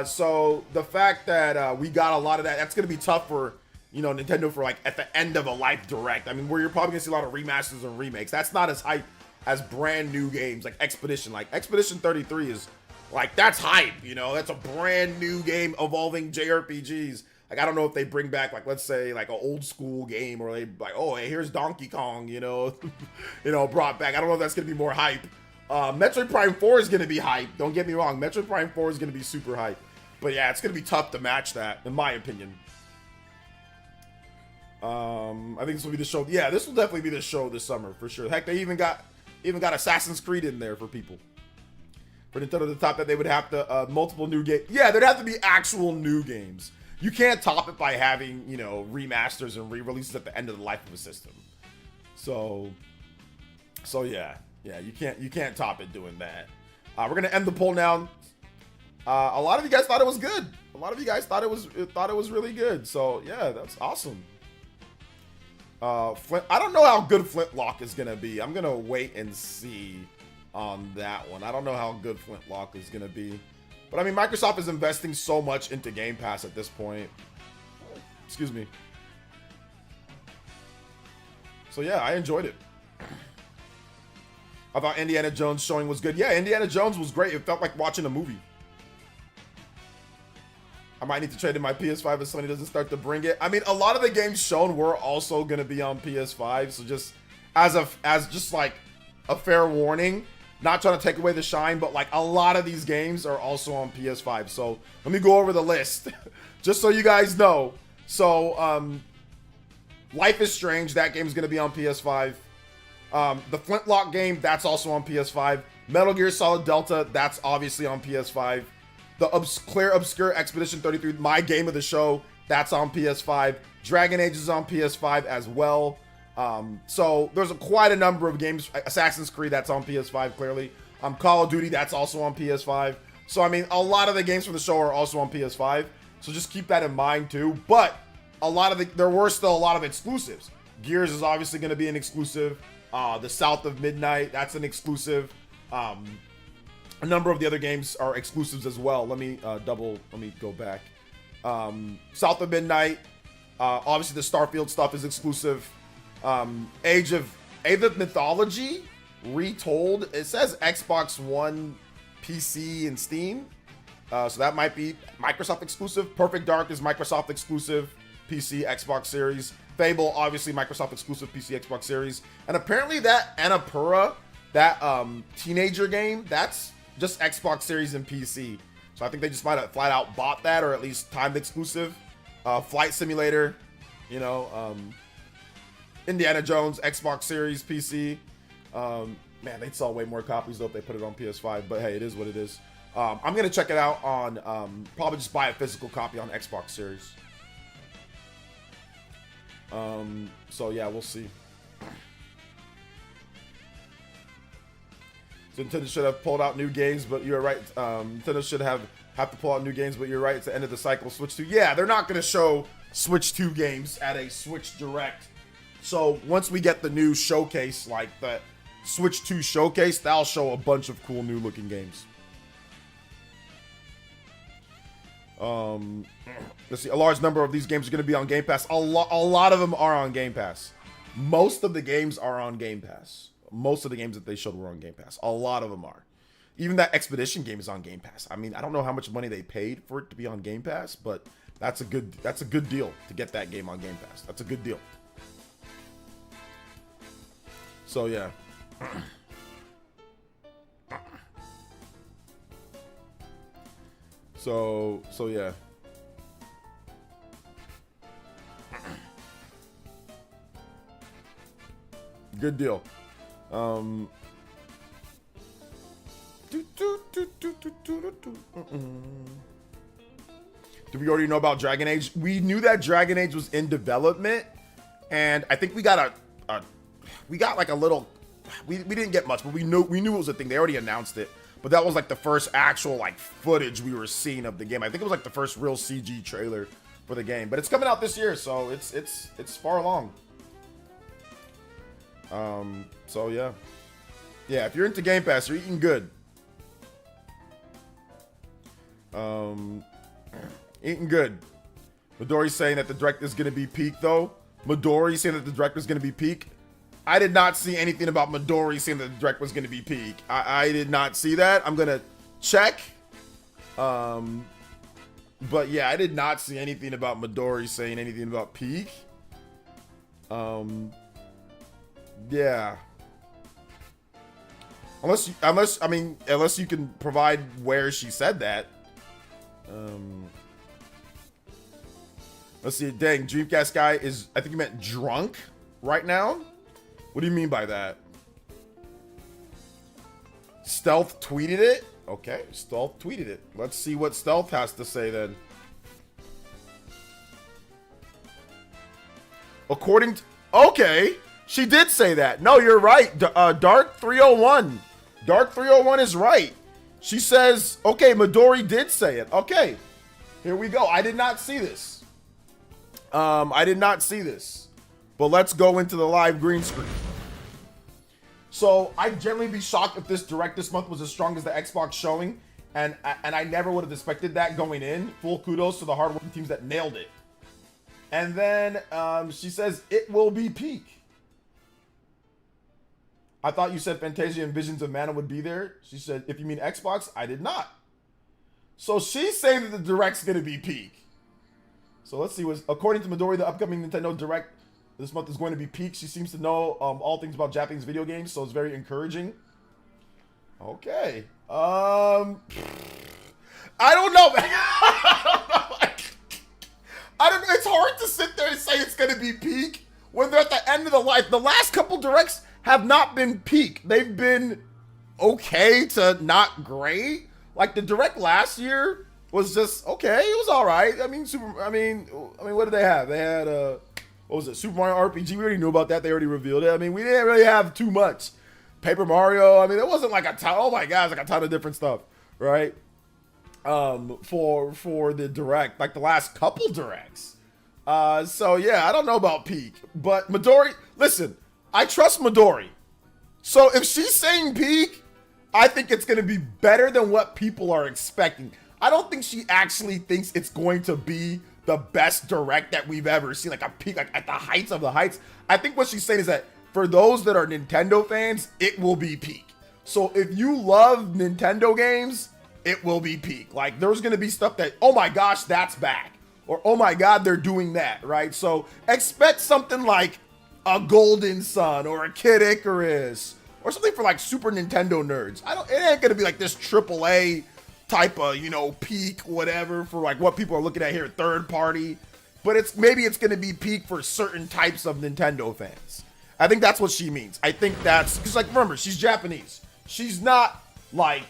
So the fact that we got a lot of that, that's going to be tough for, you know, Nintendo for like at the end of a life Direct. I mean, where you're probably going to see a lot of remasters and remakes. That's not as hype as brand new games like Expedition. Like Expedition 33 is like, that's hype, you know. That's a brand new game evolving JRPGs. Like, I don't know if they bring back, like, let's say like an old school game, or they like, oh, hey, here's Donkey Kong, you know, you know, brought back. I don't know if that's going to be more hype. Metroid Prime 4 is going to be hype. Don't get me wrong. Metroid Prime 4 is going to be super hype. But yeah, it's going to be tough to match that, in my opinion. I think this will be the show. Yeah, this will definitely be the show this summer, for sure. Heck, they even got Assassin's Creed in there for people. For Nintendo to top that, they would have to, multiple new games. Yeah, there'd have to be actual new games. You can't top it by having, you know, remasters and re-releases at the end of the life of a system. So yeah. Yeah, you can't top it doing that. We're gonna end the poll now. A lot of you guys thought it was good. A lot of you guys thought it was really good. So yeah, that's awesome. Flint, I don't know how good Flintlock is gonna be. I'm gonna wait and see on that one. I don't know how good Flintlock is gonna be. But I mean, Microsoft is investing so much into Game Pass at this point. Excuse me. So yeah, I enjoyed it. I thought Indiana Jones showing was good. Yeah, Indiana Jones was great. It felt like watching a movie. I might need to trade in my PS5 if Sony doesn't start to bring it. I mean, a lot of the games shown were also going to be on PS5. So just as just like a fair warning, not trying to take away the shine, but like a lot of these games are also on PS5. So let me go over the list just so you guys know. So Life is Strange, that game's going to be on PS5. The Flintlock game, that's also on PS5. Metal Gear Solid Delta, that's obviously on PS5. The Claire Obscure Expedition 33, my game of the show, that's on PS5. Dragon Age is on PS5 as well. So there's quite a number of games. Assassin's Creed, that's on PS5, clearly. Call of Duty, that's also on PS5. So, I mean, a lot of the games from the show are also on PS5. So just keep that in mind, too. But there were still a lot of exclusives. Gears is obviously going to be an exclusive. The South of Midnight, that's an exclusive. A number of the other games are exclusives as well. Let me go back. South of Midnight, obviously the Starfield stuff is exclusive. Age of Mythology Retold, it says Xbox One, PC, and Steam. So that might be Microsoft exclusive. Perfect Dark is Microsoft exclusive. PC, Xbox Series. Fable, obviously Microsoft exclusive PC, Xbox Series. And apparently that Annapurna, that teenager game, that's just Xbox Series and PC. So I think they just might have flat out bought that, or at least timed exclusive. Flight Simulator, you know, Indiana Jones, Xbox Series, PC. Man, they'd sell way more copies though if they put it on PS5, but hey, it is what it is. I'm gonna check it out on, probably just buy a physical copy on Xbox Series. So yeah, we'll see. So Nintendo should have pulled out new games, but you're right. Nintendo should have to pull out new games, but you're right. It's the end of the cycle. Switch 2. Yeah, they're not gonna show Switch 2 games at a Switch Direct. So once we get the new showcase, like the Switch 2 showcase, that'll show a bunch of cool new looking games. Let's see. A large number of these games are going to be on Game Pass. A lot of them are on Game Pass. Most of the games are on Game Pass. Most of the games that they showed were on Game Pass. A lot of them are. Even that Expedition game is on Game Pass. I mean, I don't know how much money they paid for it to be on Game Pass, but that's a good deal to get that game on Game Pass. That's a good deal. So yeah. So yeah. Good deal. Do we already know about Dragon Age? We knew that Dragon Age was in development, and I think we got like a little. We didn't get much, but we knew it was a thing. They already announced it, but that was like the first actual like footage we were seeing of the game. I think it was like the first real CG trailer for the game, but it's coming out this year, so it's far along. So yeah, if you're into Game Pass, you're eating good. Eating good. Midori's saying that the direct is gonna be peak though. Midori saying that the direct is gonna be peak. I did not see anything about Midori saying that the direct was gonna be peak. I did not see that. I'm gonna check. But yeah, I did not see anything about Midori saying anything about peak. Yeah. Unless you can provide where she said that. Let's see. Dang, Dreamcast guy is, I think he meant drunk right now. What do you mean by that? Stealth tweeted it? Okay, Stealth tweeted it. Let's see what Stealth has to say then. According to... Okay, she did say that. No, you're right. Dark 301. Dark 301 is right. She says, okay, Midori did say it. Okay, here we go. I did not see this. I did not see this. But let's go into the live green screen. So I'd generally be shocked if this direct this month was as strong as the Xbox showing, and I never would have expected that going in. Full kudos to the hardworking teams that nailed it. And then she says it will be peak. I thought you said Fantasia and Visions of Mana would be there. She said, if you mean Xbox, I did not. So she's saying that the direct's gonna be peak. So let's see. According to Midori, the upcoming Nintendo Direct this month is going to be peak. She seems to know all things about Japanese video games, so it's very encouraging. Okay. I don't know, man. I don't know. It's hard to sit there and say it's going to be peak when they're at the end of the life. The last couple directs have not been peak. They've been okay to not great. Like the direct last year was just okay. It was all right. I mean, what did they have? They had what was it? Super Mario RPG. We already knew about that. They already revealed it. I mean, we didn't really have too much. Paper Mario. I mean, it wasn't like a ton. Oh my gosh, like a ton of different stuff, right? For the direct, like the last couple directs. So yeah, I don't know about peak, but Midori. Listen, I trust Midori. So if she's saying peak, I think it's going to be better than what people are expecting. I don't think she actually thinks it's going to be the best direct that we've ever seen, like a peak, like at the heights of the heights. I think what she's saying is that for those that are Nintendo fans, it will be peak. So if you love Nintendo games, it will be peak. Like there's going to be stuff that, oh my gosh, that's back. or oh my God, they're doing that, right? So expect something like a Golden Sun or a Kid Icarus or something for like Super Nintendo nerds. It ain't gonna be like this AAA type of, you know, peak whatever for like what people are looking at here, third party. But maybe it's gonna be peak for certain types of Nintendo fans. I think that's what she means. I think that's because, like, remember, she's Japanese. She's not like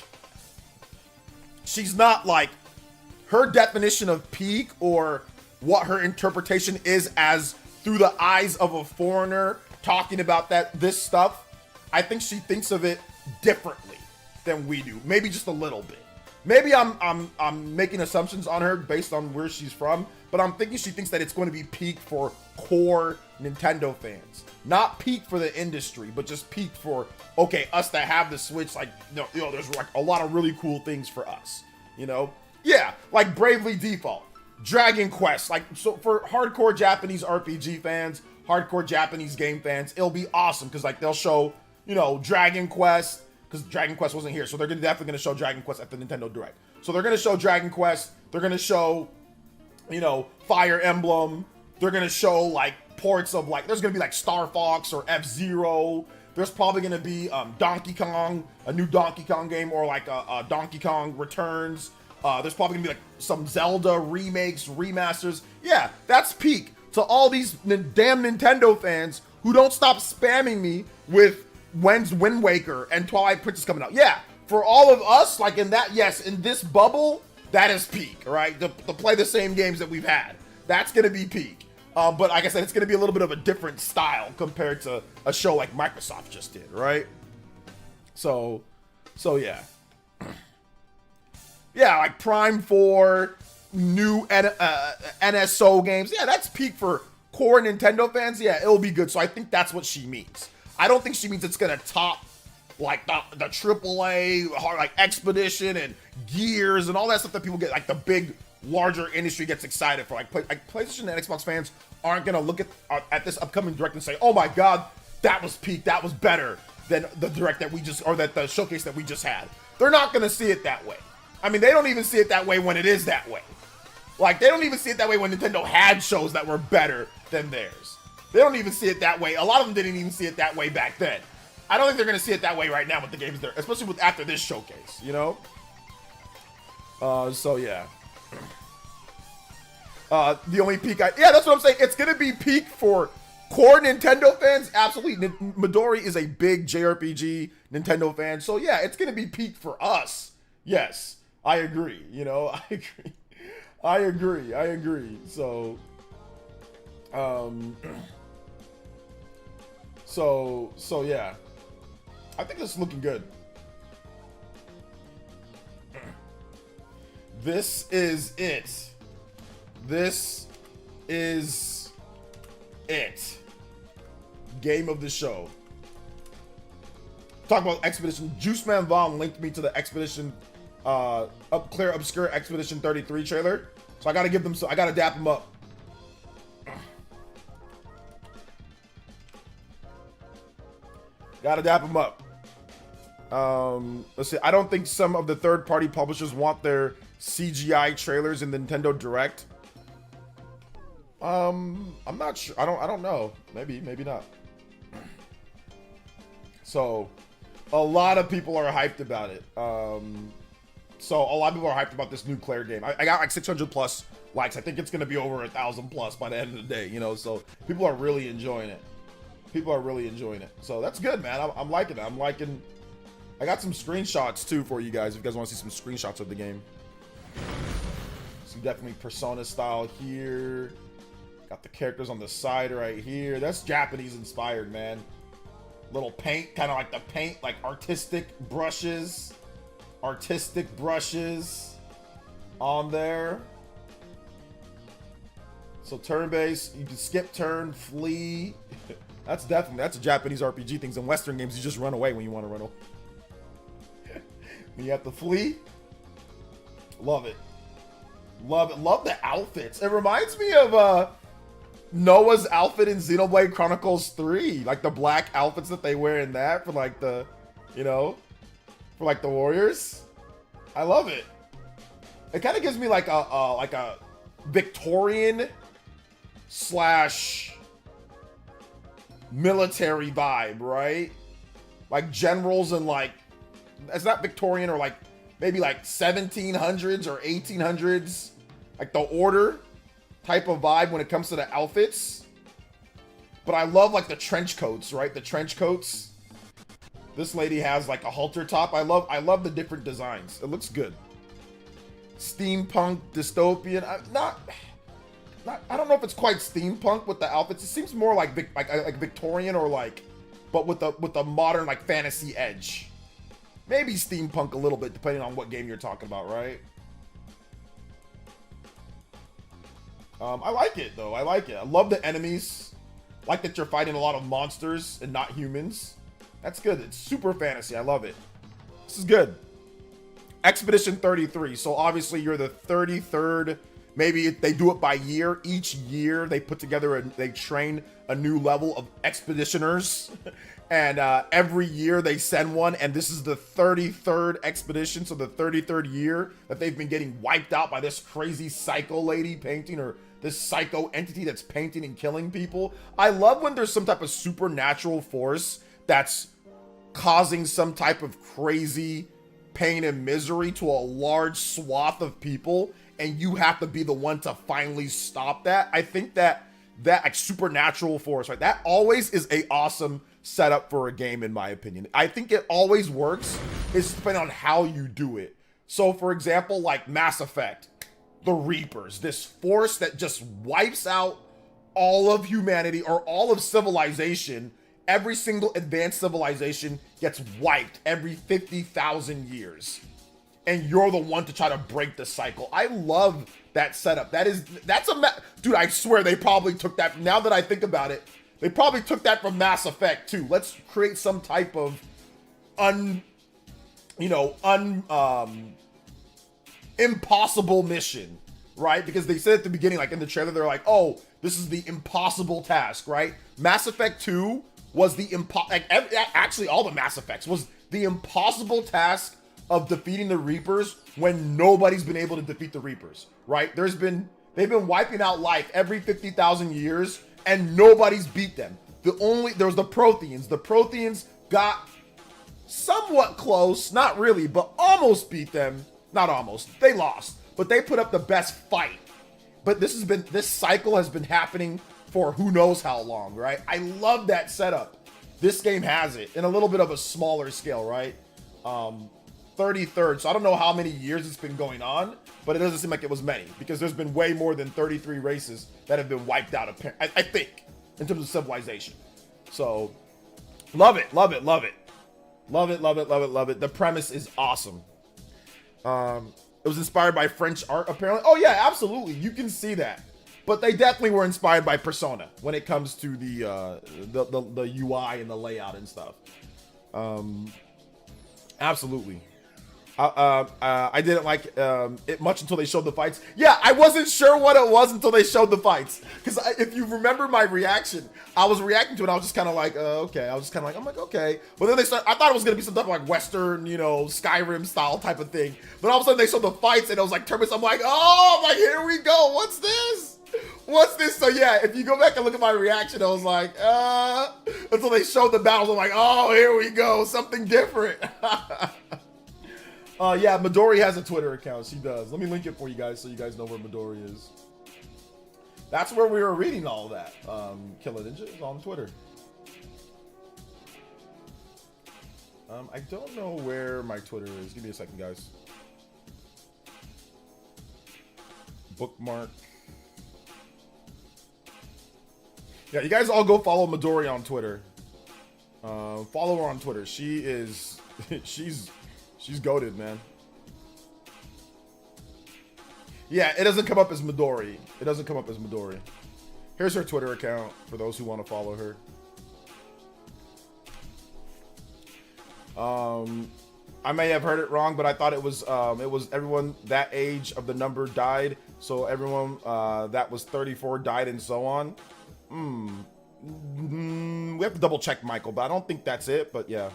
her definition of peak or what her interpretation is as through the eyes of a foreigner talking about this stuff. I think she thinks of it differently than we do. Maybe just a little bit. Maybe I'm making assumptions on her based on where she's from, but I'm thinking she thinks that it's going to be peak for core Nintendo fans. Not peak for the industry, but just peak for, okay, us that have the Switch, like, you know, there's like a lot of really cool things for us, you know? Yeah, like Bravely Default, Dragon Quest, like, so for hardcore Japanese RPG fans, hardcore Japanese game fans, it'll be awesome, because like they'll show, you know, Dragon Quest, because Dragon Quest wasn't here, so they're definitely going to show Dragon Quest at the Nintendo Direct. So they're going to show Dragon Quest, they're going to show, you know, Fire Emblem, they're going to show like ports of like, there's going to be like Star Fox or F-Zero, there's probably going to be Donkey Kong, a new Donkey Kong game, or like a Donkey Kong Returns. There's probably going to be like some Zelda remakes, remasters. Yeah, that's peak to all these damn Nintendo fans who don't stop spamming me with when's Wind Waker and Twilight Princess coming out. Yeah, for all of us, like in that, yes, in this bubble, that is peak, right? To play the same games that we've had. That's going to be peak. But like I said, it's going to be a little bit of a different style compared to a show like Microsoft just did, right? So yeah. Yeah, like Prime 4, new NSO games. Yeah, that's peak for core Nintendo fans. Yeah, it'll be good. So I think that's what she means. I don't think she means it's going to top like the AAA, like Expedition and Gears and all that stuff that people get, like the big, larger industry gets excited for. Like PlayStation and Xbox fans aren't going to look at this upcoming Direct and say, oh my God, that was peak. That was better than the Direct that we just, or that the showcase that we just had. They're not going to see it that way. I mean, they don't even see it that way when it is that way. Like, they don't even see it that way when Nintendo had shows that were better than theirs. They don't even see it that way. A lot of them didn't even see it that way back then. I don't think they're going to see it that way right now with the games there, especially after this showcase, you know? So, yeah. The only peak yeah, that's what I'm saying. It's going to be peak for core Nintendo fans. Absolutely. Midori is a big JRPG Nintendo fan. So, yeah, it's going to be peak for us. Yes. I agree, you know, I agree. So, so yeah, I think this is looking good. This is it. This is it. Game of the show. Talk about Expedition. Juiceman Vaughn linked me to the Expedition Clear Obscure Expedition 33 trailer. So I gotta give them, I gotta dap them up. Gotta dap them up. Let's see. I don't think some of the third-party publishers want their CGI trailers in the Nintendo Direct. I'm not sure. I don't know. Maybe not. So a lot of people are hyped about it. So a lot of people are hyped about this new Claire game. I got like 600 plus likes. I think it's going to be over 1,000 plus by the end of the day, you know, so people are really enjoying it. So that's good, man. I'm liking it. I got some screenshots too for you guys if you guys want to see some screenshots of the game. So definitely Persona style here. Got the characters on the side right here. That's Japanese inspired, man. Little paint, kind of like the paint, like artistic brushes on there. So turn-based, you can skip turn, flee. That's a Japanese RPG things. In Western games, you just run away when you want to run away. You have to flee. Love it. Love the outfits. It reminds me of Noah's outfit in Xenoblade Chronicles 3. Like the black outfits that they wear in that for like the, you know, for like the warriors. I love it. It kind of gives me like a Victorian slash military vibe, right? Like generals and like, it's not Victorian or like maybe like 1700s or 1800s, like the order type of vibe when it comes to the outfits. But I love like the trench coats, right? The trench coats. This lady has like a halter top. I love the different designs. It looks good. Steampunk, dystopian. I don't know if it's quite steampunk with the outfits. It seems more like Victorian or like, but with the modern like fantasy edge. Maybe steampunk a little bit depending on what game you're talking about, right? I like it though. I like it. I love the enemies. Like that you're fighting a lot of monsters and not humans. That's good. It's super fantasy. I love it. This is good. Expedition 33. So obviously you're the 33rd. Maybe they do it by year. Each year they put together and they train a new level of expeditioners. And every year they send one. And this is the 33rd expedition. So the 33rd year that they've been getting wiped out by this crazy psycho lady painting, or this psycho entity that's painting and killing people. I love when there's some type of supernatural force that's causing some type of crazy pain and misery to a large swath of people, and you have to be the one to finally stop that. I think that like supernatural force, right? That always is a awesome setup for a game, in my opinion. I think it always works. It's depending on how you do it. So for example, like Mass Effect, the Reapers, this force that just wipes out all of humanity or all of civilization. Every single advanced civilization gets wiped every 50,000 years. And you're the one to try to break the cycle. I love that setup. Dude, I swear they probably took that. Now that I think about it, they probably took that from Mass Effect too. Let's create some type of impossible mission, right? Because they said at the beginning, like in the trailer, they're like, oh, this is the impossible task, right? Mass Effect 2 was actually all the Mass Effects was the impossible task of defeating the Reapers when nobody's been able to defeat the Reapers, right? They've been wiping out life every 50,000 years and nobody's beat them. There was the Protheans. The Protheans got somewhat close, not really, but almost beat them. Not almost. They lost, but they put up the best fight. But this cycle has been happening for who knows how long, right? I love that setup. This game has it in a little bit of a smaller scale, right? 33rd. So I don't know how many years it's been going on, but it doesn't seem like it was many, because there's been way more than 33 races that have been wiped out, I think, in terms of civilization. So love it, love it, love it. Love it, love it, love it, love it. The premise is awesome. It was inspired by French art, apparently. Oh yeah, absolutely. You can see that. But they definitely were inspired by Persona when it comes to the UI and the layout and stuff. Absolutely. I didn't like it much until they showed the fights. Yeah, I wasn't sure what it was until they showed the fights. Because if you remember my reaction, I was reacting to it. I was just kind of like, okay. I was just kind of like, I'm like, okay. But then I thought it was going to be some type of like Western, Skyrim style type of thing. But all of a sudden they showed the fights and it was like Terminus. I'm like, oh, I'm like, here we go. What's this? What's this? So yeah, if you go back and look at my reaction, I was like, until they showed the battles, I'm like, oh, here we go. Something different. Yeah, Midori has a Twitter account. She does. Let me link it for you guys so you guys know where Midori is. That's where we were reading all that. Killer Ninja is on Twitter. I don't know where my Twitter is. Give me a second, guys. Bookmark. Yeah, you guys all go follow Midori on Twitter. Follow her on Twitter. She is, she's goated, man. Yeah, it doesn't come up as Midori. It doesn't come up as Midori. Here's her Twitter account for those who want to follow her. I may have heard it wrong, but I thought it was everyone that age of the number died. So everyone that was 34 died and so on. We have to double check, Michael, but I don't think that's it. But yeah.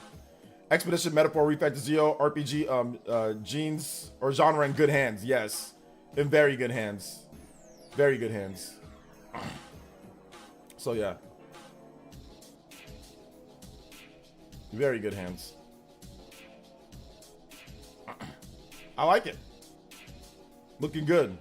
Expedition, Metaphor, Refantasio, RPG, genes or genre in good hands. Yes, in very good hands. Very good hands. So yeah. Very good hands. I like it. Looking good.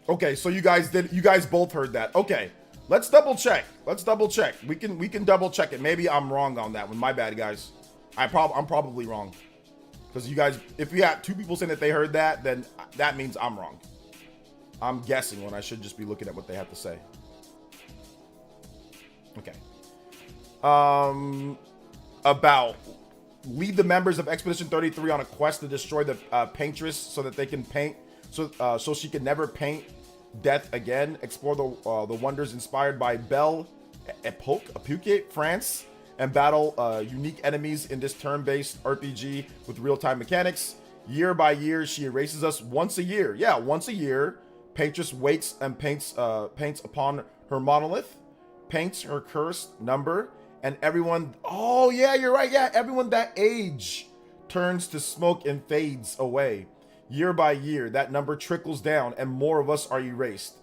Okay, so you guys both heard that. Okay. Let's double check. Let's double check. We can double check it. Maybe I'm wrong on that one. My bad, guys. I'm probably wrong. Because you guys, if we had two people saying that they heard that, then that means I'm wrong. I'm guessing when I should just be looking at what they have to say. Okay. About lead the members of Expedition 33 on a quest to destroy the paintress so that they can paint, so she can never paint death again. Explore the wonders inspired by Belle Epoque, France, and battle unique enemies in this turn-based RPG with real-time mechanics. Year by year, she erases us once a year. Yeah, once a year, Paintress waits and paints upon her monolith, paints her cursed number, and everyone. Oh yeah, you're right. Yeah, everyone that age turns to smoke and fades away. Year by year, that number trickles down, and more of us are erased.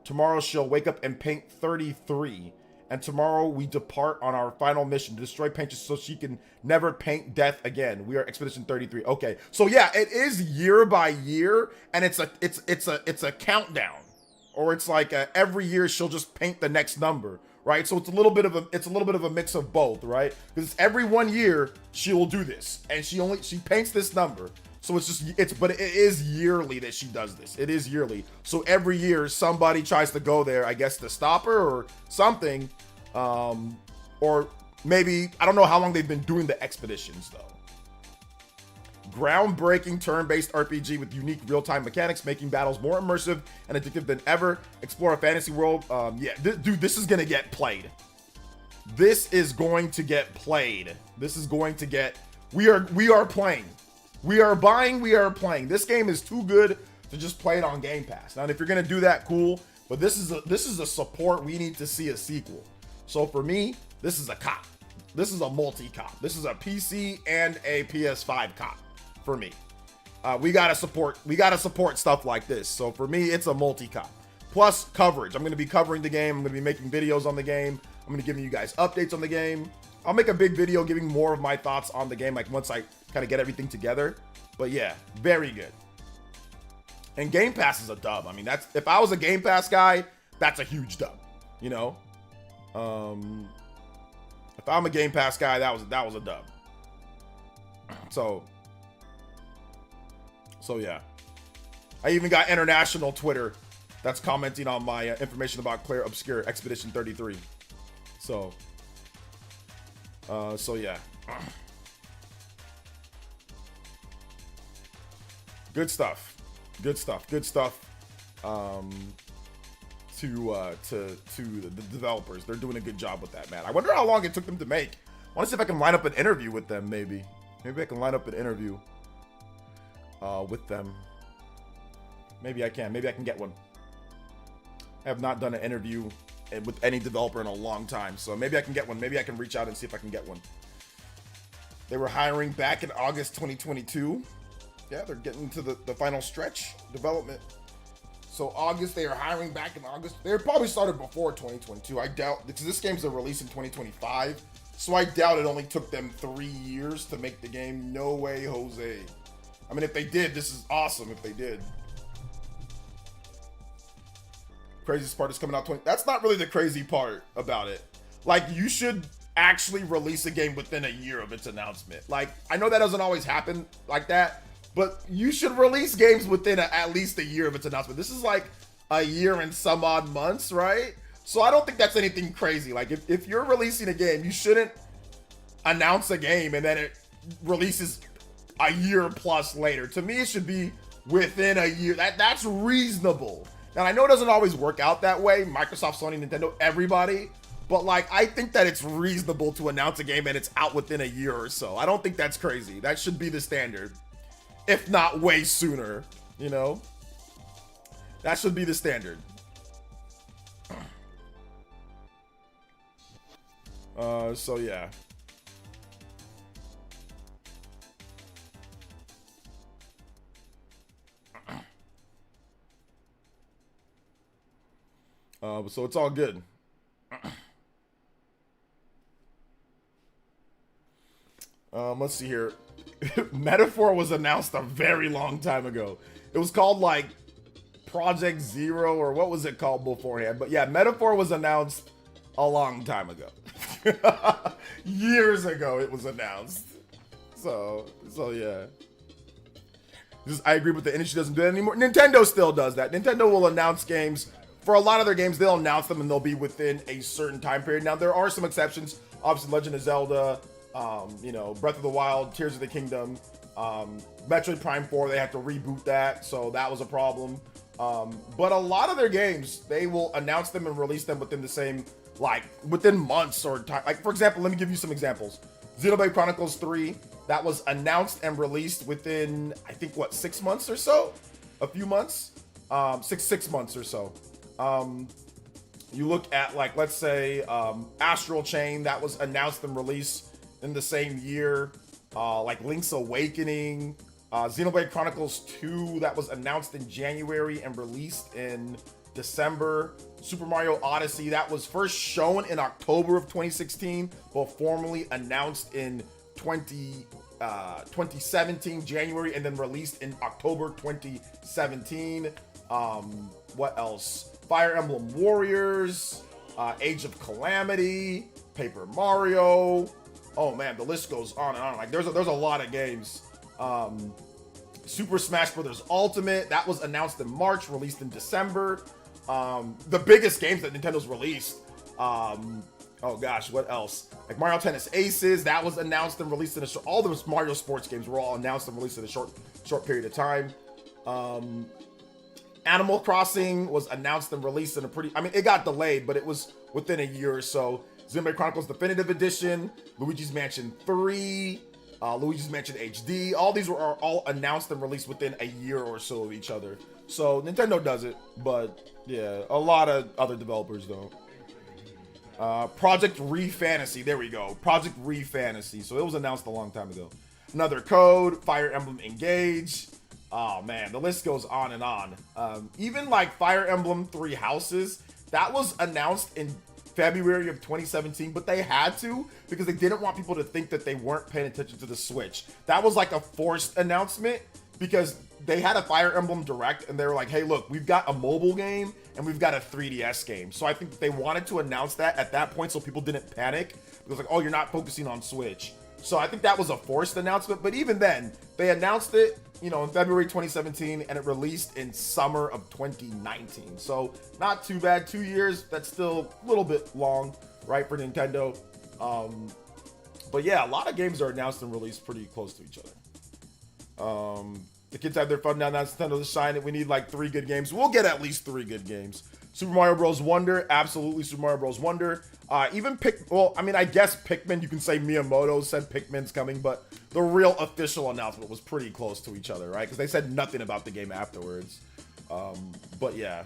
Tomorrow she'll wake up and paint 33. And tomorrow we depart on our final mission to destroy Paintress so she can never paint death again. We are Expedition 33. Okay, so yeah, it is year by year, and it's a countdown, or it's like every year she'll just paint the next number, right? So it's a little bit of a mix of both, right? Because every 1 year she will do this, and she paints this number. So but it is yearly that she does this. It is yearly. So every year somebody tries to go there, I guess, to stop her or something. Or maybe, I don't know how long they've been doing the expeditions though. Groundbreaking turn-based RPG with unique real-time mechanics, making battles more immersive and addictive than ever. Explore a fantasy world. Yeah, dude, this is gonna get played. This is going to get played. This is going to get, we are playing. We are buying, we are playing. This game is too good to just play it on Game Pass. Now, if you're gonna do that, cool. But this is a support. We need to see a sequel. So for me, this is a cop. This is a multi-cop. This is a PC and a PS5 cop for me. We gotta support stuff like this. So for me, it's a multi-cop. Plus coverage. I'm gonna be covering the game. I'm gonna be making videos on the game. I'm gonna be giving you guys updates on the game. I'll make a big video giving more of my thoughts on the game, like once I kind of get everything together. But yeah, very good. And Game Pass is a dub. I mean, that's, if I was a Game Pass guy, that's a huge dub. You know, if I'm a Game Pass guy, that was a dub. So yeah, I even got international Twitter that's commenting on my information about Claire Obscure Expedition 33. So yeah. Good stuff. To the developers, they're doing a good job with that, man. I wonder how long it took them to make. I want to see if I can line up an interview with them. Maybe I can line up an interview with them. Maybe I can get one. I have not done an interview with any developer in a long time, so maybe I can get one. Maybe I can reach out and see if I can get one. They were hiring back in August 2022. Yeah, they're getting to the final stretch development. So August, they are hiring back in August. They probably started before 2022. I doubt, because this game's a release in 2025. So I doubt it only took them 3 years to make the game. No way, Jose. I mean, if they did, this is awesome if they did. Craziest part is coming out 20. That's not really the crazy part about it. Like, you should actually release a game within a year of its announcement. Like, I know that doesn't always happen like that, but you should release games within at least a year of its announcement. This is like a year and some odd months, right? So I don't think that's anything crazy. Like, if you're releasing a game, you shouldn't announce a game and then it releases a year plus later. To me, it should be within a year. That's reasonable. Now, I know it doesn't always work out that way. Microsoft, Sony, Nintendo, everybody. But, like, I think that it's reasonable to announce a game and it's out within a year or so. I don't think that's crazy. That should be the standard. If not way sooner, you know? That should be the standard. So, yeah. So it's all good. Let's see here. Metaphor was announced a very long time ago. It was called like Project Zero, or what was it called beforehand? But yeah, Metaphor was announced a long time ago. Years ago it was announced. So yeah. I agree with the industry doesn't do it anymore. Nintendo still does that. Nintendo will announce games. For a lot of their games, they'll announce them and they'll be within a certain time period. Now, there are some exceptions. Obviously, Legend of Zelda, you know, Breath of the Wild, Tears of the Kingdom, Metroid Prime 4, they had to reboot that, so that was a problem. But a lot of their games, they will announce them and release them within the same, like, within months or time. Like, for example, let me give you some examples. Xenoblade Chronicles 3, that was announced and released within, I think, what, 6 months or so? A few months? 6 months or so. You look at, like, let's say, Astral Chain, that was announced and released in the same year. Like Link's Awakening, Xenoblade Chronicles 2, that was announced in January and released in December. Super Mario Odyssey, that was first shown in October of 2016, but formally announced in 2017 January, and then released in October 2017. What else? Fire Emblem Warriors, Age of Calamity, Paper Mario. Oh man, the list goes on and on. Like there's a lot of games. Super Smash Bros. Ultimate, that was announced in March, released in December. The biggest games that Nintendo's released. Oh gosh, what else? Like Mario Tennis Aces, that was announced and released in a short. All those Mario sports games were all announced and released in a short period of time. Animal Crossing was announced and released in a pretty. I mean, it got delayed, but it was within a year or so. Xenoblade Chronicles Definitive Edition, Luigi's Mansion 3, Luigi's Mansion HD. All these are all announced and released within a year or so of each other. So Nintendo does it, but yeah, a lot of other developers don't. Project Re-Fantasy, there we go. Project Re-Fantasy. So it was announced a long time ago. Another Code, Fire Emblem Engage. Oh man, the list goes on and on. Even like Fire Emblem 3 Houses, that was announced in February of 2017, but they had to because they didn't want people to think that they weren't paying attention to the Switch. That was like a forced announcement because they had a Fire Emblem Direct and they were like, hey, look, we've got a mobile game and we've got a 3DS game. So I think they wanted to announce that at that point so people didn't panic. It was like, oh, you're not focusing on Switch. So I think that was a forced announcement. But even then, they announced it, you know, in February 2017 and it released in summer of 2019. So not too bad. 2 years, that's still a little bit long, right, for Nintendo. But yeah, a lot of games are announced and released pretty close to each other. The kids have their fun now. That's Nintendo to shine it. We need like 3 good games. We'll get at least 3 good games. Super Mario Bros. Wonder, absolutely Super Mario Bros. Wonder. Even well, I mean, I guess Pikmin, you can say Miyamoto said Pikmin's coming, but the real official announcement was pretty close to each other, right? Because they said nothing about the game afterwards. But yeah.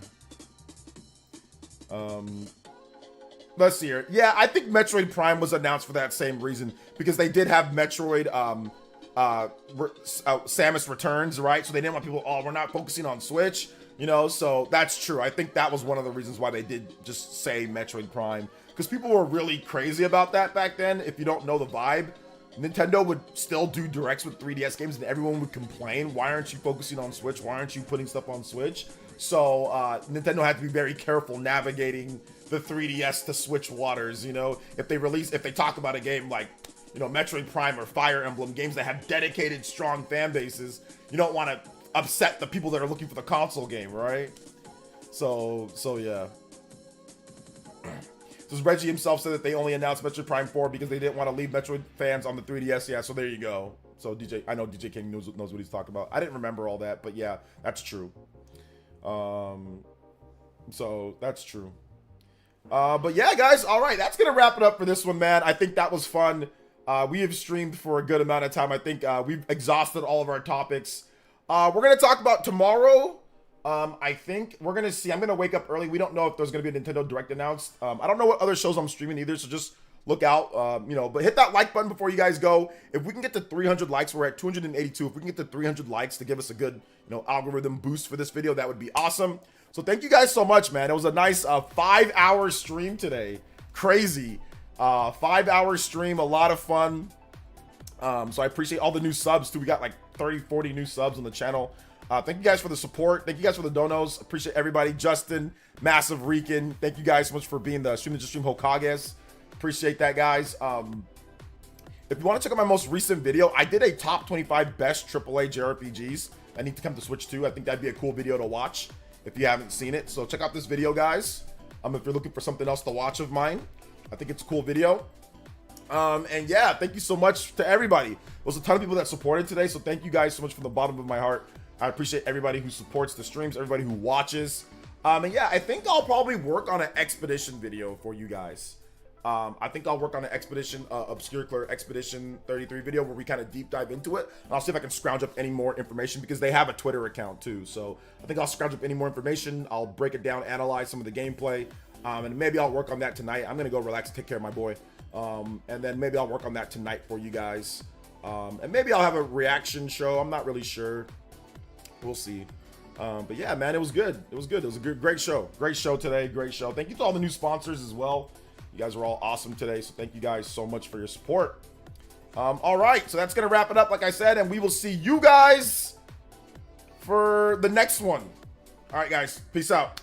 Let's see here. Yeah, I think Metroid Prime was announced for that same reason, because they did have Metroid Samus Returns, right? So they didn't want people, oh, we're not focusing on Switch, you know? So that's true. I think that was one of the reasons why they did just say Metroid Prime, because people were really crazy about that back then. If you don't know the vibe, Nintendo would still do directs with 3DS games and everyone would complain, why aren't you focusing on Switch? Why aren't you putting stuff on Switch? So Nintendo had to be very careful navigating the 3DS to Switch waters, you know? If they talk about a game like, you know, Metroid Prime or Fire Emblem, games that have dedicated, strong fan bases, you don't want to upset the people that are looking for the console game, right? So yeah. So Reggie himself said that they only announced Metroid Prime 4 because they didn't want to leave Metroid fans on the 3DS. Yeah, so there you go. So I know DJ King knows what he's talking about. I didn't remember all that, but yeah, that's true. So that's true. But yeah, guys, all right, that's gonna wrap it up for this one, man. I think that was fun. We have streamed for a good amount of time. I think we've exhausted all of our topics. We're gonna talk about tomorrow. I think we're gonna see. I'm gonna wake up early. We don't know if there's gonna be a Nintendo Direct announced. I don't know what other shows I'm streaming either, so just look out. You know, but hit that like button before you guys go. If we can get to 300 likes, we're at 282. If we can get to 300 likes to give us a good, you know, algorithm boost for this video, that would be awesome. So So thank you guys so much, man. It was a nice 5-hour stream today. Crazy. 5-hour stream, a lot of fun. So I appreciate all the new subs too. We got like 30, 40 new subs on the channel. Thank you guys for the support. Thank you guys for the donos. Appreciate everybody. Justin, Massive Rican. Thank you guys so much for being the Stream Ninja Stream Hokages. Appreciate that, guys. If you want to check out my most recent video, I did a top 25 best AAA JRPGs. I need to come to Switch 2. I think that'd be a cool video to watch if you haven't seen it. So check out this video, guys. If you're looking for something else to watch of mine, I think it's a cool video. And yeah, thank you so much to everybody. There was a ton of people that supported today, so thank you guys so much from the bottom of my heart. I appreciate everybody who supports the streams, everybody who watches. And yeah, I think I'll probably work on an expedition video for you guys. I think I'll work on an expedition, Obscure Clear Expedition 33 video where we kind of deep dive into it. And I'll see if I can scrounge up any more information because they have a Twitter account too. So I think I'll scrounge up any more information. I'll break it down, analyze some of the gameplay. And maybe I'll work on that tonight. I'm going to go relax and take care of my boy. And then maybe I'll work on that tonight for you guys. And maybe I'll have a reaction show. I'm not really sure. We'll see. But yeah, man, it was good. It was good. It was a great show. Great show today. Great show. Thank you to all the new sponsors as well. You guys were all awesome today. So thank you guys so much for your support. All right. So that's going to wrap it up, like I said. And we will see you guys for the next one. All right, guys. Peace out.